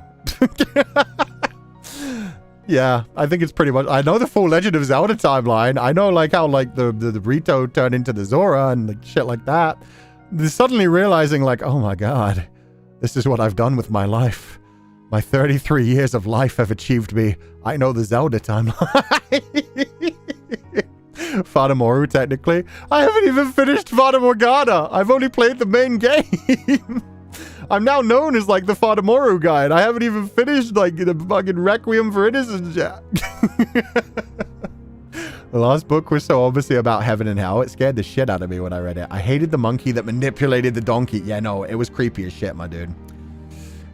Speaker 1: Yeah, I think it's pretty much, I know the full Legend of Zelda timeline. I know, like, how, like, the Rito turned into the Zora and, like, shit like that. Suddenly realizing, like, oh my god, this is what I've done with my life. My 33 years of life have achieved me. I know the Zelda timeline. Fata Moru, technically. I haven't even finished Fata Morgana. I've only played the main game. I'm now known as, like, the Fata Moru guy, and I haven't even finished, like, the fucking Requiem for Innocence yet. The last book was so obviously about heaven and hell, it scared the shit out of me when I read it. I hated the monkey that manipulated the donkey. Yeah, no, it was creepy as shit, my dude.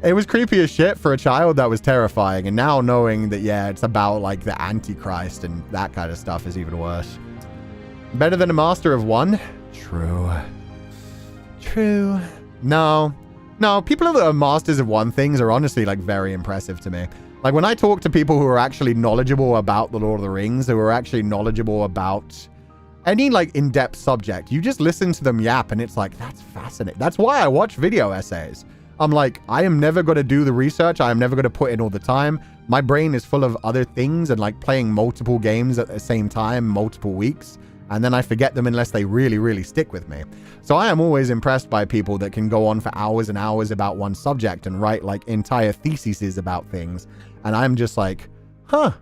Speaker 1: It was creepy as shit for a child. That was terrifying. And now knowing that, yeah, it's about, like, the Antichrist and that kind of stuff is even worse. Better than a master of one? True. True. No. No, people that are masters of one things are honestly, like, very impressive to me. Like, when I talk to people who are actually knowledgeable about the Lord of the Rings, who are actually knowledgeable about any, like, in-depth subject, you just listen to them yap, and it's like, that's fascinating. That's why I watch video essays. I'm like, I am never going to do the research. I am never going to put in all the time. My brain is full of other things and, like, playing multiple games at the same time, multiple weeks. And then I forget them unless they really, really stick with me. So I am always impressed by people that can go on for hours and hours about one subject and write like entire theses about things. And I'm just like, huh,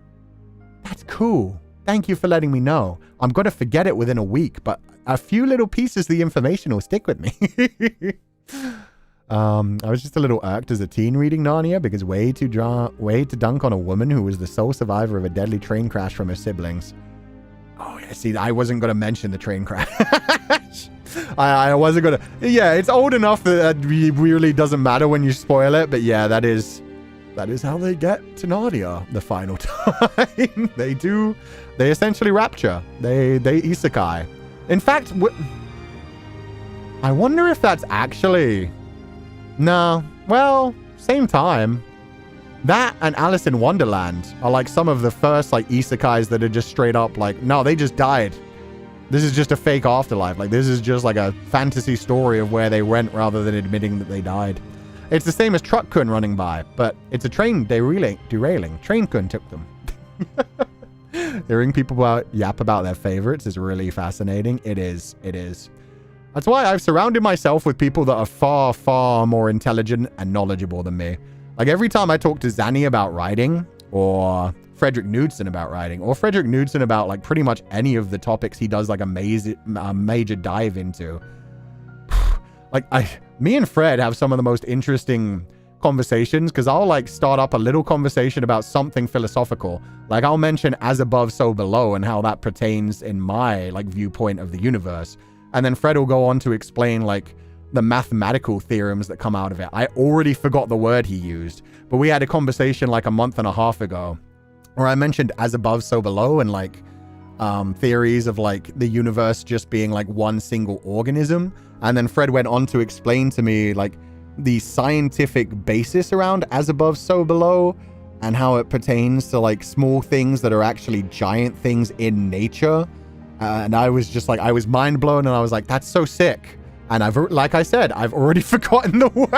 Speaker 1: that's cool. Thank you for letting me know. I'm going to forget it within a week, but a few little pieces of the information will stick with me. I was just a little irked as a teen reading Narnia because way to dunk on a woman who was the sole survivor of a deadly train crash from her siblings. Oh, yeah, see, I wasn't going to mention the train crash. I wasn't going to... Yeah, it's old enough that it really doesn't matter when you spoil it. But yeah, that is how they get to Narnia the final time. They essentially rapture. They isekai. In fact, I wonder if that's actually... No, well, same time. That and Alice in Wonderland are like some of the first like isekais that are just straight up like, no, they just died. This is just a fake afterlife. Like this is just like a fantasy story of where they went rather than admitting that they died. It's the same as Truck-kun running by, but it's a train derailing. Train-kun took them. Hearing people yap about their favorites is really fascinating. It is. That's why I've surrounded myself with people that are far, far more intelligent and knowledgeable than me. Like every time I talk to Zanny about writing, or Frederick Knudsen about writing, or Frederick Knudsen about like pretty much any of the topics he does like a major dive into. Like me and Fred have some of the most interesting conversations because I'll like start up a little conversation about something philosophical. Like I'll mention as above, so below and how that pertains in my like viewpoint of the universe. And then Fred will go on to explain like the mathematical theorems that come out of it. I already forgot the word he used, but we had a conversation like a month and a half ago where I mentioned as above, so below and like theories of like the universe just being like one single organism. And then Fred went on to explain to me like the scientific basis around as above, so below and how it pertains to like small things that are actually giant things in nature. And I was just like, I was mind blown and I was like, that's so sick. And like I said, I've already forgotten the word.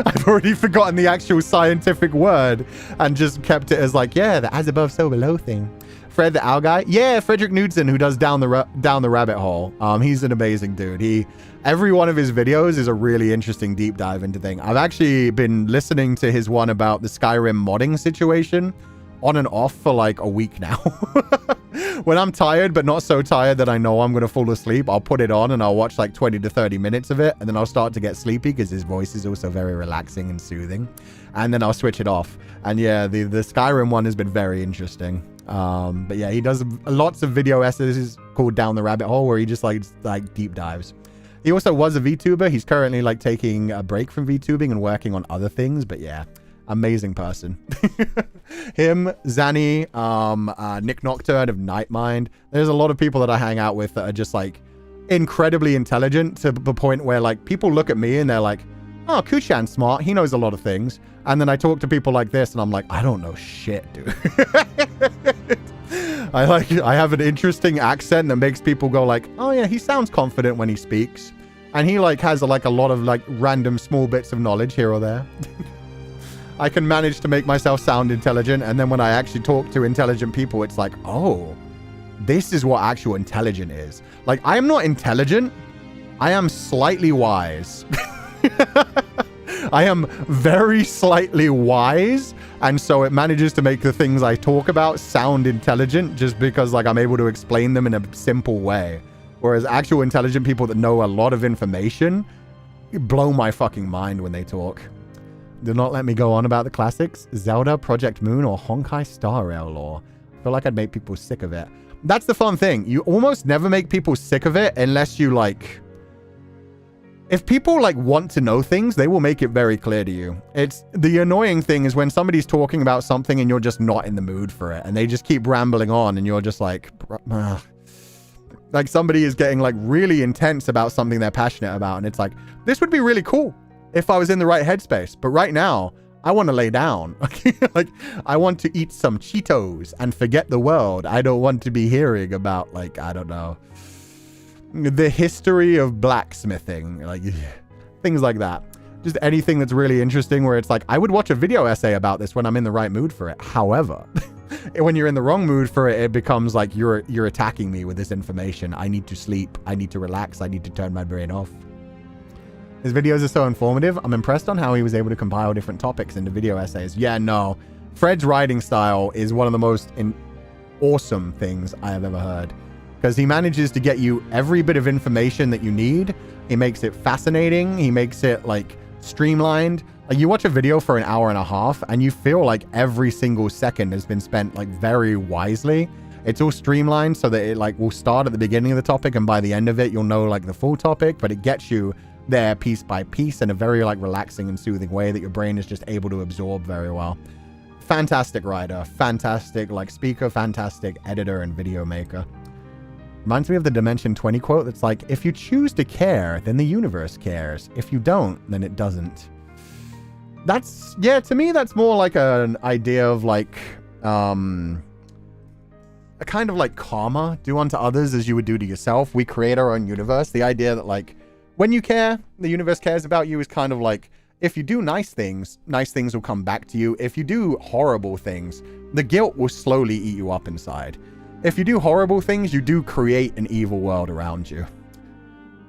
Speaker 1: I've already forgotten the actual scientific word and just kept it as like, yeah, the as above, so below thing. Fred, the owl guy. Yeah, Frederick Knudsen, who does down the rabbit hole. He's an amazing dude. Every one of his videos is a really interesting deep dive into thing. I've actually been listening to his one about the Skyrim modding situation on and off for like a week now. When I'm tired, but not so tired that I know I'm going to fall asleep, I'll put it on and I'll watch like 20 to 30 minutes of it. And then I'll start to get sleepy because his voice is also very relaxing and soothing. And then I'll switch it off. And yeah, the Skyrim one has been very interesting. But yeah, he does lots of video essays called Down the Rabbit Hole where he just like deep dives. He also was a VTuber. He's currently like taking a break from VTubing and working on other things. But yeah, amazing person. Him, Zanny, Nick Nocturne of Nightmind. There's a lot of people that I hang out with that are just like incredibly intelligent to the point where like people look at me and they're like, oh, Kuchan's smart. He knows a lot of things. And then I talk to people like this and I'm like, I don't know shit, dude. I have an interesting accent that makes people go like, oh yeah, he sounds confident when he speaks. And he like has like a lot of like random small bits of knowledge here or there. I can manage to make myself sound intelligent. And then when I actually talk to intelligent people, it's like, oh, this is what actual intelligent is. Like, I am not intelligent. I am slightly wise. I am very slightly wise. And so it manages to make the things I talk about sound intelligent just because like I'm able to explain them in a simple way. Whereas actual intelligent people that know a lot of information blow my fucking mind when they talk. Do not let me go on about the classics. Zelda, Project Moon, or Honkai Star Rail lore. I feel like I'd make people sick of it. That's the fun thing. You almost never make people sick of it unless you like... If people like want to know things, they will make it very clear to you. It's the annoying thing is when somebody's talking about something and you're just not in the mood for it. And they just keep rambling on and you're just like... Like somebody is getting like really intense about something they're passionate about. And it's like, this would be really cool if I was in the right headspace. But right now, I want to lay down. Like, I want to eat some Cheetos and forget the world. I don't want to be hearing about, like, I don't know, the history of blacksmithing, like things like that. Just anything that's really interesting where it's like, I would watch a video essay about this when I'm in the right mood for it. However, when you're in the wrong mood for it, it becomes like you're attacking me with this information. I need to sleep. I need to relax. I need to turn my brain off. His videos are so informative. I'm impressed on how he was able to compile different topics into video essays. Yeah, no. Fred's writing style is one of the most awesome things I have ever heard. Because he manages to get you every bit of information that you need. He makes it fascinating. He makes it, like, streamlined. Like, you watch a video for an hour and a half, and you feel like every single second has been spent, like, very wisely. It's all streamlined so that it, like, will start at the beginning of the topic, and by the end of it, you'll know, like, the full topic. But it gets you there piece by piece in a very like relaxing and soothing way that your brain is just able to absorb very well. Fantastic writer, fantastic like speaker, fantastic editor and video maker. Reminds me of the Dimension 20 quote that's like, if you choose to care, then the universe cares. If you don't, then it doesn't. That's, yeah, to me that's more like an idea of like a kind of like karma. Do unto others as you would do to yourself. We create our own universe. The idea that like when you care, the universe cares about you is kind of like, if you do nice things will come back to you. If you do horrible things, the guilt will slowly eat you up inside. If you do horrible things, you do create an evil world around you.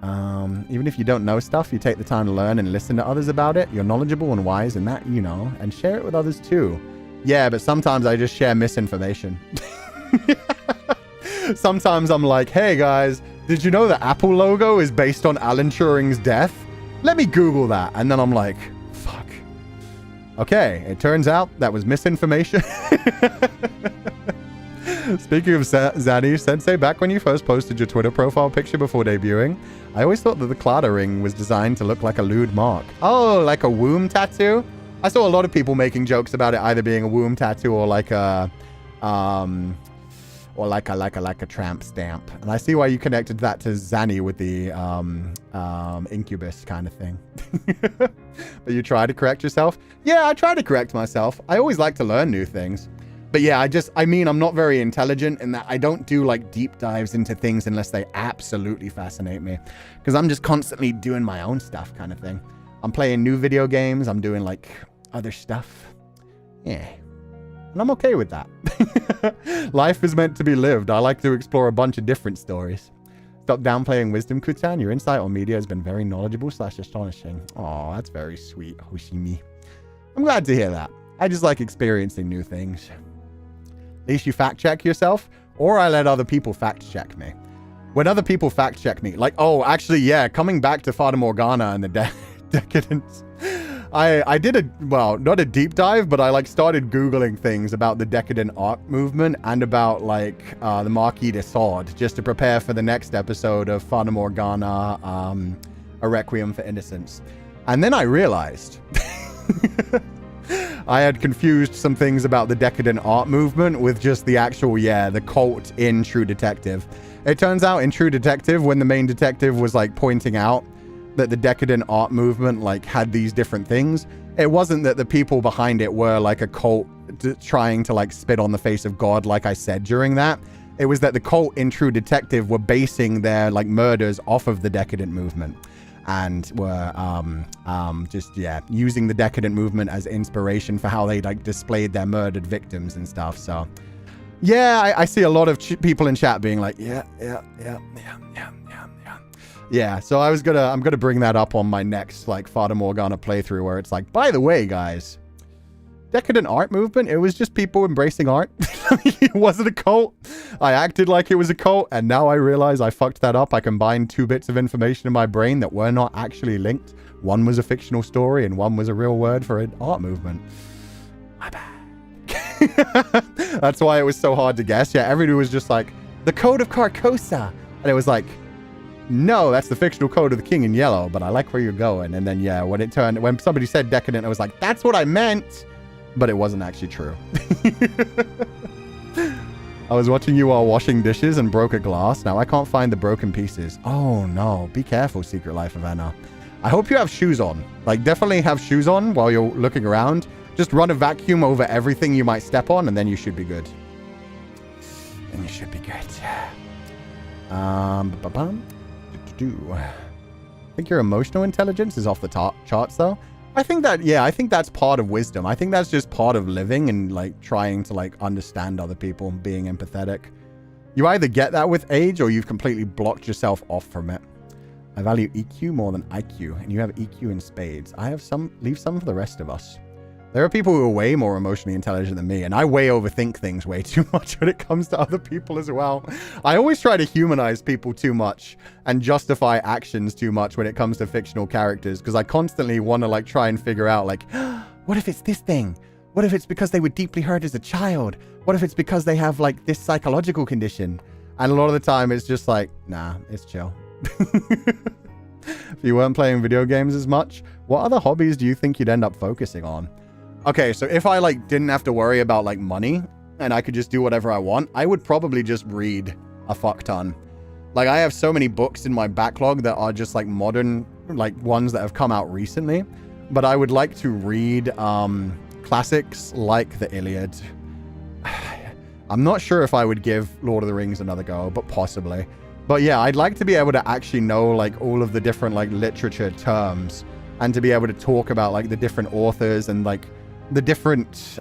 Speaker 1: Even if you don't know stuff, you take the time to learn and listen to others about it. You're knowledgeable and wise in that, you know, and share it with others too. Yeah, but sometimes I just share misinformation. Sometimes I'm like, hey guys, did you know the Apple logo is based on Alan Turing's death? Let me Google that. And then I'm like, fuck. Okay, it turns out that was misinformation. Speaking of Zaddy, Sensei, back when you first posted your Twitter profile picture before debuting, I always thought that the Clada ring was designed to look like a lewd mark. Oh, like a womb tattoo? I saw a lot of people making jokes about it either being a womb tattoo or like a like a tramp stamp. And I see why you connected that to Zanny with the incubus kind of thing. But you try to correct yourself? Yeah, I try to correct myself. I always like to learn new things. But yeah, I'm not very intelligent in that I don't do like deep dives into things unless they absolutely fascinate me. Because I'm just constantly doing my own stuff kind of thing. I'm playing new video games. I'm doing like other stuff. Yeah. And I'm okay with that. Life is meant to be lived. I like to explore a bunch of different stories. Stop downplaying wisdom, Kutan. Your insight on media has been very knowledgeable / astonishing. Oh, that's very sweet, Hoshimi. I'm glad to hear that. I just like experiencing new things. At least you fact check yourself, or I let other people fact check me. When other people fact check me, like, oh, actually, yeah, coming back to Fata Morgana and the Decadence. I did not a deep dive, but I like started Googling things about the Decadent art movement and about like the Marquis de Sade just to prepare for the next episode of Fata Morgana, A Requiem for Innocence. And then I realized I had confused some things about the Decadent art movement with just the actual, the cult in True Detective. It turns out in True Detective, when the main detective was like pointing out that the Decadent art movement like had these different things, it wasn't that the people behind it were like a cult trying to like spit on the face of God, like I said during that. It was that the cult in True Detective were basing their like murders off of the Decadent movement and were using the Decadent movement as inspiration for how they like displayed their murdered victims and stuff. So yeah, I see a lot of people in chat being like, yeah, so I'm gonna bring that up on my next like Fata Morgana playthrough where it's like, by the way, guys, Decadent art movement, it was just people embracing art. It wasn't a cult. I acted like it was a cult, and now I realize I fucked that up. I combined two bits of information in my brain that were not actually linked. One was a fictional story, and one was a real word for an art movement. My bad. That's why it was so hard to guess. Yeah, everybody was just like, the Code of Carcosa. And it was like, no, that's the fictional code of the King in Yellow, but I like where you're going. And then, yeah, when somebody said Decadent, I was like, that's what I meant. But it wasn't actually true. I was watching you while washing dishes and broke a glass. Now I can't find the broken pieces. Oh no, be careful, Secret Life of Anna. I hope you have shoes on. Like, definitely have shoes on while you're looking around. Just run a vacuum over everything you might step on, and then you should be good. Then you should be good. I think your emotional intelligence is off the top charts, though. I think that, yeah, I think that's part of wisdom. I think that's just part of living and, like, trying to, like, understand other people, being empathetic. You either get that with age or you've completely blocked yourself off from it. I value EQ more than IQ, and you have EQ in spades. I have some, leave some for the rest of us. There are people who are way more emotionally intelligent than me, and I way overthink things way too much when it comes to other people as well. I always try to humanize people too much and justify actions too much when it comes to fictional characters, because I constantly want to, like, try and figure out, like, what if it's this thing? What if it's because they were deeply hurt as a child? What if it's because they have, like, this psychological condition? And a lot of the time it's just like, nah, it's chill. If you weren't playing video games as much, what other hobbies do you think you'd end up focusing on? Okay, so if I, like, didn't have to worry about, like, money and I could just do whatever I want, I would probably just read a fuck ton. Like, I have so many books in my backlog that are just, like, modern, like, ones that have come out recently, but I would like to read classics like the Iliad. I'm not sure if I would give Lord of the Rings another go, but possibly. But yeah, I'd like to be able to actually know, like, all of the different, like, literature terms, and to be able to talk about, like, the different authors and, like, the different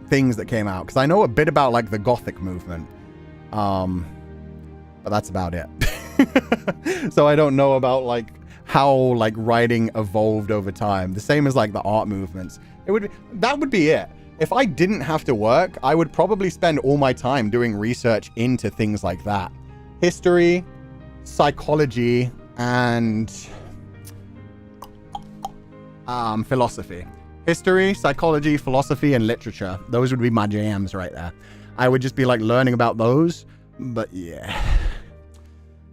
Speaker 1: things that came out. Because I know a bit about, like, the Gothic movement. But that's about it. So I don't know about, like, how, like, writing evolved over time. The same as, like, the art movements. That would be it. If I didn't have to work, I would probably spend all my time doing research into things like that. History, psychology, and philosophy. History, psychology, philosophy, and literature. Those would be my jams right there. I would just be, like, learning about those. But yeah,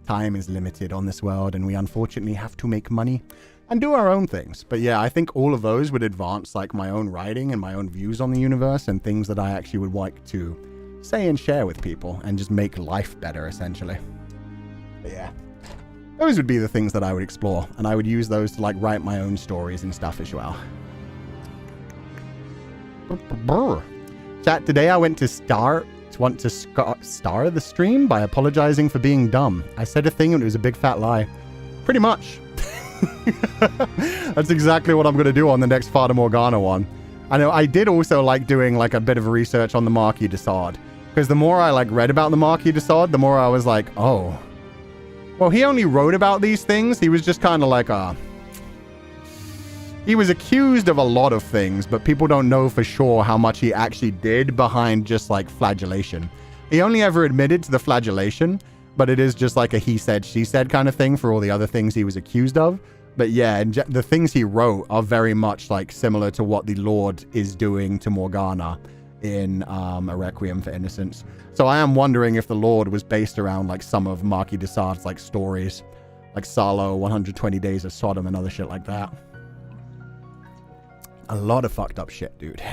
Speaker 1: time is limited on this world, and we unfortunately have to make money and do our own things. But yeah, I think all of those would advance, like, my own writing and my own views on the universe and things that I actually would like to say and share with people and just make life better, essentially. But yeah, those would be the things that I would explore, and I would use those to, like, write my own stories and stuff as well. Chat, today I went to star the stream by apologizing for being dumb. I said a thing and it was a big fat lie. Pretty much. That's exactly what I'm going to do on the next Fata Morgana one. I know I did also like doing, like, a bit of research on the Marquis de Sade, because the more I, like, read about the Marquis de Sade, the more I was like, oh, well, he only wrote about these things. He was just kind of like he was accused of a lot of things, but people don't know for sure how much he actually did behind just, like, flagellation. He only ever admitted to the flagellation, but it is just like a he said, she said kind of thing for all the other things he was accused of. But yeah, the things he wrote are very much, like, similar to what the Lord is doing to Morgana in A Requiem for Innocence. So I am wondering if the Lord was based around, like, some of Marquis de Sade's, like, stories, like Salo, 120 Days of Sodom, and other shit like that. A lot of fucked up shit, dude.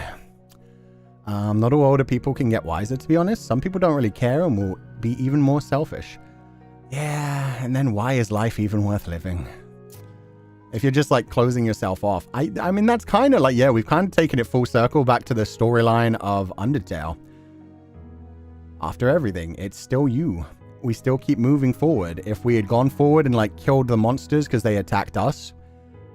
Speaker 1: Not all older people can get wiser, to be honest. Some people don't really care and will be even more selfish. Yeah, and then why is life even worth living? If you're just, like, closing yourself off. I mean, that's kind of like, yeah, we've kind of taken it full circle back to the storyline of Undertale. After everything, it's still you. We still keep moving forward. If we had gone forward and, like, killed the monsters because they attacked us,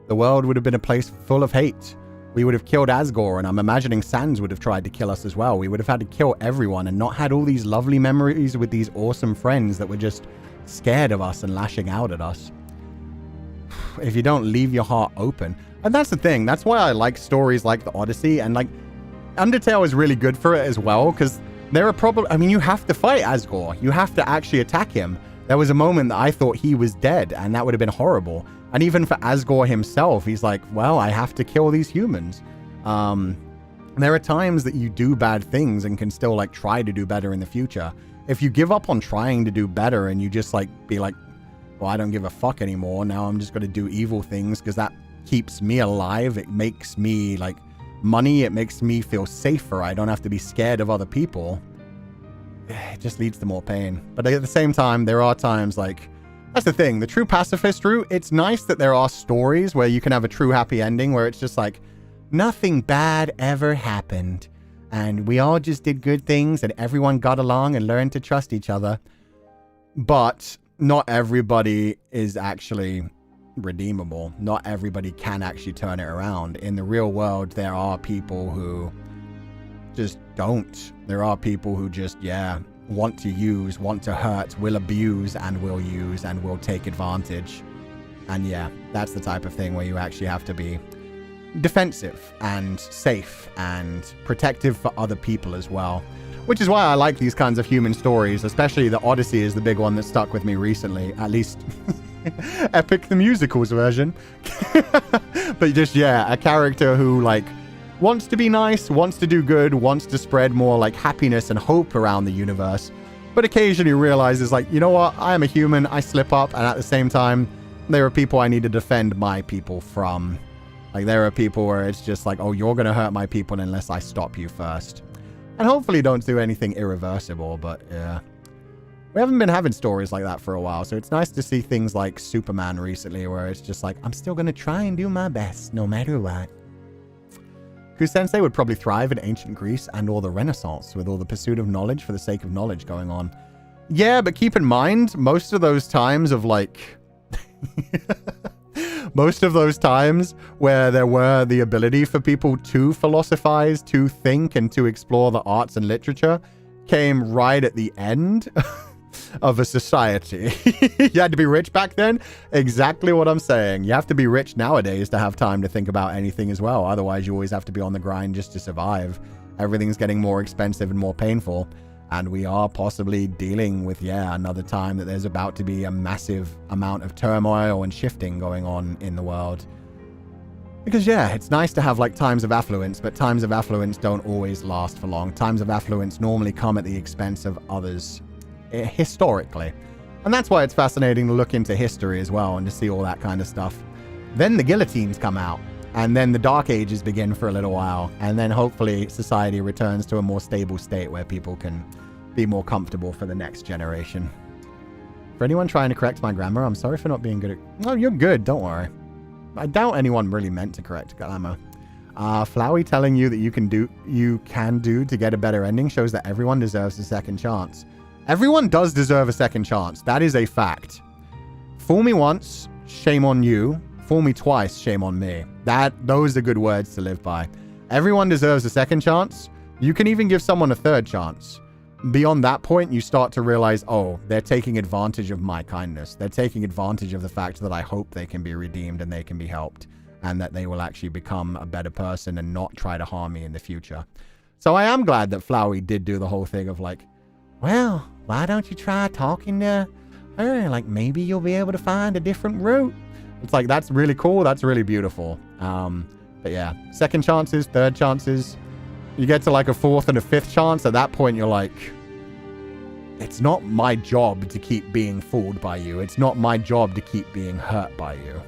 Speaker 1: the world would have been a place full of hate. We would have killed Asgore, and I'm imagining Sans would have tried to kill us as well. We would have had to kill everyone and not had all these lovely memories with these awesome friends that were just scared of us and lashing out at us. If you don't leave your heart open. And that's the thing. That's why I like stories like the Odyssey, and, like, Undertale is really good for it as well, because there are probably, I mean, you have to fight Asgore. You have to actually attack him. There was a moment that I thought he was dead, and that would have been horrible. And even for Asgore himself, he's like, well, I have to kill these humans. There are times that you do bad things and can still, like, try to do better in the future. If you give up on trying to do better and you just, like, be like, well, I don't give a fuck anymore. Now I'm just going to do evil things because that keeps me alive. It makes me, like, money. It makes me feel safer. I don't have to be scared of other people. It just leads to more pain. But at the same time, there are times like, that's the thing, the true pacifist route, it's nice that there are stories where you can have a true happy ending where it's just like, nothing bad ever happened. And we all just did good things and everyone got along and learned to trust each other. But not everybody is actually redeemable. Not everybody can actually turn it around. In the real world, there are people who just don't. There are people who just, want to use, want to hurt, will abuse, and will use, and will take advantage. And that's the type of thing where you actually have to be defensive and safe and protective for other people as well. Which is why I like these kinds of human stories, especially the Odyssey is the big one that stuck with me recently, at least Epic the Musical's version. But just, a character who, like, wants to be nice, wants to do good, wants to spread more, like, happiness and hope around the universe, but occasionally realizes, like, you know what, I am a human, I slip up, and at the same time, there are people I need to defend my people from. Like, there are people where it's just like, oh, you're gonna hurt my people unless I stop you first. And hopefully don't do anything irreversible, but we haven't been having stories like that for a while, so it's nice to see things like Superman recently, where it's just like, I'm still gonna try and do my best, no matter what. Ku-sensei would probably thrive in ancient Greece and or the Renaissance, with all the pursuit of knowledge for the sake of knowledge going on. Yeah, but keep in mind, most of those times of, like... most of those times where there were the ability for people to philosophize, to think, and to explore the arts and literature came right at the end of a society. You had to be rich back then? Exactly what I'm saying. You have to be rich nowadays to have time to think about anything as well. Otherwise, you always have to be on the grind just to survive. Everything's getting more expensive and more painful. And we are possibly dealing with, another time that there's about to be a massive amount of turmoil and shifting going on in the world. Because, it's nice to have, like, times of affluence, but times of affluence don't always last for long. Times of affluence normally come at the expense of others, historically. And that's why it's fascinating to look into history as well and to see all that kind of stuff. Then the guillotines come out, and then the Dark Ages begin for a little while, and then hopefully society returns to a more stable state where people can be more comfortable for the next generation. For anyone trying to correct my grammar, I'm sorry for not being good at... No, you're good, don't worry. I doubt anyone really meant to correct grammar. Flowey telling you that you can do to get a better ending shows that everyone deserves a second chance. Everyone does deserve a second chance. That is a fact. Fool me once, shame on you. Fool me twice, shame on me. Those are good words to live by. Everyone deserves a second chance. You can even give someone a third chance. Beyond that point, you start to realize, oh, they're taking advantage of my kindness. They're taking advantage of the fact that I hope they can be redeemed and they can be helped, and that they will actually become a better person and not try to harm me in the future. So I am glad that Flowey did do the whole thing of like, well, why don't you try talking to her? Like, maybe you'll be able to find a different route. It's like, that's really cool. That's really beautiful. But yeah, second chances, third chances. You get to like a fourth and a fifth chance. At that point, you're like, it's not my job to keep being fooled by you. It's not my job to keep being hurt by you.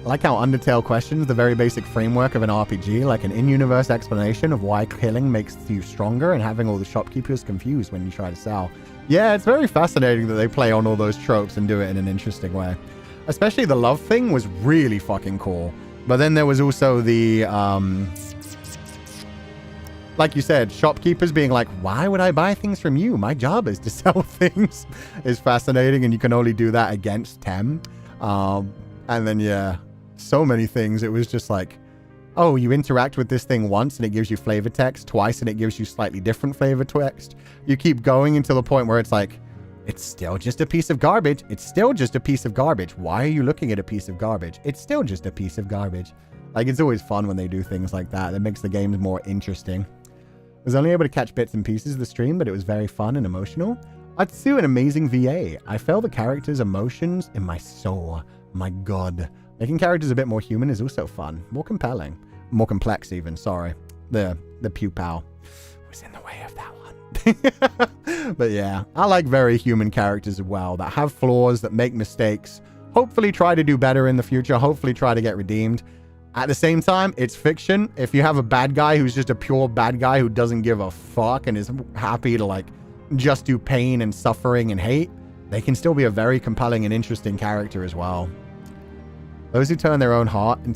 Speaker 1: I like how Undertale questions the very basic framework of an RPG, like an in-universe explanation of why killing makes you stronger and having all the shopkeepers confused when you try to sell. Yeah, it's very fascinating that they play on all those tropes and do it in an interesting way. Especially the love thing was really fucking cool. But then there was also the, like you said, shopkeepers being like, why would I buy things from you? My job is to sell things. Is fascinating, and you can only do that against Tem. And then, yeah, so many things. It was just like, oh, you interact with this thing once and it gives you flavor text, twice and it gives you slightly different flavor text. You keep going until the point where it's like, it's still just a piece of garbage. It's still just a piece of garbage. Why are you looking at a piece of garbage? It's still just a piece of garbage. Like, it's always fun when they do things like that. That makes the games more interesting. I was only able to catch bits and pieces of the stream, but it was very fun and emotional. Atsu, an amazing VA. I felt the characters' emotions in my soul. My God. Making characters a bit more human is also fun. More compelling. More complex even, sorry. The Pupal was in the way of that one. But yeah, I like very human characters as well, that have flaws, that make mistakes, hopefully try to do better in the future, hopefully try to get redeemed. At the same time, it's fiction. If you have a bad guy who's just a pure bad guy who doesn't give a fuck and is happy to like just do pain and suffering and hate, they can still be a very compelling and interesting character as well. Those who turn their own hurt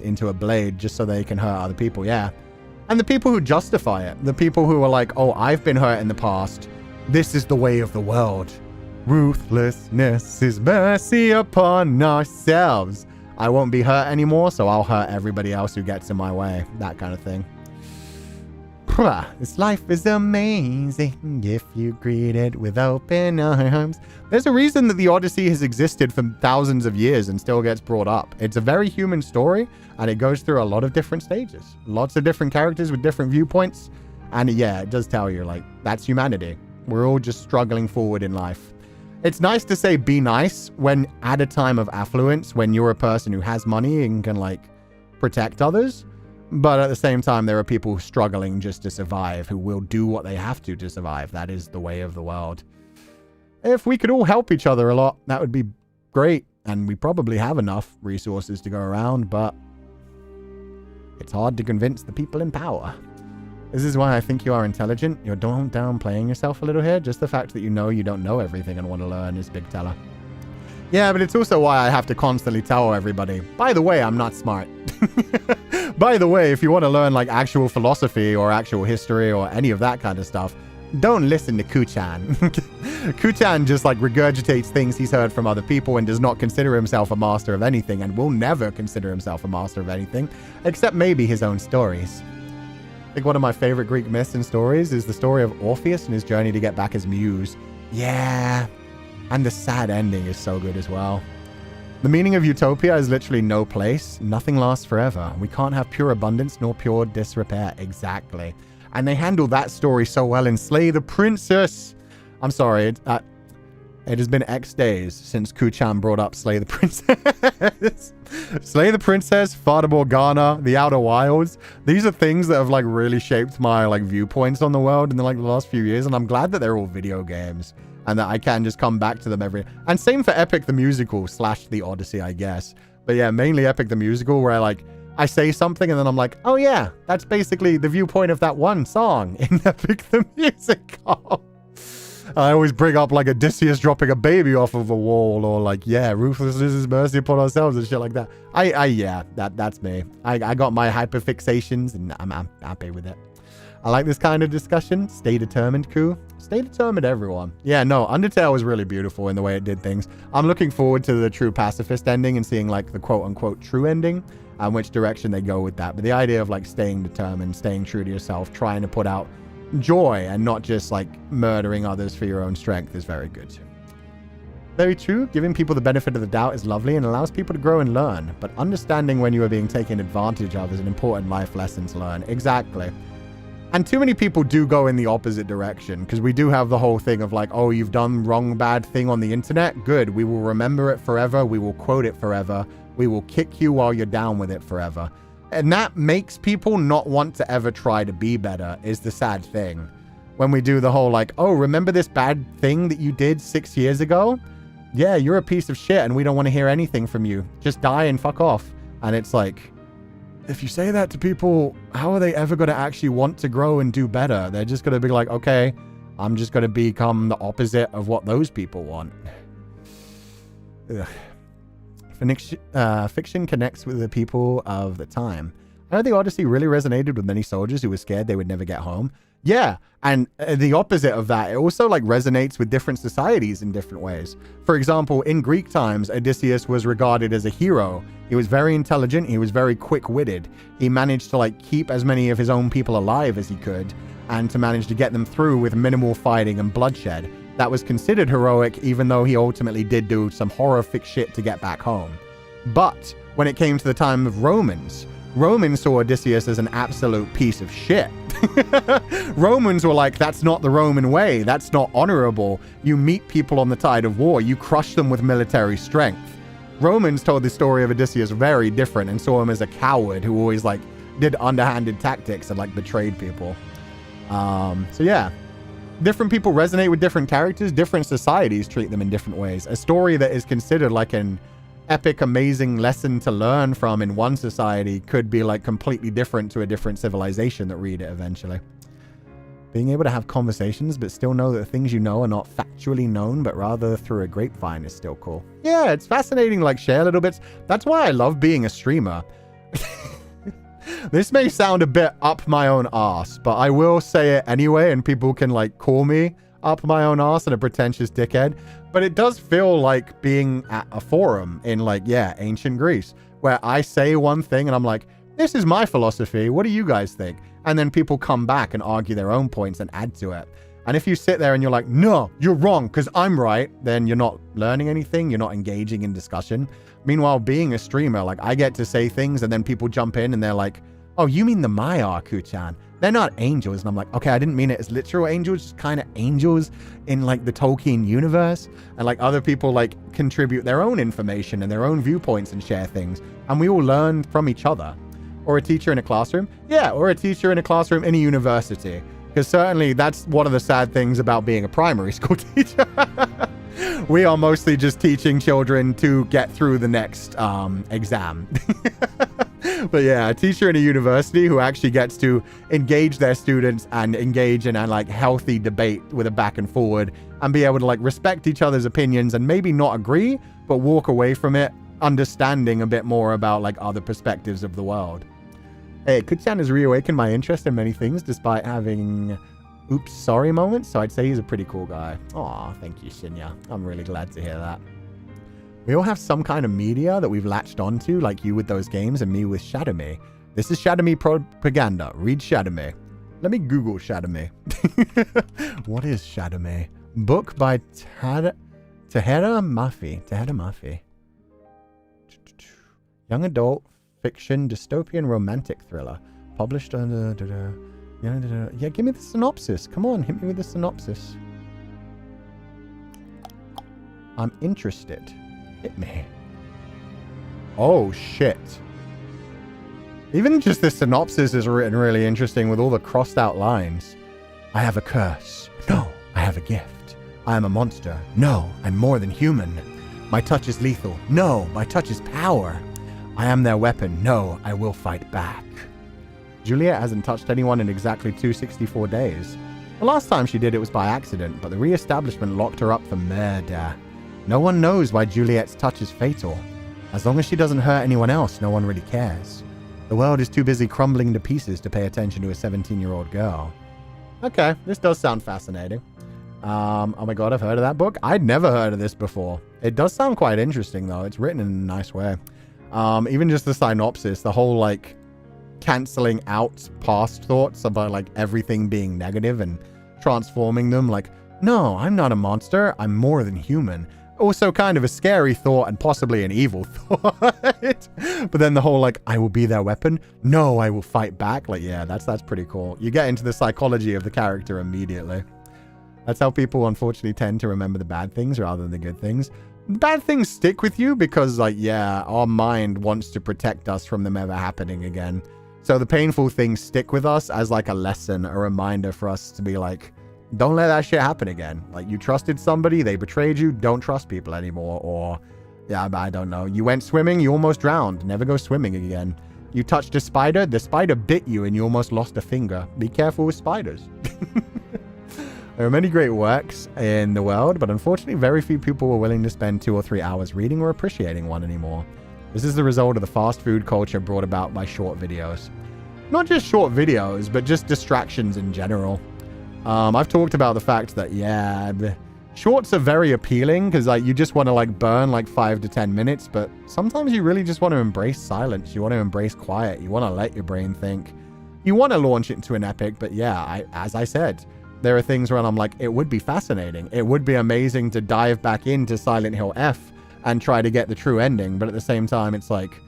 Speaker 1: into a blade just so they can hurt other people, yeah. And the people who justify it, the people who are like, oh, I've been hurt in the past. This is the way of the world. Ruthlessness is mercy upon ourselves. I won't be hurt anymore, so I'll hurt everybody else who gets in my way. That kind of thing. This life is amazing if you greet it with open arms. There's a reason that the Odyssey has existed for thousands of years and still gets brought up. It's a very human story, and it goes through a lot of different stages. Lots of different characters with different viewpoints. And yeah, it does tell you, like, that's humanity. We're all just struggling forward in life. It's nice to say be nice when at a time of affluence, when you're a person who has money and can, like, protect others. But at the same time, there are people struggling just to survive who will do what they have to survive. That is the way of the world. If we could all help each other a lot, that would be great. And we probably have enough resources to go around, but it's hard to convince the people in power. This is why I think you are intelligent. You're downplaying yourself a little here. Just the fact that you don't know everything and want to learn is big teller. Yeah, but it's also why I have to constantly tell everybody, by the way, I'm not smart. By the way, if you want to learn like actual philosophy or actual history or any of that kind of stuff, don't listen to Ku-chan. Ku-chan just like regurgitates things he's heard from other people and does not consider himself a master of anything and will never consider himself a master of anything, except maybe his own stories. I think one of my favorite Greek myths and stories is the story of Orpheus and his journey to get back his muse. Yeah. And the sad ending is so good as well. The meaning of utopia is literally no place. Nothing lasts forever. We can't have pure abundance nor pure disrepair. Exactly. And they handle that story so well in Slay the Princess. I'm sorry. It has been X days since Ku-chan brought up Slay the Princess. Slay the Princess, Fata Morgana, The Outer Wilds. These are things that have like really shaped my like viewpoints on the world in like the last few years. And I'm glad that they're all video games. And that I can just come back to them and same for Epic the Musical / The Odyssey, I guess. But yeah, mainly Epic the Musical, where I say something and then I'm like, oh yeah, that's basically the viewpoint of that one song in Epic the Musical. I always bring up like Odysseus dropping a baby off of a wall, or like, yeah, ruthlessness is mercy upon ourselves and shit like that. Yeah, that's me. I got my hyperfixations and I'm happy with it. I like this kind of discussion. Stay determined, Ku. Stay determined, everyone. Yeah, no, Undertale was really beautiful in the way it did things. I'm looking forward to the true pacifist ending and seeing like the quote-unquote true ending and which direction they go with that. But the idea of like staying determined, staying true to yourself, trying to put out joy and not just like murdering others for your own strength is very good. Very true. Giving people the benefit of the doubt is lovely and allows people to grow and learn. But understanding when you are being taken advantage of is an important life lesson to learn. Exactly. And too many people do go in the opposite direction, because we do have the whole thing of like, oh, you've done wrong, bad thing on the internet. Good. We will remember it forever. We will quote it forever. We will kick you while you're down with it forever. And that makes people not want to ever try to be better, is the sad thing. When we do the whole like, oh, remember this bad thing that you did 6 years ago? Yeah, you're a piece of shit and we don't want to hear anything from you. Just die and fuck off. And it's like, if you say that to people, how are they ever going to actually want to grow and do better? They're just going to be like, okay, I'm just going to become the opposite of what those people want. Fiction connects with the people of the time. I know the Odyssey really resonated with many soldiers who were scared they would never get home. Yeah, and the opposite of that, it also like resonates with different societies in different ways. For example, in Greek times, Odysseus was regarded as a hero. He was very intelligent. He was very quick-witted. He managed to like keep as many of his own people alive as he could and to manage to get them through with minimal fighting and bloodshed. That was considered heroic, even though he ultimately did do some horrific shit to get back home. But when it came to the time of Romans saw Odysseus as an absolute piece of shit. Romans were like, that's not the Roman way. That's not honorable. You meet people on the tide of war. You crush them with military strength. Romans told the story of Odysseus very different and saw him as a coward who always like did underhanded tactics and like betrayed people. So yeah, different people resonate with different characters. Different societies treat them in different ways. A story that is considered like an epic, amazing lesson to learn from in one society could be like completely different to a different civilization that read it eventually. Being able to have conversations but still know that the things you know are not factually known but rather through a grapevine is still cool. Yeah, it's fascinating, like share little bits. That's why I love being a streamer. This may sound a bit up my own arse, but I will say it anyway, and people can like call me up my own arse and a pretentious dickhead. But it does feel like being at a forum in like, yeah, ancient Greece, where I say one thing and I'm like, this is my philosophy. What do you guys think? And then people come back and argue their own points and add to it. And if you sit there and you're like, no, you're wrong because I'm right, then you're not learning anything. You're not engaging in discussion. Meanwhile, being a streamer, like I get to say things and then people jump in and they're like, oh, you mean the Maya, Kuchan? They're not angels. And I'm like, okay, I didn't mean it as literal angels, just kind of angels in like the Tolkien universe. And like other people like contribute their own information and their own viewpoints and share things. And we all learn from each other. Or a teacher in a classroom. Yeah, or a teacher in a classroom in a university. Because certainly that's one of the sad things about being a primary school teacher. We are mostly just teaching children to get through the next exam. But yeah, a teacher in a university who actually gets to engage their students and engage in a like healthy debate with a back and forward and be able to like respect each other's opinions and maybe not agree, but walk away from it understanding a bit more about like other perspectives of the world. Hey, Kuchan has reawakened my interest in many things despite having oops, sorry moments, so I'd say he's a pretty cool guy. Aw, thank you, Shinya. I'm really glad to hear that. We all have some kind of media that we've latched onto, like you with those games and me with Shadowme. This is Shadowme propaganda. Read Shadowme. Let me Google Shadowme. What is Shadowme? Book by Tahera Mafi. Young adult fiction dystopian romantic thriller. Published under... Yeah, give me the synopsis. Come on, hit me with the synopsis. I'm interested. Hit me. Oh, shit. Even just the synopsis is written really interesting with all the crossed out lines. I have a curse. No, I have a gift. I am a monster. No, I'm more than human. My touch is lethal. No, my touch is power. I am their weapon. No, I will fight back. Juliet hasn't touched anyone in exactly 264 days. The last time she did it was by accident, but the re-establishment locked her up for murder. No one knows why Juliet's touch is fatal. As long as she doesn't hurt anyone else, no one really cares. The world is too busy crumbling to pieces to pay attention to a 17-year-old girl. Okay, this does sound fascinating. Oh my god, I've heard of that book. I'd never heard of this before. It does sound quite interesting, though. It's written in a nice way. Even just the synopsis, the whole, like, canceling out past thoughts about like everything being negative and transforming them like, no, I'm not a monster, I'm more than human. Also kind of a scary thought and possibly an evil thought. But then the whole like, I will be their weapon, no, I will fight back. Like, yeah, that's pretty cool. You get into the psychology of the character immediately. That's how people unfortunately tend to remember the bad things rather than the good things. Bad things stick with you because like, yeah, our mind wants to protect us from them ever happening again. So the painful things stick with us as like a lesson, a reminder for us to be like, don't let that shit happen again. Like you trusted somebody, they betrayed you, don't trust people anymore. Or, yeah, I don't know. You went swimming, you almost drowned. Never go swimming again. You touched a spider, the spider bit you and you almost lost a finger. Be careful with spiders. There are many great works in the world, but unfortunately very few people are willing to spend 2 or 3 hours reading or appreciating one anymore. This is the result of the fast food culture brought about by short videos. Not just short videos, but just distractions in general. I've talked about the fact that, yeah, shorts are very appealing because like you just want to like burn like 5 to 10 minutes, but sometimes you really just want to embrace silence. You want to embrace quiet. You want to let your brain think. You want to launch it into an epic, but yeah, as I said, there are things where I'm like, it would be fascinating. It would be amazing to dive back into Silent Hill F and try to get the true ending. But at the same time, it's like,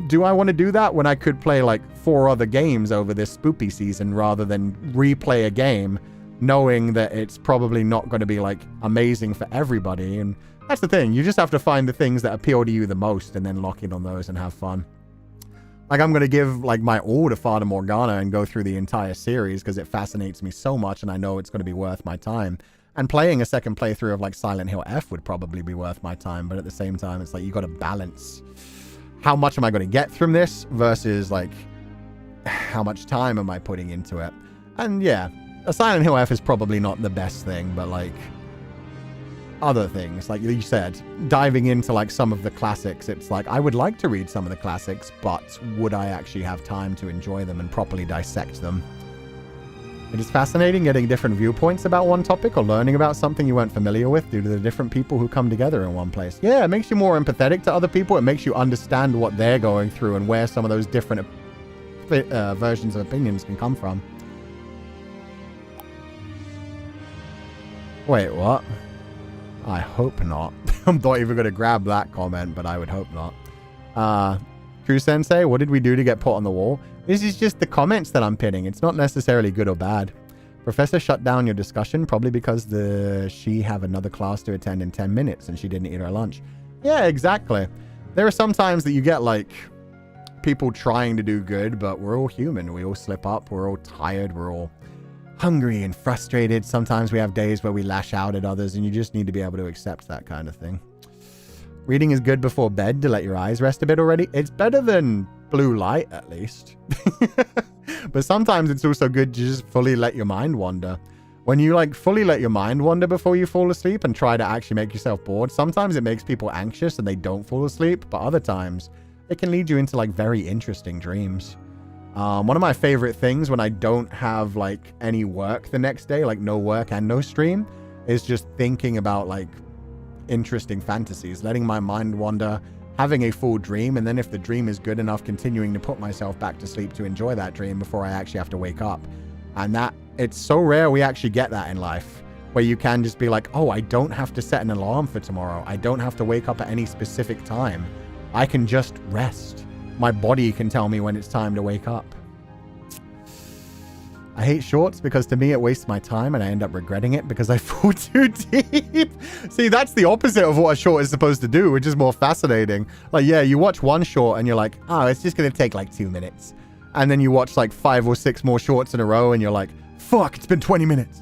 Speaker 1: do I want to do that when I could play like 4 other games over this spoopy season rather than replay a game knowing that it's probably not going to be like amazing for everybody? And that's the thing. You just have to find the things that appeal to you the most and then lock in on those and have fun. Like I'm going to give like my all to Fata Morgana and go through the entire series because it fascinates me so much and I know it's going to be worth my time. And playing a second playthrough of like Silent Hill F would probably be worth my time. But at the same time, it's like you got to balance how much am I going to get from this versus like how much time am I putting into it. And yeah, a Silent Hill F is probably not the best thing, but like other things, like you said, diving into like some of the classics, it's like I would like to read some of the classics, but would I actually have time to enjoy them and properly dissect them? It is fascinating getting different viewpoints about one topic or learning about something you weren't familiar with due to the different people who come together in one place. Yeah, it makes you more empathetic to other people. It makes you understand what they're going through and where some of those different versions of opinions can come from. Wait, what? I hope not. I'm not even going to grab that comment, but I would hope not. True Sensei, what did we do to get put on the wall? This is just the comments that I'm pinning. It's not necessarily good or bad. Professor shut down your discussion, probably because she have another class to attend in 10 minutes and she didn't eat her lunch. Yeah, exactly. There are some times that you get like people trying to do good, but we're all human. We all slip up. We're all tired. We're all hungry and frustrated. Sometimes we have days where we lash out at others, and you just need to be able to accept that kind of thing. Reading is good before bed to let your eyes rest a bit already. It's better than blue light, at least. But sometimes it's also good to just fully let your mind wander. When you like fully let your mind wander before you fall asleep and try to actually make yourself bored, sometimes it makes people anxious and they don't fall asleep, but other times it can lead you into like very interesting dreams. One of my favorite things when I don't have like any work the next day, like no work and no stream, is just thinking about like interesting fantasies, letting my mind wander, having a full dream, and then if the dream is good enough, continuing to put myself back to sleep to enjoy that dream before I actually have to wake up. And that, it's so rare we actually get that in life, where you can just be like, oh, I don't have to set an alarm for tomorrow. I don't have to wake up at any specific time. I can just rest. My body can tell me when it's time to wake up. I hate shorts because to me it wastes my time and I end up regretting it because I fall too deep. See, that's the opposite of what a short is supposed to do, which is more fascinating. Like, yeah, you watch one short and you're like, oh, it's just going to take like 2 minutes. And then you watch like 5 or 6 more shorts in a row and you're like, fuck, it's been 20 minutes.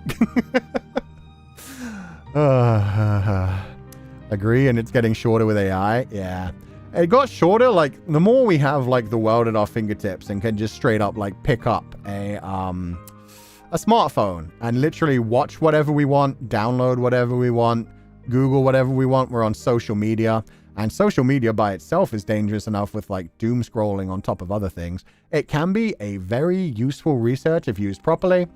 Speaker 1: Agree, and it's getting shorter with AI. Yeah. It got shorter, like, the more we have, like, the world at our fingertips and can just straight up, like, pick up a smartphone and literally watch whatever we want, download whatever we want, Google whatever we want. We're on social media, and social media by itself is dangerous enough with, like, doom scrolling on top of other things. It can be a very useful research if used properly,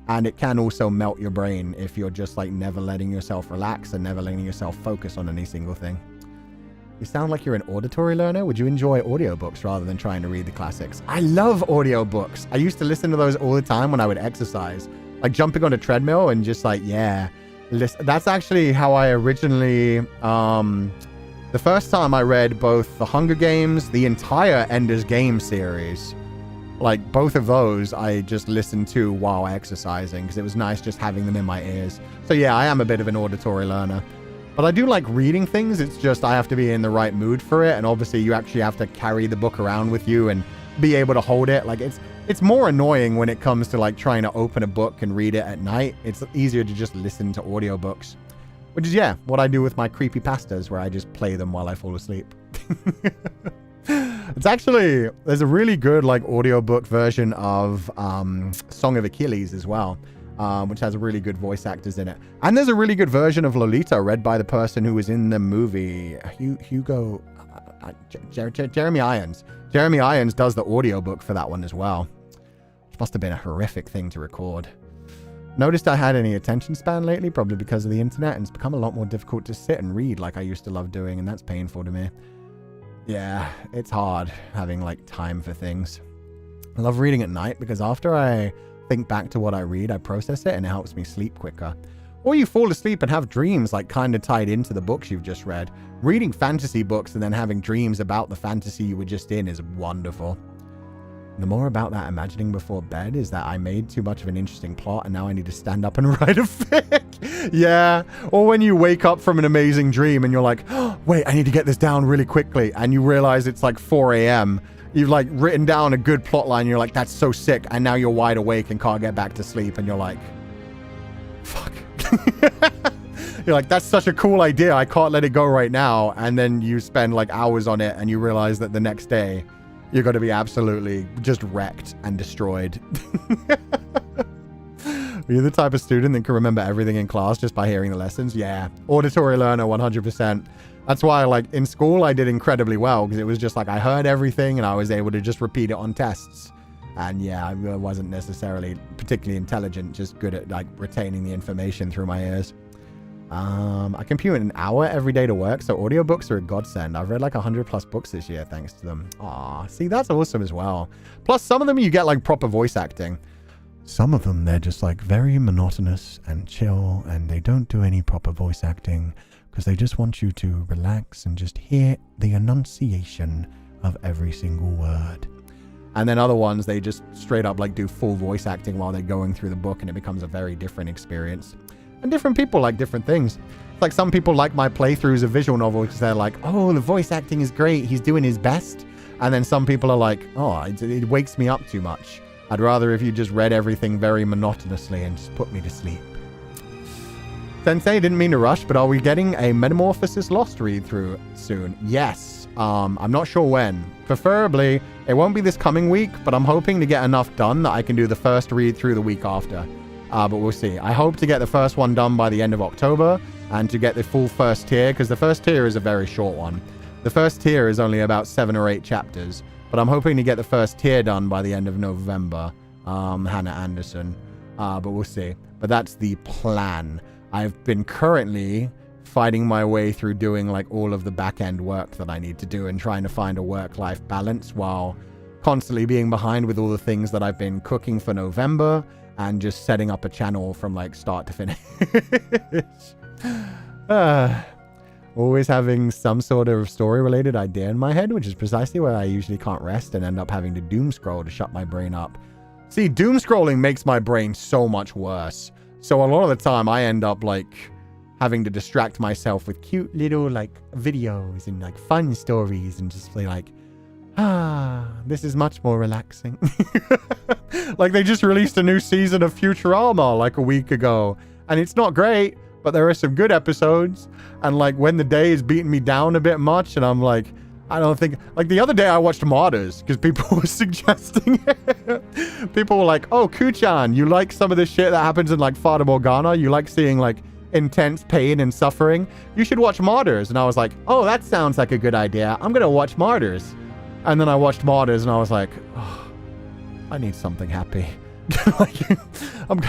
Speaker 1: and it can also melt your brain if you're just, like, never letting yourself relax and never letting yourself focus on any single thing. You sound like you're an auditory learner. Would you enjoy audiobooks rather than trying to read the classics? I love audiobooks. I used to listen to those all the time when I would exercise. Like jumping on a treadmill and just like, yeah. That's actually how I originally... the first time I read both The Hunger Games, the entire Ender's Game series. Like both of those I just listened to while exercising because it was nice just having them in my ears. So yeah, I am a bit of an auditory learner. But I do like reading things. It's just I have to be in the right mood for it. And obviously you actually have to carry the book around with you and be able to hold it. Like it's more annoying when it comes to like trying to open a book and read it at night. It's easier to just listen to audiobooks. Which is, yeah, what I do with my creepypastas where I just play them while I fall asleep. It's actually, there's a really good like audiobook version of Song of Achilles as well. Which has really good voice actors in it. And there's a really good version of Lolita read by the person who was in the movie, Jeremy Irons. Jeremy Irons does the audiobook for that one as well. Which must have been a horrific thing to record. Noticed I had any attention span lately, probably because of the internet, and it's become a lot more difficult to sit and read like I used to love doing, and that's painful to me. Yeah, it's hard having like time for things. I love reading at night because after I think back to what I read, I process it and it helps me sleep quicker. Or you fall asleep and have dreams like kind of tied into the books you've just read. Reading fantasy books and then having dreams about the fantasy you were just in is wonderful. The more about that imagining before bed is that I made too much of an interesting plot and now I need to stand up and write a fic. Yeah. Or when you wake up from an amazing dream and you're like, oh, wait, I need to get this down really quickly. And you realize it's like 4 a.m. You've like written down a good plot line. You're like, that's so sick. And now you're wide awake and can't get back to sleep. And you're like, fuck. You're like, that's such a cool idea. I can't let it go right now. And then you spend like hours on it and you realize that the next day you're going to be absolutely just wrecked and destroyed. You're the type of student that can remember everything in class just by hearing the lessons. Yeah. Auditory learner, 100%. That's why, like, in school, I did incredibly well because it was just like I heard everything and I was able to just repeat it on tests. And yeah, I wasn't necessarily particularly intelligent, just good at like retaining the information through my ears. I compute an hour every day to work, so audiobooks are a godsend. I've read like 100+ books this year thanks to them. Aw, see, that's awesome as well. Plus, some of them you get like proper voice acting. Some of them, they're just like very monotonous and chill, and they don't do any proper voice acting because they just want you to relax and just hear the enunciation of every single word. And then other ones, they just straight up like do full voice acting while they're going through the book, and it becomes a very different experience. And different people like different things. It's like some people like my playthroughs of visual novels because they're like, oh, the voice acting is great, he's doing his best. And then some people are like, oh, it wakes me up too much. I'd rather if you just read everything very monotonously and just put me to sleep. Sensei, didn't mean to rush, but are we getting a Metamorphosis Lost read-through soon? Yes. I'm not sure when. Preferably, it won't be this coming week, but I'm hoping to get enough done that I can do the first read-through the week after. But we'll see. I hope to get the first one done by the end of October and to get the full first tier, because the first tier is a very short one. The first tier is only about 7 or 8 chapters, but I'm hoping to get the first tier done by the end of November. Hannah Anderson. But we'll see. But that's the plan. I've been currently fighting my way through doing like all of the back-end work that I need to do and trying to find a work-life balance while constantly being behind with all the things that I've been cooking for November and just setting up a channel from like start to finish. Always having some sort of story-related idea in my head, which is precisely where I usually can't rest and end up having to doom scroll to shut my brain up. See, doom scrolling makes my brain so much worse. So a lot of the time I end up like having to distract myself with cute little like videos and like fun stories and just be like, this is much more relaxing. Like they just released a new season of Futurama like a week ago and it's not great, but there are some good episodes. And like when the day is beating me down a bit much and I'm like, I don't think, like the other day I watched Martyrs because people were suggesting it. People were like, oh, Kuchan, you like some of this shit that happens in like Fata Morgana? You like seeing like intense pain and suffering? You should watch Martyrs. And I was like, oh, that sounds like a good idea. I'm going to watch Martyrs. And then I watched Martyrs and I was like, oh, I need something happy. Like, I'm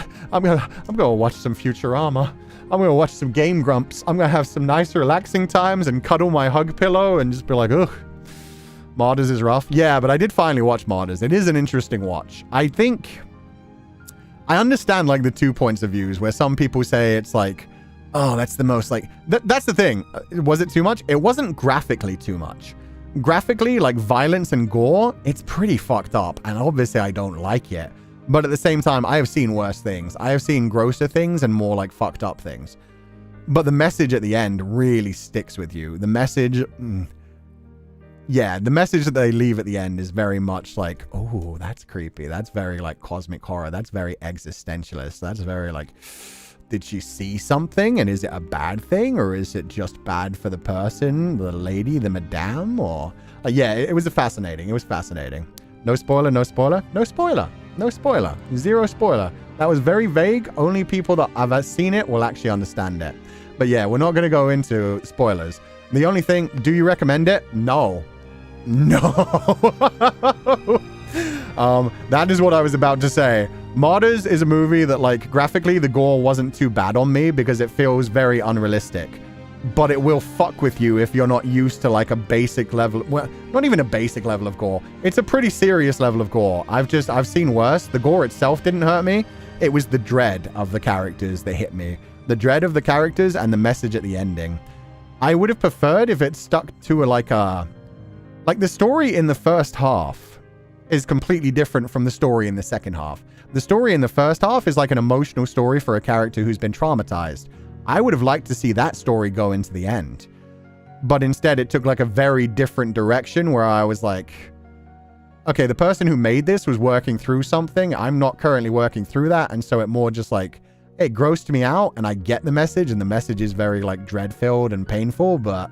Speaker 1: gonna watch some Futurama. I'm gonna watch some Game Grumps. I'm gonna have some nice relaxing times and cuddle my hug pillow and just be like, ugh, Martyrs is rough. Yeah, but I did finally watch Martyrs. It is an interesting watch. I think I understand like the 2 points of views where some people say it's like, oh, that's the most like that's the thing. Was it too much? It wasn't graphically too much. Graphically, like violence and gore, it's pretty fucked up, and obviously I don't like it. But at the same time, I have seen worse things. I have seen grosser things and more like fucked up things. But the message at the end really sticks with you. The message, yeah, the message that they leave at the end is very much like, oh, that's creepy. That's very like cosmic horror. That's very existentialist. That's very like, did she see something? And is it a bad thing? Or is it just bad for the person, the lady, the madame? Or yeah, it was fascinating. It was fascinating. No spoiler, no spoiler, no spoiler. No spoiler. Zero spoiler. That was very vague. Only people that have seen it will actually understand it. But yeah, we're not going to go into spoilers. The only thing, do you recommend it? No. No. That is what I was about to say. Martyrs is a movie that like graphically the gore wasn't too bad on me because it feels very unrealistic. But it will fuck with you if you're not used to like a basic level, well, not even a basic level of gore. It's a pretty serious level of gore. I've seen worse. The gore itself didn't hurt me. It was the dread of the characters that hit me. The dread of the characters and the message at the ending. I would have preferred if it stuck to like the story in the first half is completely different from the story in the second half. The story in the first half is like an emotional story for a character who's been traumatized. I would have liked to see that story go into the end. But instead, it took like a very different direction where I was like, okay, the person who made this was working through something. I'm not currently working through that. And so it more just like it grossed me out, and I get the message, and the message is very like dread-filled and painful, but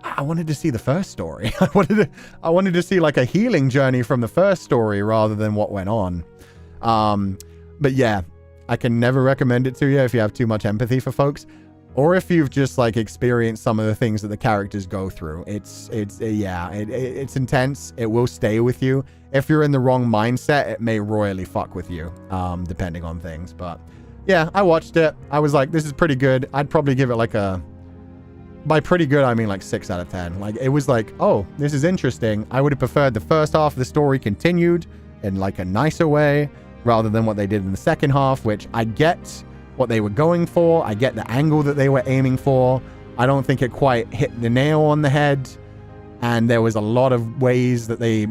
Speaker 1: I wanted to see the first story. I wanted to see like a healing journey from the first story rather than what went on. But yeah, I can never recommend it to you if you have too much empathy for folks, or if you've just like experienced some of the things that the characters go through. It's intense. It will stay with you. If you're in the wrong mindset, it may royally fuck with you, depending on things. But yeah, I watched it. I was like, this is pretty good. I'd probably give it like by pretty good, I mean like 6 out of 10. Like, it was like, oh, this is interesting. I would have preferred the first half of the story continued in like a nicer way, rather than what they did in the second half, which I get what they were going for. I get the angle that they were aiming for. I don't think it quite hit the nail on the head. And there was a lot of ways that they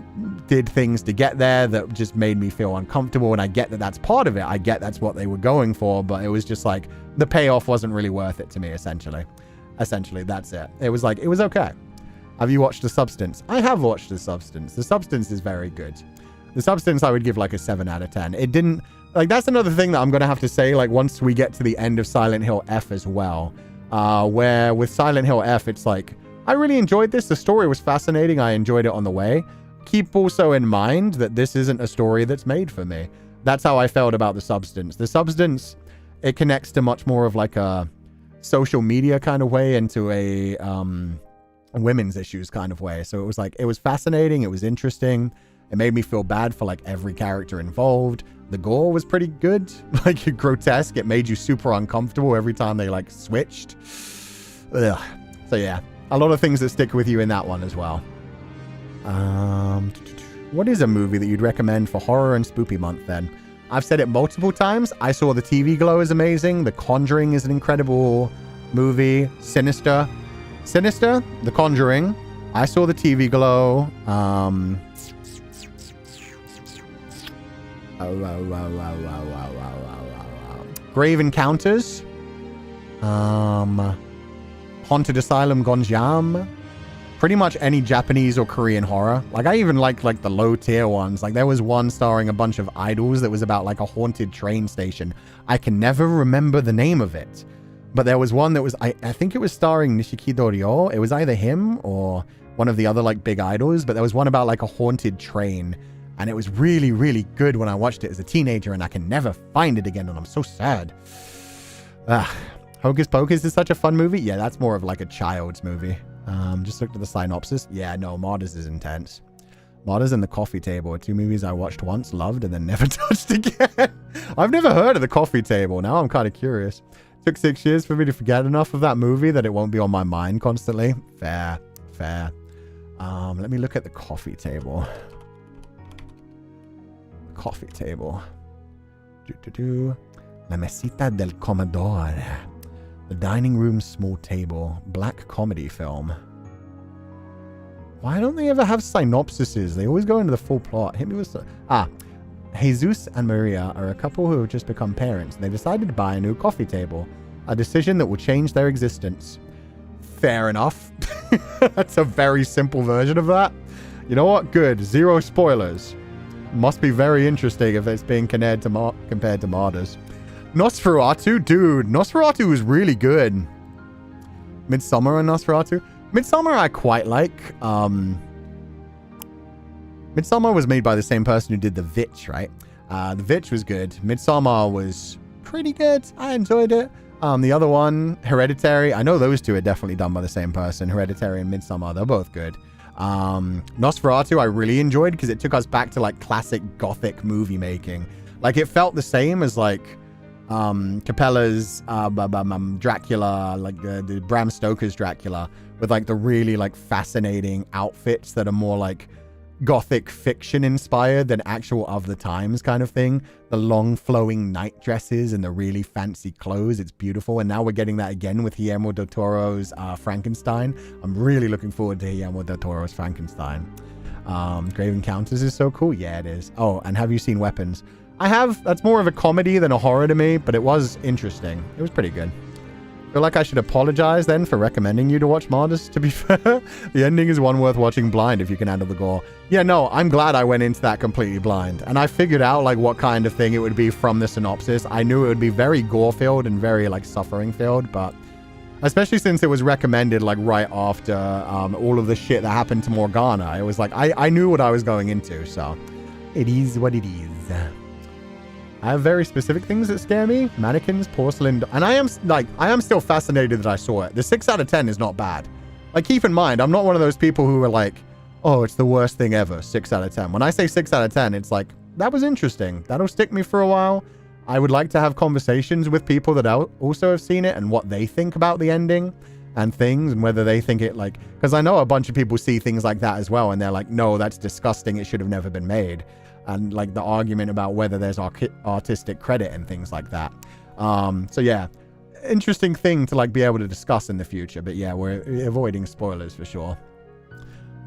Speaker 1: did things to get there that just made me feel uncomfortable. And I get that that's part of it. I get that's what they were going for, but it was just like the payoff wasn't really worth it to me, essentially. Essentially, that's it. It was like, it was okay. Have you watched The Substance? I have watched The Substance. The Substance is very good. The Substance, I would give like a 7 out of 10. It didn't, like, that's another thing that I'm going to have to say, like, once we get to the end of Silent Hill F as well, where with Silent Hill F, it's like, I really enjoyed this. The story was fascinating. I enjoyed it on the way. Keep also in mind that this isn't a story that's made for me. That's how I felt about The Substance. The Substance, it connects to much more of like a social media kind of way, into a women's issues kind of way. So it was like, it was fascinating. It was interesting. It made me feel bad for like every character involved. The gore was pretty good, like grotesque. It made you super uncomfortable every time they like switched. Ugh. So yeah, a lot of things that stick with you in that one as well. What is a movie that you'd recommend for horror and spoopy month then? I've said it multiple times. I saw The TV Glow is amazing. The Conjuring is an incredible movie. Sinister, The Conjuring. I saw The TV Glow. Grave Encounters. Haunted Asylum Gonjam. Pretty much any Japanese or Korean horror. Like, I even like the low tier ones. Like, there was one starring a bunch of idols that was about like a haunted train station. I can never remember the name of it. But there was one that was, I think it was starring Nishikido Ryo. It was either him or one of the other like big idols. But there was one about like a haunted train. And it was really, really good when I watched it as a teenager. And I can never find it again. And I'm so sad. Hocus Pocus is such a fun movie. Yeah, that's more of like a child's movie. Just looked at the synopsis. Yeah, no, Martyrs is intense. Martyrs and The Coffee Table are 2 movies I watched once, loved, and then never touched again. I've never heard of The Coffee Table. Now I'm kind of curious. Took 6 years for me to forget enough of that movie that it won't be on my mind constantly. Fair. Let me look at The Coffee Table. Coffee Table. La Mesita del Comedor. The Dining Room Small Table. Black comedy film. Why don't they ever have synopsises? They always go into the full plot. Hit me with... Jesus and Maria are a couple who have just become parents, and they decided to buy a new coffee table. A decision that will change their existence. Fair enough. That's a very simple version of that. You know what? Good. 0 spoilers. Must be very interesting if it's being compared to Martyrs. Nosferatu? Dude, Nosferatu was really good. Midsommar and Nosferatu? Midsommar I quite like. Midsommar was made by the same person who did The Witch, right? The Witch was good. Midsommar was pretty good. I enjoyed it. The other one, Hereditary. I know those 2 are definitely done by the same person. Hereditary and Midsommar, they're both good. Nosferatu I really enjoyed because it took us back to like classic gothic movie making. Like, it felt the same as like Capella's Dracula, like the Bram Stoker's Dracula, with like the really like fascinating outfits that are more like gothic fiction inspired than actual of the times kind of thing. The long flowing night dresses and the really fancy clothes. It's beautiful. And now we're getting that again with Guillermo del Toro's Frankenstein. I'm really looking forward to Guillermo del Toro's Frankenstein. Grave Encounters is so cool. Yeah, it is. Oh, and have you seen Weapons? I have. That's more of a comedy than a horror to me, but it was interesting. It was pretty good. feel like I should apologize then for recommending you to watch Martyrs, to be fair. The ending is one worth watching blind if you can handle the gore. Yeah, no, I'm glad I went into that completely blind. And I figured out like what kind of thing it would be from the synopsis. I knew it would be very gore-filled and very like suffering-filled, but especially since it was recommended like right after all of the shit that happened to Morgana. It was like, I knew what I was going into, so it is what it is. I have very specific things that scare me. Mannequins, porcelain, and I am still fascinated that I saw it. The 6 out of 10 is not bad. Like, keep in mind, I'm not one of those people who are like, oh, it's the worst thing ever, 6 out of 10. When I say 6 out of 10, it's like, that was interesting. That'll stick me for a while. I would like to have conversations with people that also have seen it and what they think about the ending and things, and whether they think it like, because I know a bunch of people see things like that as well, and they're like, no, that's disgusting. It should have never been made. And like the argument about whether there's artistic credit and things like that. So yeah, interesting thing to like be able to discuss in the future. But yeah, we're avoiding spoilers for sure.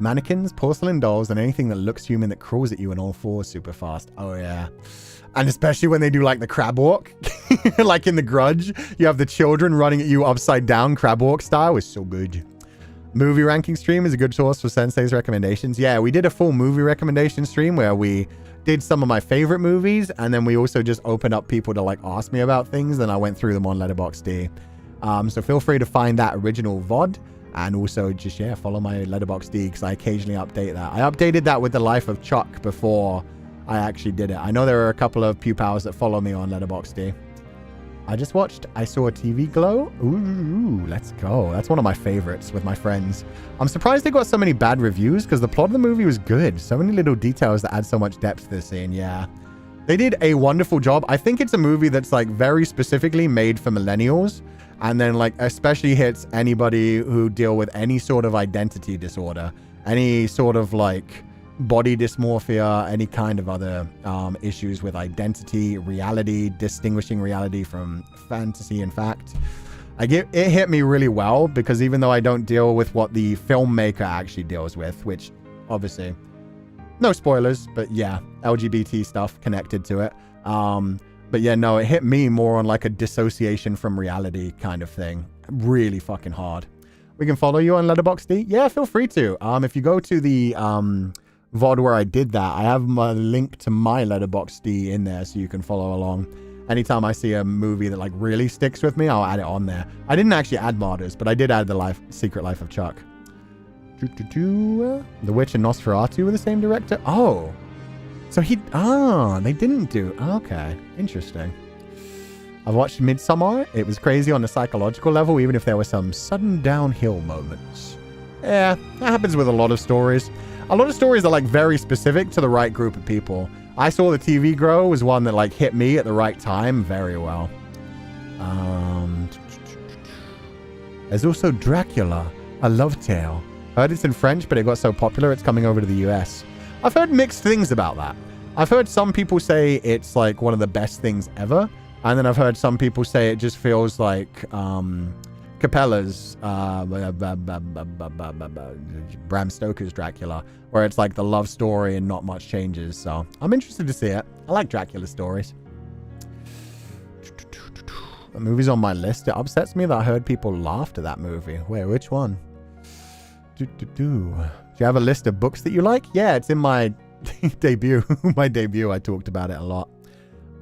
Speaker 1: Mannequins, porcelain dolls, and anything that looks human that crawls at you on all fours super fast. Oh yeah. And especially when they do like the crab walk, like in The Grudge, you have the children running at you upside down crab walk style. Is so good. Movie ranking stream is a good source for Sensei's recommendations. Yeah, we did a full movie recommendation stream where we did some of my favorite movies, and then we also just opened up people to like ask me about things, and I went through them on Letterboxd. So feel free to find that original VOD, and also just, yeah, follow my Letterboxd because I occasionally update that. I updated that with the life of Chuck before I actually did it. I know there are a couple of Pupals that follow me on Letterboxd. I just watched I Saw a TV Glow. Ooh, let's go. That's one of my favorites with my friends. I'm surprised they got so many bad reviews because the plot of the movie was good. So many little details that add so much depth to the scene. Yeah. They did a wonderful job. I think it's a movie that's like very specifically made for millennials, and then like especially hits anybody who deal with any sort of identity disorder, any sort of like body dysmorphia, any kind of other issues with identity, reality, distinguishing reality from fantasy and fact. It hit me really well because even though I don't deal with what the filmmaker actually deals with, which obviously no spoilers, but yeah, LGBT stuff connected to it. But yeah, no, it hit me more on like a dissociation from reality kind of thing. Really fucking hard. We can follow you on Letterboxd? Yeah, feel free to. If you go to the VOD where I did that, I have my link to my Letterboxd in there so you can follow along. Anytime I see a movie that like really sticks with me, I'll add it on there. I didn't actually add Martyrs, but I did add the Secret Life of Chuck. The Witch and Nosferatu were the same director? Oh. So they didn't do... Okay, interesting. I've watched Midsommar. It was crazy on a psychological level, even if there were some sudden downhill moments. Yeah, that happens with a lot of stories. A lot of stories are like very specific to the right group of people. I Saw the TV Grow was one that like hit me at the right time very well. There's also Dracula, a love tale. Heard it's in French, but it got so popular it's coming over to the US. I've heard mixed things about that. I've heard some people say it's like one of the best things ever. And then I've heard some people say it just feels like Capella's Bram Stoker's Dracula, where it's like the love story and not much changes. So I'm interested to see it. I like Dracula stories. The movie's on my list. It upsets me that I heard people laughed at that movie. Wait, which one? Do you have a list of books that you like? Yeah, it's in my debut. My debut, I talked about it a lot.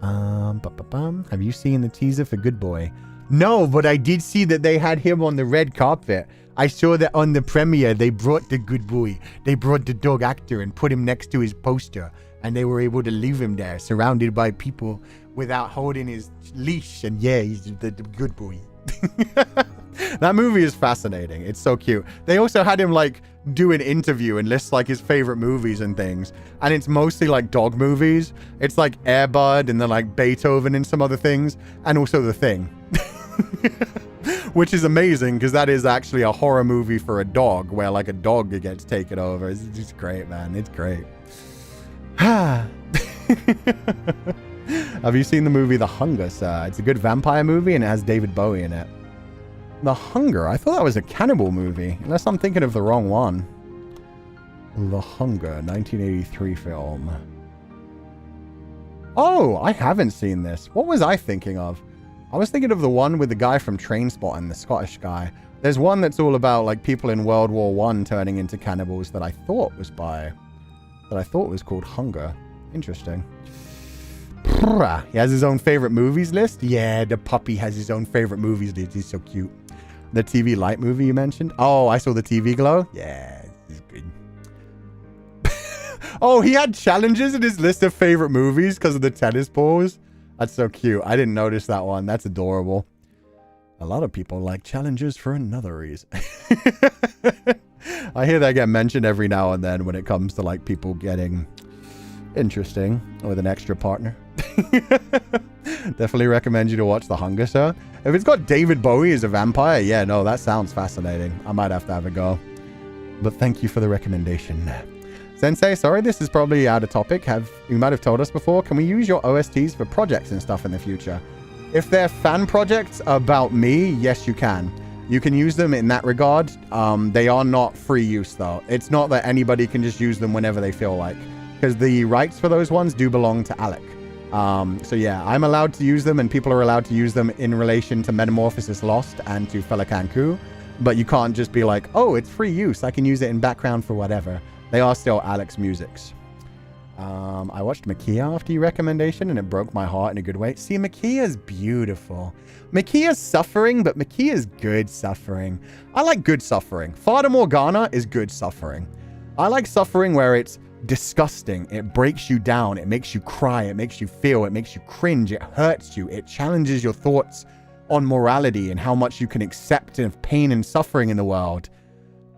Speaker 1: Have you seen the teaser for Good Boy? No, but I did see that they had him on the red carpet. I saw that on the premiere, they brought the Good Boy. They brought the dog actor and put him next to his poster. And they were able to leave him there, surrounded by people without holding his leash. And yeah, he's the Good Boy. That movie is fascinating. It's so cute. They also had him like do an interview and list like his favorite movies and things. And it's mostly like dog movies. It's like Air Bud and then like Beethoven and some other things. And also The Thing. Which is amazing because that is actually a horror movie for a dog where like a dog gets taken over. It's just great, man. It's great. Have you seen the movie The Hunger, sir? It's a good vampire movie and it has David Bowie in it. The Hunger? I thought that was a cannibal movie. Unless I'm thinking of the wrong one. The Hunger, 1983 film. Oh, I haven't seen this. What was I thinking of? I was thinking of the one with the guy from Trainspotting, the Scottish guy. There's one that's all about like people in World War I turning into cannibals that I thought was called Hunger. Interesting. He has his own favorite movies list. Yeah, the puppy has his own favorite movies list. He's so cute. The TV light movie you mentioned. Oh, I saw the TV glow. Yeah, this is good. Oh, he had challenges in his list of favorite movies because of the tennis balls. That's so cute. I didn't notice that one. That's adorable. A lot of people like challenges for another reason. I hear that get mentioned every now and then when it comes to like people getting interesting with an extra partner. Definitely recommend you to watch The Hunger, sir. If it's got David Bowie as a vampire, yeah, no, that sounds fascinating. I might have to have a go. But thank you for the recommendation. Sensei, sorry, this is probably out of topic. You might have told us before. Can we use your OSTs for projects and stuff in the future? If they're fan projects about me, yes, you can. You can use them in that regard. They are not free use, though. It's not that anybody can just use them whenever they feel like. Because the rights for those ones do belong to Alec. So yeah, I'm allowed to use them, and people are allowed to use them in relation to Metamorphosis Lost and to Féileacán and Cú. But you can't just be like, oh, it's free use. I can use it in background for whatever. They are still Alec's musics. I watched Makia after your recommendation, and it broke my heart in a good way. See, Makia's beautiful. Makia's suffering, but Makia's good suffering. I like good suffering. Fata Morgana is good suffering. I like suffering where it's disgusting. It breaks you down. It makes you cry. It makes you feel. It makes you cringe. It hurts you. It challenges your thoughts on morality and how much you can accept of pain and suffering in the world.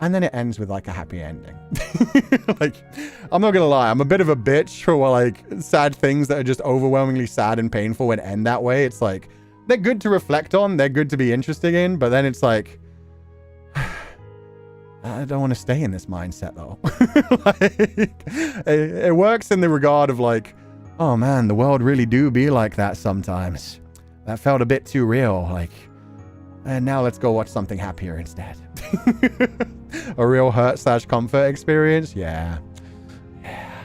Speaker 1: And then it ends with like a happy ending. Like, I'm not gonna lie, I'm a bit of a bitch for like sad things that are just overwhelmingly sad and painful and end that way. It's like, they're good to reflect on, they're good to be interested in, but then it's like, I don't want to stay in this mindset though. Like, it works in the regard of like, oh man, the world really do be like that sometimes. That felt a bit too real, like, and now let's go watch something happier instead. A real hurt/comfort experience? Yeah. Yeah.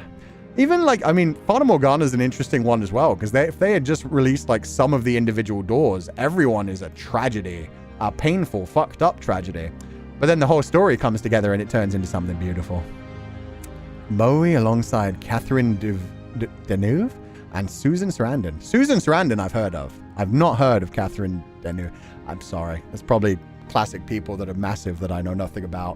Speaker 1: Even like, I mean, Fata Morgana's an interesting one as well, because if they had just released like some of the individual doors, everyone is a tragedy. A painful, fucked up tragedy. But then the whole story comes together and it turns into something beautiful. Bowie alongside Catherine Deneuve and Susan Sarandon. Susan Sarandon I've heard of. I've not heard of Catherine Deneuve. I'm sorry. There's probably classic people that are massive that I know nothing about.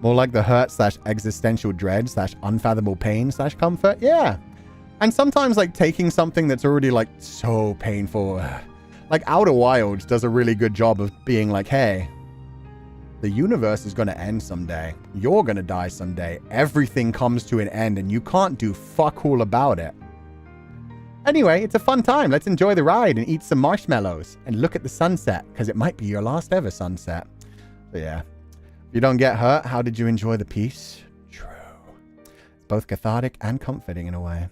Speaker 1: More like the hurt/existential dread/unfathomable pain/comfort. Yeah. And sometimes like taking something that's already like so painful. Like Outer Wilds does a really good job of being like, hey, the universe is going to end someday. You're going to die someday. Everything comes to an end and you can't do fuck all about it. Anyway, it's a fun time. Let's enjoy the ride and eat some marshmallows and look at the sunset, because it might be your last ever sunset. So yeah. If you don't get hurt, how did you enjoy the piece? True. It's both cathartic and comforting in a way.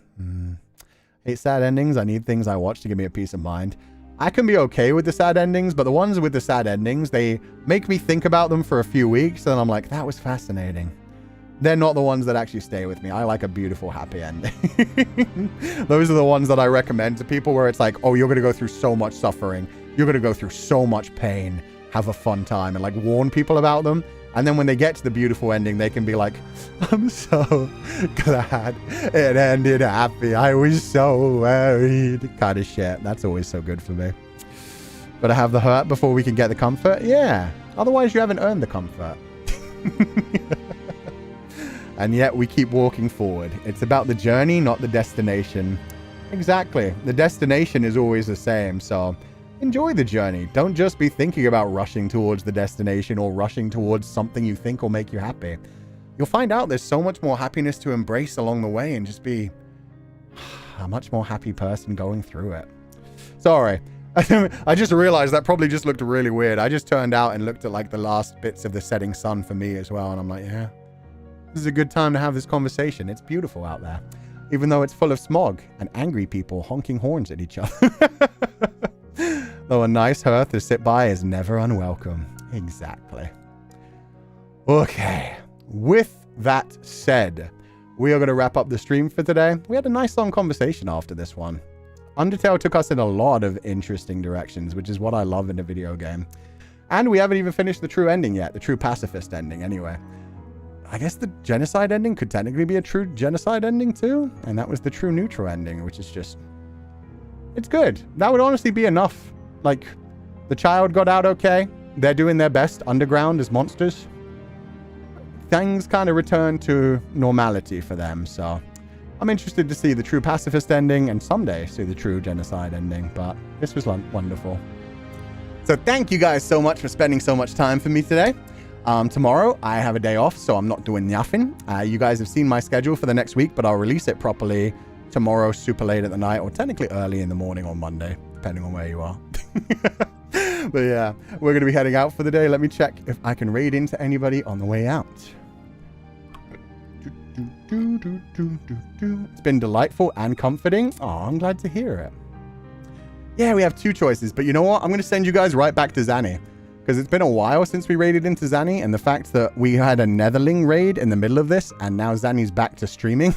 Speaker 1: Hate sad endings. I need things I watch to give me a peace of mind. I can be okay with the sad endings, but the ones with the sad endings, they make me think about them for a few weeks, and I'm like, that was fascinating. They're not the ones that actually stay with me. I like a beautiful, happy ending. Those are the ones that I recommend to people where it's like, oh, you're going to go through so much suffering. You're going to go through so much pain. Have a fun time, and like warn people about them. And then when they get to the beautiful ending, they can be like, I'm so glad it ended happy. I was so worried. Kind of shit. That's always so good for me. Gotta have the hurt before we can get the comfort? Yeah. Otherwise, you haven't earned the comfort. And yet we keep walking forward. It's about the journey, not the destination. Exactly. The destination is always the same, so enjoy the journey. Don't just be thinking about rushing towards the destination or rushing towards something you think will make you happy. You'll find out there's so much more happiness to embrace along the way and just be a much more happy person going through it. Sorry. I just realized that probably just looked really weird. I just turned out and looked at like the last bits of the setting sun for me as well, and I'm like, yeah. This is a good time to have this conversation. It's beautiful out there. Even though it's full of smog and angry people honking horns at each other. Though a nice hearth to sit by is never unwelcome. Exactly. Okay. With that said, we are going to wrap up the stream for today. We had a nice long conversation after this one. Undertale took us in a lot of interesting directions, which is what I love in a video game. And we haven't even finished the true ending yet, the true pacifist ending anyway. I guess the genocide ending could technically be a true genocide ending too. And that was the true neutral ending, which is just... It's good. That would honestly be enough. Like, the child got out okay. They're doing their best underground as monsters. Things kind of return to normality for them, so... I'm interested to see the true pacifist ending and someday see the true genocide ending, but this was wonderful. So thank you guys so much for spending so much time for me today. Tomorrow, I have a day off, so I'm not doing nothing. You guys have seen my schedule for the next week, but I'll release it properly tomorrow, super late at the night, or technically early in the morning on Monday, depending on where you are. But yeah, we're going to be heading out for the day. Let me check if I can raid into anybody on the way out. It's been delightful and comforting. Oh, I'm glad to hear it. Yeah, we have two choices, but you know what? I'm going to send you guys right back to Zanny, because it's been a while since we raided into Zanny, and the fact that we had a Netherling raid in the middle of this, and now Zanny's back to streaming.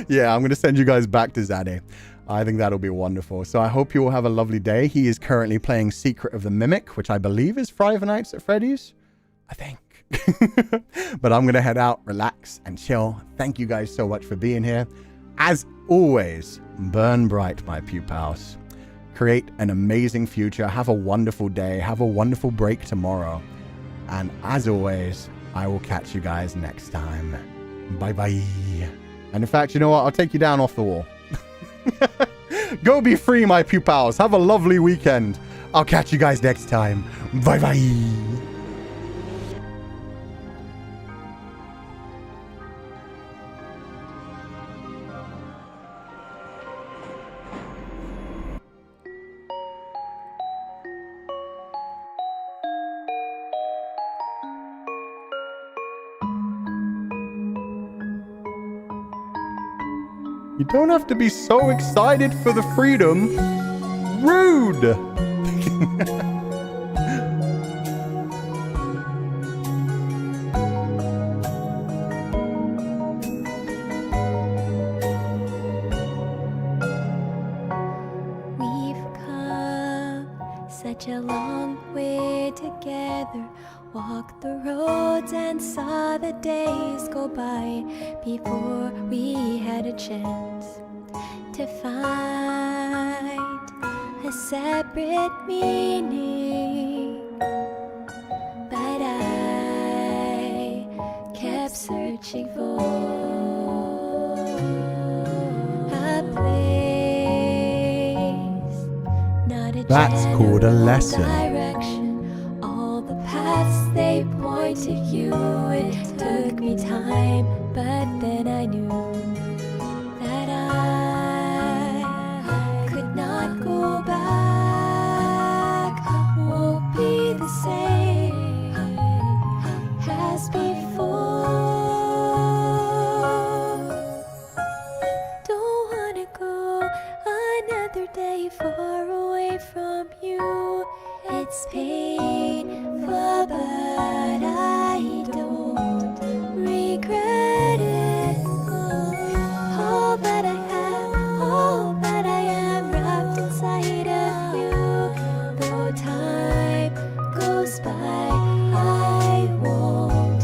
Speaker 1: Yeah, I'm going to send you guys back to Zanny. I think that'll be wonderful. So I hope you all have a lovely day. He is currently playing Secret of the Mimic, which I believe is Five Nights at Freddy's. I think. But I'm going to head out, relax, and chill. Thank you guys so much for being here. As always, burn bright, my pupils. Create an amazing future. Have a wonderful day. Have a wonderful break tomorrow. And as always, I will catch you guys next time. Bye-bye. And in fact, you know what? I'll take you down off the wall. Go be free, my pupils. Have a lovely weekend. I'll catch you guys next time. Bye-bye. You don't have to be so excited for the freedom. Rude!
Speaker 4: We've come such a long way together. Walked the roads and saw the days go by before we had a chance to find a separate meaning. But I kept searching for a place, not a
Speaker 1: That's called a lesson.
Speaker 4: direction. They point to you. It took me time, but then I knew that I could not go back. Won't be the same as before. Don't wanna go another day far away from you. It's painful, but I don't regret it. All that I have, all that I am, wrapped inside of you. Though time goes by, I won't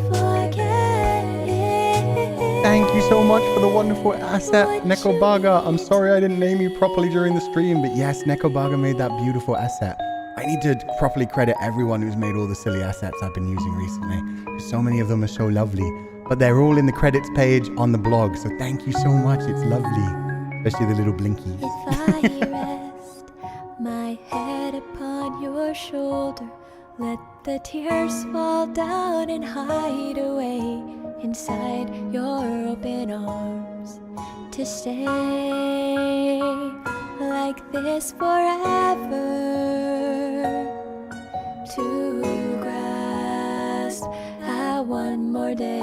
Speaker 4: forget it.
Speaker 1: Thank you so much for the wonderful asset, Nekobaga. I'm sorry I didn't name you properly during the stream, but yes, Nekobaga made that beautiful asset. I need to properly credit everyone who's made all the silly assets I've been using recently, because so many of them are so lovely. But they're all in the credits page on the blog, so thank you so much. It's lovely, especially the little blinkies.
Speaker 4: If I rest my head upon your shoulder, let the tears fall down and hide away inside your open arms, to stay like this forever, to grasp at one more day,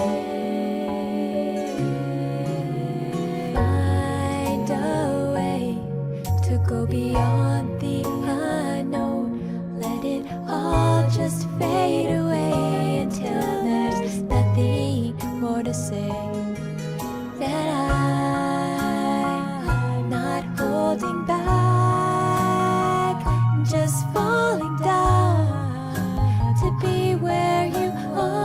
Speaker 4: find a way to go beyond the unknown, let it all just fade away until there's nothing more to say, that I'm not holding falling down to be where you are.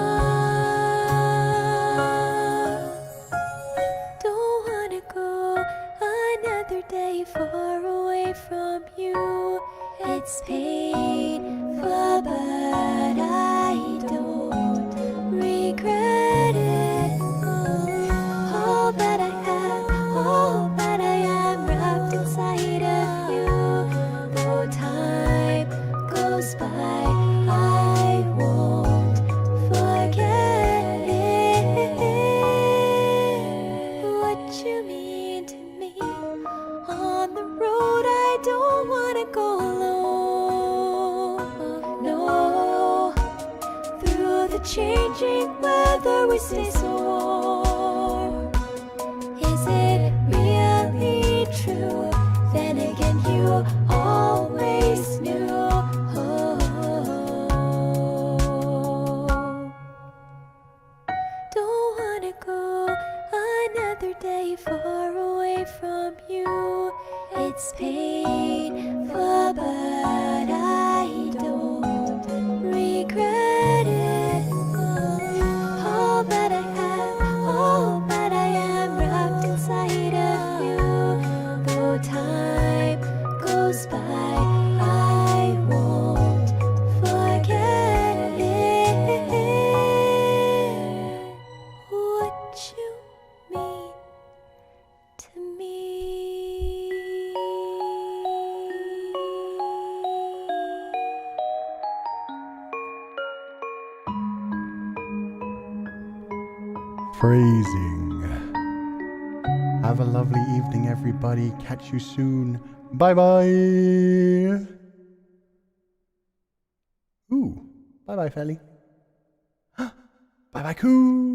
Speaker 4: Don't wanna go another day far away from you. It's painful, but I don't regret it. All that I have, all that I am, wrapped inside of you. Though time goes by, I won't forget it. What you mean to me. On the road, I don't wanna go alone. No, through the changing weather, we stay so warm. Is it really true? Then again, you always knew. Don't wanna go another day far away from you. It's painful, but I don't regret it. All that I have, all that I am, wrapped inside of you. Though time goes by, I won't forget it. What you mean to me.
Speaker 1: Phrasing. Have a lovely evening, everybody. Catch you soon. Bye-bye. Ooh. Bye-bye, Feli. Bye-bye, Coo.